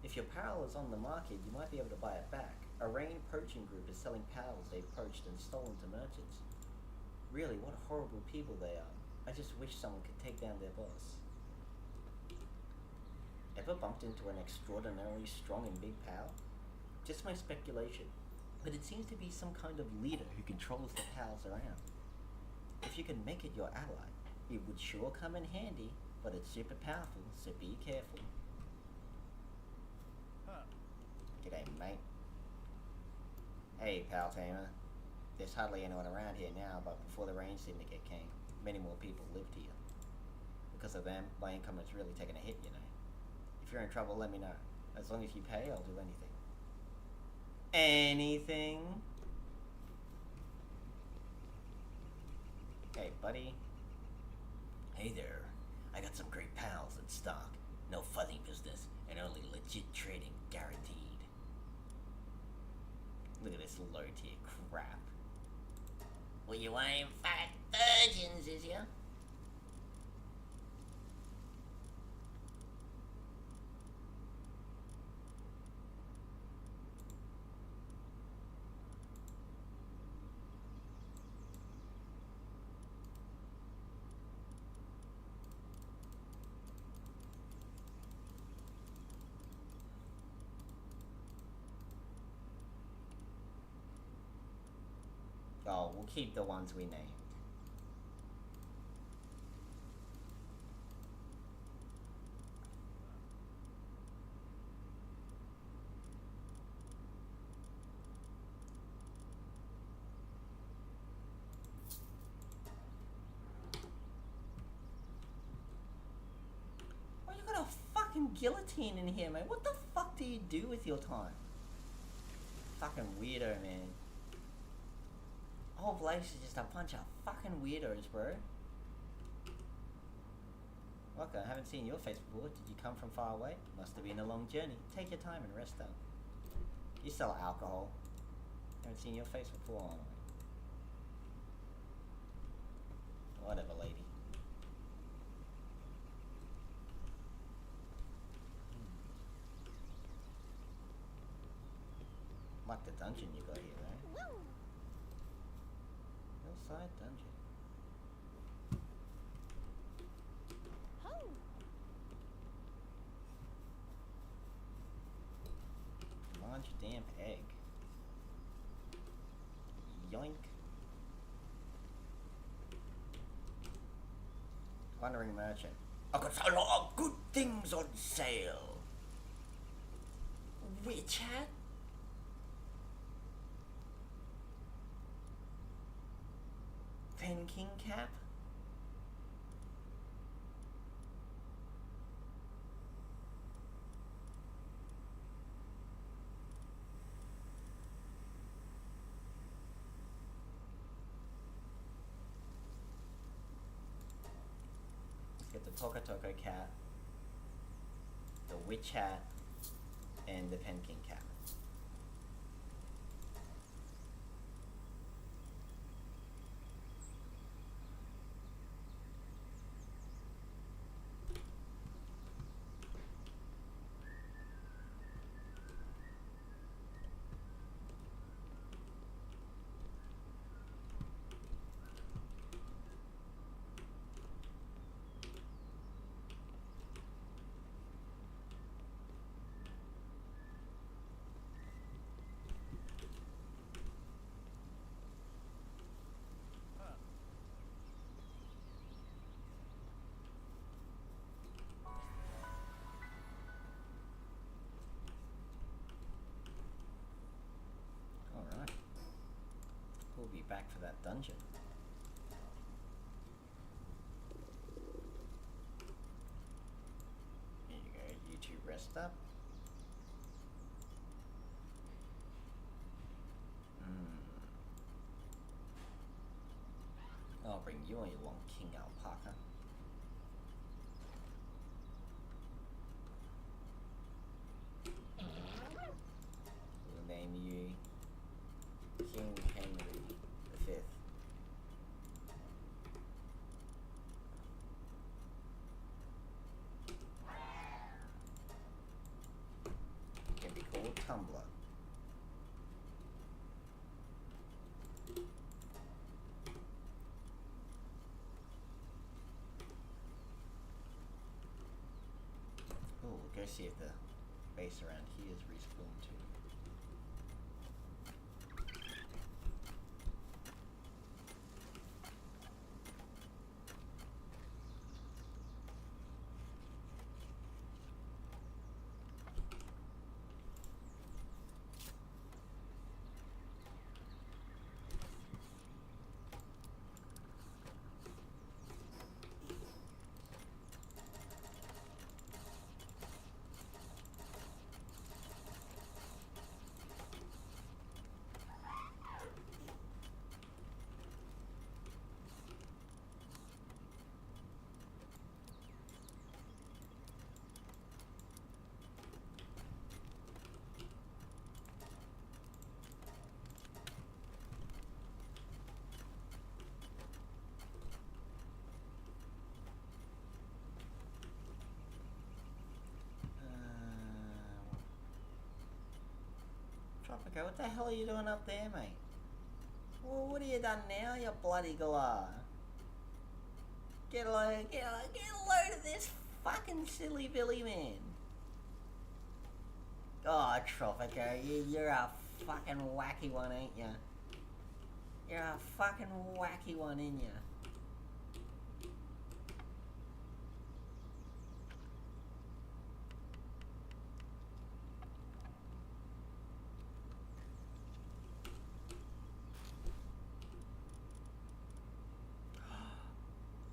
If your pal is on the market, you might be able to buy it back. A Rain poaching group is selling pals they've poached and stolen to merchants. Really, what horrible people they are. I just wish someone could take down their boss. Ever bumped into an extraordinarily strong and big pal? Just my speculation, but it seems to be some kind of leader who controls the pals around. If you can make it your ally, it would sure come in handy, but it's super powerful, so be careful. G'day, mate. Hey, pal tamer. There's hardly anyone around here now, but before the rain syndicate came, many more people lived here. Because of them, my income has really taken a hit, you know. If you're in trouble, let me know. As long as you pay, I'll do anything. Anything? Hey, buddy. Hey there. I got some great pals in stock. No funny business, and only legit trading guaranteed. Look at this low tier crap. Well, you ain't fat virgins, is ya? Oh, we'll keep the ones we named. fucking guillotine in here, man. What the fuck do you do with your time? Fucking weirdo, man. Whole place is just a bunch of fucking weirdos, bro. Welcome, I haven't seen your face before. Did you come from far away? Must have been a long journey. Take your time and rest up. You sell alcohol. Haven't seen your face before. Whatever, lady. Like the dungeon you got here, right? Hillside dungeon. Launch damp egg. Yoink. Wandering merchant. I've got a lot of good things on sale. Witch hat? Pen King cap? Get the Toka Toko cat, the witch hat, and the Pen King cap. Alright. We'll be back for that dungeon. Here you go, you two rest up. I'll bring you on your long king alpaca. We'll name you King Henry V. Can be called Tumblr. Oh, we'll go see if the base around here is respawned too. Tropico, what the hell are you doing up there, mate? Well, what have you done now, you bloody galah? Get a load of this fucking silly Billy man. Oh, Tropico, you're a fucking wacky one, ain't ya? You're a fucking wacky one, ain't ya?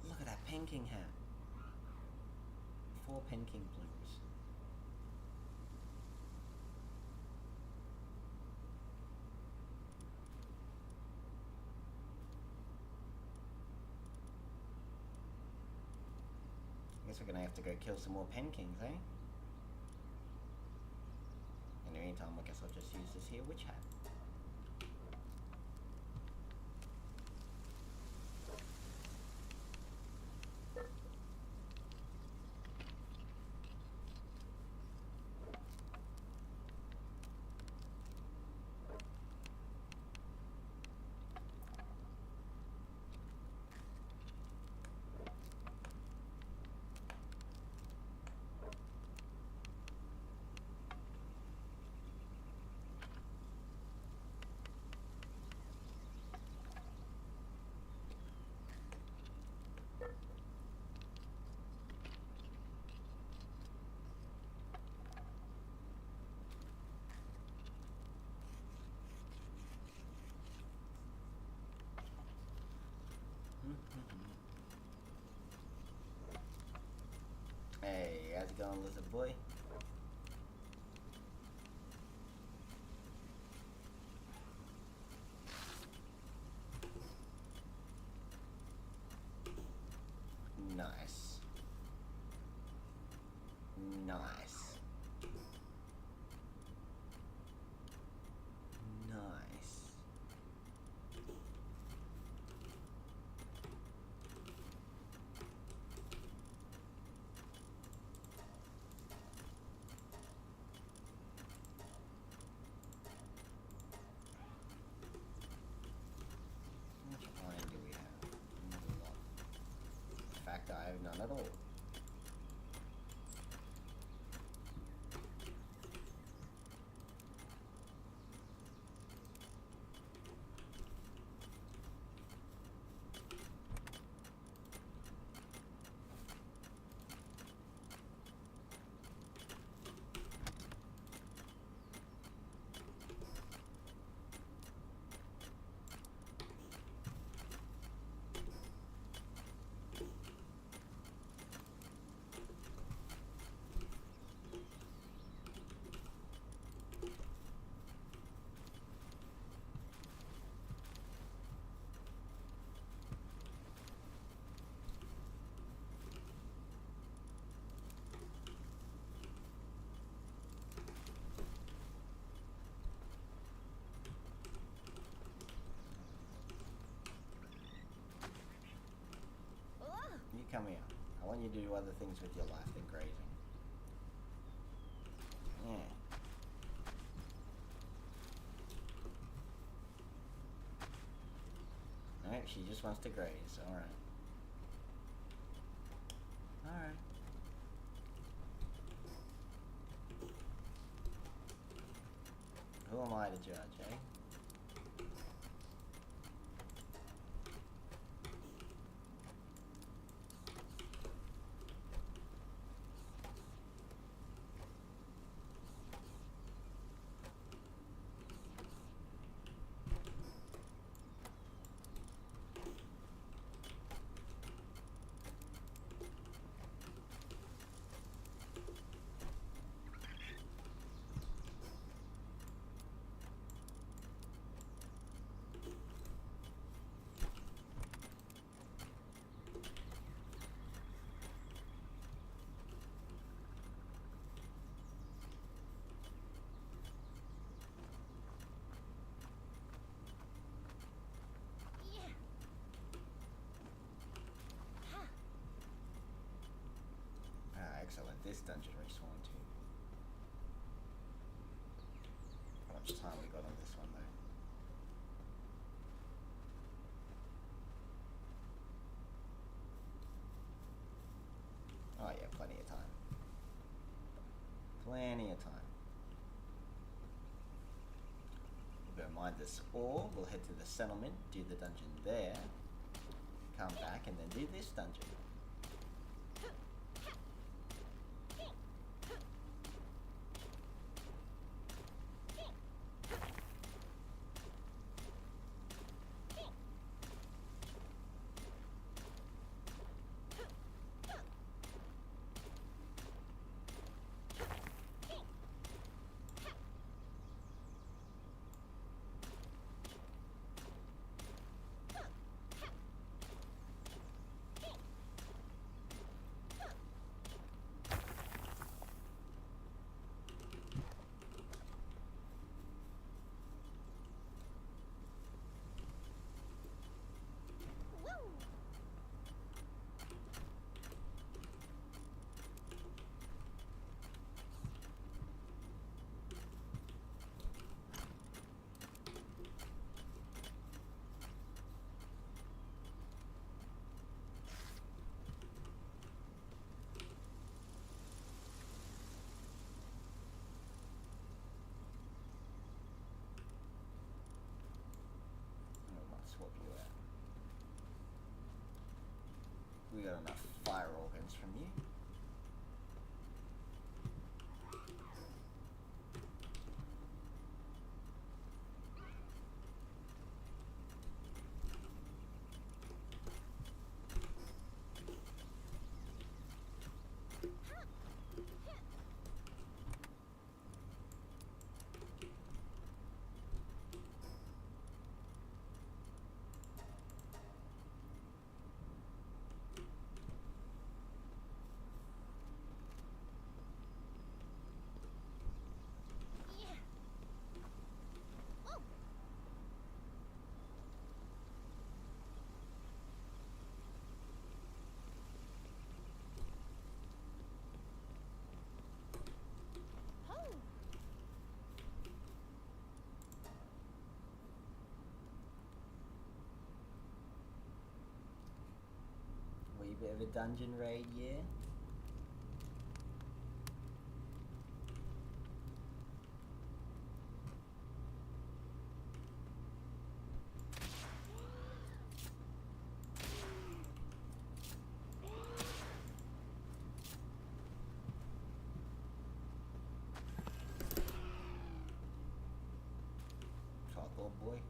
Look at that Pen King hat. 4 Pen King blues. guess we're gonna have to go kill some more Pen Kings, eh? In the meantime, I guess I'll just use this here witch hat. Hey, how's it going, lizard boy? Nice. Nice. Nice. How much iron do we have? Not a lot. In fact, I have none at all. You come here. I want you to do other things with your life than grazing. Yeah. Alright, she just wants to graze. Alright. Alright. Who am I to judge, eh? Excellent. This dungeon respawned too. How much time we got on this one though? Oh yeah, plenty of time. Plenty of time. We'll go mine this ore, we'll head to the settlement, do the dungeon there, come back and then do this dungeon. We got enough fire organs from you. Wee bit of a dungeon raid, yeah? Talk, old boy.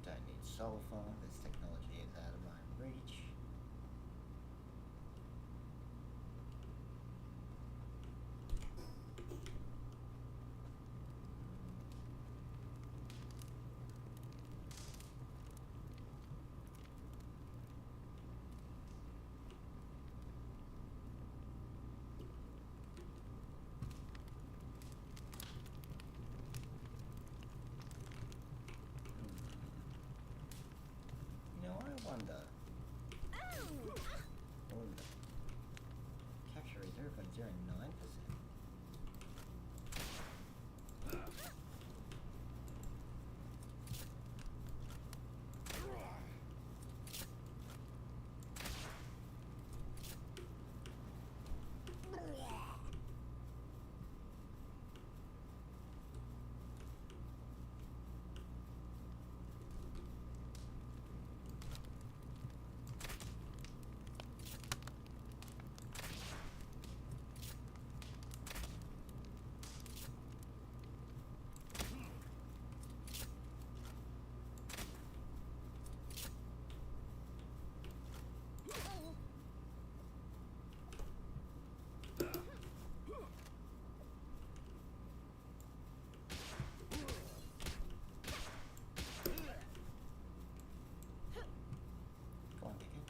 Don't need sulfur. This technology is out of my reach. You know, I wonder. Capture rate 0.09%. Go on, Dickon.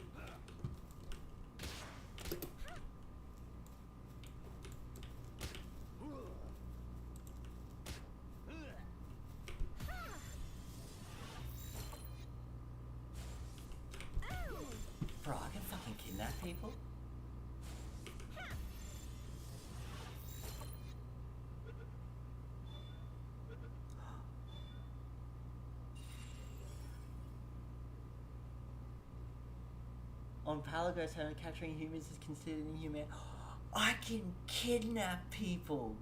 Bro, I can fucking kidnap people? On Palagos, capturing humans is considered inhuman. I can kidnap people!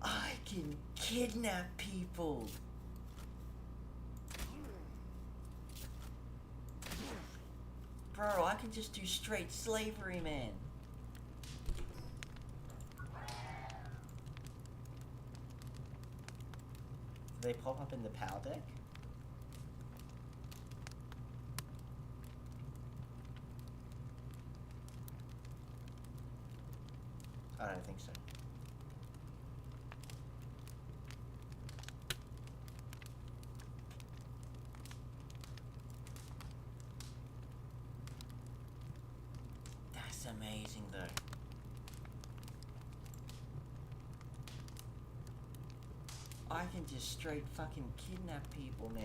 I can kidnap people! Bro, I can just do straight slavery, man. Do they pop up in the PAL deck? I don't think so. amazing though. I can just straight fucking kidnap people, man.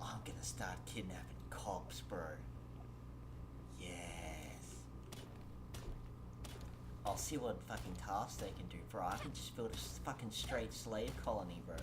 I'm gonna start kidnapping cops, bro. Yes. I'll see what fucking tasks they can do, bro. I can just build a fucking straight slave colony, bro.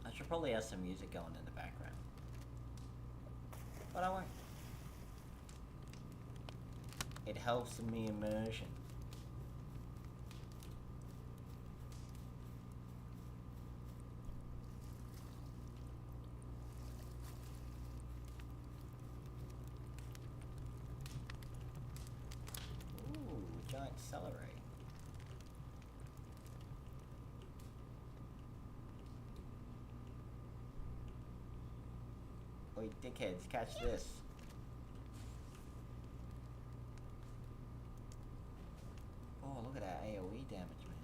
I should probably have some music going in the background. But I won't. It helps in the immersion. Ooh, giant celery. Oi, dickheads, catch this. Oh, look at that AoE damage, man.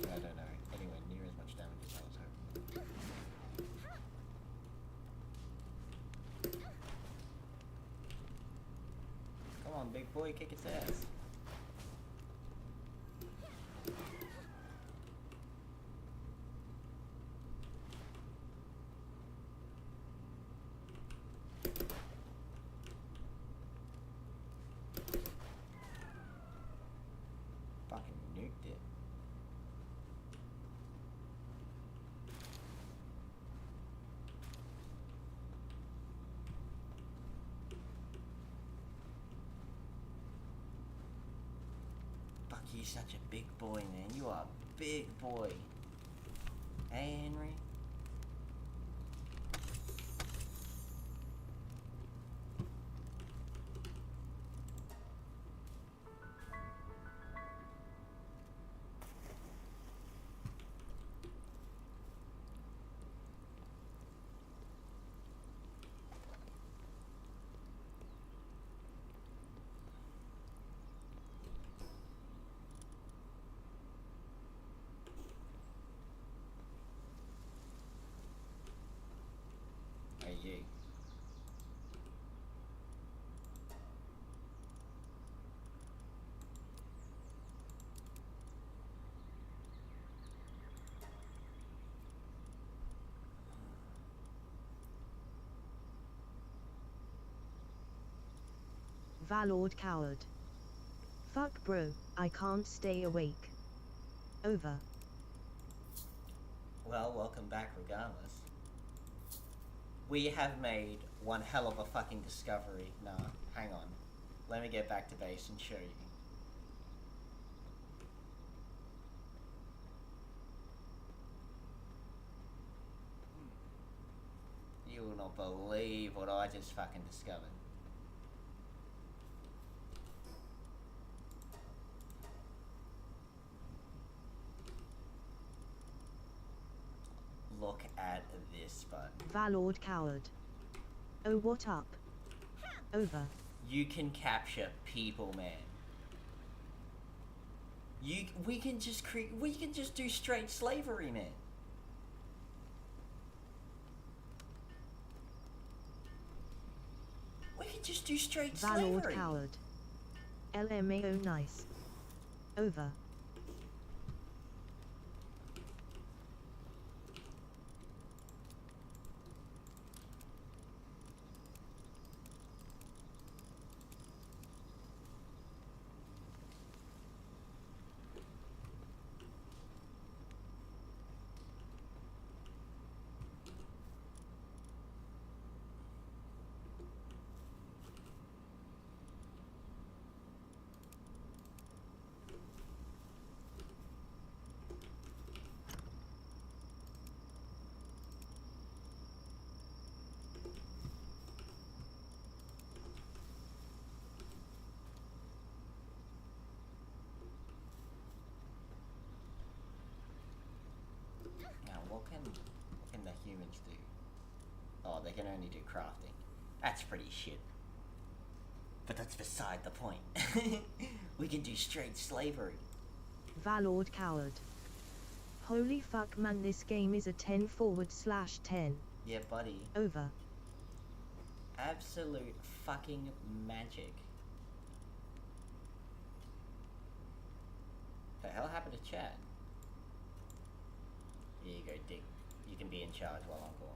I don't know anywhere near as much damage as I was hoping. Come on, big boy, kick its ass. Fucking nuked it. Fuck, you're such a big boy, man. You are a big boy. Hey, Henry. Hey, you. Valord coward. Fuck bro, I can't stay awake. Over. Well, welcome back regardless. We have made one hell of a fucking discovery. Nah, hang on. Let me get back to base and show you. You will not believe what I just fucking discovered. Look at this button. Valord coward. Oh, what up? Over. You can capture people, man. We can just do straight slavery, man. We can just do straight Valord slavery. coward. LMAO nice. Over. Now, what can the humans do? Oh, they can only do crafting. That's pretty shit. But that's beside the point. We can do straight slavery. Valord coward. Holy fuck man, this game is a 10/10. Yeah, buddy. Over. Absolute fucking magic. The hell happened to Chad? Here you go, Dick. You can be in charge while I'm gone.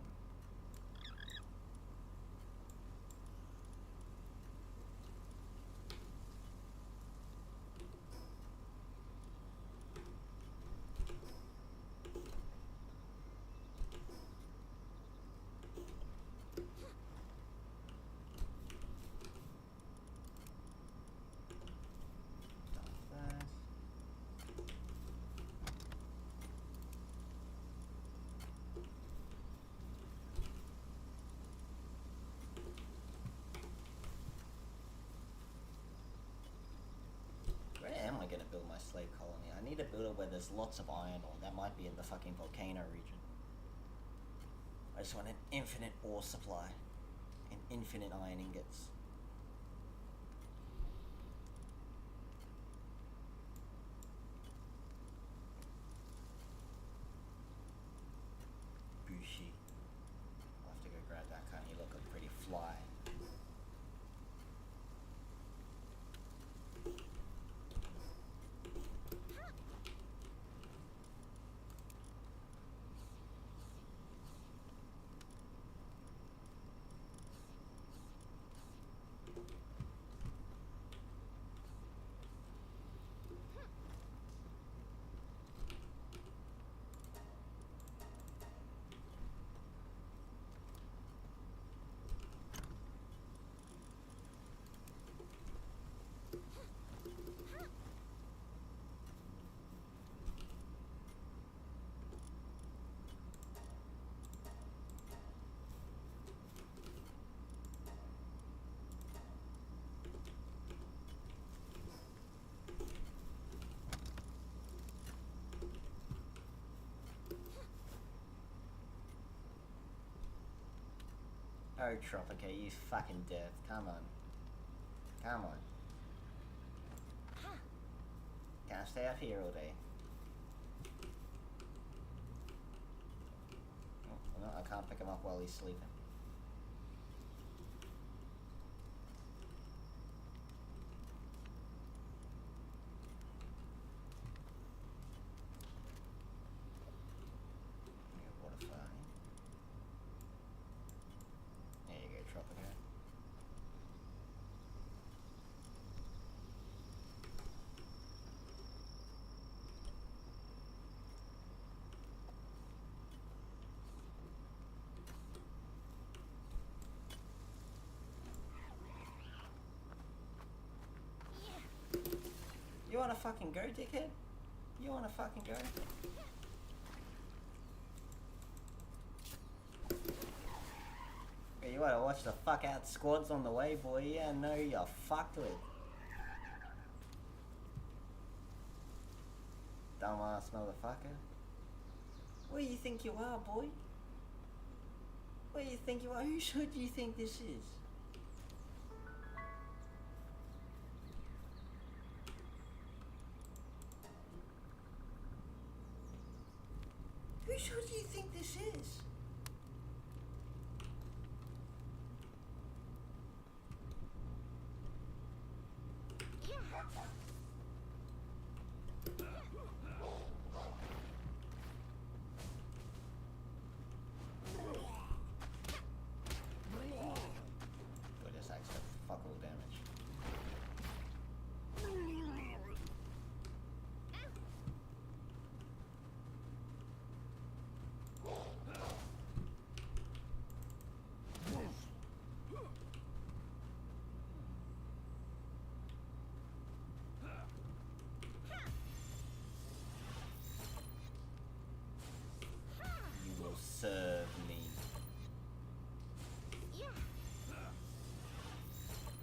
Where am I gonna build my slave colony? I need to build it where there's lots of iron ore. That might be in the fucking volcano region. I just want an infinite ore supply and infinite iron ingots. Bushi. I'll have to go grab that. Can't you look a pretty fly? Oh, Tropica, you fucking death. Come on. Come on. Can't stay up here all day. Oh, no, I can't pick him up while he's sleeping. Water fine. There you go, Tropica. wanna fucking go, dickhead? You wanna fucking go? Yeah, you wanna watch the fuck out squads on the way, boy? Yeah, no, you're fucked with. Dumbass motherfucker. Where you think you are, boy? Where you think you are? Who should you think this is? Who should you think this is? Boy, this actually does fuck all damage. You will serve me.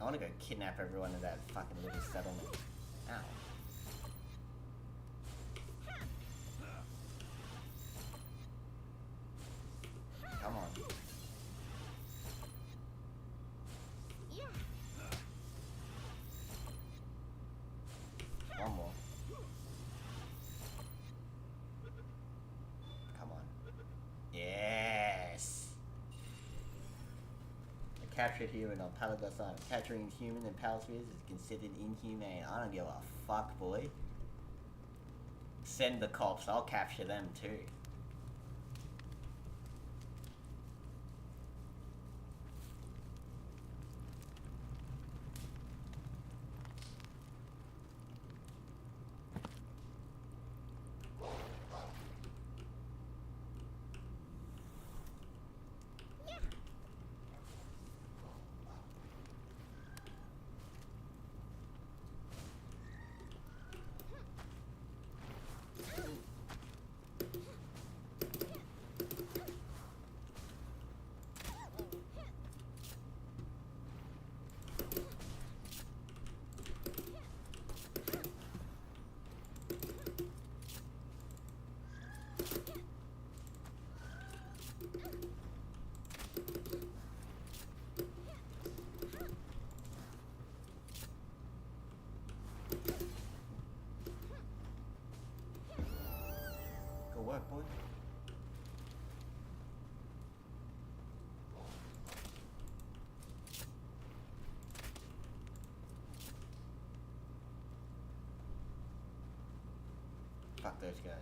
I want to go kidnap everyone in that fucking little settlement. Ow. Come on. One more. Come on. Yes! A captured human on Palagas Island. Capturing human in Palaspheres is considered inhumane. I don't give a fuck, boy. Send the cops, I'll capture them too. Good work, boy. Fuck those guys.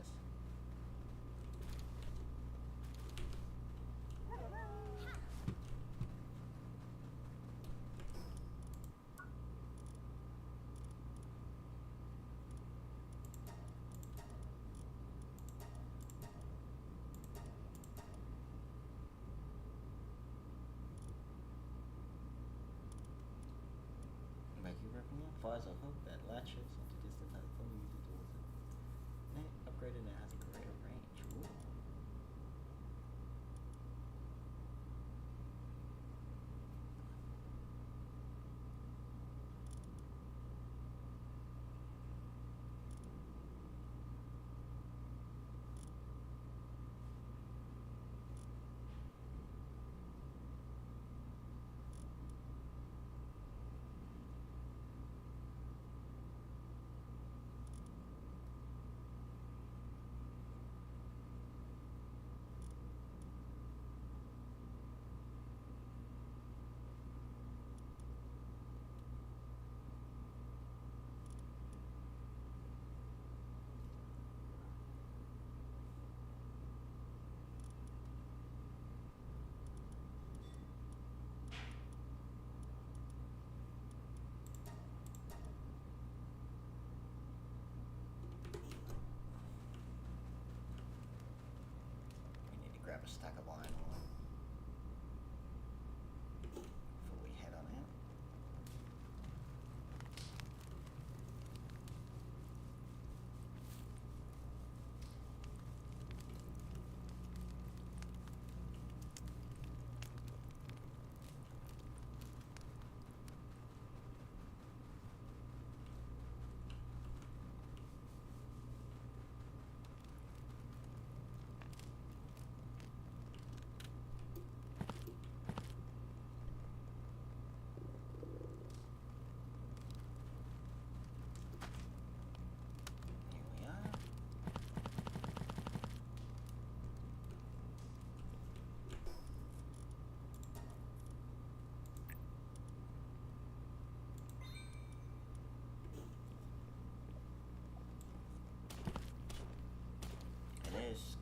Make you recommend fires a hook that latches onto distant platform user towards it. Upgraded and has a greater range. Ooh.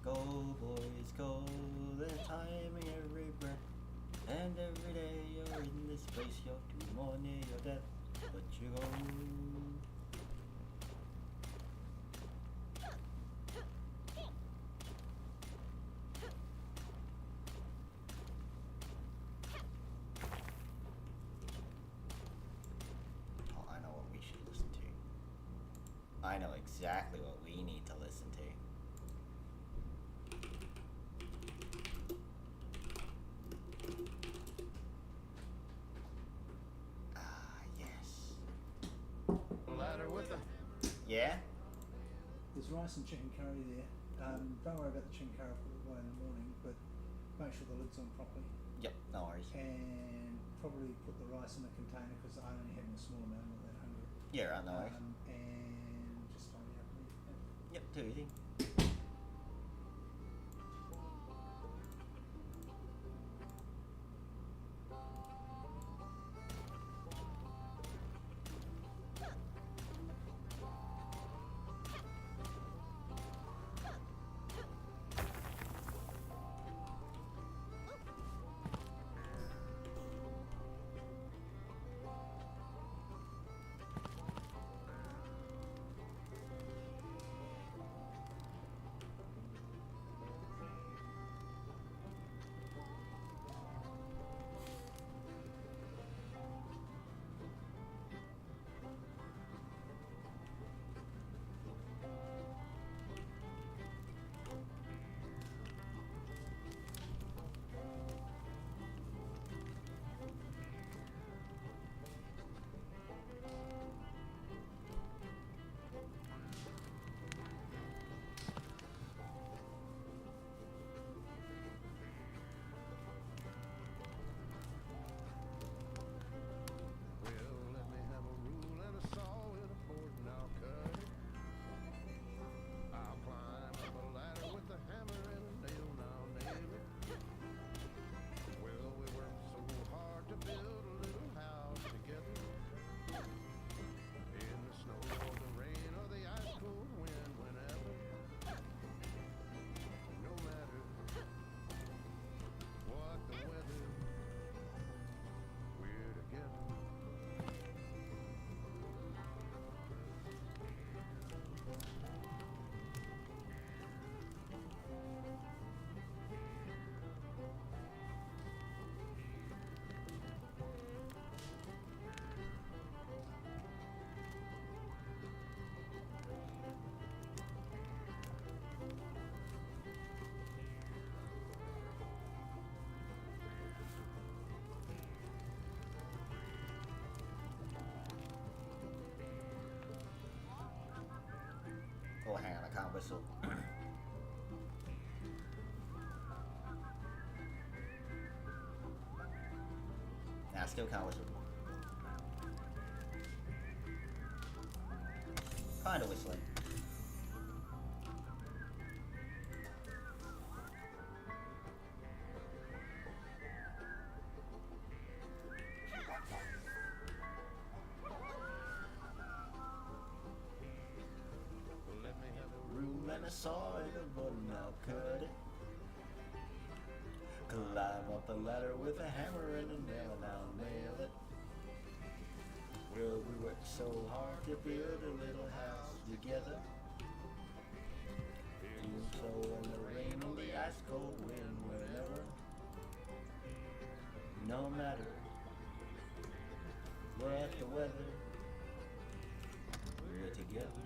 Go, boys, go. The time in every breath. And every day you're in this place, you're too more near your death. But you go. Oh, I know what we should listen to. I know exactly what we need to listen to. Ladder with a... Yeah? There's rice and chicken curry there. Don't worry about the chicken curry, I'll put it away in the morning, but make sure the lid's on properly. Yep, no worries. And probably put the rice in a container because I only having a small amount, not that hungry. Yeah, right, no worries. And just tidy up and Yep, too easy. Oh, hang on, I can't whistle. Nah, I still can't whistle. Kinda whistling. I saw it, but now cut it. Climb up the ladder with a hammer and a nail, and I'll nail it. Well, we worked so hard to build a little house together. In the snow and the rain and the ice cold wind, whenever. No matter what the weather, we're together.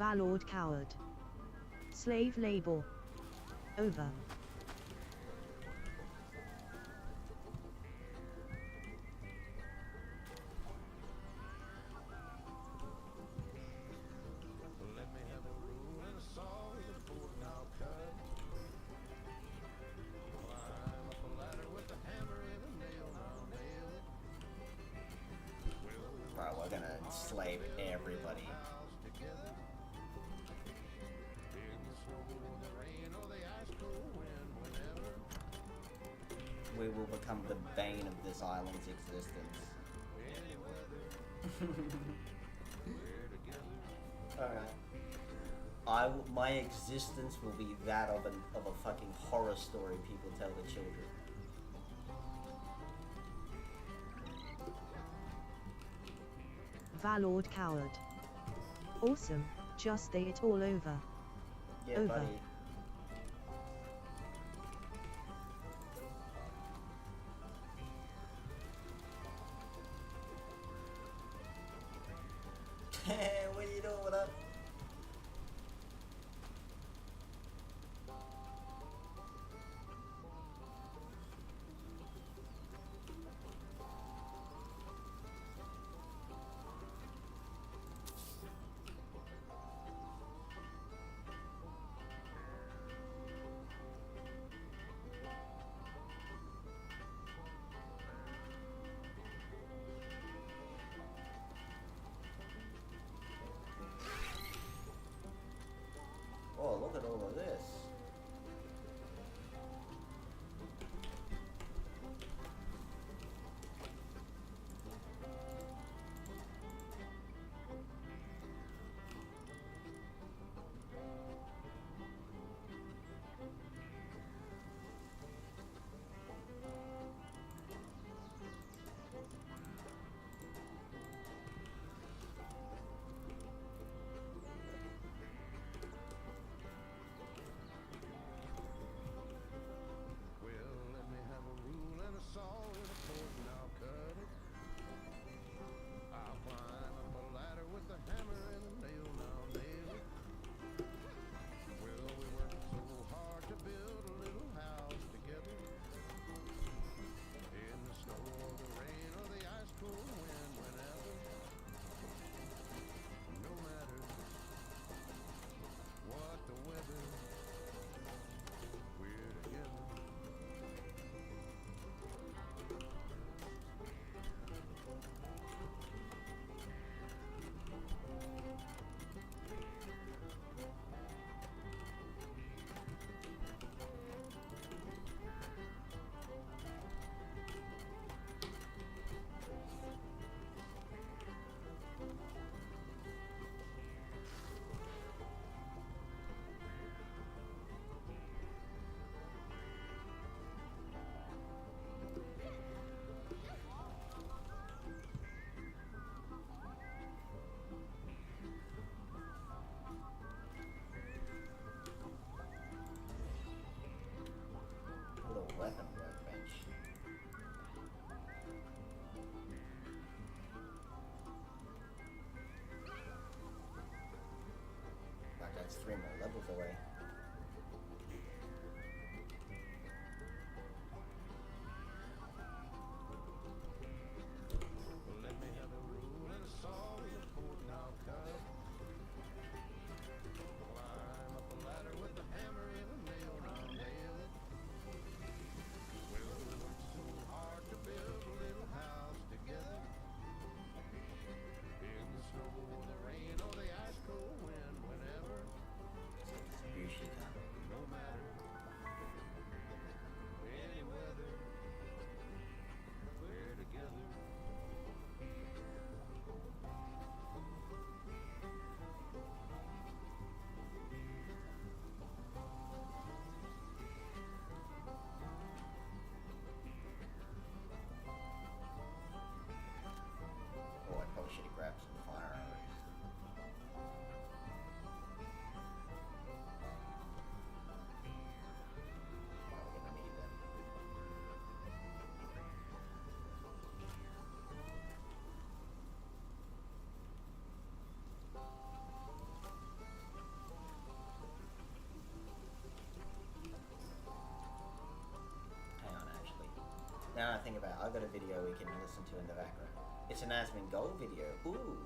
Valord coward. Slave labor. Over. Let me have a rule and a saw with a fork and I'll cut. Climb up a ladder with a hammer and a nail and I'll nail it. Bro, we're gonna enslave everybody. We will become the bane of this island's existence. Alright. My existence will be that of a fucking horror story people tell the children. Valord coward. Awesome, just say it all over. Yeah, over. buddy. What are you doing? What up? Oh, look at all of this. Weapon workbench. Like that's 3 more levels away. Let me have a rule and a saw with a fork and I'll cut. Climb up a ladder with a hammer and a nail and I'll nail it. I got a video we can listen to in the background. It's an Asmongold video. Ooh.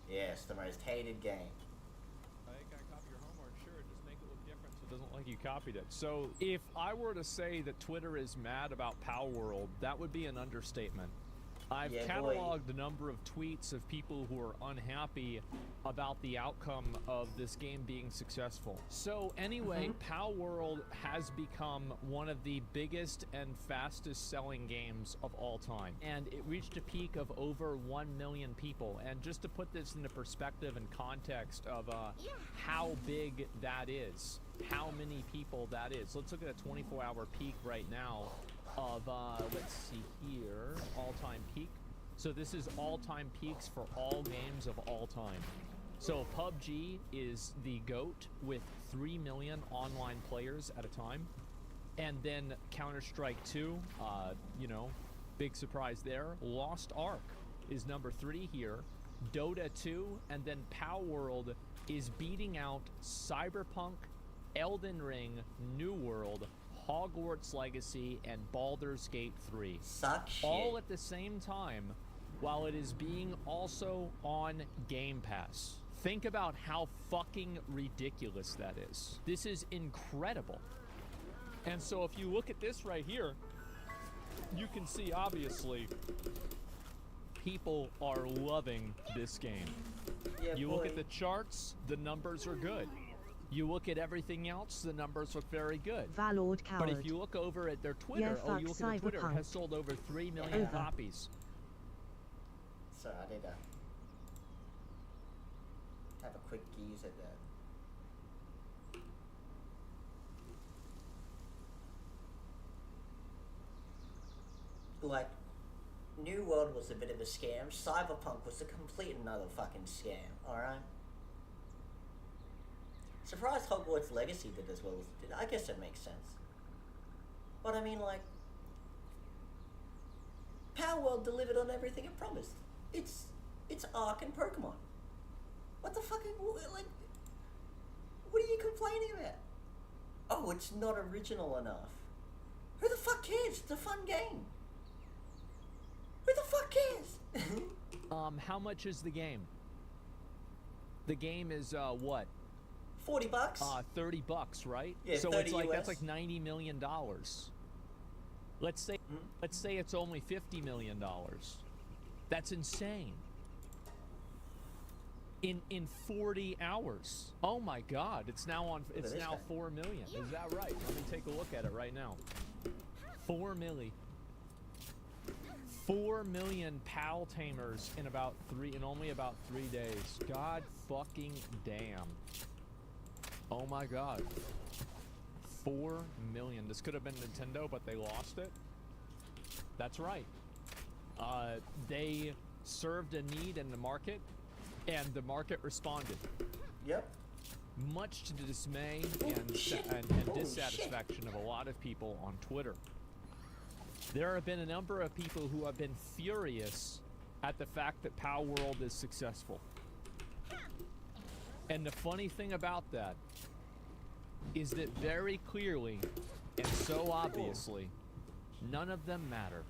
Yes, the most hated game. I gotta copy your homework, sure, just make it look different so it doesn't like you copied it. So if I were to say that Twitter is mad about Pow World, that would be an understatement. I've cataloged a number of tweets of people who are unhappy about the outcome of this game being successful. So anyway, Pow World has become one of the biggest and fastest selling games of all time. And it reached a peak of over 1 million people. And just to put this into perspective and context of how big that is, how many people that is. Let's look at a 24-hour peak right now of, let's see here, all-time peak. So this is all-time peaks for all games of all time. So PUBG is the GOAT with 3 million online players at a time. And then Counter-Strike 2, you know, big surprise there. Lost Ark is number 3 here. Dota 2, and then Pow World is beating out Cyberpunk, Elden Ring, New World, Hogwarts Legacy, and Baldur's Gate 3. Suck shit. All at the same time, while it is being also on Game Pass. Think about how fucking ridiculous that is. This is incredible. And so if you look at this right here, you can see obviously people are loving this game. Yeah, you look at the charts, the numbers are good. You look at everything else, the numbers look very good. Valord coward. But if you look over at their Twitter, you look at Twitter, it has sold over 3 million copies. Sorry, I did have a quick gaze at that. Like, New World was a bit of a scam. Cyberpunk was a complete another fucking scam, alright? Surprised Hogwarts Legacy did as well as it did. I guess it makes sense. But I mean, like, Power World delivered on everything it promised. It's Ark and Pokemon. What the fuck? Like, what are you complaining about? Oh, it's not original enough. Who the fuck cares? It's a fun game. Who the fuck cares? How much is the game? The game is what? $40? $30, right? Yeah, so 30 it's like US. that's like $90 million. Let's say it's only $50 million. That's insane. In 40 hours. Oh my God! It's now 4 million. Is that right? Let me take a look at it right now. 4 million PAL tamers in only about 3 days. God fucking damn. Oh my God. 4 million. This could have been Nintendo, but they lost it. That's right. They served a need in the market, and the market responded. Yep. Much to the dismay and dissatisfaction of a lot of people on Twitter. There have been a number of people who have been furious at the fact that Pow World is successful. And the funny thing about that is that very clearly and so obviously, none of them matter.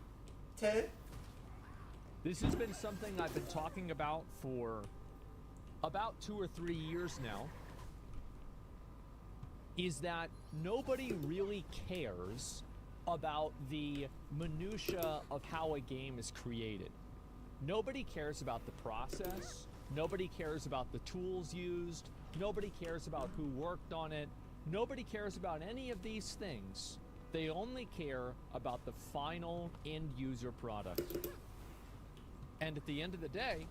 This has been something I've been talking about for about 2 or 3 years now, is that nobody really cares about the minutia of how a game is created. Nobody cares about the process. Nobody cares about the tools used. Nobody cares about who worked on it. Nobody cares about any of these things. They only care about the final end user product. And at the end of the day,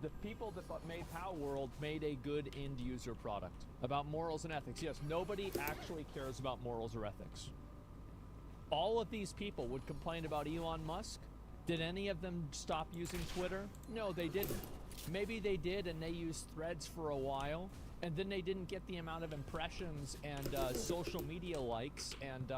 the people that made Pow World made a good end user product. About morals and ethics. Yes, nobody actually cares about morals or ethics. All of these people would complain about Elon Musk. Did any of them stop using Twitter? No, they didn't. Maybe they did and they used Threads for a while, and then they didn't get the amount of impressions and social media likes and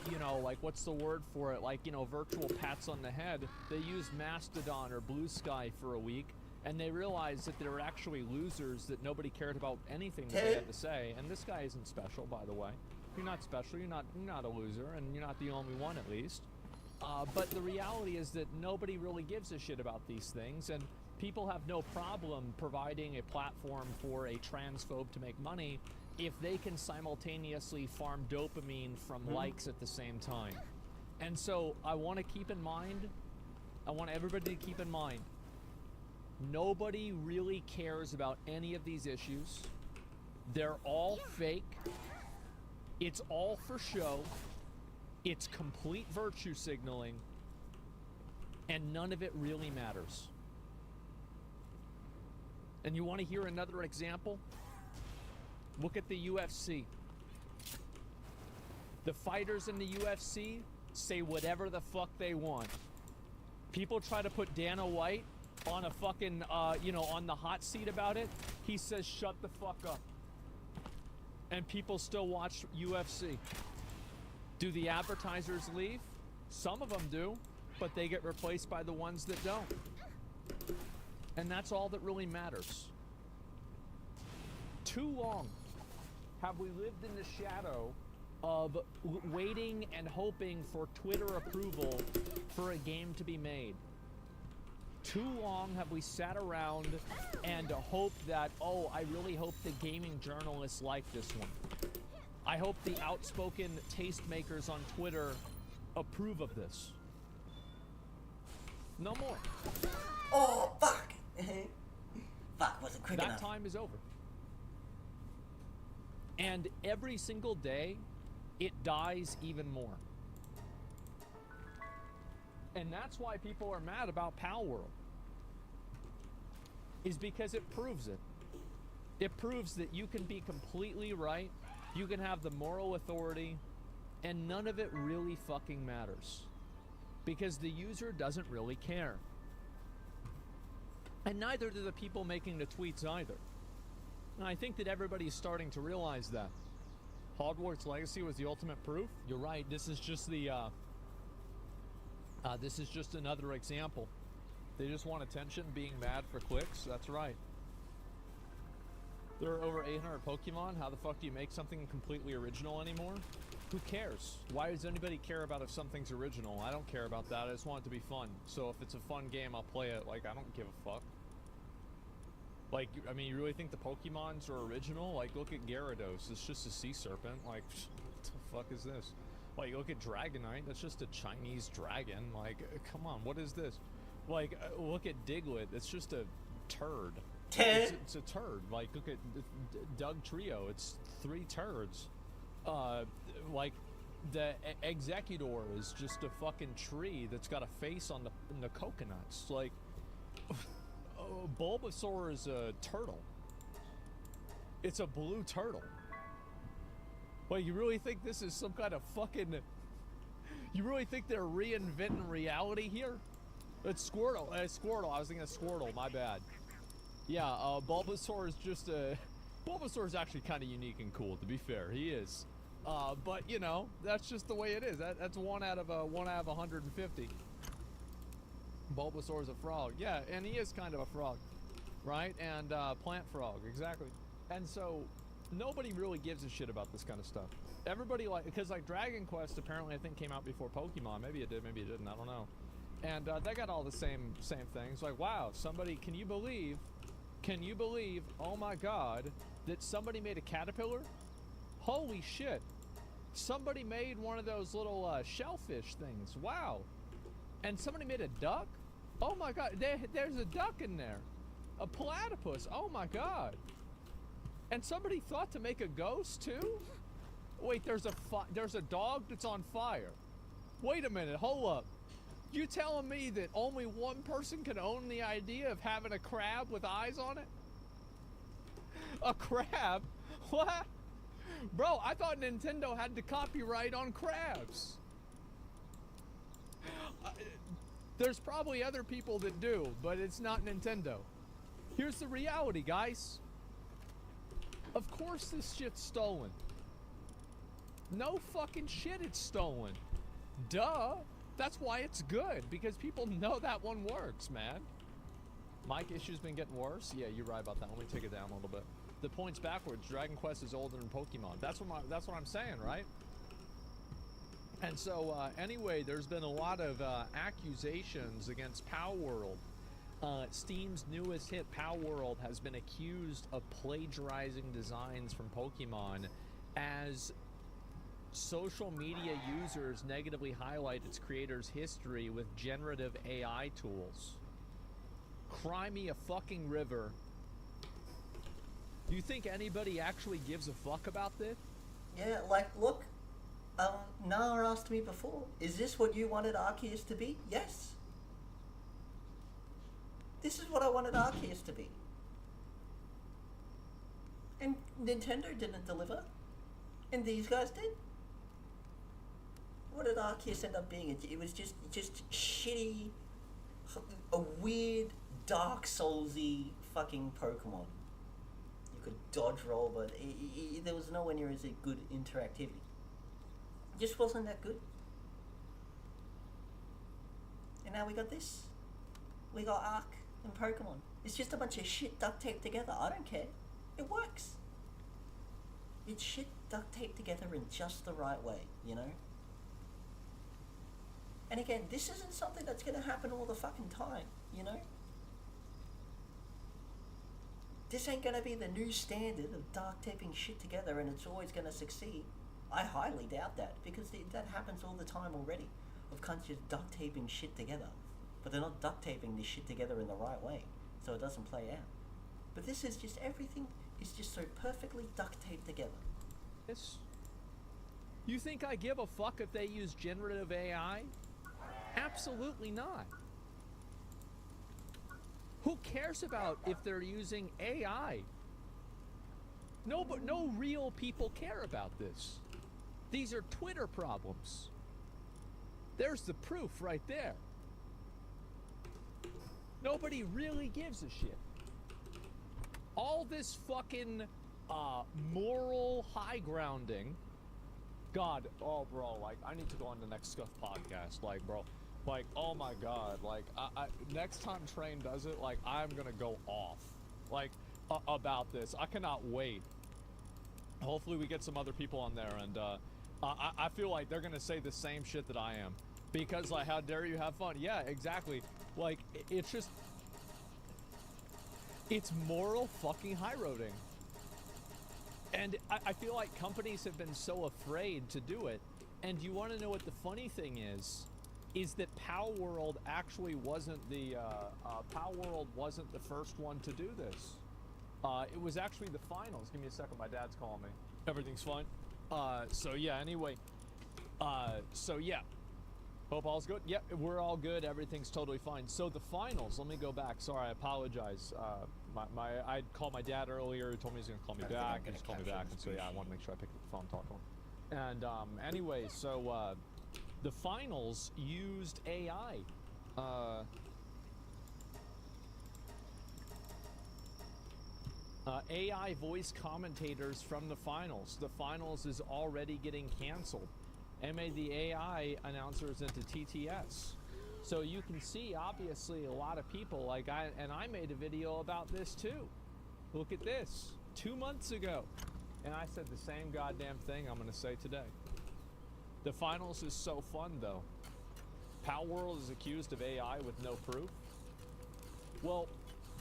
you know, like, what's the word for it? Like, you know, virtual pats on the head. They used Mastodon or Blue Sky for a week, and they realized that they were actually losers, that nobody cared about anything that they had to say. And this guy isn't special, by the way. You're not special. You're not a loser, and you're not the only one, at least. But the reality is that nobody really gives a shit about these things, and people have no problem providing a platform for a transphobe to make money if they can simultaneously farm dopamine from likes at the same time. And so I want to keep in mind, I want everybody to keep in mind, nobody really cares about any of these issues. They're all fake. It's all for show. It's complete virtue signaling. And none of it really matters. And you want to hear another example? Look at the UFC. The fighters in the UFC say whatever the fuck they want. People try to put Dana White on a fucking, you know, on the hot seat about it. He says, shut the fuck up. And people still watch UFC. Do the advertisers leave? Some of them do, but they get replaced by the ones that don't. And that's all that really matters. Too long have we lived in the shadow of waiting and hoping for Twitter approval for a game to be made. Too long have we sat around and hoped that, oh, I really hope the gaming journalists like this one. I hope the outspoken tastemakers on Twitter approve of this. No more. Oh, fuck! Fuck, wasn't quick enough. That time is over. And every single day, it dies even more. And that's why people are mad about Pal World. Is because it proves it. It proves that you can be completely right, you can have the moral authority, and none of it really fucking matters. Because the user doesn't really care. And neither do the people making the tweets either. And I think that everybody's starting to realize that. Hogwarts Legacy was the ultimate proof. You're right, this is just the this is just another example. They just want attention, being mad for clicks. That's right. There are over 800 Pokemon. How the fuck do you make something completely original anymore? Who cares? Why does anybody care about if something's original? I don't care about that. I just want it to be fun. So if it's a fun game, I'll play it. Like, I don't give a fuck. Like, I mean, you really think the Pokemons are original? Like, look at Gyarados. It's just a sea serpent. Like, what the fuck is this? Like, look at Dragonite. That's just a Chinese dragon. Like, come on, what is this? Like, look at Diglett. It's just a turd. It's a turd. Like, look at Doug Trio. It's 3 turds. Like, the Executor is just a fucking tree that's got a face on the coconuts. Like, Bulbasaur is a turtle. It's a blue turtle. Wait, you really think this is some kind of fucking... You really think they're reinventing reality here? It's Squirtle. Squirtle. I was thinking of Squirtle. My bad. Yeah, Bulbasaur is just a... Bulbasaur is actually kind of unique and cool, to be fair. He is. But, you know, that's just the way it is. That's 1 out of 150. Bulbasaur is a frog. Yeah, and he is kind of a frog. Right? And plant frog. Exactly. And so... Nobody really gives a shit about this kind of stuff. Everybody because like Dragon Quest apparently I think came out before Pokemon. Maybe it did, maybe it didn't, I don't know. And they got all the same things. Like, wow, somebody, can you believe, oh my god, that somebody made a caterpillar? Holy shit. Somebody made one of those little shellfish things. Wow. And somebody made a duck? Oh my god, there's a duck in there. A platypus, oh my god. And somebody thought to make a ghost too? Wait, there's a dog that's on fire. Wait a minute, hold up. You telling me that only one person can own the idea of having a crab with eyes on it? A crab? What? Bro, I thought Nintendo had the copyright on crabs. There's probably other people that do, but it's not Nintendo. Here's the reality, guys. Of course this shit's stolen. No fucking shit, it's stolen. Duh. That's why it's good, because people know that one works, man. Mic issue's been getting worse? Yeah, you're right about that. Let me take it down a little bit. The point's backwards. Dragon Quest is older than Pokemon. That's what I'm saying, right? And so, anyway, there's been a lot of accusations against Pow World. Steam's newest hit, Pow World, has been accused of plagiarizing designs from Pokemon as social media users negatively highlight its creator's history with generative AI tools. Cry me a fucking river. Do you think anybody actually gives a fuck about this? Yeah, like, look, Nara asked me before, is this what you wanted Arceus to be? Yes. This is what I wanted Arceus to be. And Nintendo didn't deliver. And these guys did. What did Arceus end up being? It was just shitty, a weird, Dark Soulsy fucking Pokemon. You could dodge roll, but there was nowhere near as a good interactivity. It just wasn't that good. And now we got this. We got Arc and Pokemon. It's just a bunch of shit duct taped together. I don't care. It works. It's shit duct taped together in just the right way, you know? And again, this isn't something that's going to happen all the fucking time, you know? This ain't going to be the new standard of duct taping shit together and it's always going to succeed. I highly doubt that, because that happens all the time already, of countries duct taping shit together. But they're not duct taping this shit together in the right way, so it doesn't play out. But this is just, everything is just so perfectly duct taped together. You think I give a fuck if they use generative AI? Absolutely not. Who cares about if they're using AI? No, but no real people care about this. These are Twitter problems. There's the proof right there. Nobody really gives a shit. All this fucking moral high grounding. God, oh bro, like I need to go on the next Scuff podcast, like bro, like oh my god, like next time Train does it, like I'm gonna go off, like about this. I cannot wait. Hopefully we get some other people on there, and I feel like they're gonna say the same shit that I am, because like how dare you have fun? Yeah, exactly. Like it's just, it's moral fucking high roading. And I feel like companies have been so afraid to do it. And you want to know what the funny thing is that Pow World actually wasn't the first one to do this. It was actually the finals. Give me a second, my dad's calling me. Everything's fine. So yeah, anyway. So yeah. Hope all's good. Yep, we're all good. Everything's totally fine. So the finals, let me go back. Sorry, I apologize. I called my dad earlier. He told me he was going to call me back. He just called me back. And so yeah, I want to make sure I pick up the phone and talk to him. And anyway, so the finals used AI. AI voice commentators from the finals. The finals is already getting canceled. And made the AI announcers into TTS. So you can see, obviously, a lot of people, like I made a video about this too. Look at this, 2 months ago. And I said the same goddamn thing I'm gonna say today. The finals is so fun though. Pow World is accused of AI with no proof. Well,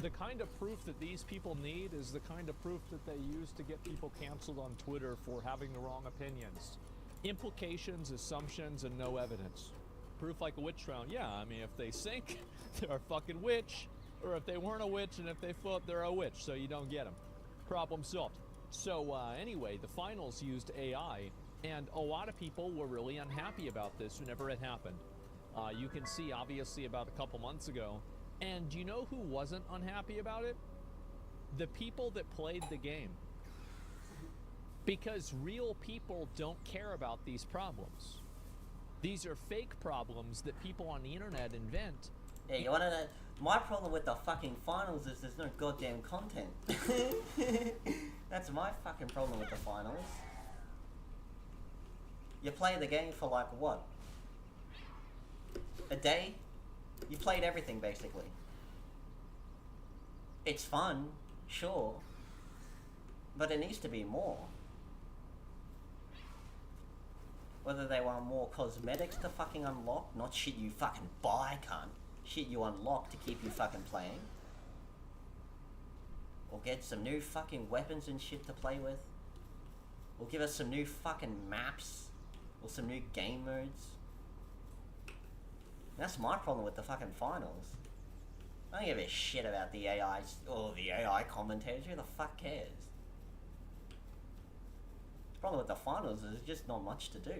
the kind of proof that these people need is the kind of proof that they use to get people canceled on Twitter for having the wrong opinions. Implications, assumptions, and no evidence. Proof like a witch trial. Yeah, I mean, if they sink, they're a fucking witch. Or if they weren't a witch, and if they float, they're a witch, so you don't get them. Problem solved. So anyway, the finals used AI, and a lot of people were really unhappy about this whenever it happened. You can see, obviously, about a couple months ago. And do you know who wasn't unhappy about it? The people that played the game. Because real people don't care about these problems. These are fake problems that people on the internet invent. Yeah, you wanna know? My problem with the fucking finals is there's no goddamn content. That's my fucking problem with the finals. You play the game for like what? A day? You played everything basically. It's fun, sure. But it needs to be more. Whether they want more cosmetics to fucking unlock, not shit you fucking buy, cunt. Shit you unlock to keep you fucking playing. Or get some new fucking weapons and shit to play with. Or give us some new fucking maps. Or some new game modes. That's my problem with the fucking finals. I don't give a shit about the AIs or the AI commentators. Who the fuck cares? The problem with the finals is there's just not much to do.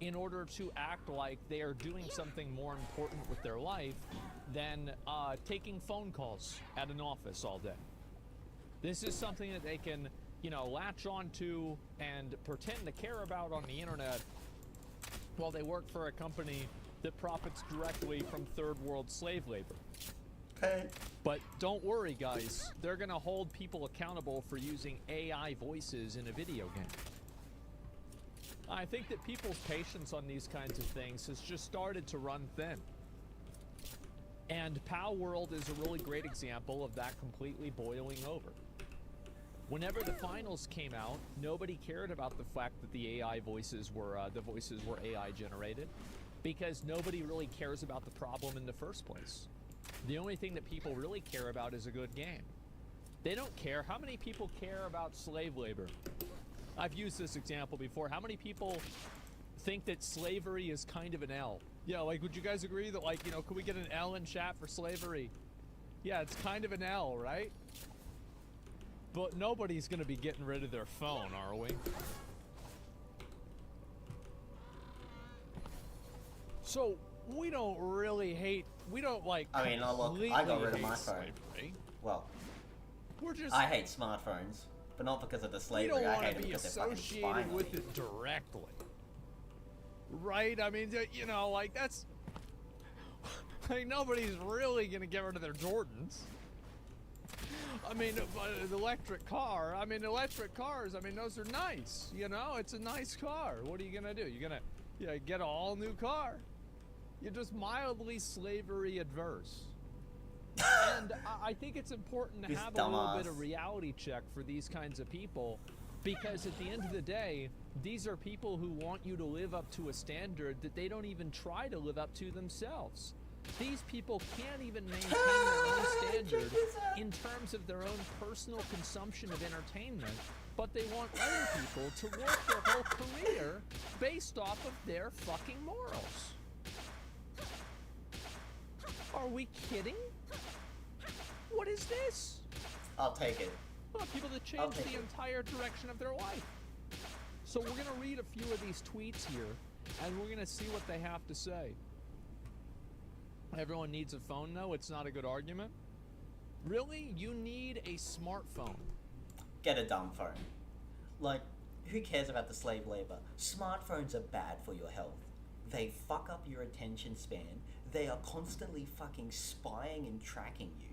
In order to act like they are doing something more important with their life than taking phone calls at an office all day. This is something that they can, you know, latch onto and pretend to care about on the internet while they work for a company that profits directly from third world slave labor. Okay. But don't worry, guys. They're gonna hold people accountable for using AI voices in a video game. I think that people's patience on these kinds of things has just started to run thin. And POW World is a really great example of that completely boiling over. Whenever the finals came out, nobody cared about the fact that the AI voices were AI generated, because nobody really cares about the problem in the first place. The only thing that people really care about is a good game. They don't care. How many people care about slave labor? I've used this example before. How many people think that slavery is kind of an L? Yeah, like, would you guys agree that, like, you know, could we get an L in chat for slavery? Yeah, it's kind of an L, right? But nobody's gonna be getting rid of their phone, are we? So, we don't really hate, we don't, like, I mean, look, I got rid of my phone. Slavery. Well, we're just, I hate smartphones. But not because of the slavery. We don't I hate want to it be because they're fucking spying associated on with you. it directly. Right? I mean, you know, like, that's... Like, nobody's really gonna get rid of their Jordans. I mean, the electric car, I mean, electric cars, I mean, those are nice, you know? It's a nice car. What are you gonna do? You're gonna get an all-new car. You're just mildly slavery adverse. And I think it's important to have a little bit of reality check for these kinds of people, because at the end of the day, these are people who want you to live up to a standard that they don't even try to live up to themselves. These people can't even maintain their own standard in terms of their own personal consumption of entertainment, but they want other people to work their whole career based off of their fucking morals. Are we kidding? What is this? I'll take it. Well, people that change the entire direction of their life. So we're gonna read a few of these tweets here, and we're gonna see what they have to say. Everyone needs a phone, though. It's not a good argument. Really? You need a smartphone. Get a dumb phone. Like, who cares about the slave labor? Smartphones are bad for your health. They fuck up your attention span. They are constantly fucking spying and tracking you.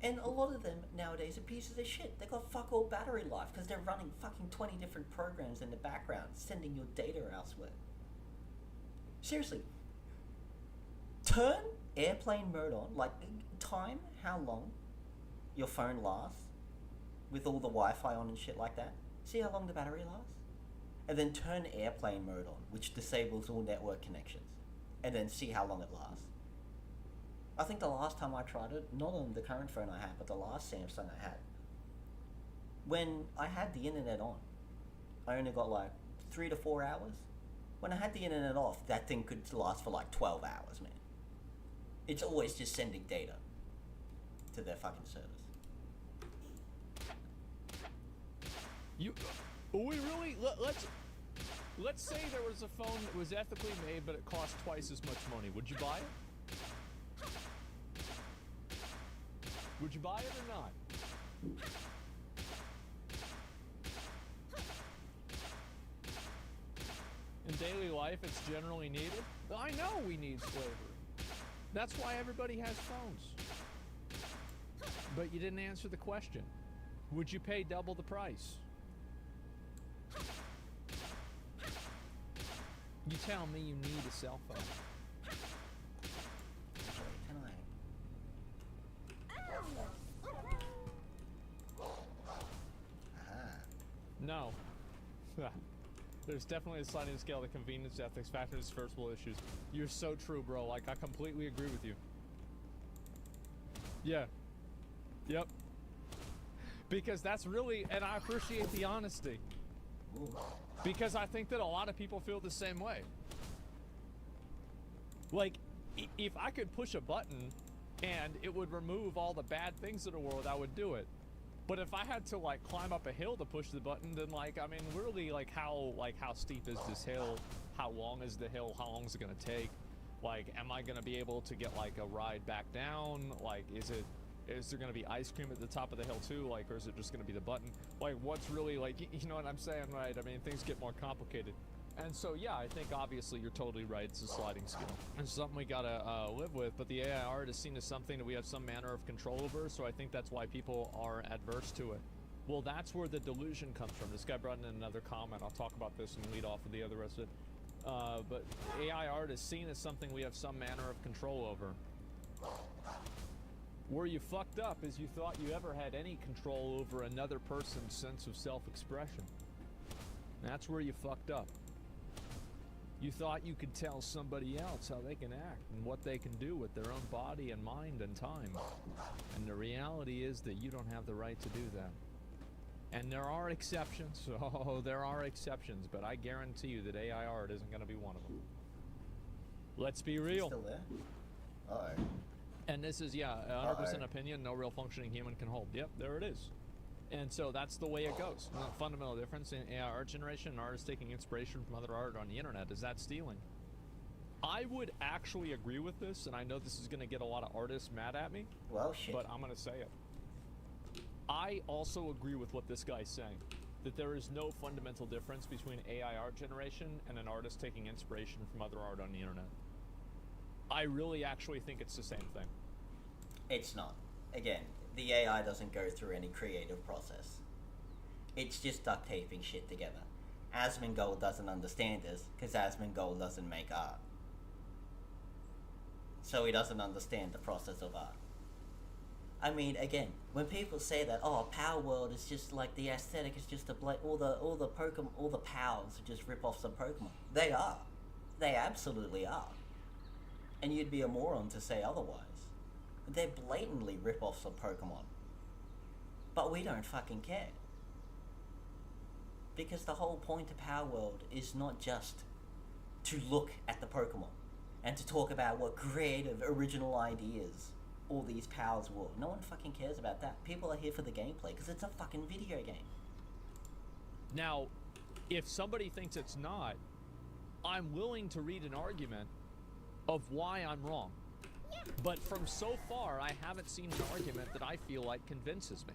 And a lot of them nowadays are pieces of shit. They got fuck all battery life because they're running fucking 20 different programs in the background, sending your data elsewhere. Seriously. Turn airplane mode on, like, time how long your phone lasts with all the Wi-Fi on and shit like that. See how long the battery lasts? And then turn airplane mode on, which disables all network connections. And then see how long it lasts. I think the last time I tried it, not on the current phone I had, but the last Samsung I had, when I had the internet on, I only got like 3 to 4 hours. When I had the internet off, that thing could last for like 12 hours, man. It's always just sending data to their fucking service. We really, let's, let's say there was a phone that was ethically made, but it cost twice as much money. Would you buy it? Would you buy it or not? In daily life, it's generally needed. I know we need slavery. That's why everybody has phones. But you didn't answer the question. Would you pay double the price? You tell me you need a cell phone. No. There's definitely a sliding scale of convenience, ethics, factors, first world issues. You're so true, bro. Like, I completely agree with you. Yeah. Yep. Because that's really, and I appreciate the honesty. Because I think that a lot of people feel the same way. Like, if I could push a button and it would remove all the bad things in the world, I would do it. But if I had to, like, climb up a hill to push the button, then, like, I mean, really, like, how steep is this hill? How long is the hill? How long is it gonna take? Like, am I gonna be able to get, like, a ride back down? Like, is there gonna be ice cream at the top of the hill too? Like, or is it just gonna be the button? Like, what's really, like, you know what I'm saying, right? I mean, things get more complicated. And so, yeah, I think obviously you're totally right. It's a sliding scale. It's something we gotta live with, but the AI art is seen as something that we have some manner of control over, so I think that's why people are adverse to it. Well, that's where the delusion comes from. This guy brought in another comment. I'll talk about this and lead off with the other rest of it. But AI art is seen as something we have some manner of control over. Where you fucked up is you thought you ever had any control over another person's sense of self-expression. That's where you fucked up. You thought you could tell somebody else how they can act and what they can do with their own body and mind and time. And the reality is that you don't have the right to do that. And there are exceptions. Oh, there are exceptions, but I guarantee you that AI art isn't going to be one of them. Let's be real. Still there? Uh-oh. And this is, yeah, 100% opinion, no real functioning human can hold. Yep, there it is. And so that's the way it goes. The fundamental difference in AI art generation and artists taking inspiration from other art on the internet is that stealing. I would actually agree with this, and I know this is going to get a lot of artists mad at me. Well, shit. But I'm going to say it. I also agree with what this guy's saying, that there is no fundamental difference between AI art generation and an artist taking inspiration from other art on the internet. I really actually think it's the same thing. It's not. Again, the AI doesn't go through any creative process. It's just duct taping shit together. Asmongold doesn't understand this because Asmongold doesn't make art. So he doesn't understand the process of art. I mean, again, when people say that, oh, Power World is just like the aesthetic is just all the Pokemon, all the powers are just rip-offs of Pokemon. They are. They absolutely are. And you'd be a moron to say otherwise. They're blatantly rip-offs of Pokemon. But we don't fucking care. Because the whole point of Power World is not just to look at the Pokemon and to talk about what creative, original ideas all these powers were. No one fucking cares about that. People are here for the gameplay because it's a fucking video game. Now, if somebody thinks it's not, I'm willing to read an argument of why I'm wrong. But from so far, I haven't seen an argument that I feel like convinces me.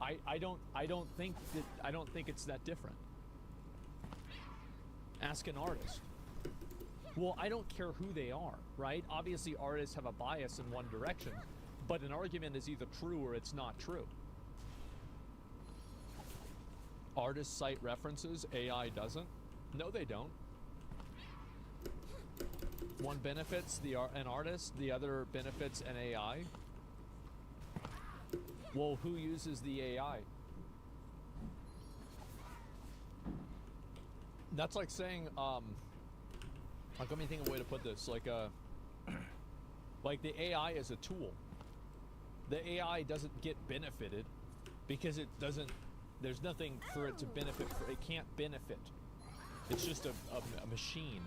I don't think it's that different. Ask an artist. Well, I don't care who they are, right? Obviously, artists have a bias in one direction, but an argument is either true or it's not true. Artists cite references, AI doesn't. No, they don't. One benefits an artist, the other benefits an AI. Well, who uses the AI? That's like saying, like, let me think of a way to put this. Like the AI is a tool. The AI doesn't get benefited because it doesn't. There's nothing for it to benefit. It can't benefit. It's just a machine.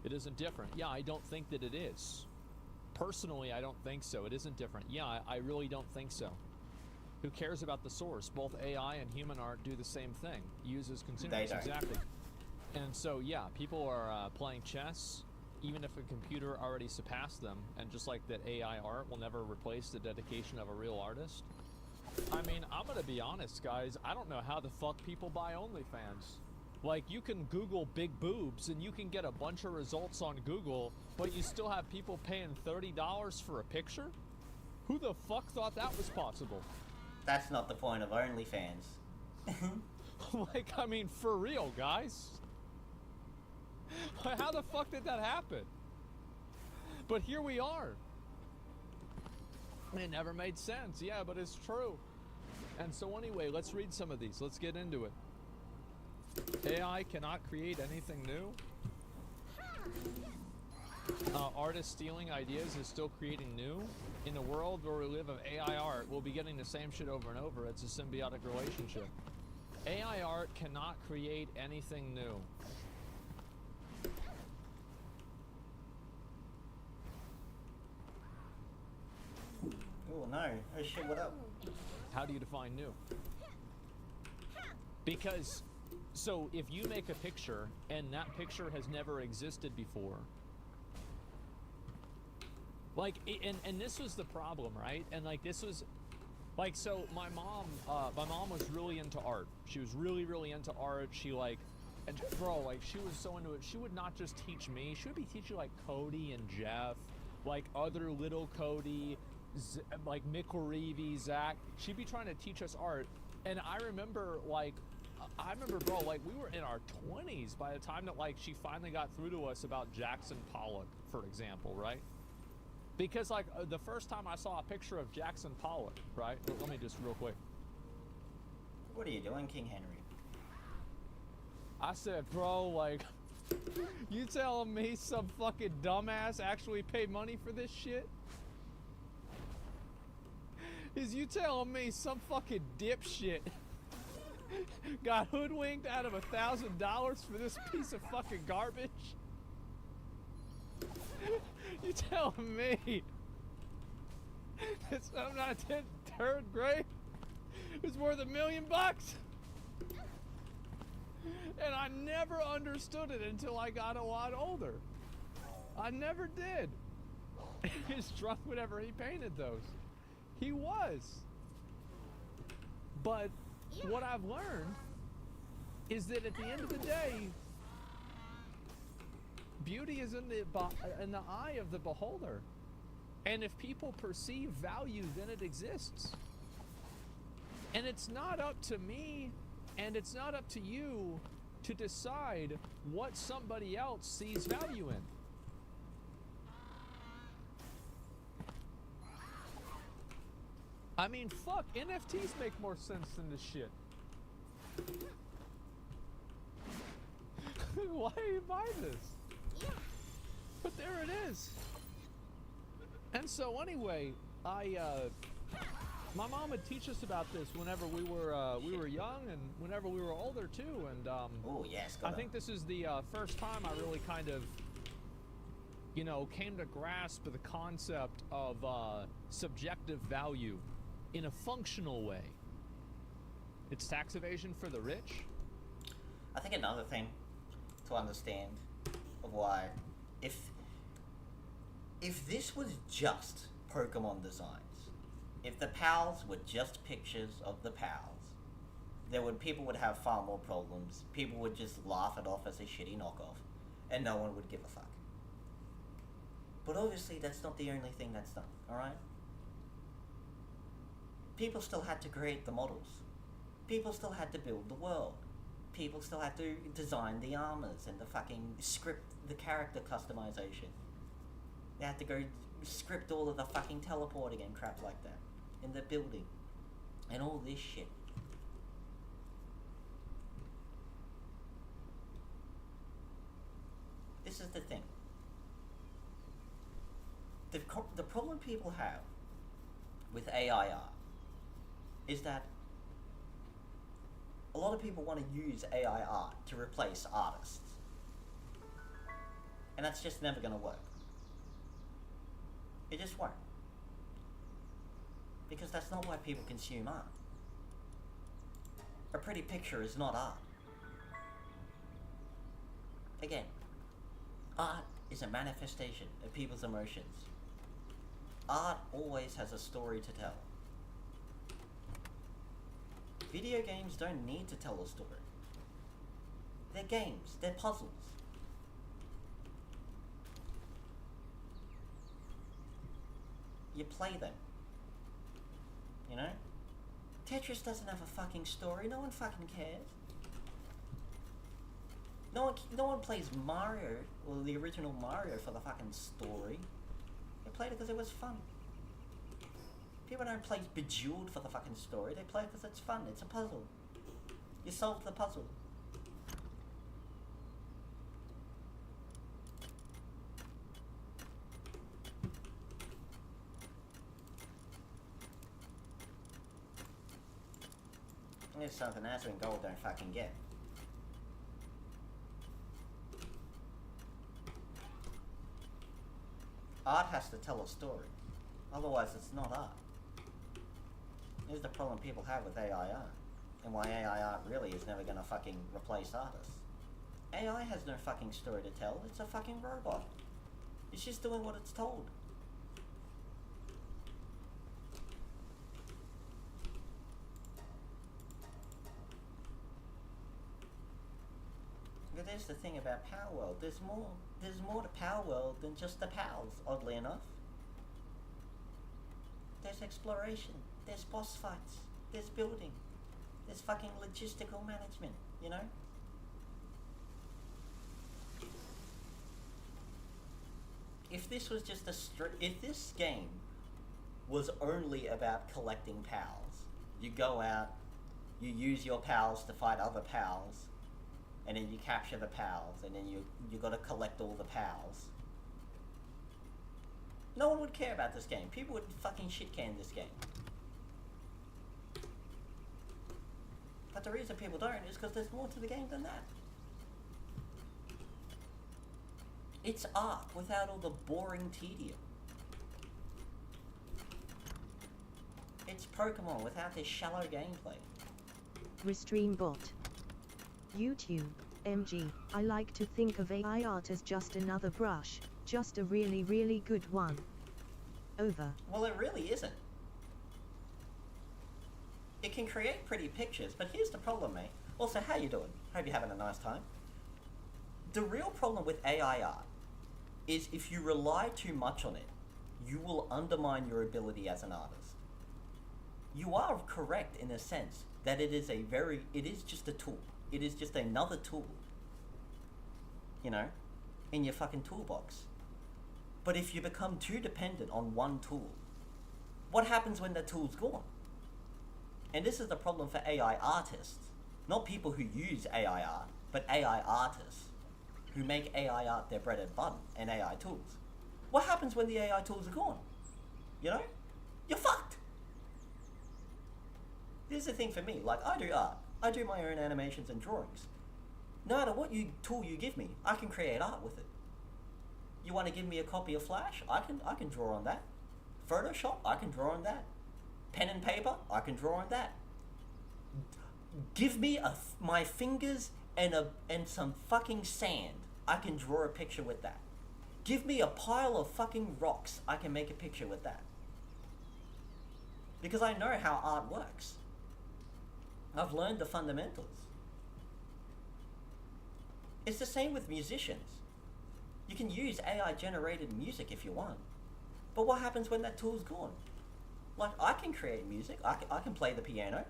It isn't different. Yeah, I don't think that it is. Personally, I don't think so. It isn't different. Yeah, I really don't think so. Who cares about the source? Both AI and human art do the same thing. Uses consumers. They don't. Exactly. And so, yeah, people are playing chess, even if a computer already surpassed them. And just like that AI art will never replace the dedication of a real artist. I mean, I'm gonna be honest, guys. I don't know how the fuck people buy OnlyFans. Like, you can Google big boobs and you can get a bunch of results on Google, but you still have people paying $30 for a picture? Who the fuck thought that was possible? That's not the point of OnlyFans. Like, I mean, for real, guys. How the fuck did that happen? But here we are. It never made sense, yeah, but it's true. And so anyway, let's read some of these. Let's get into it. AI cannot create anything new. Artists stealing ideas is still creating new. In a world where we live of AI art, we'll be getting the same shit over and over. It's a symbiotic relationship. AI art cannot create anything new. Oh no. Oh shit, what up? How do you define new? Because, so if you make a picture and that picture has never existed before, like, and this was the problem, right? And like, this was, like, so my mom was really into art. She was really, really into art. She like, and bro, like, she was so into it. She would not just teach me. She would be teaching like Cody and Jeff, like other little Cody, like Mick Zach. She'd be trying to teach us art. And I remember, bro, like, we were in our 20s by the time that, like, she finally got through to us about Jackson Pollock, for example, right? Because, like, the first time I saw a picture of Jackson Pollock, right? Let me just real quick. What are you doing, King Henry? I said, bro, like, you telling me some fucking dumbass actually paid money for this shit? Is you telling me some fucking dipshit got hoodwinked out of $1,000 for this piece of fucking garbage? You telling me that some not third grade is worth $1 million? And I never understood it until I got a lot older. I never did. He was drunk whenever he painted those. He was. But what I've learned is that at the end of the day, beauty is in the eye of the beholder. And if people perceive value, then it exists. And it's not up to me, and it's not up to you to decide what somebody else sees value in. I mean, fuck, NFTs make more sense than this shit. Why do you buy this? But there it is. And so anyway, my mom would teach us about this whenever we were young and whenever we were older too. And oh yes, I think this is the first time I really kind of, you know, came to grasp the concept of subjective value in a functional way. It's tax evasion for the rich. I think another thing to understand of why, if this was just Pokemon designs, if the pals were just pictures of the pals, people would have far more problems. People would just laugh it off as a shitty knockoff, and no one would give a fuck. But obviously that's not the only thing that's done, alright? People still had to create the models. People still had to build the world. People still had to design the armors and the fucking script, the character customization. They had to go script all of the fucking teleporting and crap like that. In the building. And all this shit. This is the thing. The problem people have with AI art is that a lot of people want to use AI art to replace artists. And that's just never going to work. It just won't. Because that's not why people consume art. A pretty picture is not art. Again, art is a manifestation of people's emotions. Art always has a story to tell. Video games don't need to tell a story. They're games, they're puzzles. You play them. You know? Tetris doesn't have a fucking story, no one fucking cares. No one plays Mario, or the original Mario, for the fucking story. They played it because it was fun. People don't play Bejeweled for the fucking story, they play it because it's fun, it's a puzzle. You solve the puzzle. There's something Azure and Gold don't fucking get. Art has to tell a story, otherwise it's not art. Here's the problem people have with AI art, and why AI art really is never gonna fucking replace artists. AI has no fucking story to tell, it's a fucking robot. It's just doing what it's told. But there's the thing about Power World, there's more to Power World than just the pals, oddly enough. There's exploration, there's boss fights, there's building, there's fucking logistical management, you know? If this was just if this game was only about collecting pals, you go out, you use your pals to fight other pals, and then you capture the pals, and then you gotta collect all the pals. No one would care about this game. People would fucking shit-can this game. But the reason people don't is because there's more to the game than that. It's art without all the boring tedium. It's Pokemon without this shallow gameplay. Restream bot. YouTube, MG, I like to think of AI art as just another brush, just a really really good one. Over. Well, it really isn't. It can create pretty pictures, but here's the problem, mate. Also, how you doing? Hope you're having a nice time. The real problem with AI art is if you rely too much on it, you will undermine your ability as an artist. You are correct in a sense that it is just a tool. It is just another tool, you know, in your fucking toolbox. But if you become too dependent on one tool, what happens when that tool's gone? And this is the problem for AI artists. Not people who use AI art, but AI artists who make AI art their bread and butter and AI tools. What happens when the AI tools are gone? You know? You're fucked! Here's the thing for me, like I do art. I do my own animations and drawings. No matter what tool you give me, I can create art with it. You want to give me a copy of Flash? I can draw on that. Photoshop? I can draw on that. Pen and paper? I can draw on that. Give me my fingers and some fucking sand. I can draw a picture with that. Give me a pile of fucking rocks. I can make a picture with that. Because I know how art works. I've learned the fundamentals. It's the same with musicians. You can use AI generated music if you want. But what happens when that tool's gone? Like, I can create music. I can play the piano.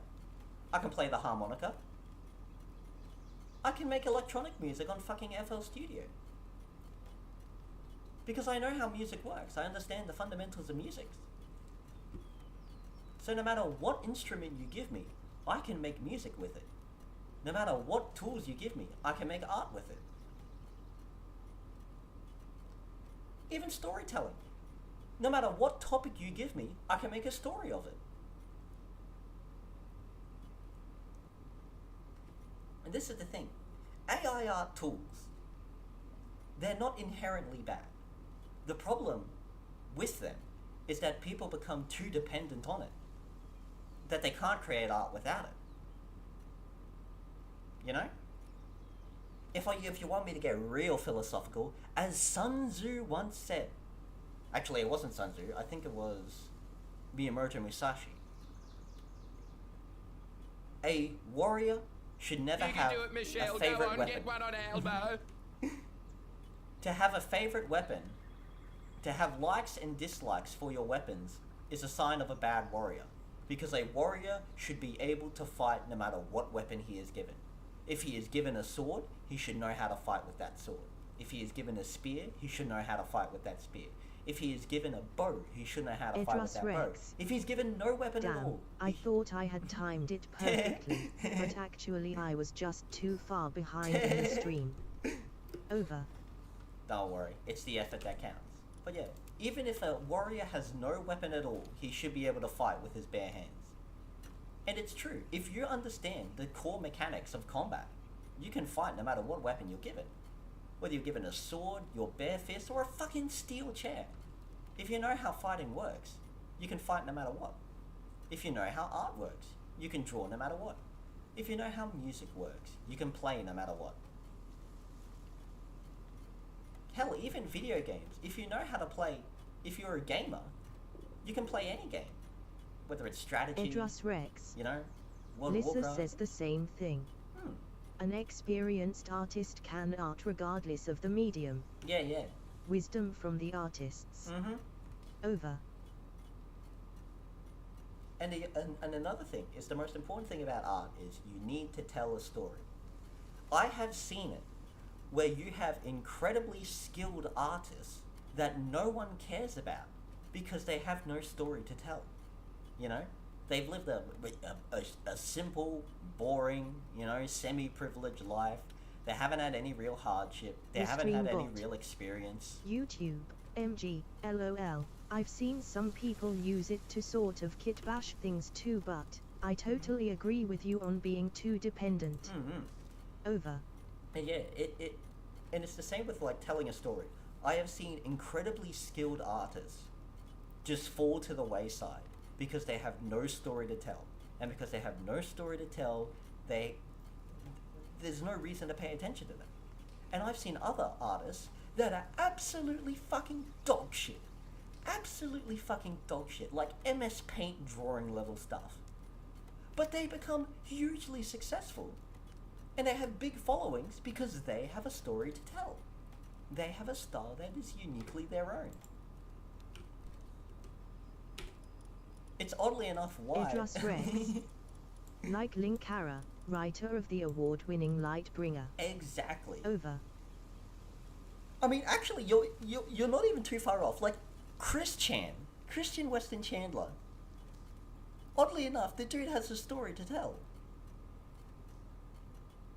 I can play the harmonica. I can make electronic music on fucking FL Studio. Because I know how music works. I understand the fundamentals of music. So no matter what instrument you give me, I can make music with it. No matter what tools you give me, I can make art with it. Even storytelling. No matter what topic you give me, I can make a story of it. And this is the thing. AI art tools, they're not inherently bad. The problem with them is that people become too dependent on it. that they can't create art without it. You know? If you want me to get real philosophical, as Sun Tzu once said, actually it wasn't Sun Tzu, I think it was Miyamoto Musashi. A warrior should never have do it, Michelle. a favorite Go on, weapon. get one on elbow. To have a favorite weapon, to have likes and dislikes for your weapons, is a sign of a bad warrior. Because a warrior should be able to fight no matter what weapon he is given. If he is given a sword, he should know how to fight with that sword. If he is given a spear, he should know how to fight with that spear. If he is given a bow, he should know how to fight with that bow. If he's given no weapon at all... I thought I had timed it perfectly, but actually I was just too far behind in the stream. Over. Don't worry, it's the effort that counts. But yeah, even if a warrior has no weapon at all, he should be able to fight with his bare hands. And it's true, if you understand the core mechanics of combat, you can fight no matter what weapon you're given. Whether you're given a sword, your bare fist, or a fucking steel chair. If you know how fighting works, you can fight no matter what. If you know how art works, you can draw no matter what. If you know how music works, you can play no matter what. Hell, even video games. If you know how to play, if you're a gamer, you can play any game. Whether it's strategy, Edros Rex. you know, World of Lissa Warcraft. says the same thing. An experienced artist can art regardless of the medium. Yeah, yeah. Wisdom from the artists. Over. And another thing is, the most important thing about art is you need to tell a story. I have seen it where you have incredibly skilled artists that no one cares about because they have no story to tell. You know? They've lived a simple, boring, you know, semi-privileged life. They haven't had any real hardship. They haven't had any real experience. YouTube, MG, LOL. I've seen some people use it to sort of kit bash things too, but I totally agree with you on being too dependent. Over. And yeah, and it's the same with like telling a story. I have seen incredibly skilled artists just fall to the wayside because they have no story to tell. And because they have no story to tell, there's no reason to pay attention to them. And I've seen other artists that are absolutely fucking dog shit. Absolutely fucking dog shit. Like MS Paint drawing level stuff. But they become hugely successful. And they have big followings because they have a story to tell. They have a style that is uniquely their own. It's oddly enough why... Edros Rex. Like Linkara, writer of the award-winning Lightbringer. Exactly. Over. I mean, actually, you're not even too far off. Like, Christian Weston Chandler. Oddly enough, the dude has a story to tell.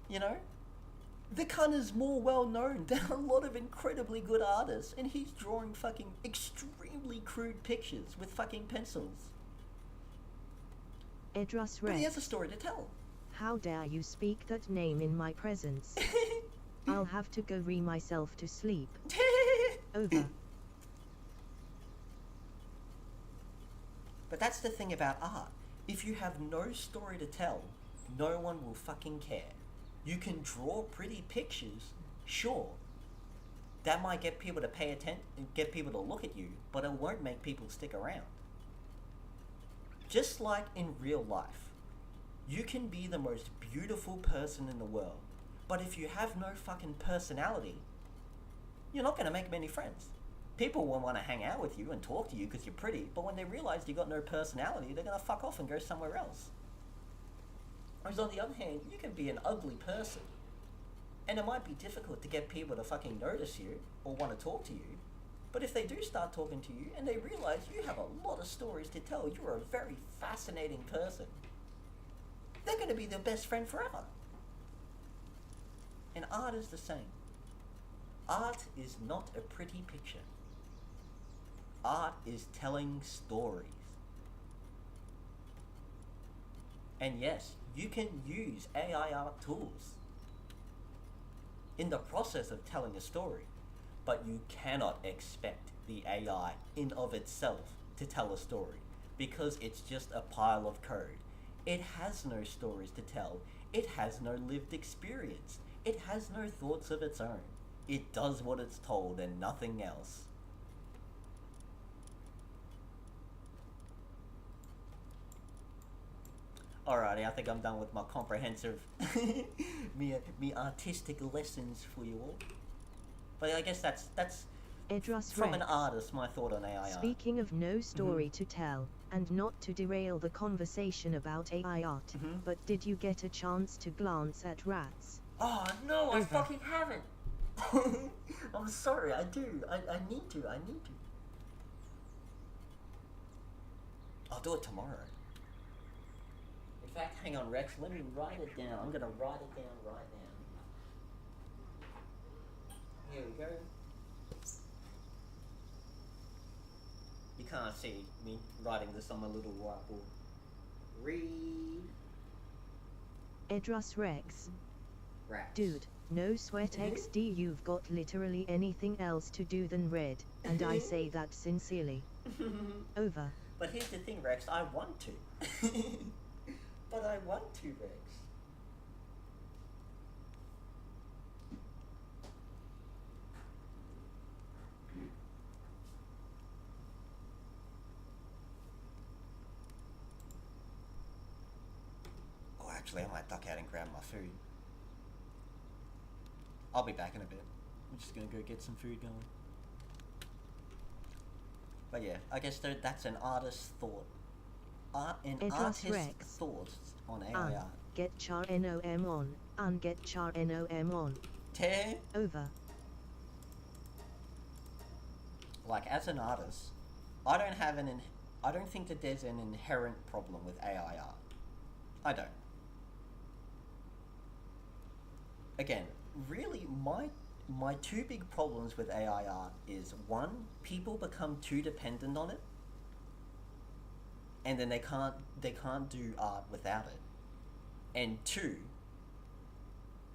You know? The cunt is more well known than a lot of incredibly good artists, and he's drawing fucking extremely crude pictures with fucking pencils. Edros Rex. But he has a story to tell. How dare you speak that name in my presence? I'll have to go read myself to sleep. Over. But that's the thing about art. If you have no story to tell, no one will fucking care. You can draw pretty pictures, sure. That might get people to pay attention, get people to look at you, but it won't make people stick around. Just like in real life, you can be the most beautiful person in the world, but if you have no fucking personality, you're not going to make many friends. People will want to hang out with you and talk to you because you're pretty, but when they realize you got no personality, they're going to fuck off and go somewhere else. Whereas on the other hand, you can be an ugly person, and it might be difficult to get people to fucking notice you or want to talk to you, but if they do start talking to you and they realize you have a lot of stories to tell, you're a very fascinating person, they're going to be their best friend forever. And art is the same. Art is not a pretty picture. Art is telling stories. And yes, you can use AI art tools in the process of telling a story, but you cannot expect the AI in of itself to tell a story. because it's just a pile of code. It has no stories to tell. It has no lived experience. It has no thoughts of its own. It does what it's told and nothing else. Alrighty, I think I'm done with my comprehensive, me artistic lessons for you all. But I guess that's Idris from an Rex. artist, my thought on AI art. Speaking of no story to tell, and not to derail the conversation about AI art, but did you get a chance to glance at rats? Oh no, I Over. fucking haven't. I'm sorry, I do. I need to. I'll do it tomorrow. In fact, hang on, Rex. Let me write it down. I'm gonna write it down right now. Here we go. You can't see me writing this on my little whiteboard. Read. Idris Rex. Rats. Dude, no sweat XD, you've got literally anything else to do than read, and I say that sincerely. Over. But here's the thing, Rex. I want to. But I want to, Rex. Oh, actually, I might duck out and grab my food. I'll be back in a bit. I'm just gonna go get some food going. But yeah, I guess that's an artist's thought. An Idris artist's Rex. thoughts on AI art. Get char NOM on, get char NOM on. Tear. Over. Like, as an artist, I don't think that there's an inherent problem with AI art. I don't. Again, really, my two big problems with AI art is, one, people become too dependent on it, and then they can't do art without it. And two,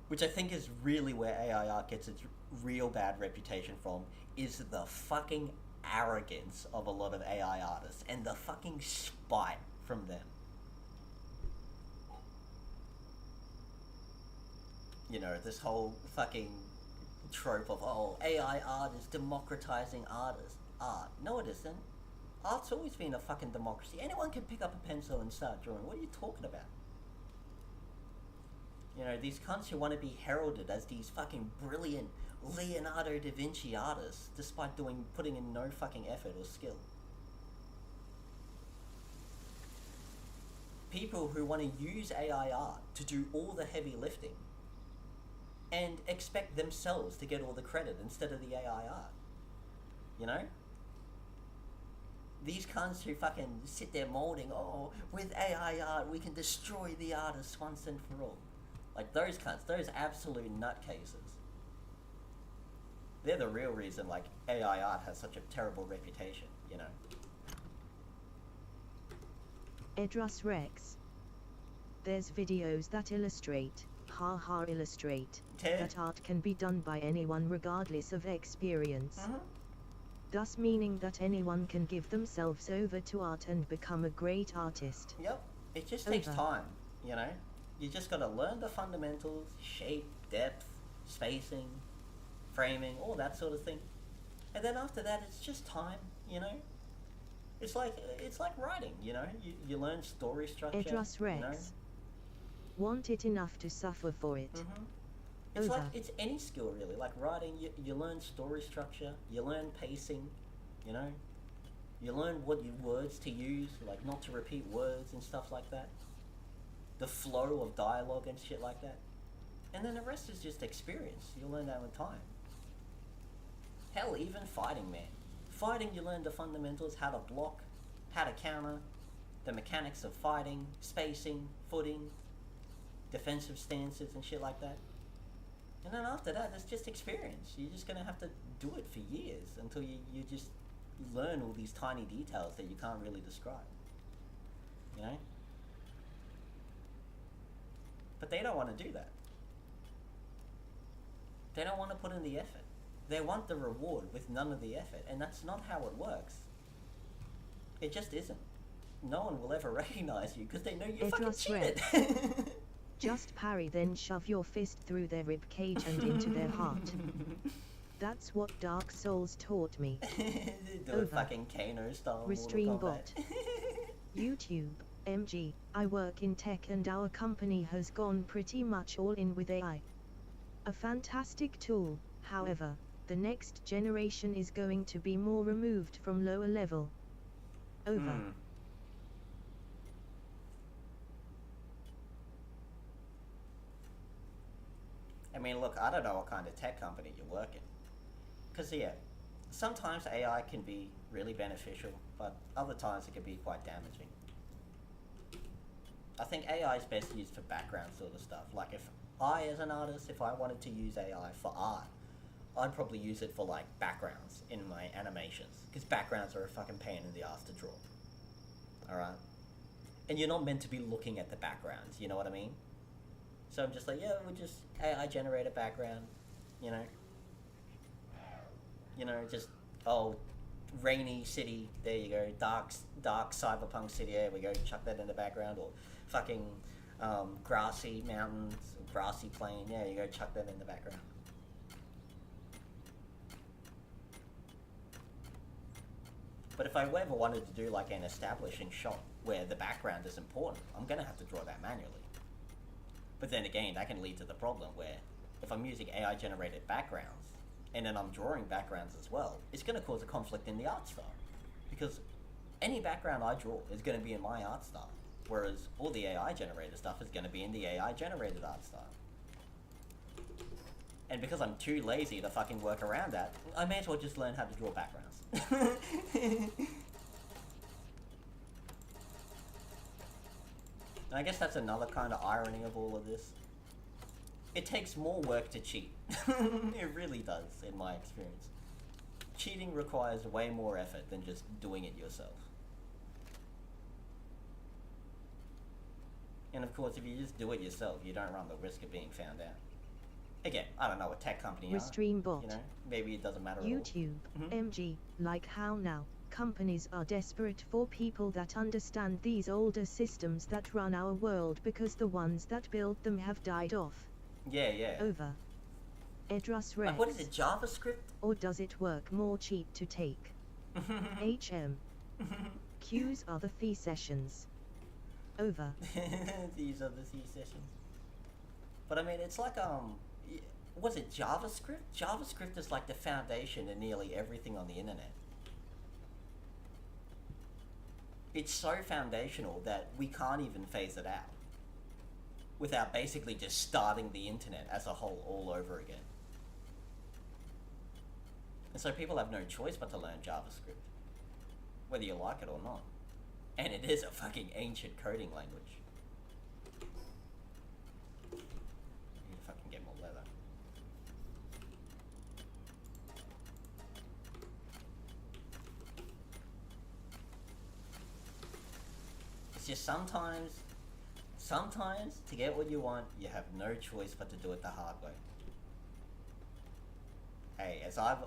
which I think is really where AI art gets its real bad reputation from, is the fucking arrogance of a lot of AI artists and the fucking spite from them. You know, this whole fucking trope of, oh, AI art is democratizing art. No, it isn't. Art's always been a fucking democracy. Anyone can pick up a pencil and start drawing. What are you talking about? You know, these cunts who want to be heralded as these fucking brilliant Leonardo da Vinci artists, despite putting in no fucking effort or skill. People who want to use AI art to do all the heavy lifting and expect themselves to get all the credit instead of the AI art. You know? These cunts who fucking sit there molding, oh, with AI art we can destroy the artist once and for all. Like, those cunts, those absolute nutcases. They're the real reason, like, AI art has such a terrible reputation, you know? Idris Rex. There's videos that illustrate, illustrate, that art can be done by anyone regardless of experience. Thus meaning that anyone can give themselves over to art and become a great artist. Yep, it just takes time, you know? You just gotta learn the fundamentals, shape, depth, spacing, framing, all that sort of thing. And then after that, it's just time, you know? It's like writing, you know? You learn story structure, Idris Rex. you know? Want it enough to suffer for it. It's like, it's any skill really, like writing, you learn story structure, you learn pacing, you know? You learn what words to use, like not to repeat words and stuff like that. The flow of dialogue and shit like that. And then the rest is just experience. You learn that with time. Hell, even fighting, man. Fighting, you learn the fundamentals, how to block, how to counter, the mechanics of fighting, spacing, footing, defensive stances and shit like that. And then after that, it's just experience. You're just gonna have to do it for years until you just learn all these tiny details that you can't really describe. You know? But they don't want to do that. They don't want to put in the effort. They want the reward with none of the effort, and that's not how it works. It just isn't. no one will ever recognize you because they know you fucking Edras cheated. Just parry, then shove your fist through their rib cage and into their heart. That's what Dark Souls taught me. Do a fucking Kano style Restream Mortal bot. Kombat. YouTube, MG, I work in tech and our company has gone pretty much all in with AI. A fantastic tool, however, the next generation is going to be more removed from lower level. Over. I mean, look, I don't know what kind of tech company you work in. Because, yeah, sometimes AI can be really beneficial, but other times it can be quite damaging. I think AI is best used for background sort of stuff. Like, if I, as an artist, if I wanted to use AI for art, I'd probably use it for, like, backgrounds in my animations. Because backgrounds are a fucking pain in the ass to draw. Alright? And you're not meant to be looking at the backgrounds, you know what I mean? So I'm just like, yeah, we'll just AI generate a background, you know? You know, just, oh, rainy city, there you go, dark cyberpunk city, there we go, chuck that in the background, or fucking grassy mountains, grassy plain, yeah, you go, chuck that in the background. But if I ever wanted to do like an establishing shot where the background is important, I'm gonna have to draw that manually. But then again, that can lead to the problem where if I'm using AI generated backgrounds and then I'm drawing backgrounds as well, it's gonna cause a conflict in the art style. Because any background I draw is gonna be in my art style, whereas all the AI generated stuff is gonna be in the AI generated art style. And because I'm too lazy to fucking work around that, I may as well just learn how to draw backgrounds. And I guess that's another kind of irony of all of this. It takes more work to cheat. It really does, in my experience. Cheating requires way more effort than just doing it yourself. And of course, if you just do it yourself, you don't run the risk of being found out. Again, I don't know what tech company you are. Restream bot. You know, maybe it doesn't matter at all. YouTube, MG, like how now, companies are desperate for people that understand these older systems that run our world because the ones that build them have died off. Yeah. Over. Edras Like, what is it, JavaScript? Or does it work more cheap to take? HM. Q's are the fee sessions. Over. These are the fee sessions. But I mean, it's like, was it JavaScript? JavaScript is like the foundation in nearly everything on the internet. It's so foundational that we can't even phase it out without basically just starting the internet as a whole all over again. And so people have no choice but to learn JavaScript, whether you like it or not. And it is a fucking ancient coding language. I need to fucking get more leather. It's just sometimes to get what you want, you have no choice but to do it the hard way. Hey, as I've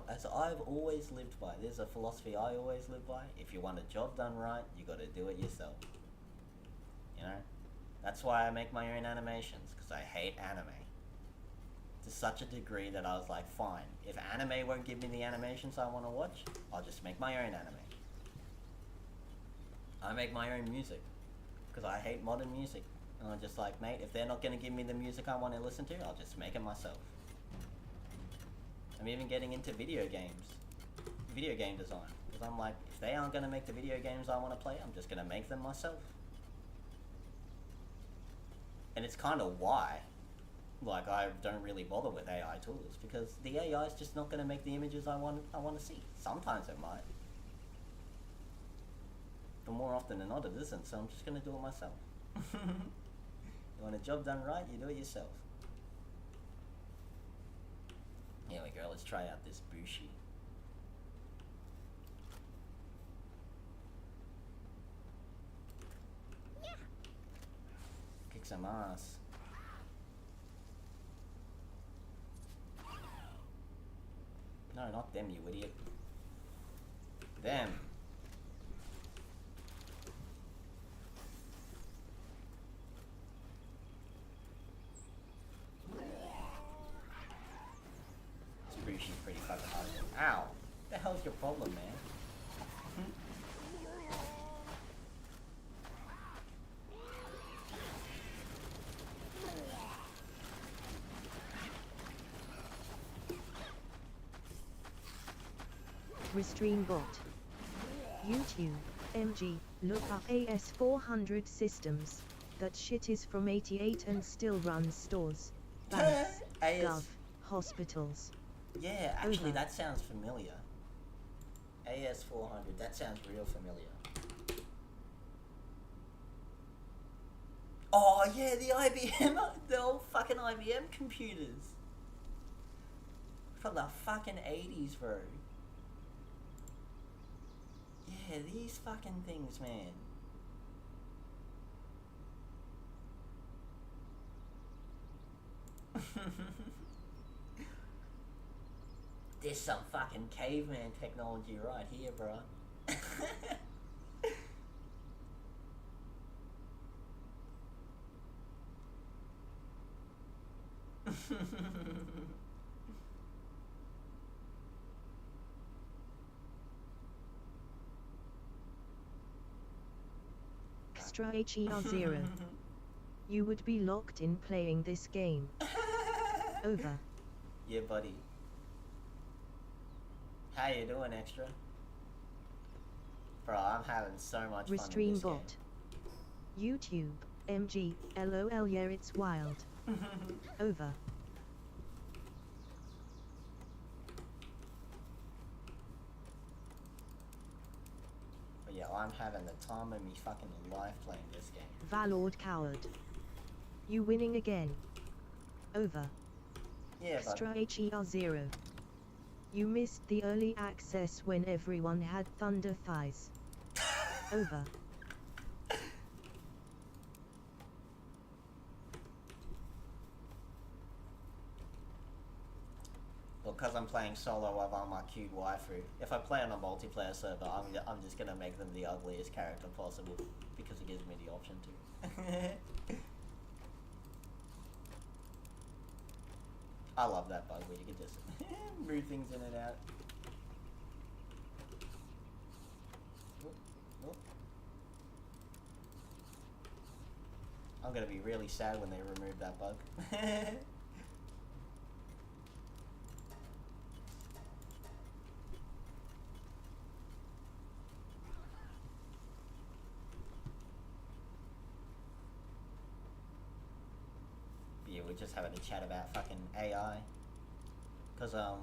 always lived by, there's a philosophy I always live by. If you want a job done right, you gotta do it yourself. You know? That's why I make my own animations, because I hate anime. To such a degree that I was like, fine, if anime won't give me the animations I want to watch, I'll just make my own anime. I make my own music, because I hate modern music. And I'm just like, mate, if they're not going to give me the music I want to listen to, I'll just make it myself. I'm even getting into video game design, because I'm like, if they aren't going to make the video games I want to play, I'm just going to make them myself. And it's kind of why, like, I don't really bother with AI tools, because the AI is just not going to make the images I want to see. Sometimes it might, but more often than not it isn't, so I'm just going to do it myself. You want a job done right, you do it yourself. Here we go, let's try out this Bushi. Kick some ass. No, not them, you idiot. Them. fucking hard again. Ow. What the hell's your problem, man? Restream bot. YouTube, MG, look up AS400 systems. That shit is from 88 and still runs stores, banks, gov, hospitals. Yeah, actually Over. that sounds familiar. AS400, that sounds real familiar. Oh yeah, the IBM, the old fucking IBM computers. From the fucking 80s, bro. Yeah, these fucking things, man. There's some fucking caveman technology right here, bro. Extra HER0. You would be locked in playing this game. Over. Yeah, buddy. How you doing, Extra? Bro, I'm having so much fun in Restream this bot. YouTube, MG, LOL, yeah, it's wild. Over. But yeah, I'm having the time of me fucking life playing this game. Valord coward. You winning again. Over. Yeah, Extra buddy. HER0. You missed the early access when everyone had thunder thighs. Over. Well, because I'm playing solo of my cute waifu. If I play on a multiplayer server, I'm just gonna make them the ugliest character possible because it gives me the option to. I love that bug where you can just move things in and out. Oop, oop. I'm gonna be really sad when they remove that bug. Yeah, we're just having a chat about fucking AI. Because, a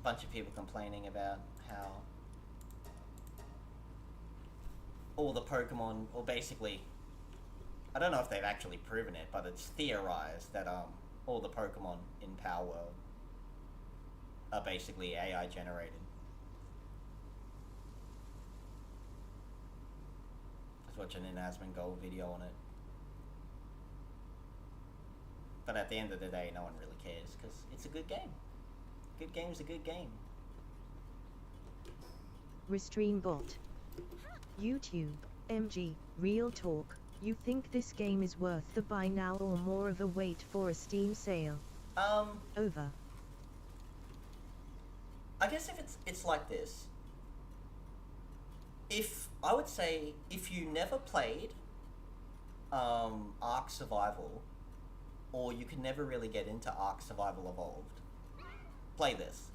bunch of people complaining about how all the Pokemon, or basically, I don't know if they've actually proven it, but it's theorized that, all the Pokemon in Power World are basically AI generated. I was watching an Asmongold video on it. But at the end of the day, no one really cares, because it's a good game. Good game's a good game. Restream bot. YouTube, MG, real talk. You think this game is worth the buy now or more of a wait for a Steam sale? Over. I guess if it's like this. I would say if you never played Ark Survival, or you could never really get into Ark Survival Evolved, play this.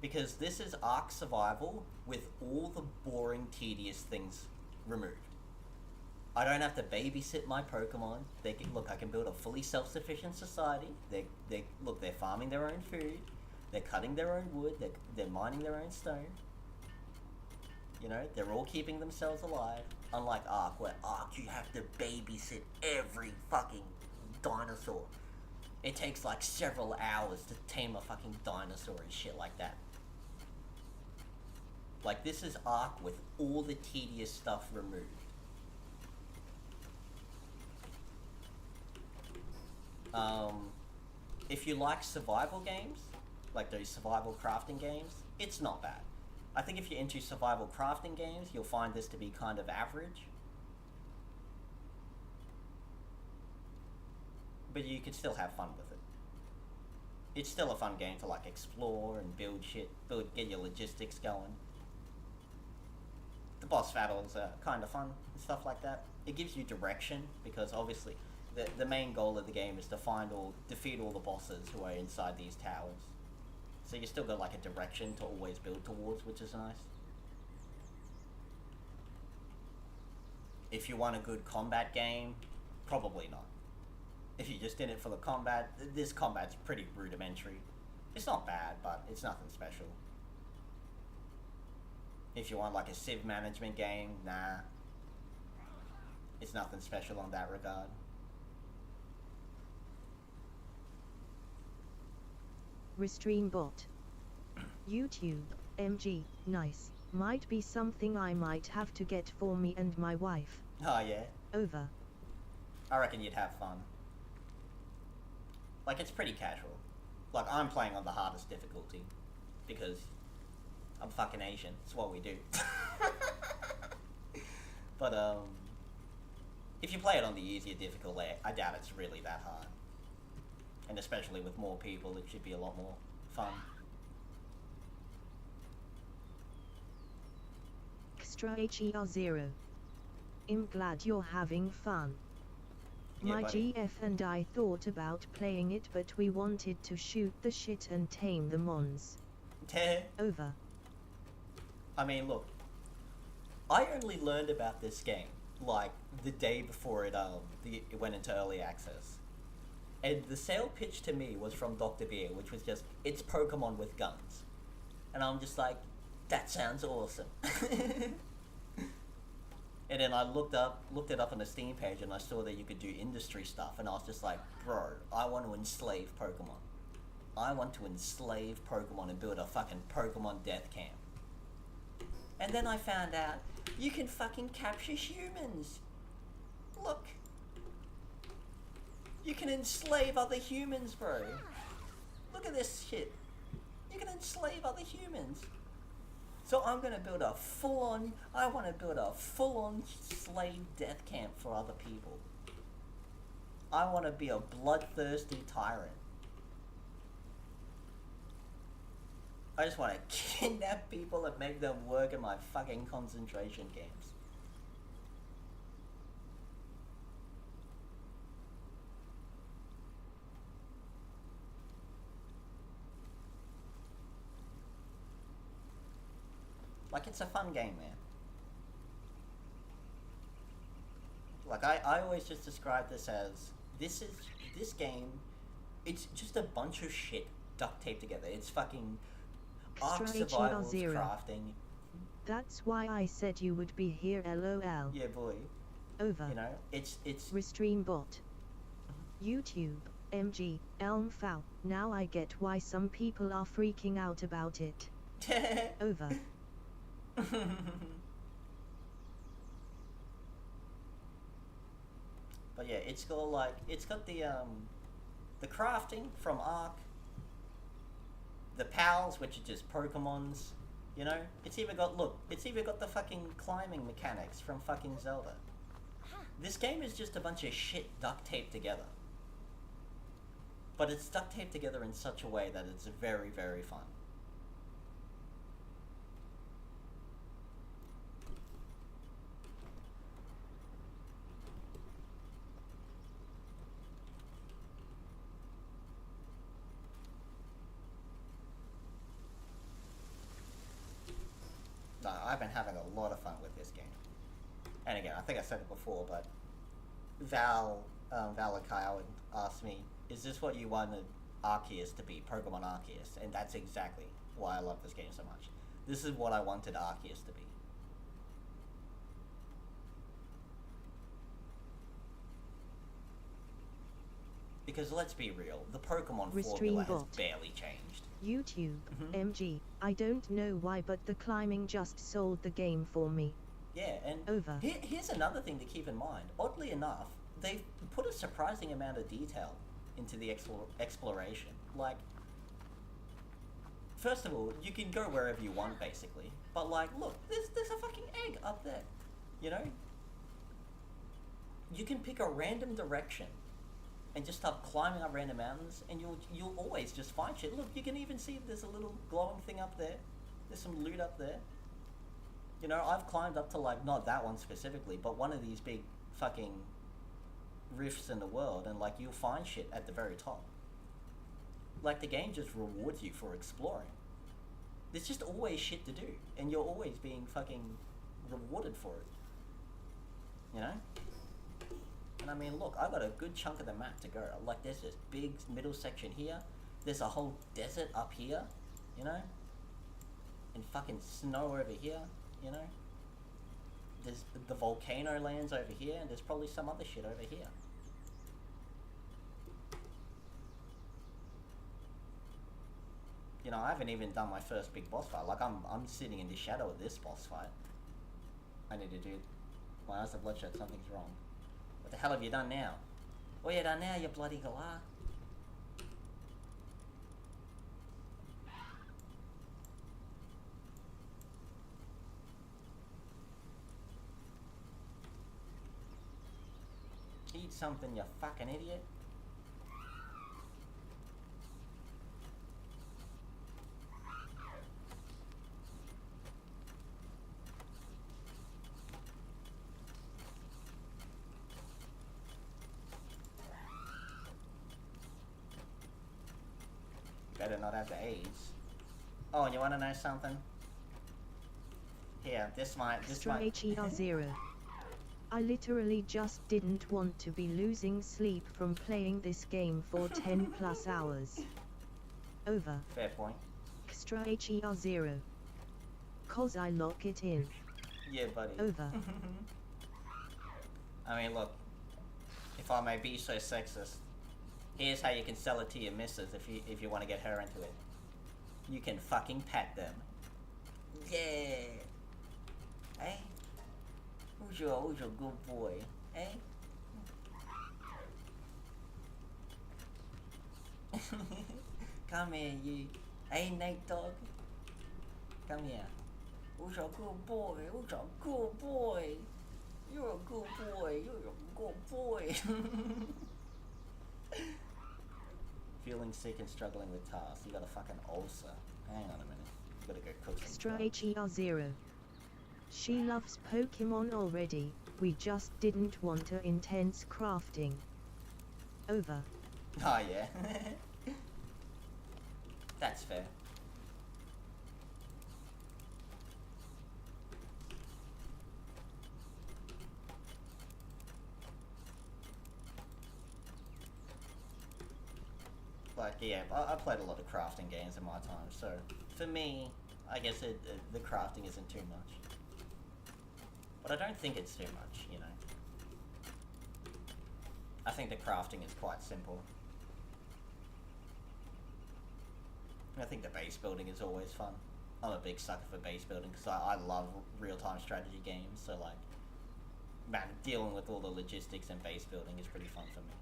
Because this is Ark Survival with all the boring, tedious things removed. I don't have to babysit my Pokemon. Look, I can build a fully self-sufficient society. They're farming their own food. They're cutting their own wood. They're mining their own stone. You know, they're all keeping themselves alive. Unlike Ark, where Ark you have to babysit every fucking dinosaur. It takes like several hours to tame a fucking dinosaur and shit like that. Like, this is Ark with all the tedious stuff removed. If you like survival games, like those survival crafting games, it's not bad. I think if you're into survival crafting games, you'll find this to be kind of average. But you could still have fun with it. it's still a fun game to like explore and build shit, get your logistics going. The boss battles are kind of fun and stuff like that. It gives you direction because obviously the main goal of the game is to defeat all the bosses who are inside these towers. So you still got like a direction to always build towards, which is nice. If you want a good combat game, probably not. If you just did it for the combat, this combat's pretty rudimentary. It's not bad, but it's nothing special. If you want like a civ management game, nah. It's nothing special on that regard. Restream bot. YouTube, MG, nice. Might be something I might have to get for me and my wife. Oh yeah? Over. I reckon you'd have fun. Like, it's pretty casual. Like, I'm playing on the hardest difficulty. Because I'm fucking Asian. It's what we do. But, if you play it on the easier difficulty, I doubt it's really that hard. And especially with more people, it should be a lot more fun. Extra HER0. I'm glad you're having fun. Yeah, My buddy. GF and I thought about playing it, but we wanted to shoot the shit and tame the mons. Over. I mean, look. I only learned about this game, like, the day before it went into early access. And the sale pitch to me was from Dr. Beer, which was just, it's Pokemon with guns. And I'm just like, that sounds awesome. And then I looked it up on the Steam page, and I saw that you could do industry stuff, and I was just like, bro, I want to enslave Pokemon. I want to enslave Pokemon and build a fucking Pokemon death camp. And then I found out, you can fucking capture humans. Look. You can enslave other humans, bro. Look at this shit. You can enslave other humans. So I'm gonna build a full-on, I wanna build a full-on slave death camp for other people. I wanna be a bloodthirsty tyrant. I just wanna kidnap people and make them work in my fucking concentration camps. Like, it's a fun game, man. Like, I always just describe this as, this game, it's just a bunch of shit duct taped together. It's fucking Ark survival, crafting. That's why I said you would be here, LOL. Yeah, boy. Over. You know, it's... Restream bot. YouTube, MG, Elm Foul. Now I get why some people are freaking out about it. Over. But yeah, it's got like, it's got the crafting from Ark, the pals, which are just Pokemons, you know? It's even got, look, it's even got the fucking climbing mechanics from fucking Zelda. This game is just a bunch of shit duct taped together. But it's duct taped together in such a way that it's very, very fun. No, I've been having a lot of fun with this game. And again, I think I said it before, but Valakyle asked me, is this what you wanted Arceus to be, Pokemon Arceus? And that's exactly why I love this game so much. This is what I wanted Arceus to be. Because let's be real, the Pokemon formula has barely changed. YouTube, MG, I don't know why, but the climbing just sold the game for me. Yeah, and Over. Here's another thing to keep in mind. Oddly enough, they've put a surprising amount of detail into the exploration. Like, first of all, you can go wherever you want, basically. But like, look, there's a fucking egg up there. You know? You can pick a random direction and just start climbing up random mountains, and you'll always just find shit. Look, you can even see there's a little glowing thing up there. There's some loot up there. You know, I've climbed up to, like, not that one specifically, but one of these big fucking rifts in the world, and, like, you'll find shit at the very top. Like, the game just rewards you for exploring. There's just always shit to do, and you're always being fucking rewarded for it. You know? And I mean, look, I've got a good chunk of the map to go. Like, there's this big middle section here. There's a whole desert up here, you know? And fucking snow over here, you know? There's the volcano lands over here, and there's probably some other shit over here. You know, I haven't even done my first big boss fight. Like, I'm sitting in the shadow of this boss fight. I need to do... My eyes are bloodshot, something's wrong. What the hell have you done now? What you done now, you bloody galah? Eat something, you fucking idiot. Better not have the AIDS. Oh, and you wanna know something? Here, this might... HER0. I literally just didn't want to be losing sleep from playing this game for 10 plus hours. Over. Fair point. Extra HER0. Cause I lock it in. Yeah, buddy. Over. I mean, look. If I may be so sexist, here's how you can sell it to your missus if you want to get her into it. You can fucking pat them. Yeah. Hey? Who's your good boy? Hey? Come here, you. Hey, Nate Dog. Come here. Who's your good boy? Who's your good boy? You're a good boy. You're a good boy. Feeling sick and struggling with tasks. You got a fucking ulcer. Hang on a minute. You gotta go cook some Extra HER0. She loves Pokemon already, we just didn't want her intense crafting. Over. Oh yeah. That's fair. Like, yeah, I played a lot of crafting games in my time, so for me, I guess the crafting isn't too much. But I don't think it's too much, you know. I think the crafting is quite simple. I think the base building is always fun. I'm a big sucker for base building because I love real-time strategy games, so like, man, dealing with all the logistics and base building is pretty fun for me.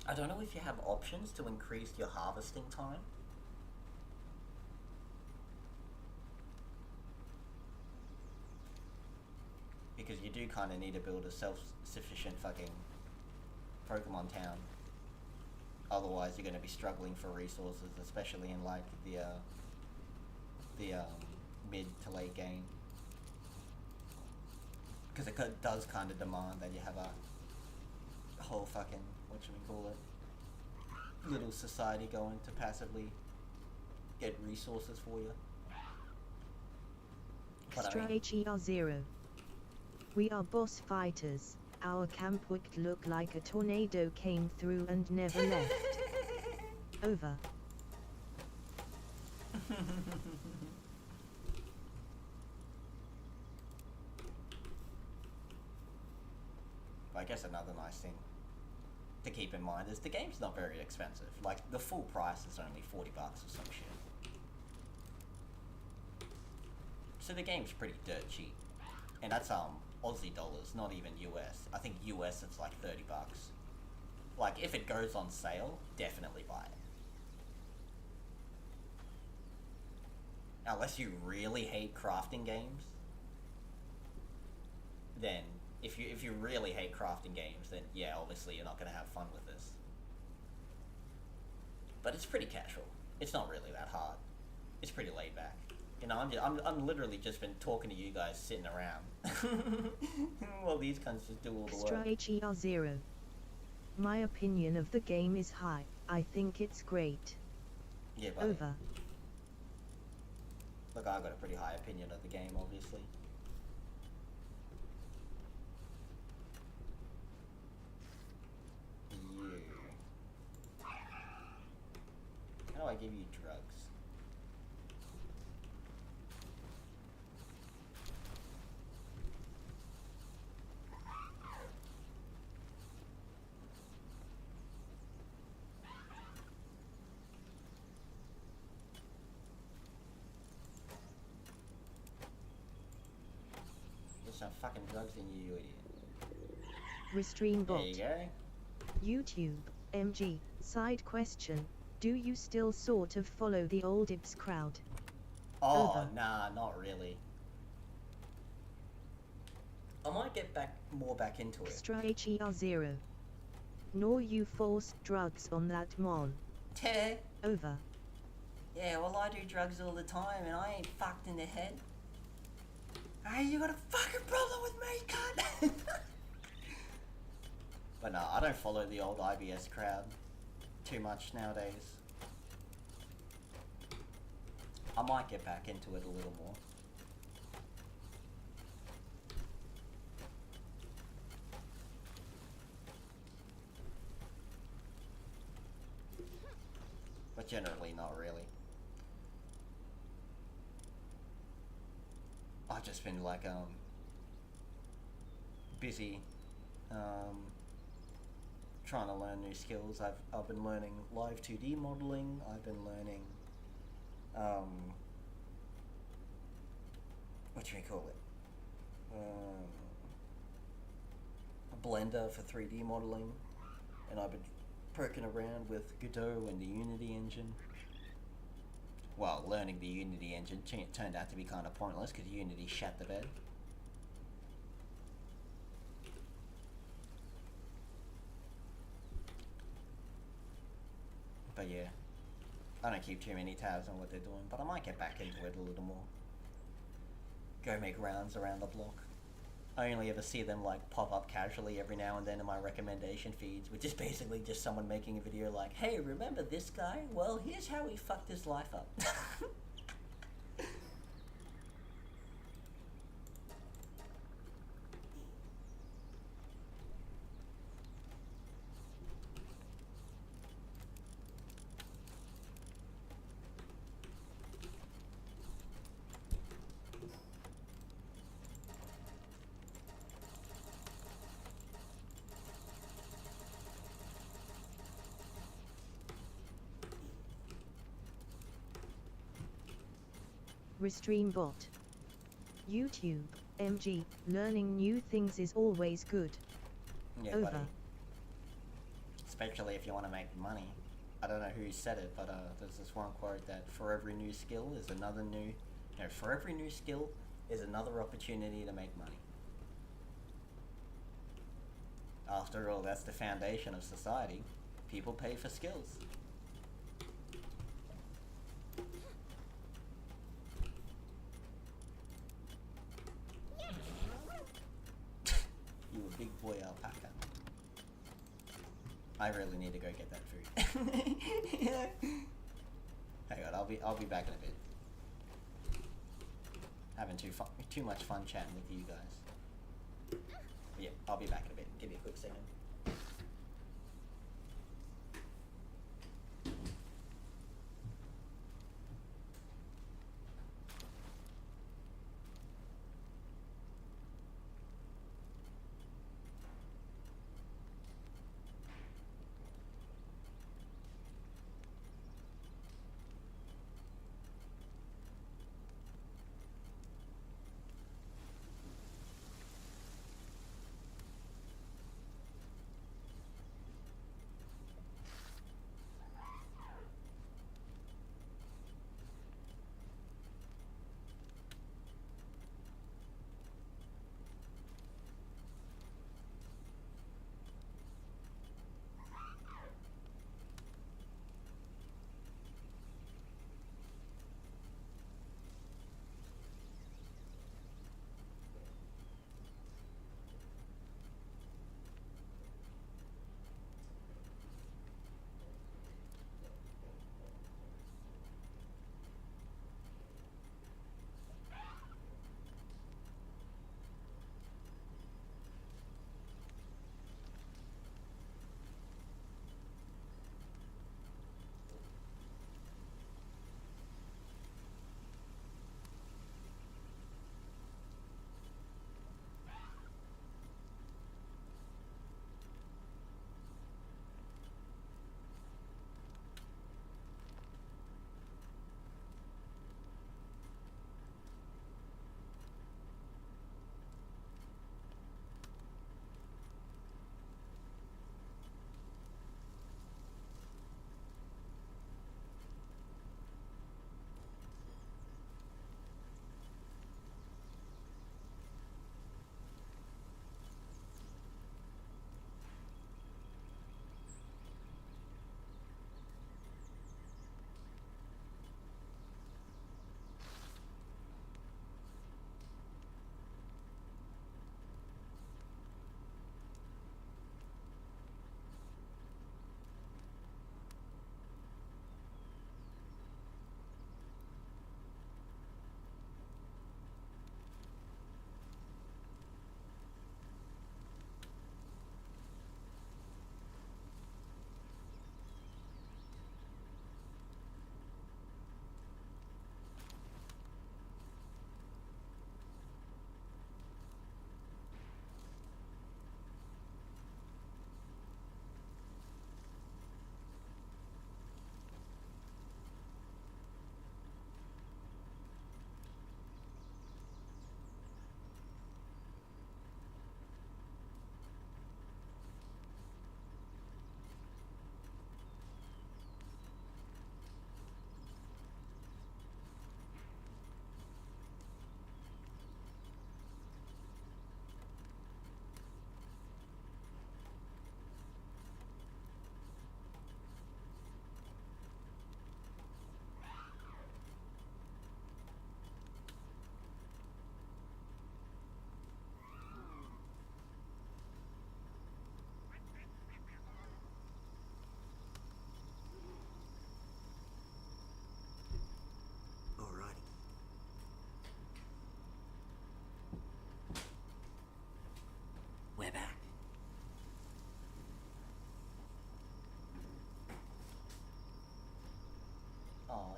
I don't know if you have options to increase your harvesting time. Because you do kind of need to build a self-sufficient fucking Pokemon town. Otherwise you're going to be struggling for resources, especially in like the mid to late game. Because it does kind of demand that you have a whole fucking, what should we call it, little society going to passively get resources for you. But Extra HER0. We are boss fighters. Our camp would look like a tornado came through and never left. Over. I guess another nice thing to keep in mind is the game's not very expensive. Like, the full price is only $40 or some shit. So the game's pretty dirt cheap. And that's Aussie dollars, not even US. I think US it's like $30. Like, if it goes on sale, definitely buy it. Unless you really hate crafting games, then if you really hate crafting games, then yeah, obviously you're not gonna have fun with this. But it's pretty casual. It's not really that hard. It's pretty laid back. You know, I'm literally just been talking to you guys sitting around while these cunts just do all the work. Extra HER0. My opinion of the game is high. I think it's great. Yeah, buddy. Over. Look, I've got a pretty high opinion of the game, obviously. You. How do I give you drugs? Get some fucking drugs in you, you idiot. Restream bot. There you go. YouTube. MG. Side question. Do you still sort of follow the old IBS crowd? Oh, Over. nah, not really. I might get more back into it. Extra HER0. Nor you force drugs on that mon. Teh. Over. Yeah, well, I do drugs all the time and I ain't fucked in the head. Hey, you got a fucking problem with me, cunt? But no, I don't follow the old IBS crowd too much nowadays. I might get back into it a little more. But generally not really. I've just been like busy trying to learn new skills. I've been learning live 2D modeling. I've been learning what do we call it? A blender for 3D modeling, and I've been poking around with Godot and the Unity engine. Well, learning the Unity engine turned out to be kind of pointless because Unity shat the bed. But yeah, I don't keep too many tabs on what they're doing, but I might get back into it a little more. Go make rounds around the block. I only ever see them like pop up casually every now and then in my recommendation feeds, which is basically just someone making a video like, hey, remember this guy? Well, here's how he fucked his life up. Restream bot. YouTube. MG. Learning new things is always good. Yeah, Over. buddy. Especially if you want to make money. I don't know who said it, but there's this one quote that for every new skill is another new... No, for every new skill is another opportunity to make money. After all, that's the foundation of society. People pay for skills. You a big boy alpaca. I really need to go get that food. Hang on, I'll be back in a bit. Having too much fun chatting with you guys. But yeah, I'll be back in a bit. Give me a quick second.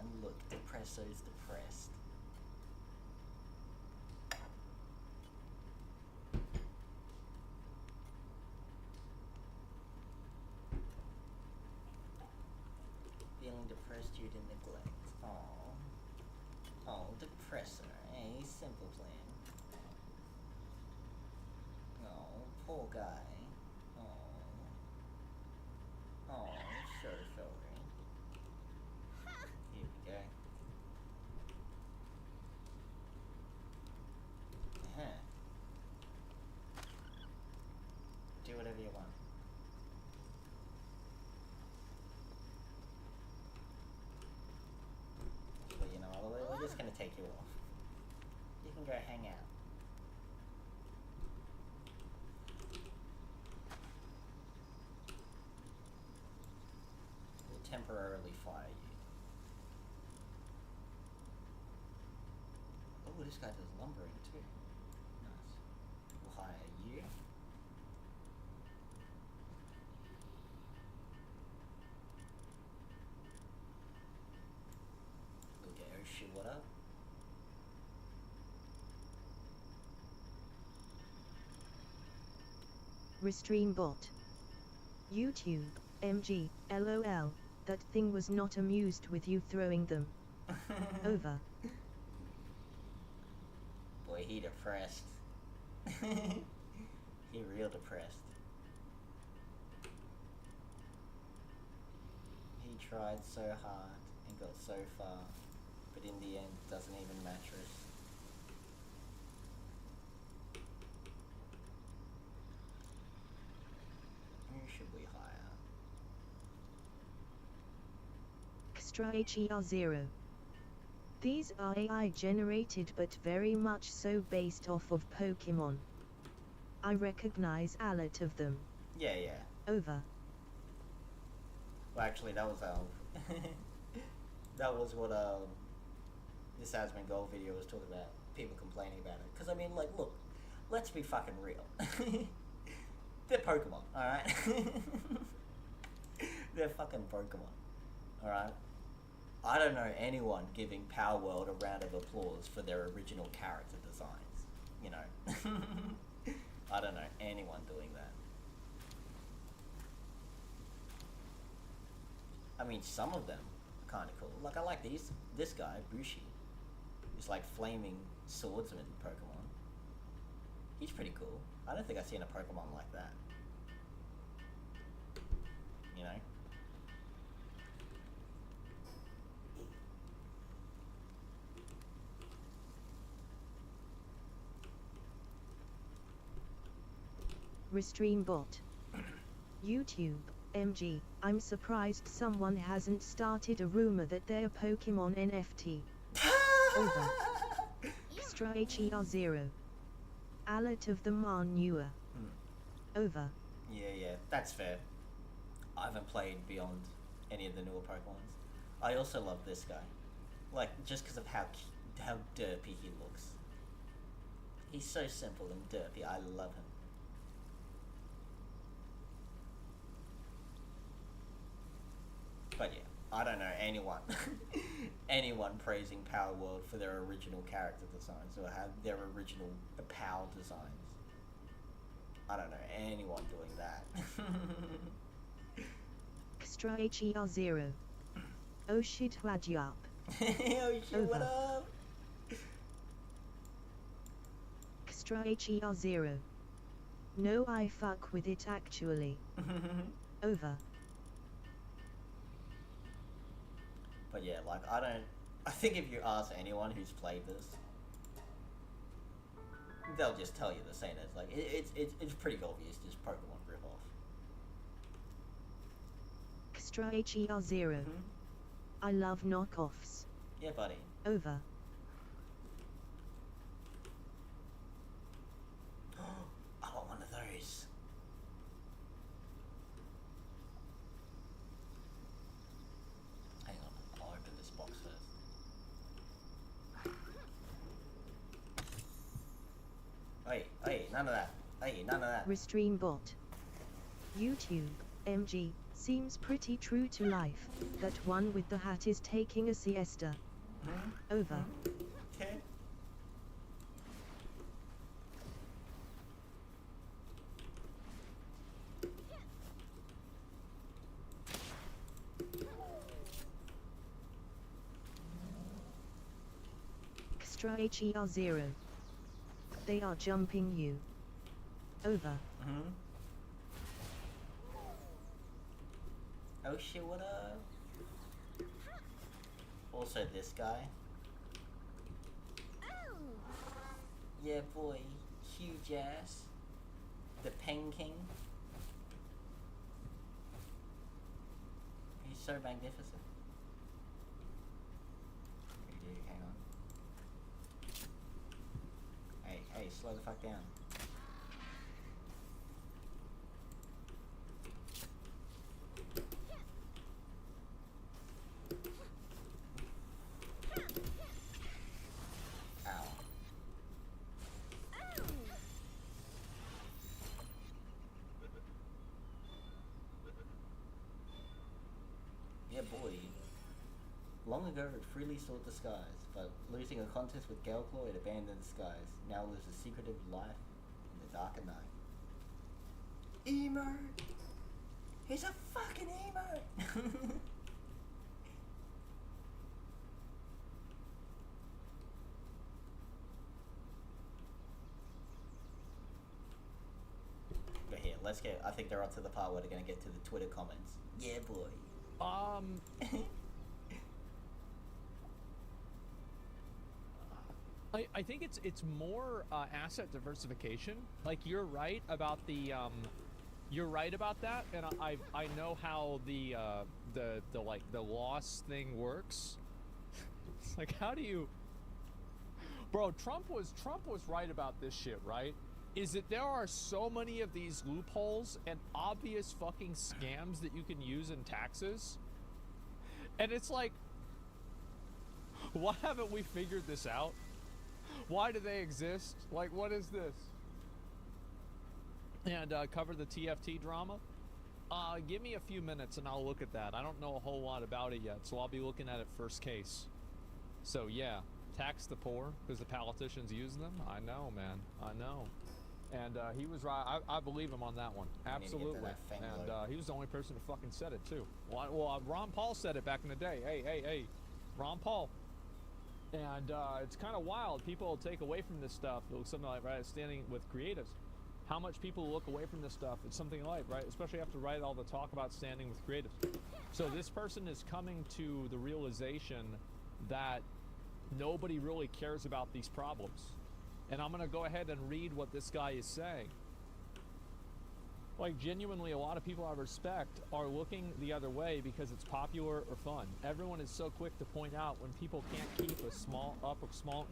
and look, Depresso's depressed. Feeling depressed due to neglect. Oh, Depressor, eh? Simple plan. Oh, poor guy. Oh, so sorry. Here we go. Do whatever you want. But you know, we're just gonna take you off. You can go hang out. We'll temporarily fire you. Oh, this guy does lumbering too. Nice. We'll hire you. Okay, oh shit, what up? Restream bot. YouTube, MG, LOL, that thing was not amused with you throwing them. Over. Boy, he depressed. He real depressed. He tried so hard and got so far, but in the end doesn't even match us. Who should we hire? Extra HER0. These are AI generated but very much so based off of Pokemon. I recognize a lot of them. Yeah, yeah. Over. Well, actually, that was that was what this Asmon Gold video was talking about. People complaining about it. Because I mean, like, look, let's be fucking real. They're Pokemon, all right? They're fucking Pokemon, all right? I don't know anyone giving Power World a round of applause for their original character designs. You know, I don't know anyone doing that. I mean, some of them are kind of cool. Like, I like this guy, Bushi. He's like flaming swordsman Pokemon. He's pretty cool. I don't think I've seen a Pokemon like that. You know? Restream bot. YouTube, MG, I'm surprised someone hasn't started a rumor that they're Pokemon NFT. Over. Extra HER0. A lot of them are newer. Over. Yeah, that's fair. I haven't played beyond any of the newer Pokemons. I also love this guy. Like, just because of how derpy he looks. He's so simple and derpy, I love him. But yeah, I don't know anyone praising Power World for their original character designs or have their original POW designs. I don't know anyone doing that. Extra HER0. Oh shit, wad you up. Oh shit, what up? Extra HER0. No, I fuck with it actually. Over. But yeah, like, I think if you ask anyone who's played this, they'll just tell you the same as, like, it's pretty obvious, just Pokemon ripoff. Extra HER0. I love knockoffs. Yeah, buddy. Over. I want one of those. Hang on, I'll open this box first. Hey, none of that. Hey, none of that. Restream bot. YouTube, MG, Seems pretty true to life. That one with the hat is taking a siesta. Over. Okay. Extra HER0. They are jumping you. Over. Oh shit, what up? Also this guy. Yeah boy, huge ass. The Pen King. He's so magnificent. Hey dude, hang on. Hey, slow the fuck down. Yeah, boy. Long ago, it freely sought the skies, but losing a contest with Galeclaw, it abandoned the skies. Now lives a secretive life in the darker night. Emo! He's a fucking emo! But here, let's get. I think they're up to the part where they're gonna get to the Twitter comments. Yeah, boy. I think it's more asset diversification. Like you're right about the you're right about that, and I know how the like the loss thing works. It's like, how do you, bro? Trump was right about this shit, right? Is that there are so many of these loopholes and obvious fucking scams that you can use in taxes, and it's like, why haven't we figured this out? Why do they exist? Like, what is this? And cover the TFT drama? Give me a few minutes and I'll look at that. I don't know a whole lot about it yet, so I'll be looking at it first case. So yeah, tax the poor because the politicians use them. I know, man. I know. And he was right. I believe him on that one. Absolutely. And he was the only person who fucking said it too. Well, Ron Paul said it back in the day. Hey, Ron Paul. And it's kind of wild. People will take away from this stuff. Something like, right, standing with creatives. How much people look away from this stuff. It's something like, right, especially after write all the talk about standing with creatives. So this person is coming to the realization that nobody really cares about these problems. And I'm going to go ahead and read what this guy is saying. Like, genuinely, a lot of people I respect are looking the other way because it's popular or fun. Everyone is so quick to point out when people can't keep a small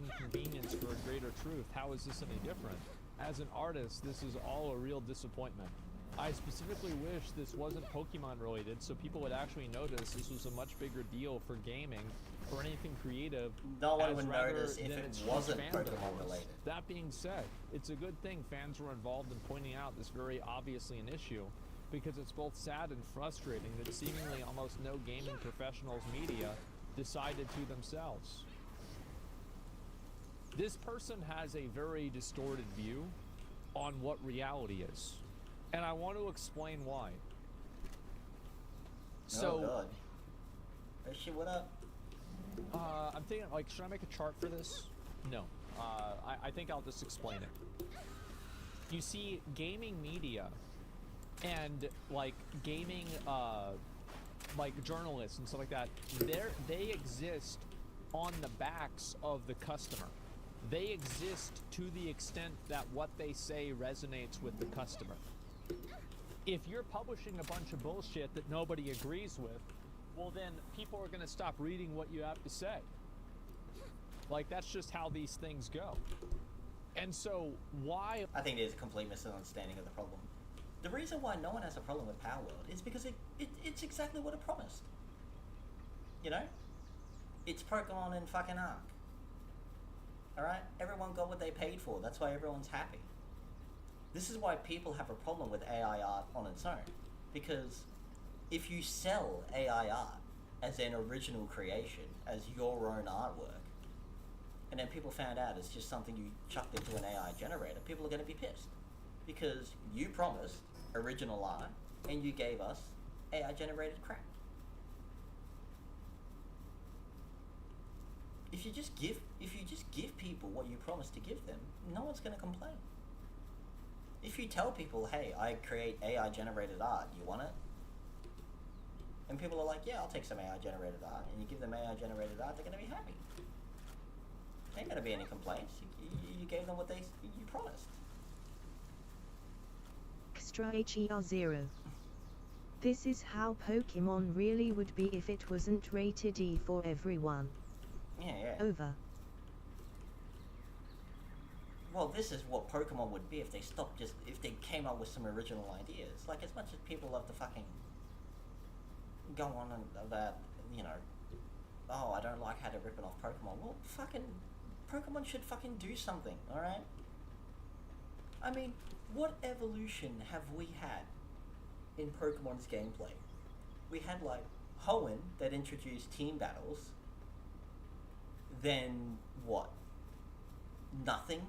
inconvenience for a greater truth. How is this any different? As an artist, this is all a real disappointment. I specifically wish this wasn't Pokemon related so people would actually notice this was a much bigger deal for gaming or anything creative. No one would notice if it wasn't Pokemon related. That being said, it's a good thing fans were involved in pointing out this very obviously an issue because it's both sad and frustrating that seemingly almost no gaming professionals media decided to themselves. This person has a very distorted view on what reality is. And I want to explain why. So, God. Hey, shit, what up? I'm thinking, like, should I make a chart for this? No. I think I'll just explain it. You see, gaming media and, like, gaming, like, journalists and stuff like that, they exist on the backs of the customer. They exist to the extent that what they say resonates with the customer. If you're publishing a bunch of bullshit that nobody agrees with, well then people are going to stop reading what you have to say. Like, that's just how these things go. And so why... I think there's a complete misunderstanding of the problem. The reason why no one has a problem with Power World is because it's exactly what it promised. You know? It's Pokemon and fucking Ark. Alright? Everyone got what they paid for. That's why everyone's happy. This is why people have a problem with AI art on its own. Because if you sell AI art as an original creation, as your own artwork, and then people found out it's just something you chucked into an AI generator, people are going to be pissed. Because you promised original art, and you gave us AI generated crap. If you just give people what you promised to give them, no one's going to complain. If you tell people, hey, I create AI generated art, you want it? And people are like, yeah, I'll take some AI generated art, and you give them AI generated art, they're going to be happy. There ain't going to be any complaints. You gave them what you promised. Extra HER0. This is how Pokemon really would be if it wasn't rated E for everyone. Yeah. Over. Well, this is what Pokemon would be if they if they came up with some original ideas. Like, as much as people love to fucking go on about, oh, I don't like how they're ripping off Pokemon. Well, fucking Pokemon should fucking do something, alright? I mean, what evolution have we had in Pokemon's gameplay? We had, like, Hoenn that introduced team battles. Then, what? Nothing?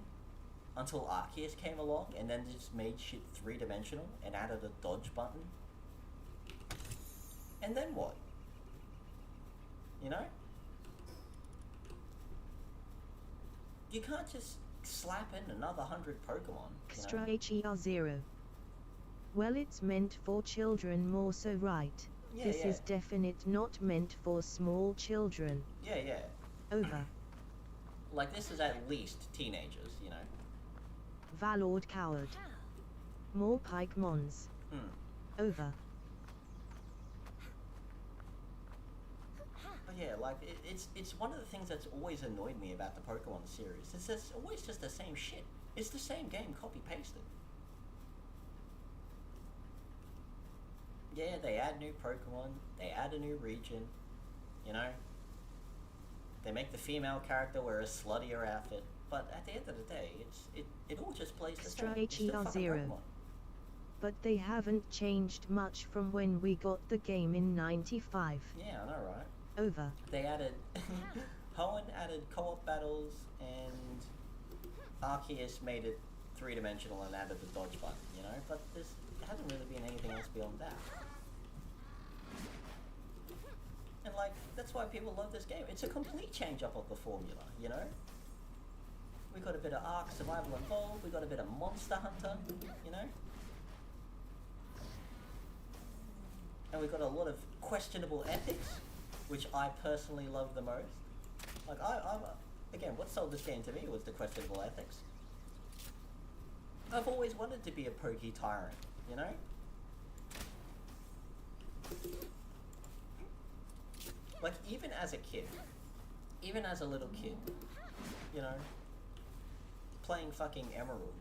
Until Arceus came along and then just made shit three-dimensional and added a dodge button. And then what? You know? You can't just slap in another 100 Pokemon. Extra HER0. Well, it's meant for children more so, right? Yeah, This yeah. is definite not meant for small children. Yeah. Over. Like, this is at least teenagers, you know? Valord coward. More Pikemons. Over. But yeah, like, it's one of the things that's always annoyed me about the Pokemon series. It's always just the same shit. It's the same game, copy-pasted. Yeah, they add new Pokemon, they add a new region, you know? They make the female character wear a sluttier outfit, but at the end of the day, it all just plays the Extra same. It's still fucking HER0. Pokemon. But they haven't changed much from when we got the game in '95. Yeah, I know, right? Over. They added Hoenn added co-op battles, and Arceus made it three-dimensional and added the dodge button, you know? But there hasn't really been anything else beyond that. And like, that's why people love this game. It's a complete change-up of the formula, you know? We got a bit of Ark Survival Evolved, we got a bit of Monster Hunter, you know? And we got a lot of questionable ethics, which I personally love the most. Like, again, what sold this game to me was the questionable ethics. I've always wanted to be a pokey tyrant, you know? Like, even as a kid, even as a little kid, you know, playing fucking Emerald,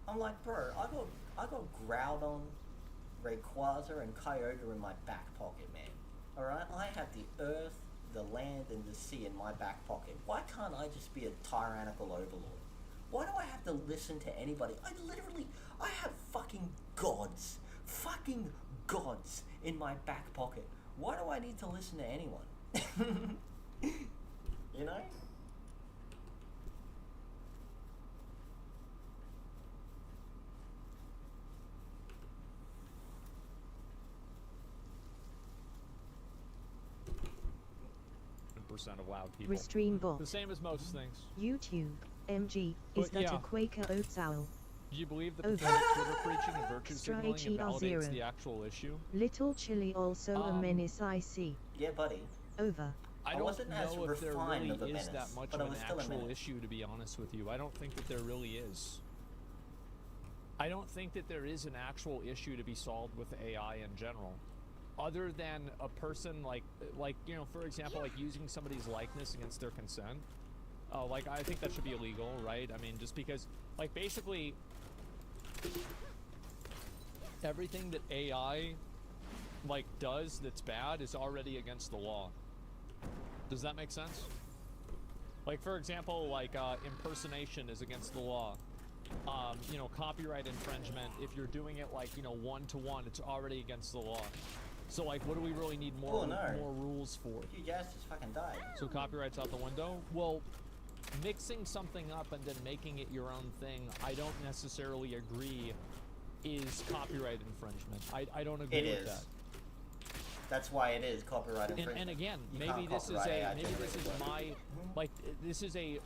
I'm like, bro, I got Groudon, Rayquaza, and Kyogre in my back pocket, man. Alright? I have the earth, the land, and the sea in my back pocket. Why can't I just be a tyrannical overlord? Why do I have to listen to anybody? I have fucking gods in my back pocket. Why do I need to listen to anyone? You know? Percent of loud people. Restream bot. The same as most things. YouTube. MG. Is But that yeah. a Quaker Oats owl? Do you believe that Over. pathetic Twitter preaching and virtue Extra signaling invalidates HER0. the actual issue? Little Chili also a menace, I see. Yeah, buddy. Over. I I don't wasn't as know if there refined really of a is menace, that much but of I an was still a actual menace. issue, to be honest with you. I don't think that there really is. I don't think that there is an actual issue to be solved with AI in general. Other than a person like you know, for example, like using somebody's likeness against their consent. Like, I think that should be illegal, right? I mean, just because, like, basically, everything that AI, like, does that's bad is already against the law. Does that make sense? Like, for example, like, impersonation is against the law. you know, copyright infringement, if you're doing it like, you know, one-to-one, it's already against the law. So like, what do we really need more more rules for? You just fucking died. So copyright's out the window? Well, mixing something up and then making it your own thing, I don't necessarily agree is copyright infringement. I don't agree with that. That's why it is copyright infringement. And again, You maybe can't this is copyright maybe this is my, like, this is a,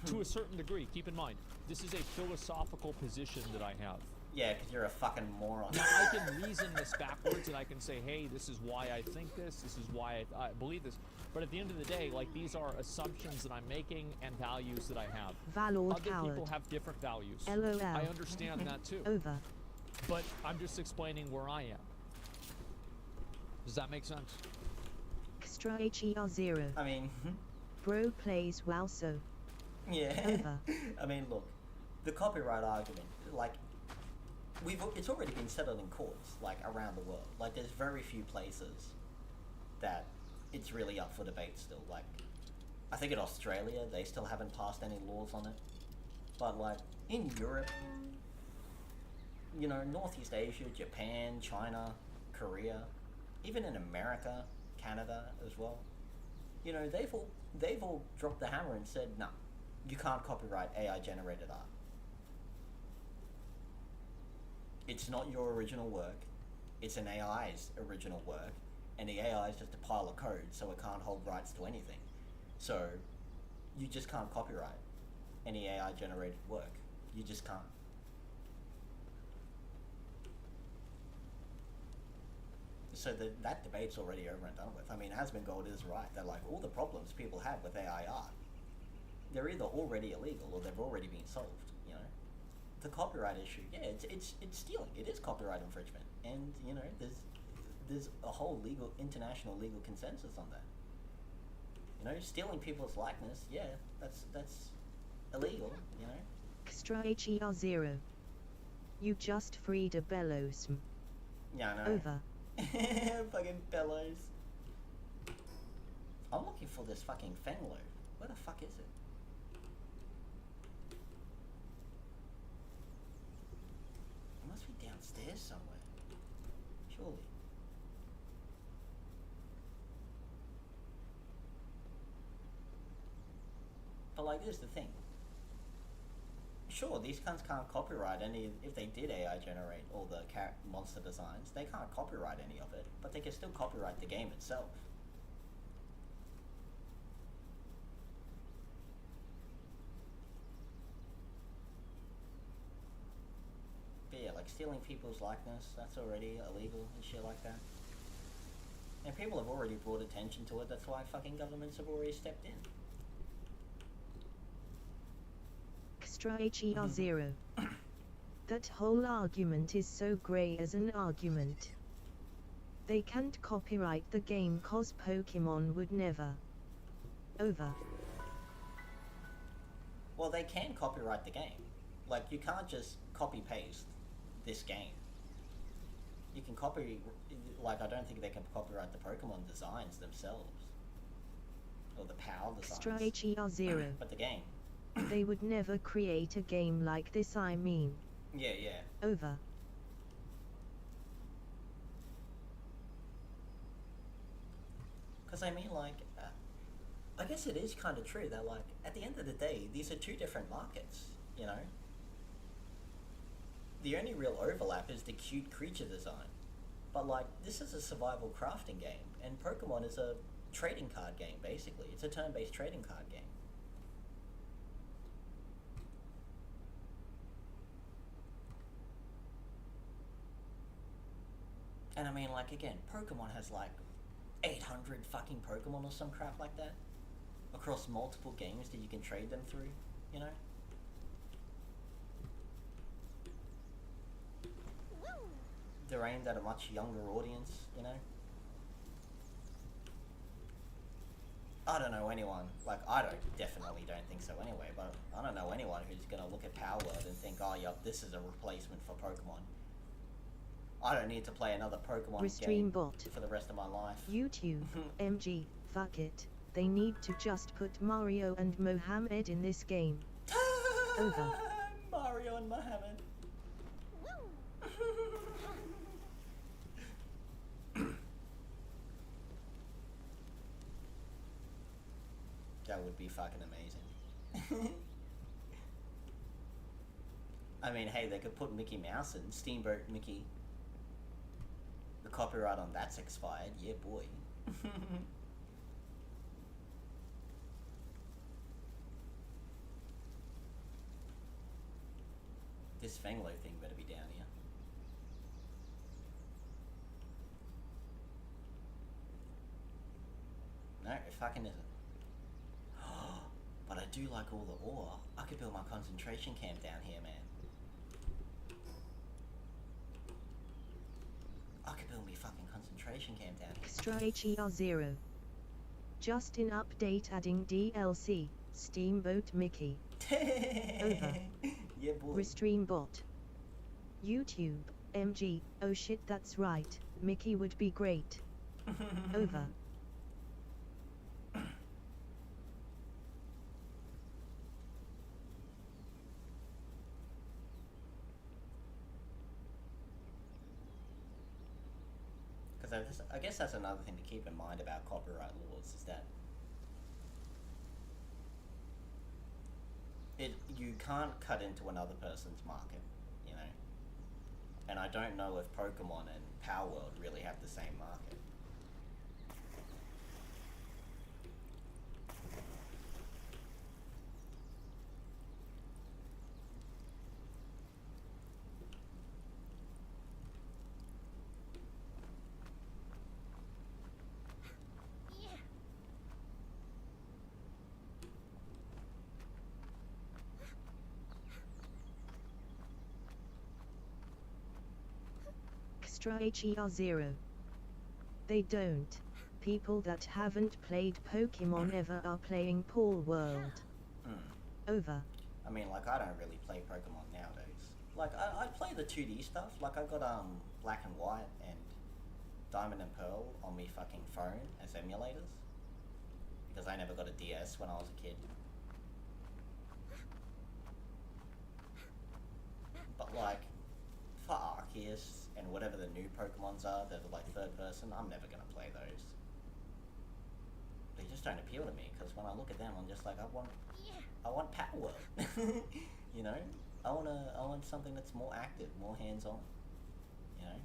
to a certain degree, keep in mind, this is a philosophical position that I have. Yeah, because you're a fucking moron. Now, I can reason this backwards and I can say, hey, this is why I think this is why I believe this. But at the end of the day, like, these are assumptions that I'm making and values that I have. Valor Other coward. people have different values. LOL. I understand that too. Over. But I'm just explaining where I am. Does that make sense? Extra HER0. I mean... Bro plays well so. Yeah. Over. I mean, look, the copyright argument, like, it's already been settled in courts, like, around the world. Like, there's very few places that it's really up for debate still. Like, I think in Australia, they still haven't passed any laws on it. But, like, in Europe, you know, Northeast Asia, Japan, China, Korea, even in America, Canada as well, you know, they've all dropped the hammer and said, no, you can't copyright AI-generated art. It's not your original work, it's an AI's original work, and the AI is just a pile of code, so it can't hold rights to anything. So, you just can't copyright any AI-generated work. You just can't. So that debate's already over and done with. I mean, Asmongold is right. They're like, all the problems people have with AI art, they're either already illegal or they've already been solved, you know? The copyright issue, yeah, it's stealing. It is copyright infringement. And, you know, there's a whole international legal consensus on that. You know, stealing people's likeness, yeah, that's illegal, you know? Extra HER0. You just freed a bellows. Yeah, I know. Over. Fucking bellows. I'm looking for this fucking Fenglo. Where the fuck is it? It must be downstairs somewhere. Surely. But like, here's the thing. Sure, these cunts can't copyright any, if they did AI generate all the monster designs, they can't copyright any of it, but they can still copyright the game itself. But yeah, like stealing people's likeness, that's already illegal and shit like that. And people have already brought attention to it, that's why fucking governments have already stepped in. Extra HER0. That whole argument is so grey as an argument. They can't copyright the game cause Pokemon would never. Over. Well, they can copyright the game. Like, you can't just copy-paste this game. You can like, I don't think they can copyright the Pokemon designs themselves. Or the PAL designs. Extra HER0. But the game. They would never create a game like this, I mean. Yeah, yeah. Over. Because I mean, like, I guess it is kind of true that, like, at the end of the day, these are two different markets, you know? The only real overlap is the cute creature design. But, like, this is a survival crafting game, and Pokemon is a trading card game, basically. It's a turn-based trading card game. And I mean, like, again, Pokemon has, like, 800 fucking Pokemon or some crap like that. Across multiple games that you can trade them through, you know? They're aimed at a much younger audience, you know? I don't know anyone, like, definitely don't think so anyway, but I don't know anyone who's gonna look at Power Word and think, oh, yep, this is a replacement for Pokemon. I don't need to play another Pokemon game for the rest of my life. YouTube, MG, fuck it. They need to just put Mario and Mohammed in this game. Over. Mario doing, Mohammed? That would be fucking amazing. I mean, hey, they could put Mickey Mouse in Steamboat Mickey. The copyright on that's expired. Yeah, boy. This Fanglo thing better be down here. No, it fucking isn't. But I do like all the ore. I could build my concentration camp down here, man. I could build me fucking concentration camp down here. Extra HER0. Just in update adding DLC, Steamboat Mickey. Over. Yeah, boy. Restream bot. YouTube, MG, oh shit that's right, Mickey would be great. Over. Because I guess that's another thing to keep in mind about copyright laws is that you can't cut into another person's market, you know. And I don't know if Pokemon and Power World really have the same market. Extra HER0. They don't. People that haven't played Pokemon ever are playing Pool World. Over. I mean, like, I don't really play Pokemon nowadays. Like, I play the 2D stuff. Like, I got Black and White and Diamond and Pearl on me fucking phone as emulators. Because I never got a DS when I was a kid. But like, for Arceus and whatever the new Pokemons are that are like third person, I'm never gonna play those. They just don't appeal to me because when I look at them, I'm just like, I want Power World. You know, I want something that's more active, more hands-on. You know,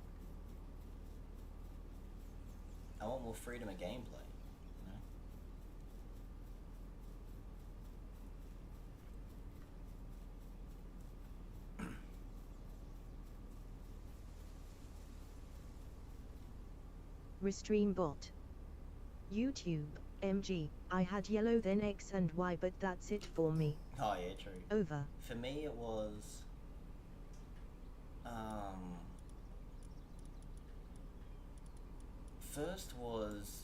I want more freedom of gameplay. You know. Restream bot. YouTube, MG, I had yellow then X and Y but that's it for me. Oh yeah, true. Over. For me it was first was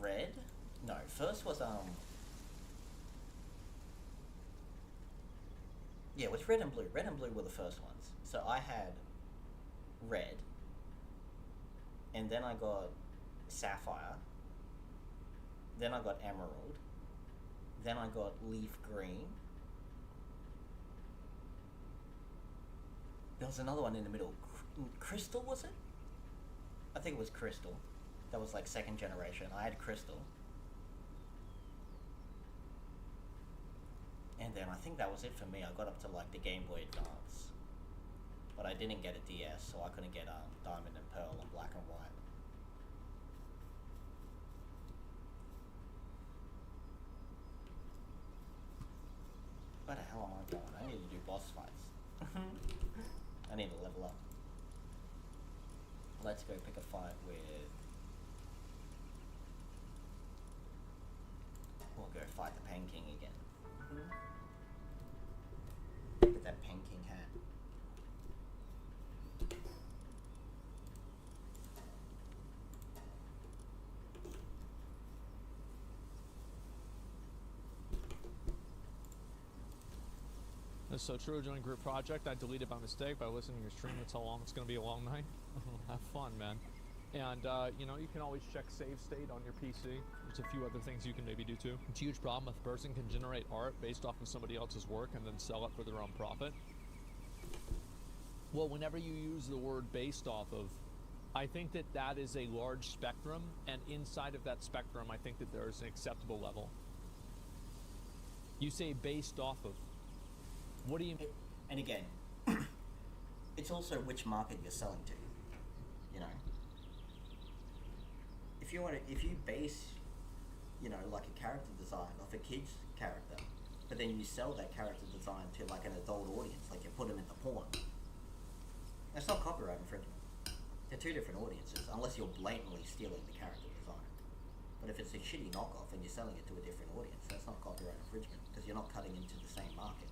red. No, first was yeah, it was red and blue. Red and blue were the first ones. So I had red, and then I got sapphire, then I got emerald, then I got leaf green. There was another one in the middle. Crystal, was it? I think it was Crystal. That was like second generation. I had Crystal. And then I think that was it for me. I got up to like the Game Boy Advance. But I didn't get a DS, so I couldn't get Diamond and Pearl and Black and White. Where the hell am I going? I need to do boss fights. I need to level up. Let's go pick a fight with... We'll go fight the Pen King again. Get that Pen King hat. That's so true. Join group project. I deleted by mistake by listening to your stream. That's how long it's going to be a long night. Have fun, man. And, you know, you can always check save state on your PC. There's a few other things you can maybe do too. It's a huge problem if a person can generate art based off of somebody else's work and then sell it for their own profit. Well, whenever you use the word based off of, I think that that is a large spectrum, and inside of that spectrum, I think that there is an acceptable level. You say based off of, what do you mean? And again, it's also which market you're selling to, you know? If you base, you know, like a character design off a kid's character, but then you sell that character design to like an adult audience, like you put them into porn, that's not copyright infringement. They're two different audiences, unless you're blatantly stealing the character design. But if it's a shitty knockoff and you're selling it to a different audience, that's not copyright infringement, because you're not cutting into the same market.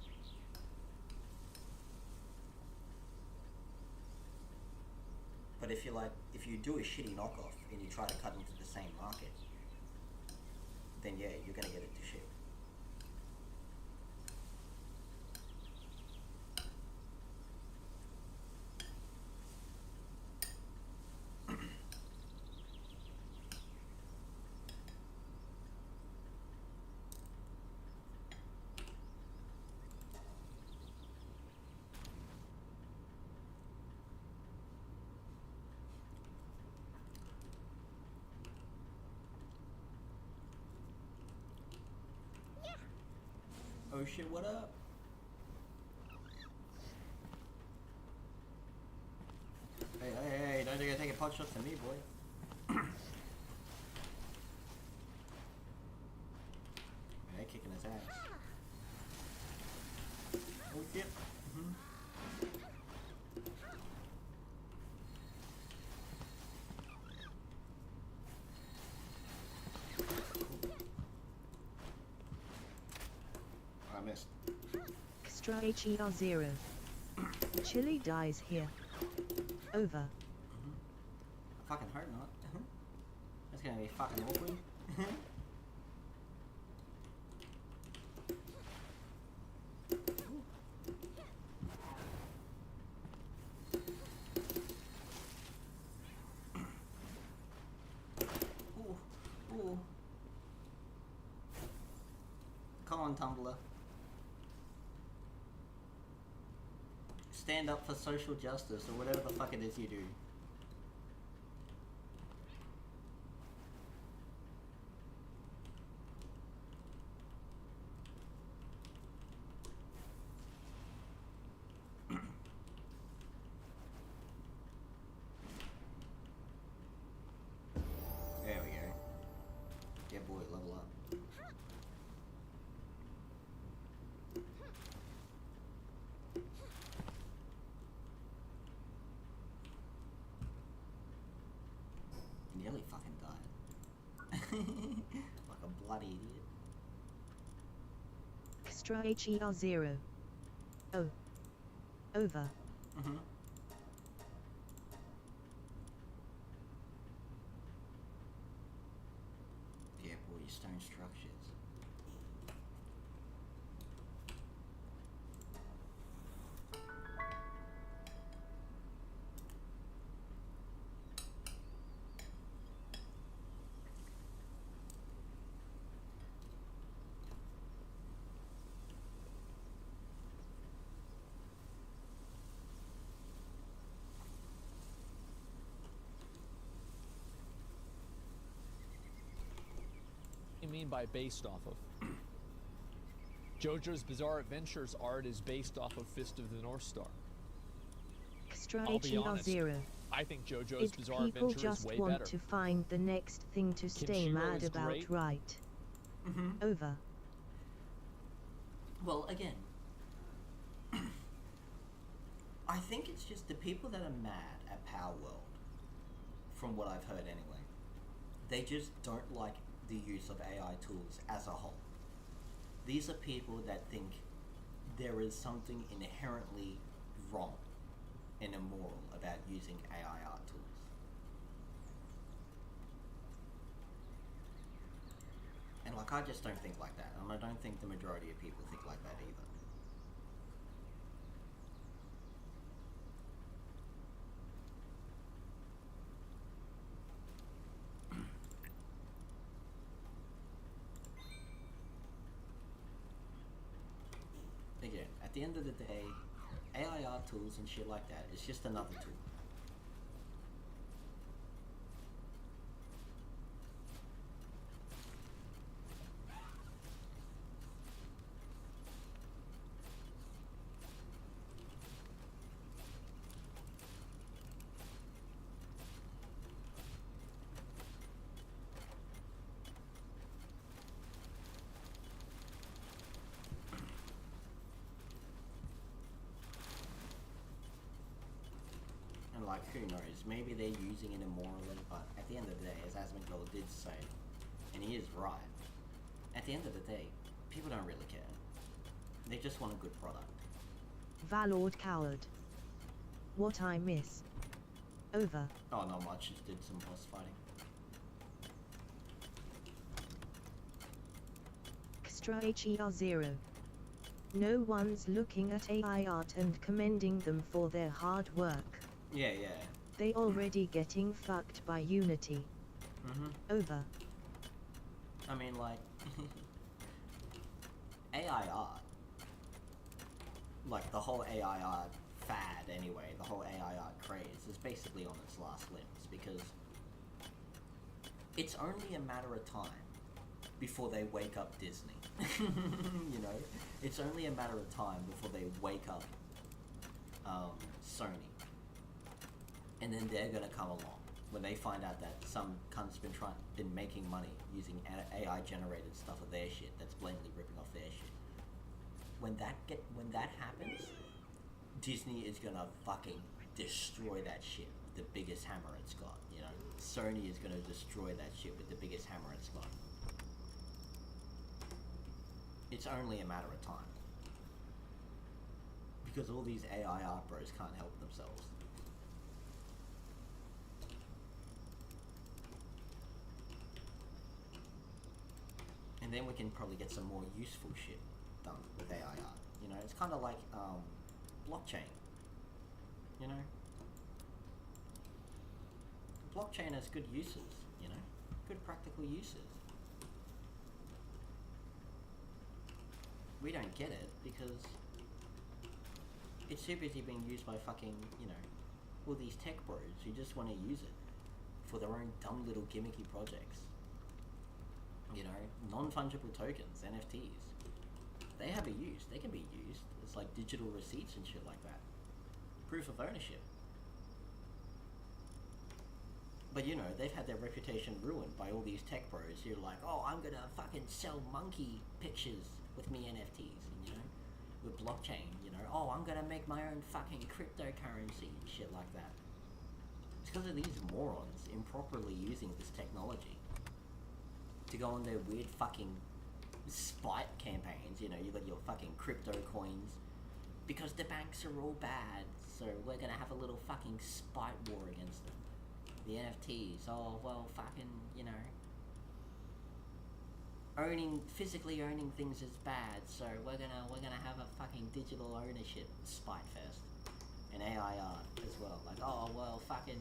But if you do a shitty knockoff and you try to cut into the same market, then yeah, you're gonna get it to shit. Oh shit, what up? Hey, don't you take a pot shot from me, boy. They're kicking his ass. Oh shit. I missed. Extra HER0. Chili dies here. Over. I fucking hope not. That's gonna be fucking awkward. Ooh. Come on, Tumblr. Stand up for social justice or whatever the fuck it is you do. There we go. Yeah, boy, level up. Nearly fucking died. Like a bloody idiot. Extra HER0. Oh. Over. Yeah, boy, you stone structures. You mean by based off of? JoJo's Bizarre Adventures art is based off of Fist of the North Star. Extra I'll be honest, HER0. I think JoJo's Bizarre People Adventure just is way want better. to find the next thing to stay Kenshiro mad is about, great. right? Over. Well, again, I think it's just the people that are mad at Power World, from what I've heard anyway, they just don't like the use of AI tools as a whole. These are people that think there is something inherently wrong and immoral about using AI art tools. And like, I just don't think like that, and I don't think the majority of people think like that either. At the end of the day, AI art tools and shit like that is just another tool. And like, who knows? Maybe they're using it immorally, but at the end of the day, as Asmongold did say, and he is right, at the end of the day, people don't really care. They just want a good product. Valord coward. What I miss. Over. Oh, not much, just did some boss fighting. Extra HER0. No one's looking at AI art and commending them for their hard work. Yeah. They already getting fucked by Unity. Over. I mean, like, AI art, like the whole AI art fad anyway, the whole AI art craze is basically on its last limbs, because it's only a matter of time before they wake up Disney. You know, it's only a matter of time before they wake up Sony, and then they're gonna come along when they find out that some cunt's been making money using AI generated stuff of their shit that's blatantly ripping off their shit. When that happens, Disney is gonna fucking destroy that shit with the biggest hammer it's got. You know, Sony is gonna destroy that shit with the biggest hammer it's got. It's only a matter of time, because all these AI art bros can't help themselves. And then we can probably get some more useful shit done with AI art. You know, it's kind of like blockchain. You know, blockchain has good uses. You know, good practical uses. We don't get it because it's too busy being used by fucking, you know, all these tech bros who just want to use it for their own dumb little gimmicky projects. You know, non-fungible tokens, NFTs. They have a use. They can be used. It's like digital receipts and shit like that. Proof of ownership. But you know, they've had their reputation ruined by all these tech bros who are like, oh, I'm gonna fucking sell monkey pictures with me NFTs, and you know, with blockchain, you know, oh, I'm gonna make my own fucking cryptocurrency and shit like that. It's because of these morons improperly using this technology to go on their weird fucking spite campaigns. You know, you got your fucking crypto coins because the banks are all bad, so we're gonna have a little fucking spite war against them. The NFTs, oh well, fucking, you know, physically owning things is bad, so we're gonna have a fucking digital ownership spite fest, and AI art as well. Like, oh well, fucking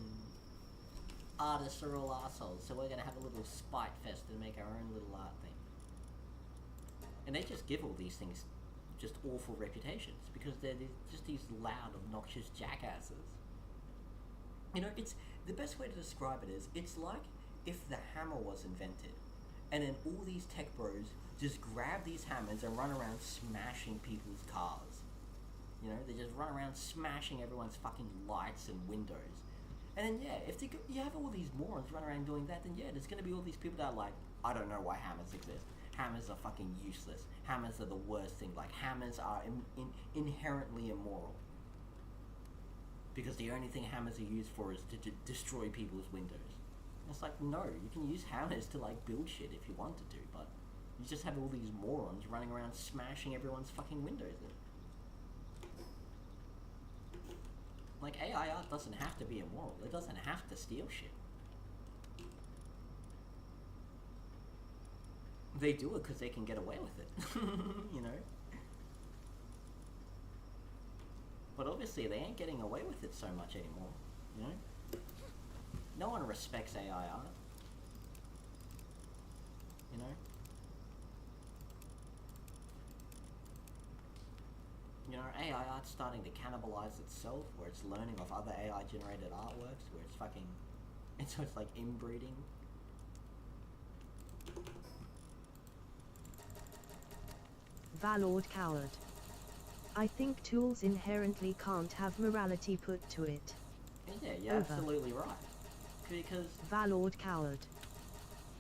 artists are all assholes, so we're gonna have a little spite fest and make our own little art thing. And they just give all these things just awful reputations because they're just these loud, obnoxious jackasses. You know, it's the best way to describe it is it's like if the hammer was invented, and then all these tech bros just grab these hammers and run around smashing people's cars. You know, they just run around smashing everyone's fucking lights and windows. And then yeah, if you have all these morons run around doing that, then yeah, there's gonna be all these people that are like, I don't know why hammers exist. Hammers are fucking useless. Hammers are the worst thing. Like, hammers are inherently immoral. Because the only thing hammers are used for is to destroy people's windows. And it's like, no, you can use hammers to like build shit if you wanted to, but you just have all these morons running around smashing everyone's fucking windows in. Like, AI art doesn't have to be immoral. It doesn't have to steal shit. They do it because they can get away with it, you know? But obviously they ain't getting away with it so much anymore, you know? No one respects AI art, you know? You know, AI art's starting to cannibalize itself, where it's learning off other AI generated artworks, where it's fucking, it's like inbreeding. Valord Coward. I think tools inherently can't have morality put to it. Yeah, you're absolutely right. Because Valord Coward.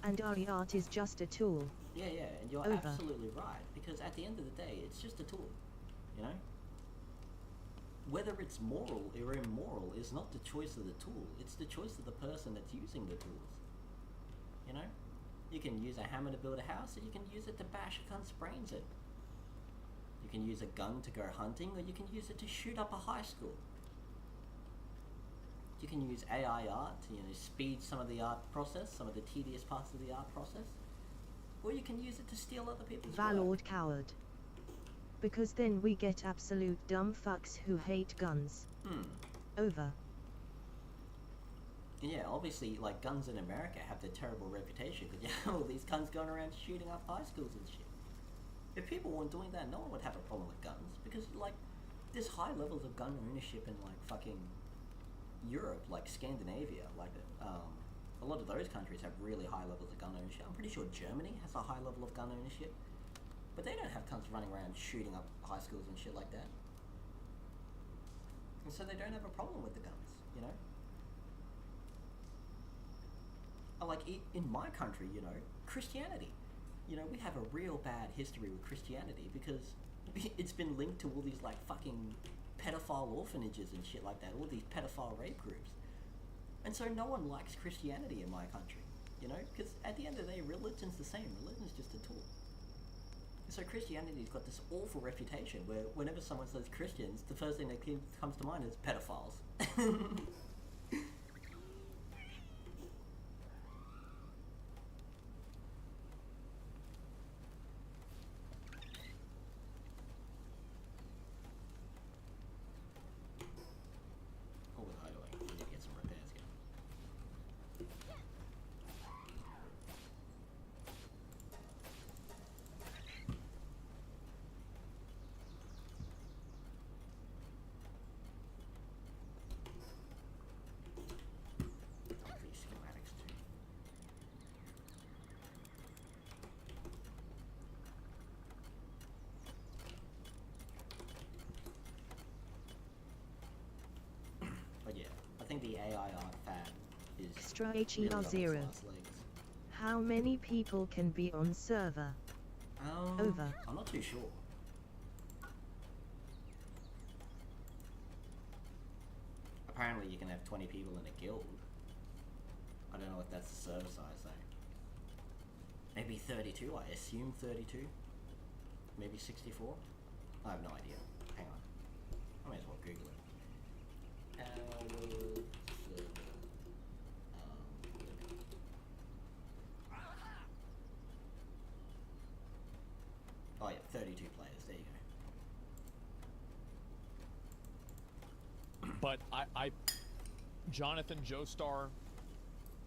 And art is just a tool. Yeah, and you're absolutely right. Because at the end of the day, it's just a tool. You know? Whether it's moral or immoral is not the choice of the tool. It's the choice of the person that's using the tools. You know? You can use a hammer to build a house, or you can use it to bash a gun's brains in. You can use a gun to go hunting, or you can use it to shoot up a high school. You can use AI art to, you know, speed some of the art process, some of the tedious parts of the art process. Or you can use it to steal other people's work. Valord Coward. Because then we get absolute dumb fucks who hate guns. Over. Yeah, obviously, like, guns in America have their terrible reputation, because you have all these guns going around shooting up high schools and shit. If people weren't doing that, no one would have a problem with guns, because, like, there's high levels of gun ownership in, like, fucking Europe, like Scandinavia, like, a lot of those countries have really high levels of gun ownership. I'm pretty sure Germany has a high level of gun ownership, but they don't have cunts running around shooting up high schools and shit like that. And so they don't have a problem with the guns, you know? Like, in my country, you know, Christianity. You know, we have a real bad history with Christianity because it's been linked to all these, like, fucking pedophile orphanages and shit like that, all these pedophile rape groups. And so no one likes Christianity in my country, you know, because at the end of the day, religion's the same. Religion's just a tool. And so Christianity's got this awful reputation where whenever someone says Christians, the first thing that comes to mind is pedophiles. I think the AI art fad is Stracher really on its Zero. last legs. How many people can be on server? Over. I'm not too sure. Apparently you can have 20 people in a guild. I don't know if that's the server size though. Maybe 32, I assume 32. Maybe 64? I have no idea. Hang on. I may as well Google it. Oh yeah, 32 players, there you go. But I Jonathan Joestar,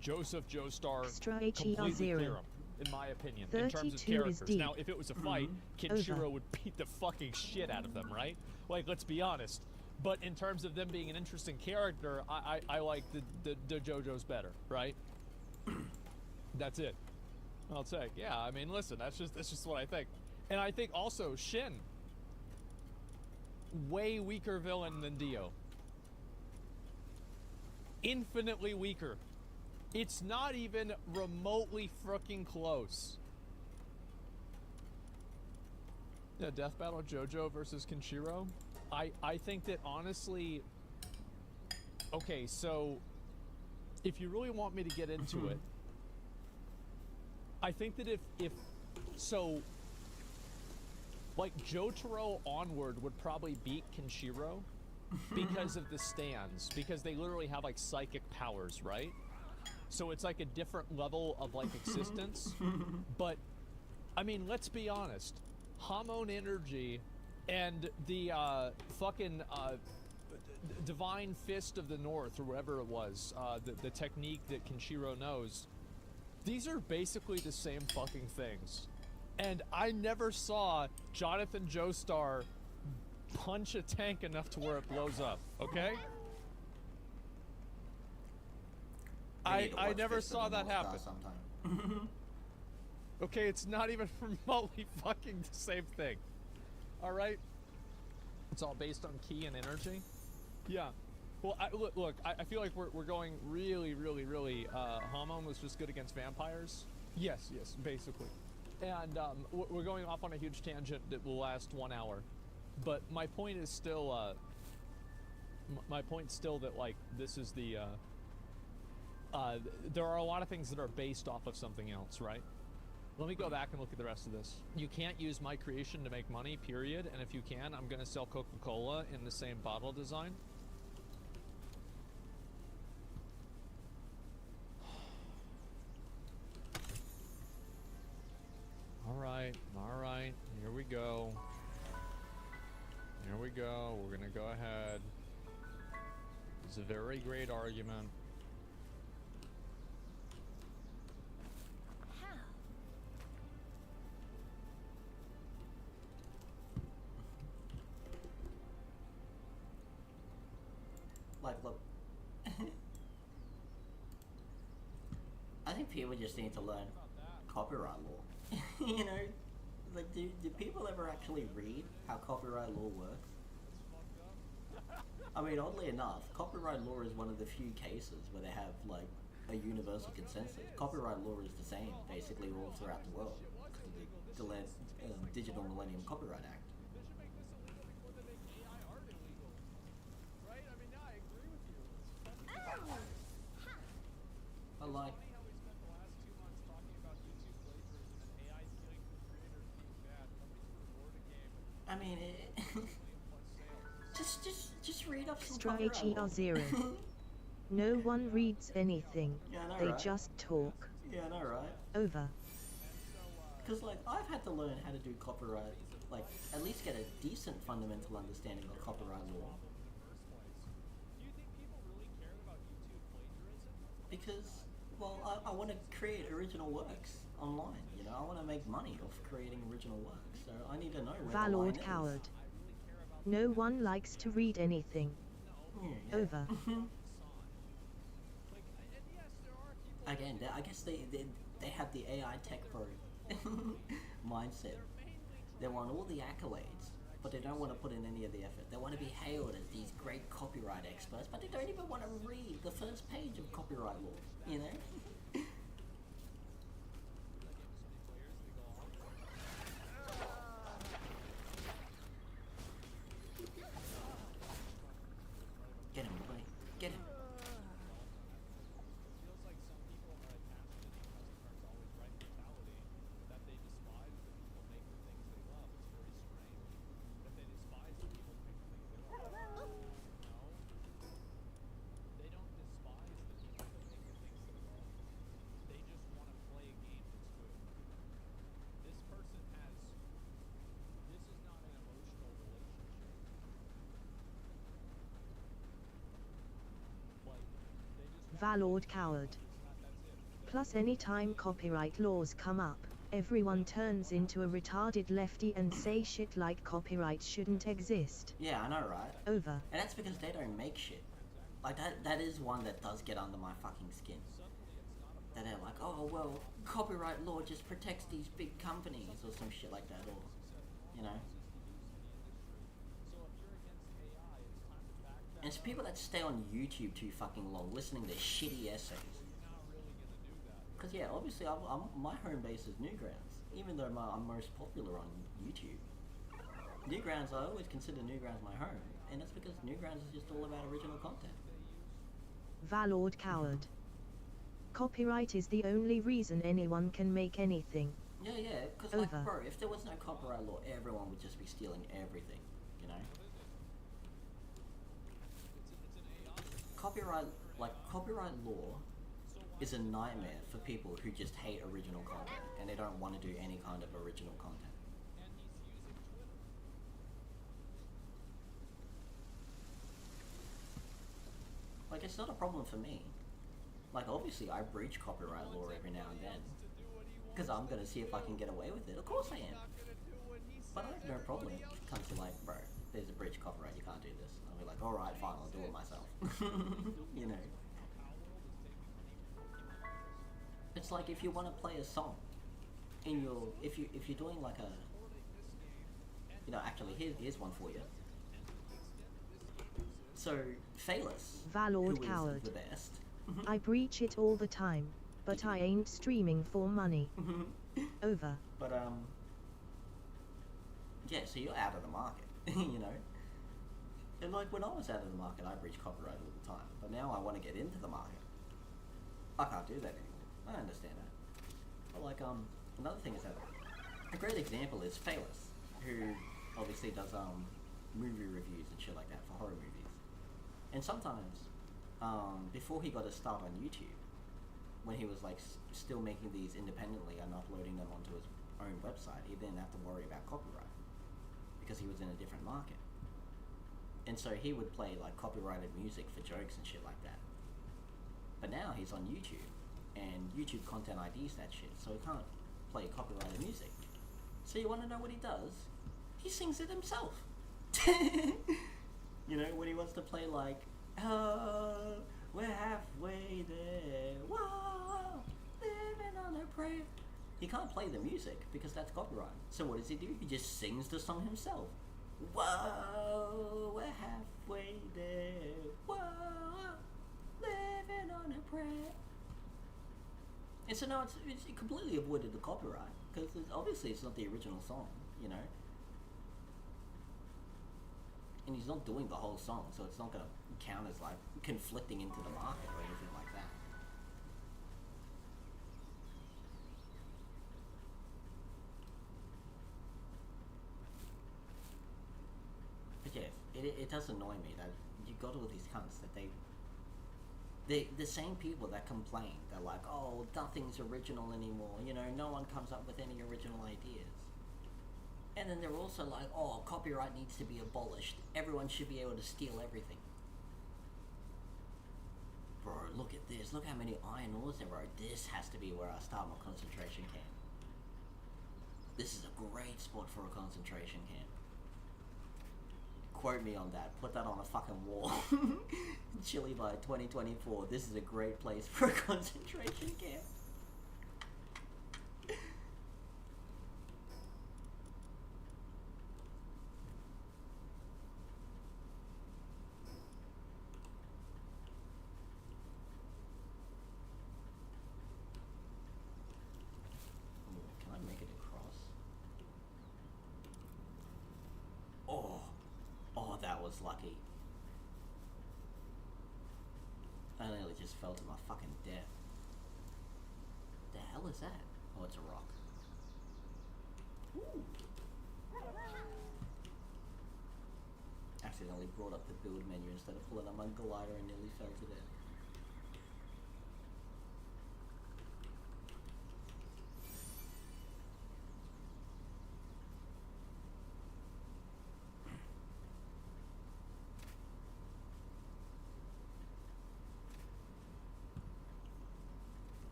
Joseph Joestar, completely clear him, in my opinion, in terms of characters. Now, if it was a fight, Kenshiro would beat the fucking shit out of them, right? Like, let's be honest. But in terms of them being an interesting character, I like the JoJo's better, right? That's it. I'll say, yeah. I mean, listen, that's just what I think, and I think also Shin, way weaker villain than Dio. Infinitely weaker. It's not even remotely freaking close. Yeah, Death Battle JoJo versus Kenshiro. I think that honestly, okay, so if you really want me to get into it, I think that if so, like, Jotaro onward would probably beat Kenshiro because of the stands, because they literally have like psychic powers, right? So it's like a different level of like existence. But I mean, let's be honest, Hamon energy and the fucking Divine Fist of the North, or whatever it was, the technique that Kenshiro knows, these are basically the same fucking things. And I never saw Jonathan Joestar punch a tank enough to where it blows up, okay? I never saw that happen. Okay, it's not even remotely fucking the same thing. Alright? It's all based on key and energy. Yeah. Well, look, I feel like we're going really, Hamon was just good against vampires. Yes, basically. And we're going off on a huge tangent that will last 1 hour. But my point is still, my point's still that, like, this is the, there are a lot of things that are based off of something else, right? Let me go back and look at the rest of this. You can't use my creation to make money, period. And if you can, I'm gonna sell Coca-Cola in the same bottle design. Alright, here we go. Here we go, we're gonna go ahead. It's a very great argument. Like, look. I think people just need to learn copyright law. You know? Like, do people ever actually read how copyright law works? I mean, oddly enough, copyright law is one of the few cases where they have, like, a universal consensus. Copyright law is the same, basically, all throughout the world. Because of the Digital Millennium Copyright Act. But, like... I mean, just read up some Strategy copyright law. zero. No one reads anything. Yeah, I know, They right? just talk. Yeah, I know, right? Over. Because, like, I've had to learn how to do copyright, like, at least get a decent fundamental understanding of copyright law. Because, well, I want to create original works online, you know? I want to make money off creating original works, so I need to know where the line Valord is. coward. No one likes to read anything. Yeah. Over. Again, I guess they have the AI tech pro mindset. They want all the accolades, but they don't want to put in any of the effort. They want to be hailed as these great copyright experts, but they don't even want to read the first page of copyright law, you know? Get him, buddy. Get him. Valord coward. Plus anytime copyright laws come up, everyone turns into a retarded lefty and say shit like copyright shouldn't exist. Yeah, I know, right? Over. And that's because they don't make shit. Like, that is one that does get under my fucking skin. That they're like, oh, well, copyright law just protects these big companies or some shit like that, or, you know. And it's people that stay on YouTube too fucking long, listening to shitty essays. Because, yeah, obviously, my home base is Newgrounds, even though I'm most popular on YouTube. Newgrounds, I always consider Newgrounds my home, and that's because Newgrounds is just all about original content. Valord coward. Copyright is the only reason anyone can make anything. Yeah, because, like, bro, if there was no copyright law, everyone would just be stealing everything, you know? Copyright law is a nightmare for people who just hate original content and they don't want to do any kind of original content. Like, it's not a problem for me. Like, obviously I breach copyright law every now and then because I'm gonna see if I can get away with it. Of course I am. But I have no problem when it comes to, like, bro, there's a breach copyright, you can't do this. And I'll be like, alright, fine, I'll do it myself. You know. It's like if you want to play a song in your, if you're doing like a, you know, actually here's one for you. So Phaelus, Valord who is coward. the best. I breach it all the time, but I ain't streaming for money. Over. But yeah, so you're out of the market, you know. And like when I was out of the market, I breached copyright all the time. But now I want to get into the market. I can't do that anymore. I understand that. But like another thing is that a great example is Phaelus, who obviously does movie reviews and shit like that for horror movies. And sometimes before he got a start on YouTube, when he was like still making these independently and uploading them onto his own website, he didn't have to worry about copyright because he was in a different market. And so he would play like copyrighted music for jokes and shit like that. But now he's on YouTube, and YouTube content IDs that shit, so he can't play copyrighted music. So you want to know what he does? He sings it himself. You know, when he wants to play like, oh, we're halfway there, whoa, living on a prayer. He can't play the music because that's copyright. So what does he do? He just sings the song himself. Whoa, we're halfway there, whoa, living on a prayer. And so now it's completely avoided the copyright because obviously it's not the original song, you know. And he's not doing the whole song, so it's not going to count as like conflicting into the market or anything like that. But yeah, it does annoy me that you got all these cunts that the same people that complain, they're like, oh, nothing's original anymore, you know, no one comes up with any original ideas. And then they're also like, oh, copyright needs to be abolished. Everyone should be able to steal everything. Bro, look at this. Look how many iron ores there are. This has to be where I start my concentration camp. This is a great spot for a concentration camp. Quote me on that. Put that on a fucking wall. Chile by 2024. This is a great place for a concentration camp. Was lucky. I nearly just fell to my fucking death. The hell is that? Oh, it's a rock. Ooh. Accidentally brought up the build menu instead of pulling up my glider and nearly fell to death.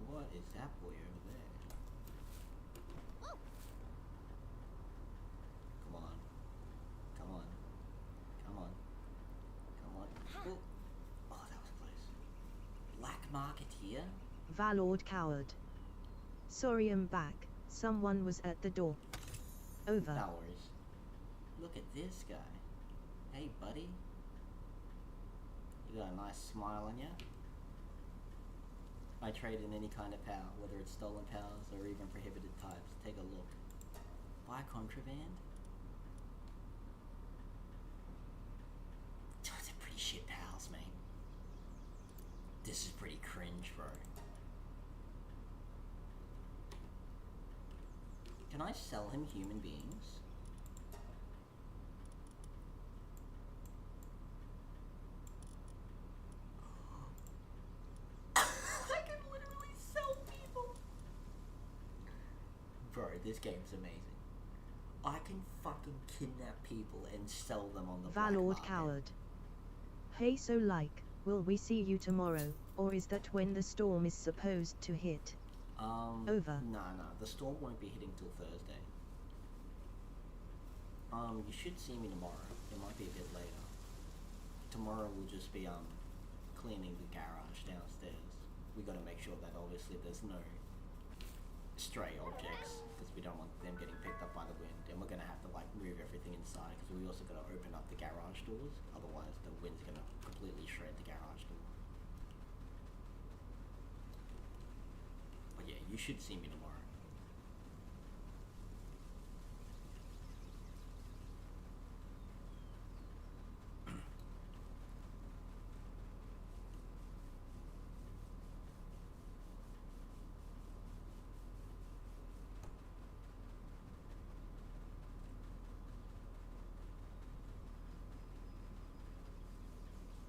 What is that boy over there? Come on. Come on. Come on. Come on. Oh, oh that was close. Black market here? Valord coward. Sorry, I'm back. Someone was at the door. Over. No worries. Look at this guy. Hey, buddy. You got a nice smile on you. I trade in any kind of power, whether it's stolen powers or even prohibited types. Take a look. Buy contraband? Those are pretty shit pals, mate. This is pretty cringe, bro. Can I sell him human beings? Bro, this game's amazing. I can fucking kidnap people and sell them on the black Valord market. coward. Hey, so like, will we see you tomorrow, or is that when the storm is supposed to hit? Over. Nah, the storm won't be hitting till Thursday. You should see me tomorrow. It might be a bit later. Tomorrow we'll just be cleaning the garage downstairs. We got to make sure that obviously there's no stray objects because we don't want them getting picked up by the wind, and we're gonna have to like move everything inside because we also got to open up the garage doors. Otherwise, the wind's gonna completely shred the garage door. But yeah, you should see me tomorrow.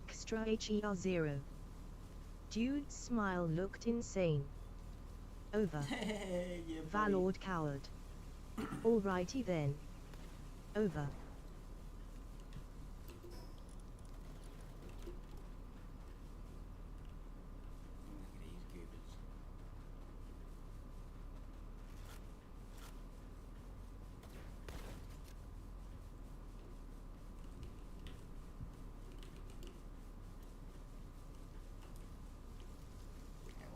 Extra HER0. Dude's smile looked insane. Over. Yeah, Valord coward. Alrighty then. Over.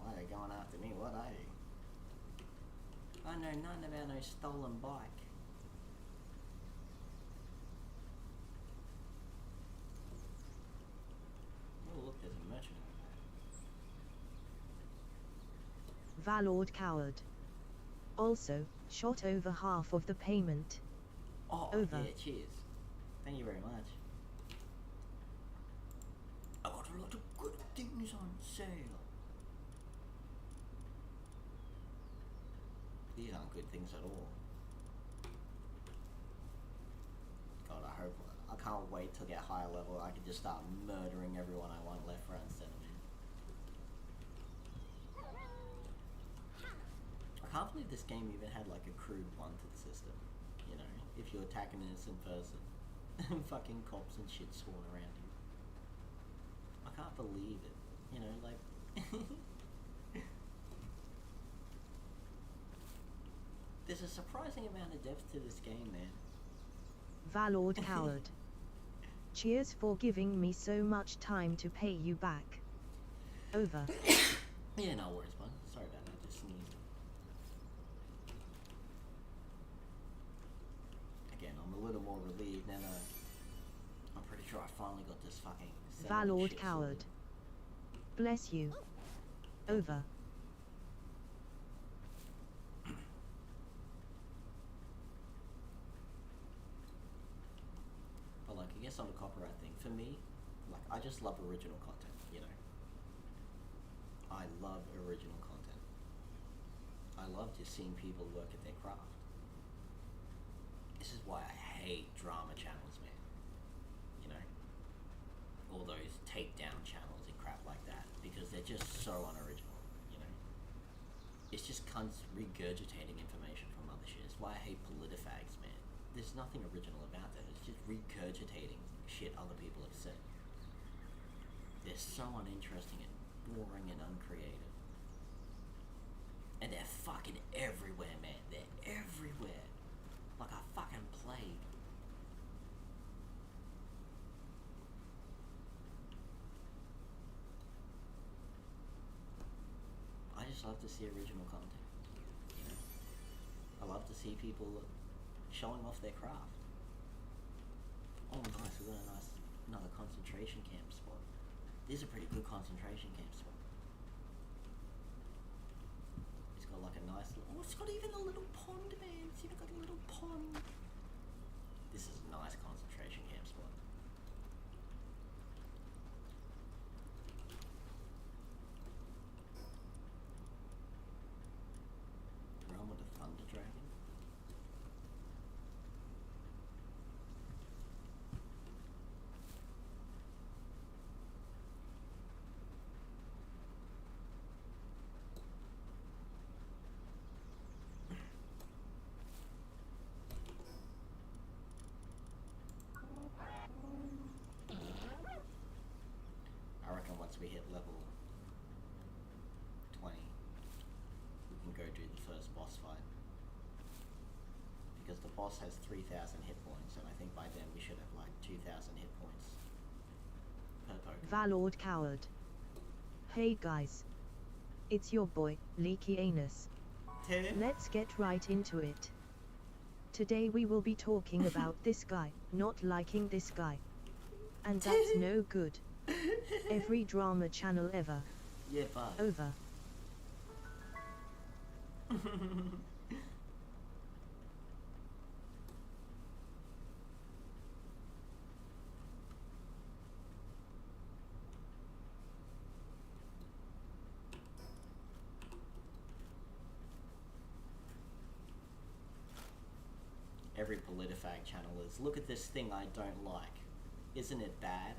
Why are they going after me? What I do? I know nothing about no stolen bike. Oh look, there's a merchant over there. Valord coward. Also, shot over half of the payment. Oh, over. Yeah, cheers. Thank you very much. I got a lot of good things on sale. These aren't good things at all. God, I can't wait to get higher level. I can just start murdering everyone I want left, right, and center, man. I can't believe this game even had like a crude wanted system. You know, if you attack an innocent person, fucking cops and shit swarm around you. I can't believe it. You know, like. There's a surprising amount of depth to this game, man. Valord coward. Cheers for giving me so much time to pay you back. Over. Yeah, no worries, bud. Sorry about that. I just sneezed. Again, I'm a little more relieved now that I'm pretty sure I finally got this fucking Valord coward. Bless you. Over. But like, I guess on the copyright thing, for me, like, I just love original content, you know? I love original content. I love just seeing people work at their craft. This is why I hate drama channels, man. You know? All those takedown channels and crap like that, because they're just so unoriginal, you know? It's just cunts regurgitating information from other shit. It's why I hate politifags, man. There's nothing original about that. It's just regurgitating shit other people have said. They're so uninteresting and boring and uncreative. And they're fucking everywhere, man. They're everywhere. Like a fucking plague. I just love to see original content, you know? I love to see people showing off their craft. Oh nice, we got another concentration camp spot. This is a pretty good concentration camp spot. It's got like a nice little, oh, it's got even a little pond, man. It's even got a little pond. This is a nice concentration camp spot. Realm of the Thunder Dragon. boss fight. Because the boss has 3,000 hit points, and I think by then we should have like 2,000 hit points per Pokemon. Valord Coward. Hey guys. It's your boy, Leaky Anus. Let's get right into it. Today we will be talking about this guy, not liking this guy. And that's no good. Every drama channel ever. Yeah, but... Over. Every PolitiFag channel is, look at this thing I don't like. Isn't it bad?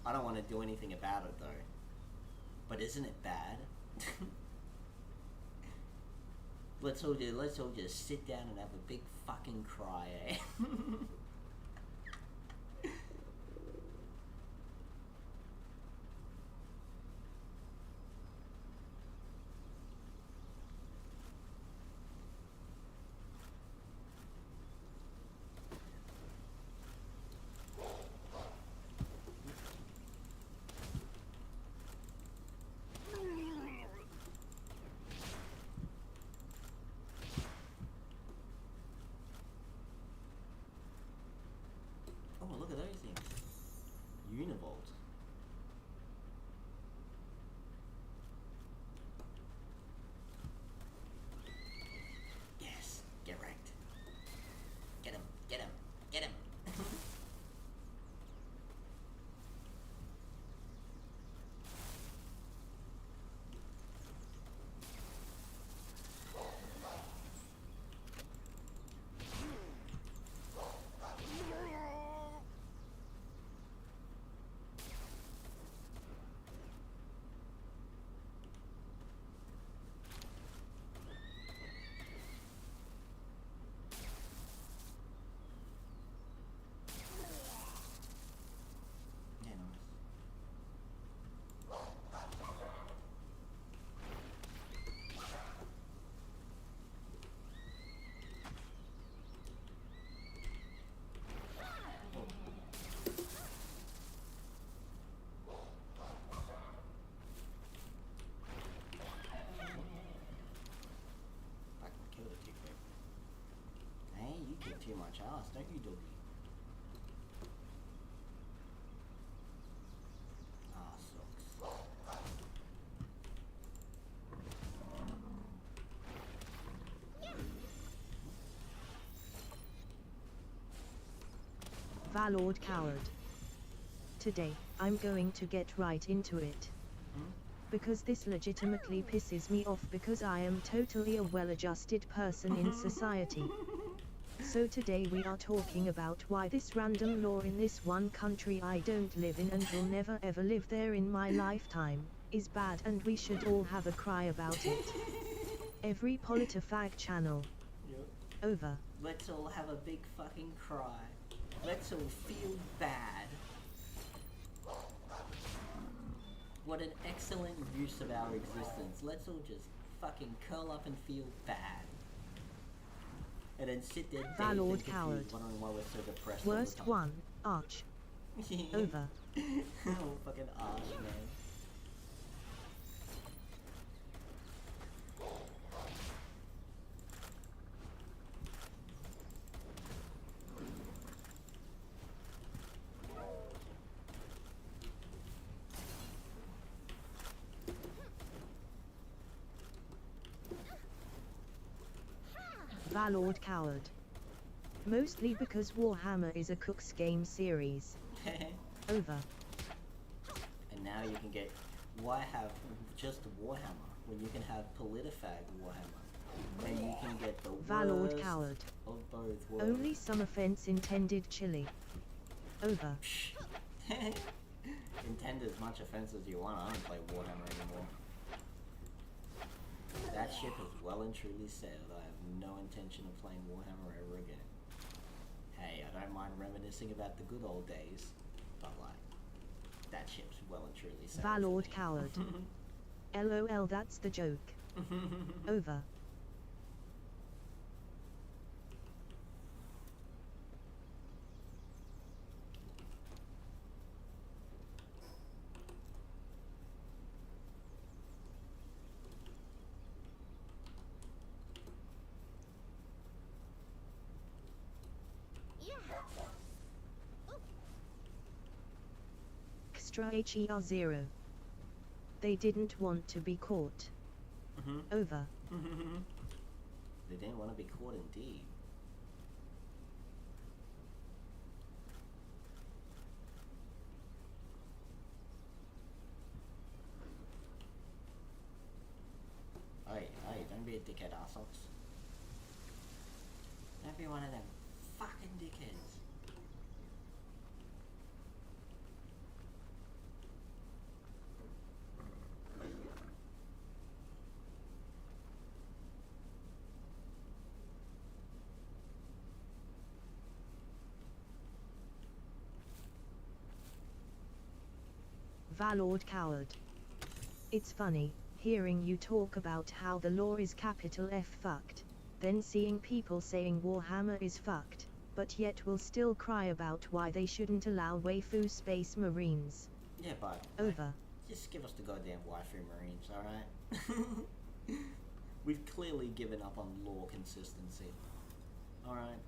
I don't want to do anything about it though. But isn't it bad? let's all just sit down and have a big fucking cry, eh? Oh, look at those things. Univolt. Yes, get wrecked. Get him, get him, get him. You kick too much ass, don't you, doggy? Ah, sucks. Valord Coward. Today, I'm going to get right into it. Because this legitimately pisses me off because I am totally a well-adjusted person in society. So today we are talking about why this random law in this one country I don't live in and will never ever live there in my lifetime, is bad and we should all have a cry about it. Every PolitiFag channel. Yep. Over. Let's all have a big fucking cry. Let's all feel bad. What an excellent use of our existence. Let's all just fucking curl up and feel bad. And then sit there Valord Coward. wondering why we're so depressed. Worst one, Arch. Over. Oh, fucking Arch, man. Valord Coward. Mostly because Warhammer is a Cook's game series. Over. And now you can get... Why have just Warhammer when you can have PolitiFag Warhammer? And you can get the Valord worst Coward. of both worlds. Only some offense intended chili. Over. Intend as much offense as you want. I don't play Warhammer anymore. That ship has well and truly sailed. I have no intention of playing Warhammer ever again. Hey, I don't mind reminiscing about the good old days, but like, that ship's well and truly sailed. Valord Coward. LOL, that's the joke. Over. Extra HER0. They didn't want to be caught. Over. They didn't want to be caught indeed. Hey, don't be a dickhead, assholes. Don't be one of them fucking dickheads. Valord coward. It's funny, hearing you talk about how the law is capital F fucked, then seeing people saying Warhammer is fucked, but yet will still cry about why they shouldn't allow waifu space marines. Yeah, but Over. Just give us the goddamn waifu marines, alright? We've clearly given up on law consistency. Alright.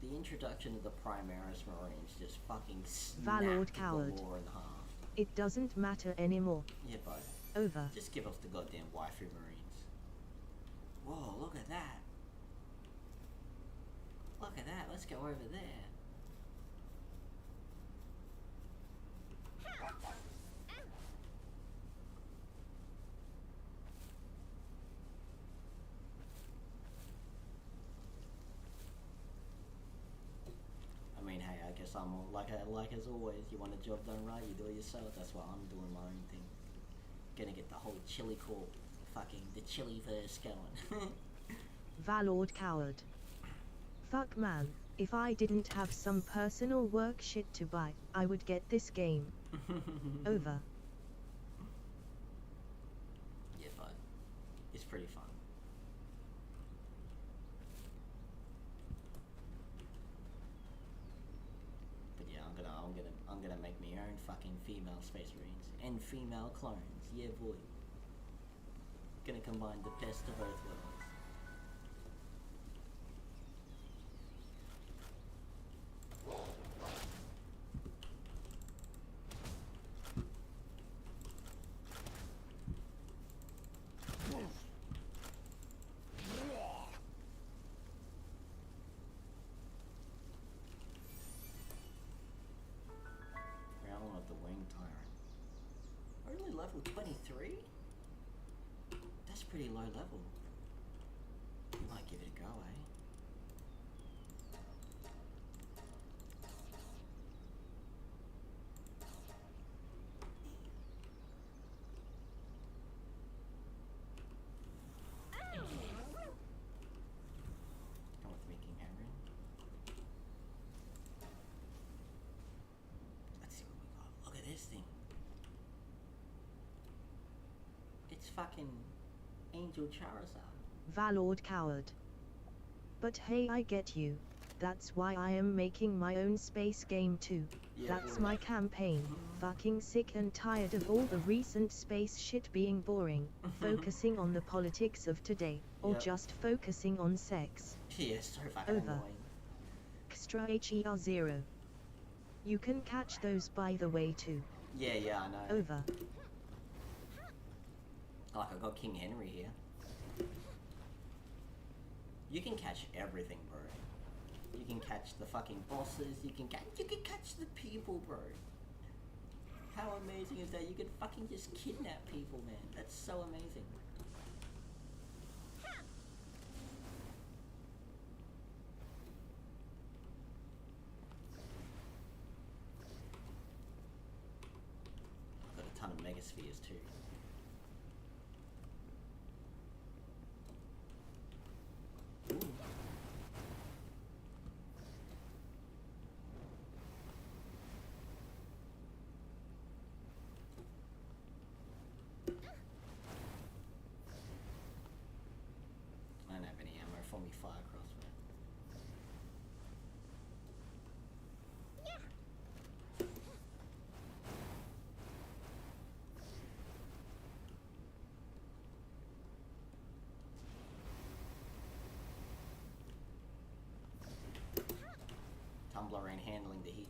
The introduction of the Primaris Marines just fucking snapped Valord coward. the law in half. It doesn't matter anymore. Yeah, but Over. just give us the goddamn waifu marines. Whoa, look at that. Look at that, let's go over there. I mean, hey, I guess I'm like as always. You want a job done right, you do it yourself. That's why I'm doing my own thing. Gonna get the whole chili corp, fucking the chili verse going. Valord coward. Fuck man, if I didn't have some personal work shit to buy, I would get this game. Over. Yeah, but it's pretty fun. But yeah, I'm gonna make my own fucking female space marines and female clones. Yeah, boy. Gonna combine the best of both worlds. Realm of the Winged Tyrant. Only level 23? That's pretty low level. You might give it a go, eh? Come with me, King Henry. Let's see what we got. Look at this thing. It's fucking Angel Charizard. Valord coward. But hey, I get you. That's why I am making my own space game too. Yeah, That's boy. my campaign. Fucking sick and tired of all the recent space shit being boring. Focusing on the politics of today, or Yep. just focusing on sex. Yeah, so fucking Over. annoying. Extra HER0. You can catch those by the way too. Yeah, I know. Over. Like, I got King Henry here. You can catch everything, bro. You can catch the fucking bosses, you can catch the people, bro. How amazing is that? You can fucking just kidnap people, man. That's so amazing. I've got a ton of megaspheres too. Ooh. I don't have any ammo for me fire crossbow.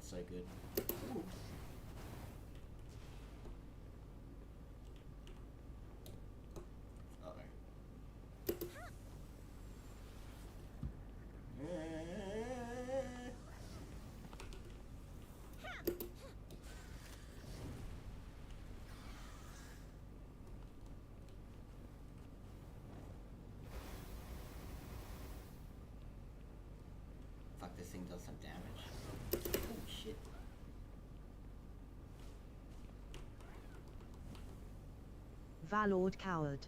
so good. Fuck, this thing does some damage. Oh shit. Valord Coward.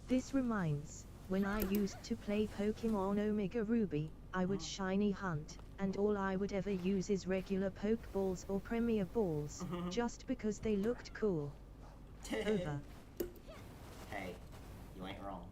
This reminds, when I used to play Pokemon Omega Ruby, I would shiny hunt, and all I would ever use is regular Pokeballs or Premier Balls, just because they looked cool. Over. Hey, you ain't wrong.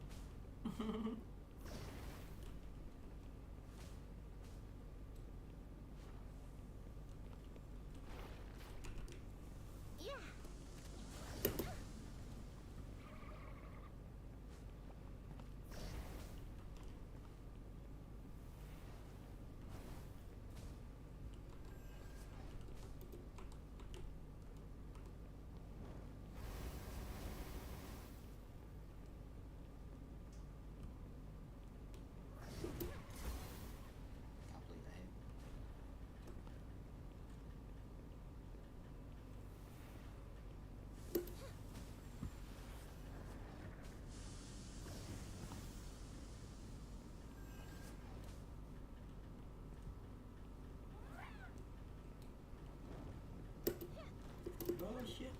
Oh shit.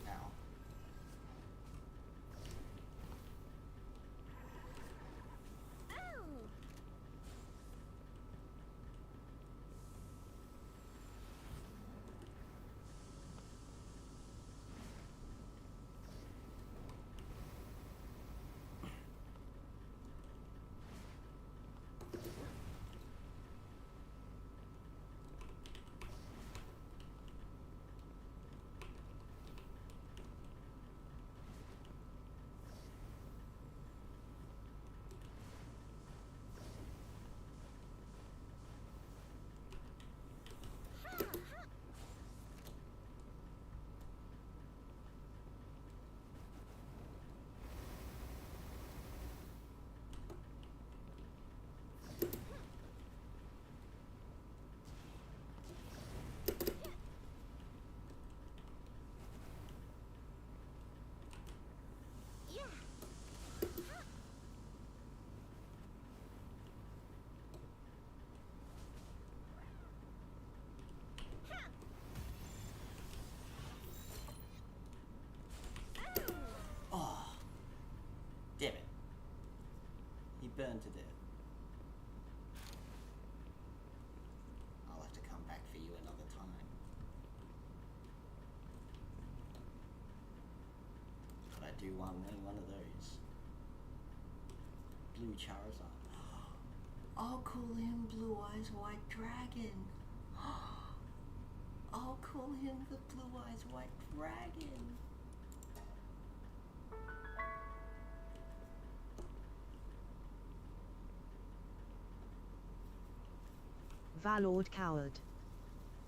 Ow. Oh, damn it. He burned to death. I'll have to come back for you another time. But I do want one of those. Blue Charizard. I'll call him Blue Eyes White Dragon. I'll call him the Blue Eyes White Dragon. Valord Coward.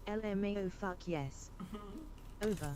LMAO fuck yes. Over.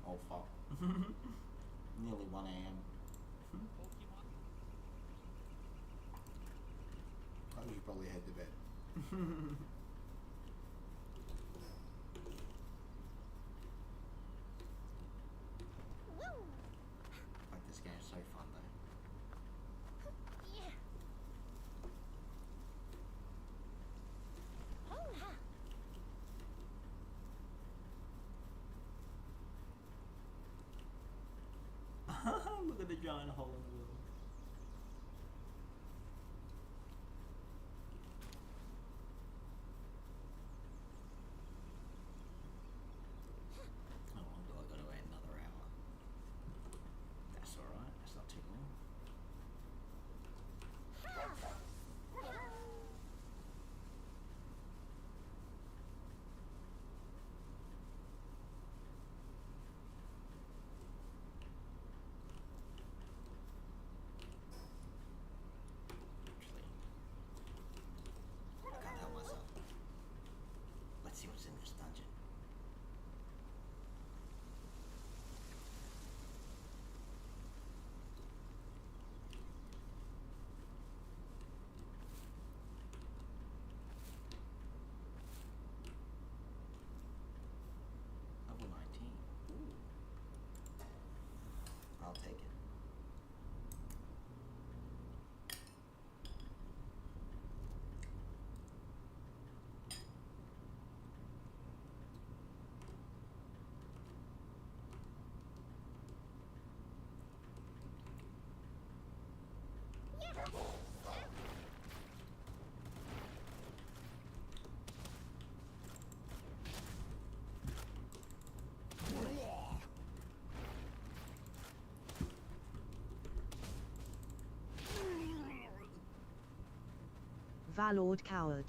Oh fuck. Nearly 1 a.m. I should probably head to bed. Like, this game is so fun though. Yeah. Look at the giant hole in the wall. How long do I gotta wait? Another hour. That's alright, that's not too long. I can't help myself. Let's see what's in this dungeon. Level 19. Ooh. I'll take it. Valord coward.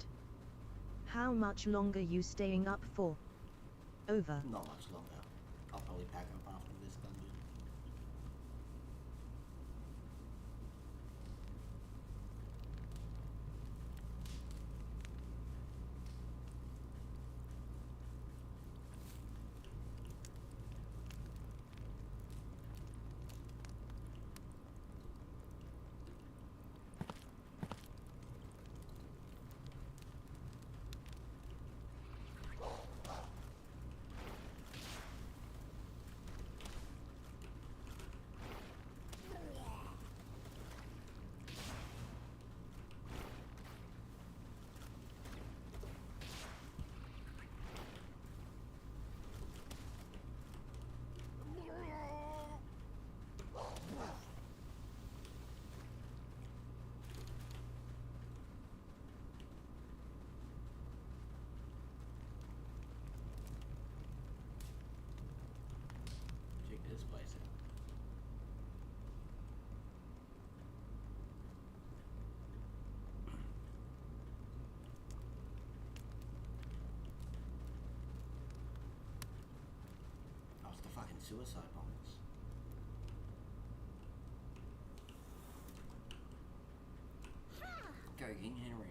How much longer you staying up for? Over. Not much longer. I'll probably pack up after this dungeon. Check this place out. Oh, it's the fucking suicide bombers. Go, King Henry.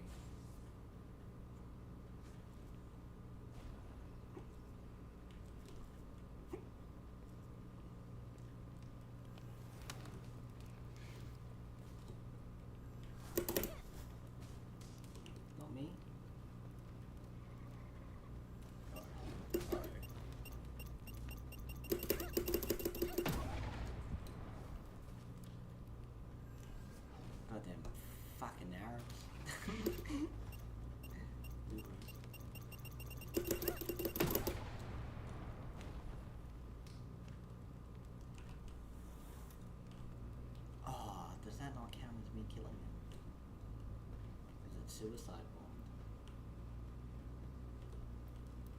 Not me. Goddamn fucking arrows. Oh, does that not count as me killing him? Is it suicide bomb?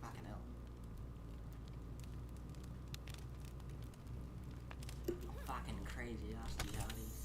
Fucking hell. Fucking crazy ass jihadis.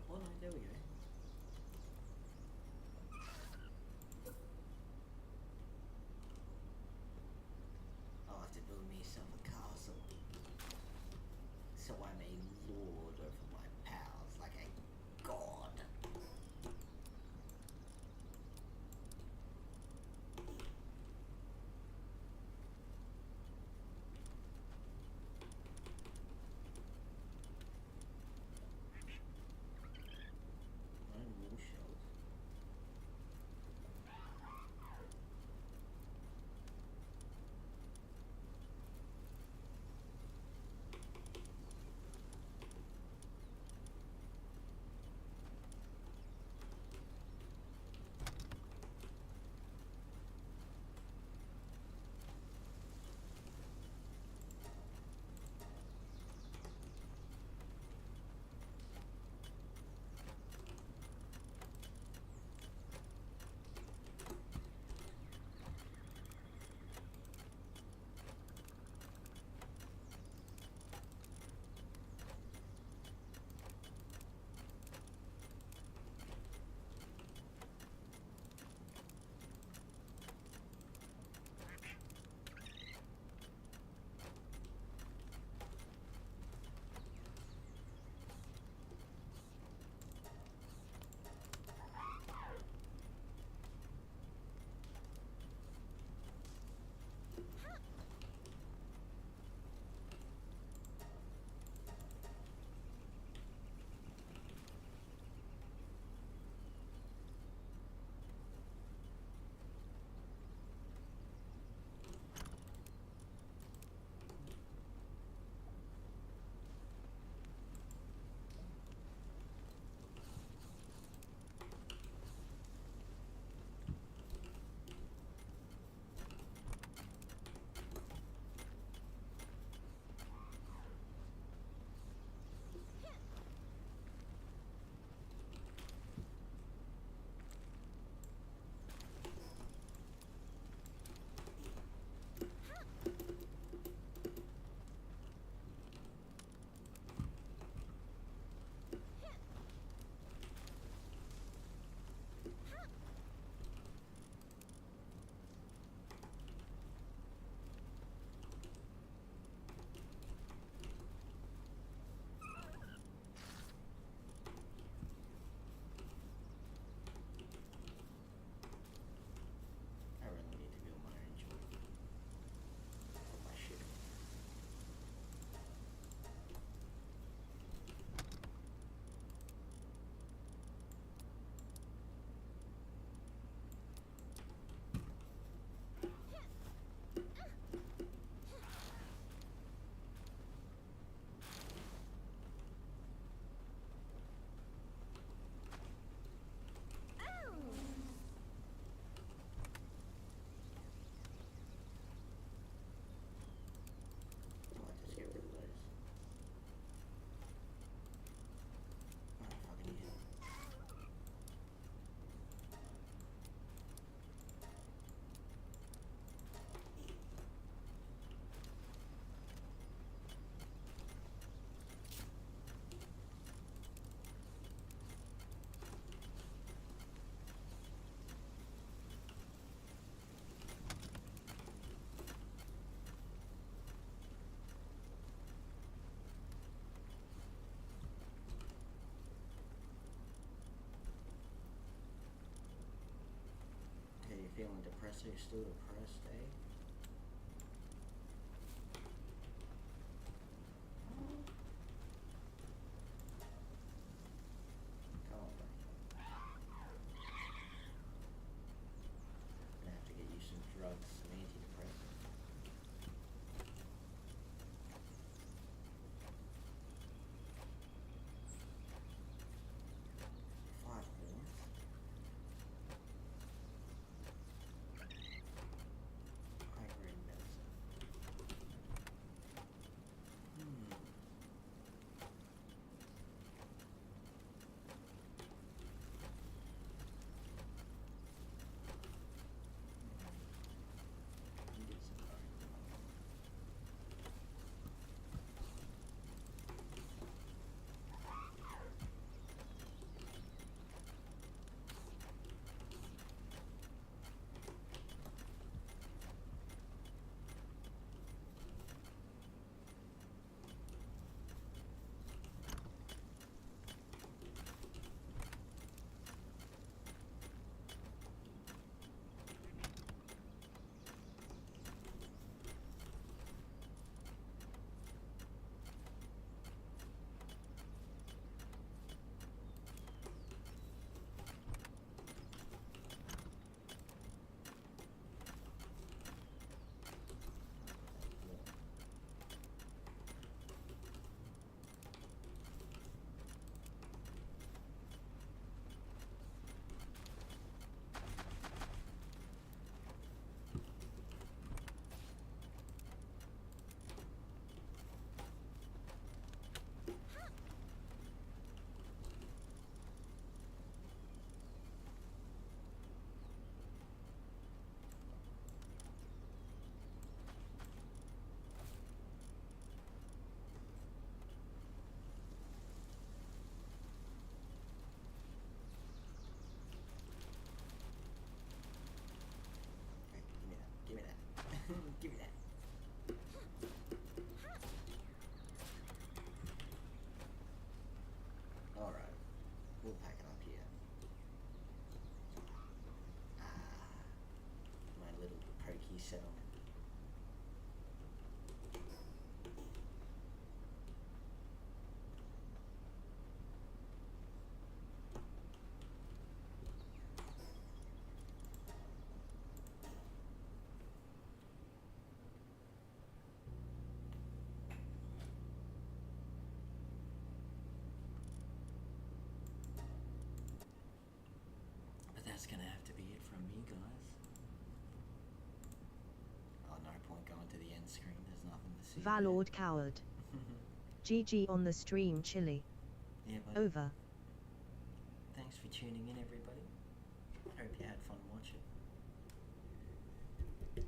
Oh no, there we go. I'll have to build myself a castle. So I'm a lord over my powers, like a god. Iron wool shells. I really need to build my own jewelry. For my ship. I'll just get rid of those. Oh, fucking yeah. Okay, you feeling depressed? Are you still depressed, eh? Come on, bro. Gonna have to get you some drugs, some antidepressants. 5 horns? Give me that. Alright. We'll pack it up here. My little pokey settlement. But that's gonna have to be it from me, guys. Oh, no point going to the end screen. There's nothing to see. Valord coward. GG on the stream, chilly. Yeah, buddy. Over. Thanks for tuning in, everybody. Hope you had fun watching.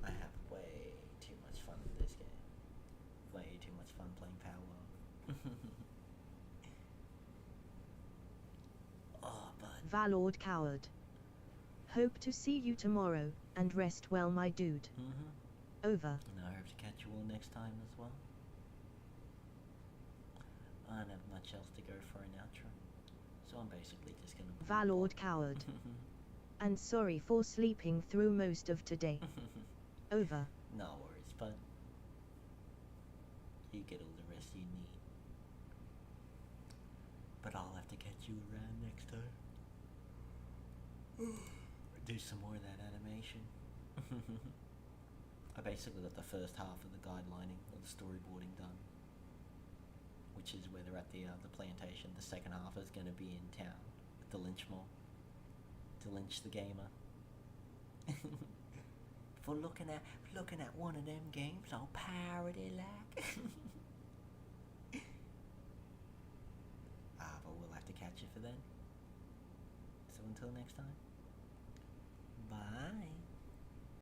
I have way too much fun with this game. Way too much fun playing Power. Oh, bud. Valord coward. Hope to see you tomorrow, and rest well, my dude. Over. And I hope to catch you all next time as well. I don't have much else to go for an outro, so I'm basically just gonna... Valord coward. And sorry for sleeping through most of today. Over. No worries, bud. You get all the rest you need. But I'll have to catch you around next time. Do some more of that animation. I basically got the first half of the guidelining or the storyboarding done, which is where they're at the plantation. The second half is going to be in town with the lynch mob to lynch the gamer for looking at one of them games all parody like. But we'll have to catch you for then. So until next time.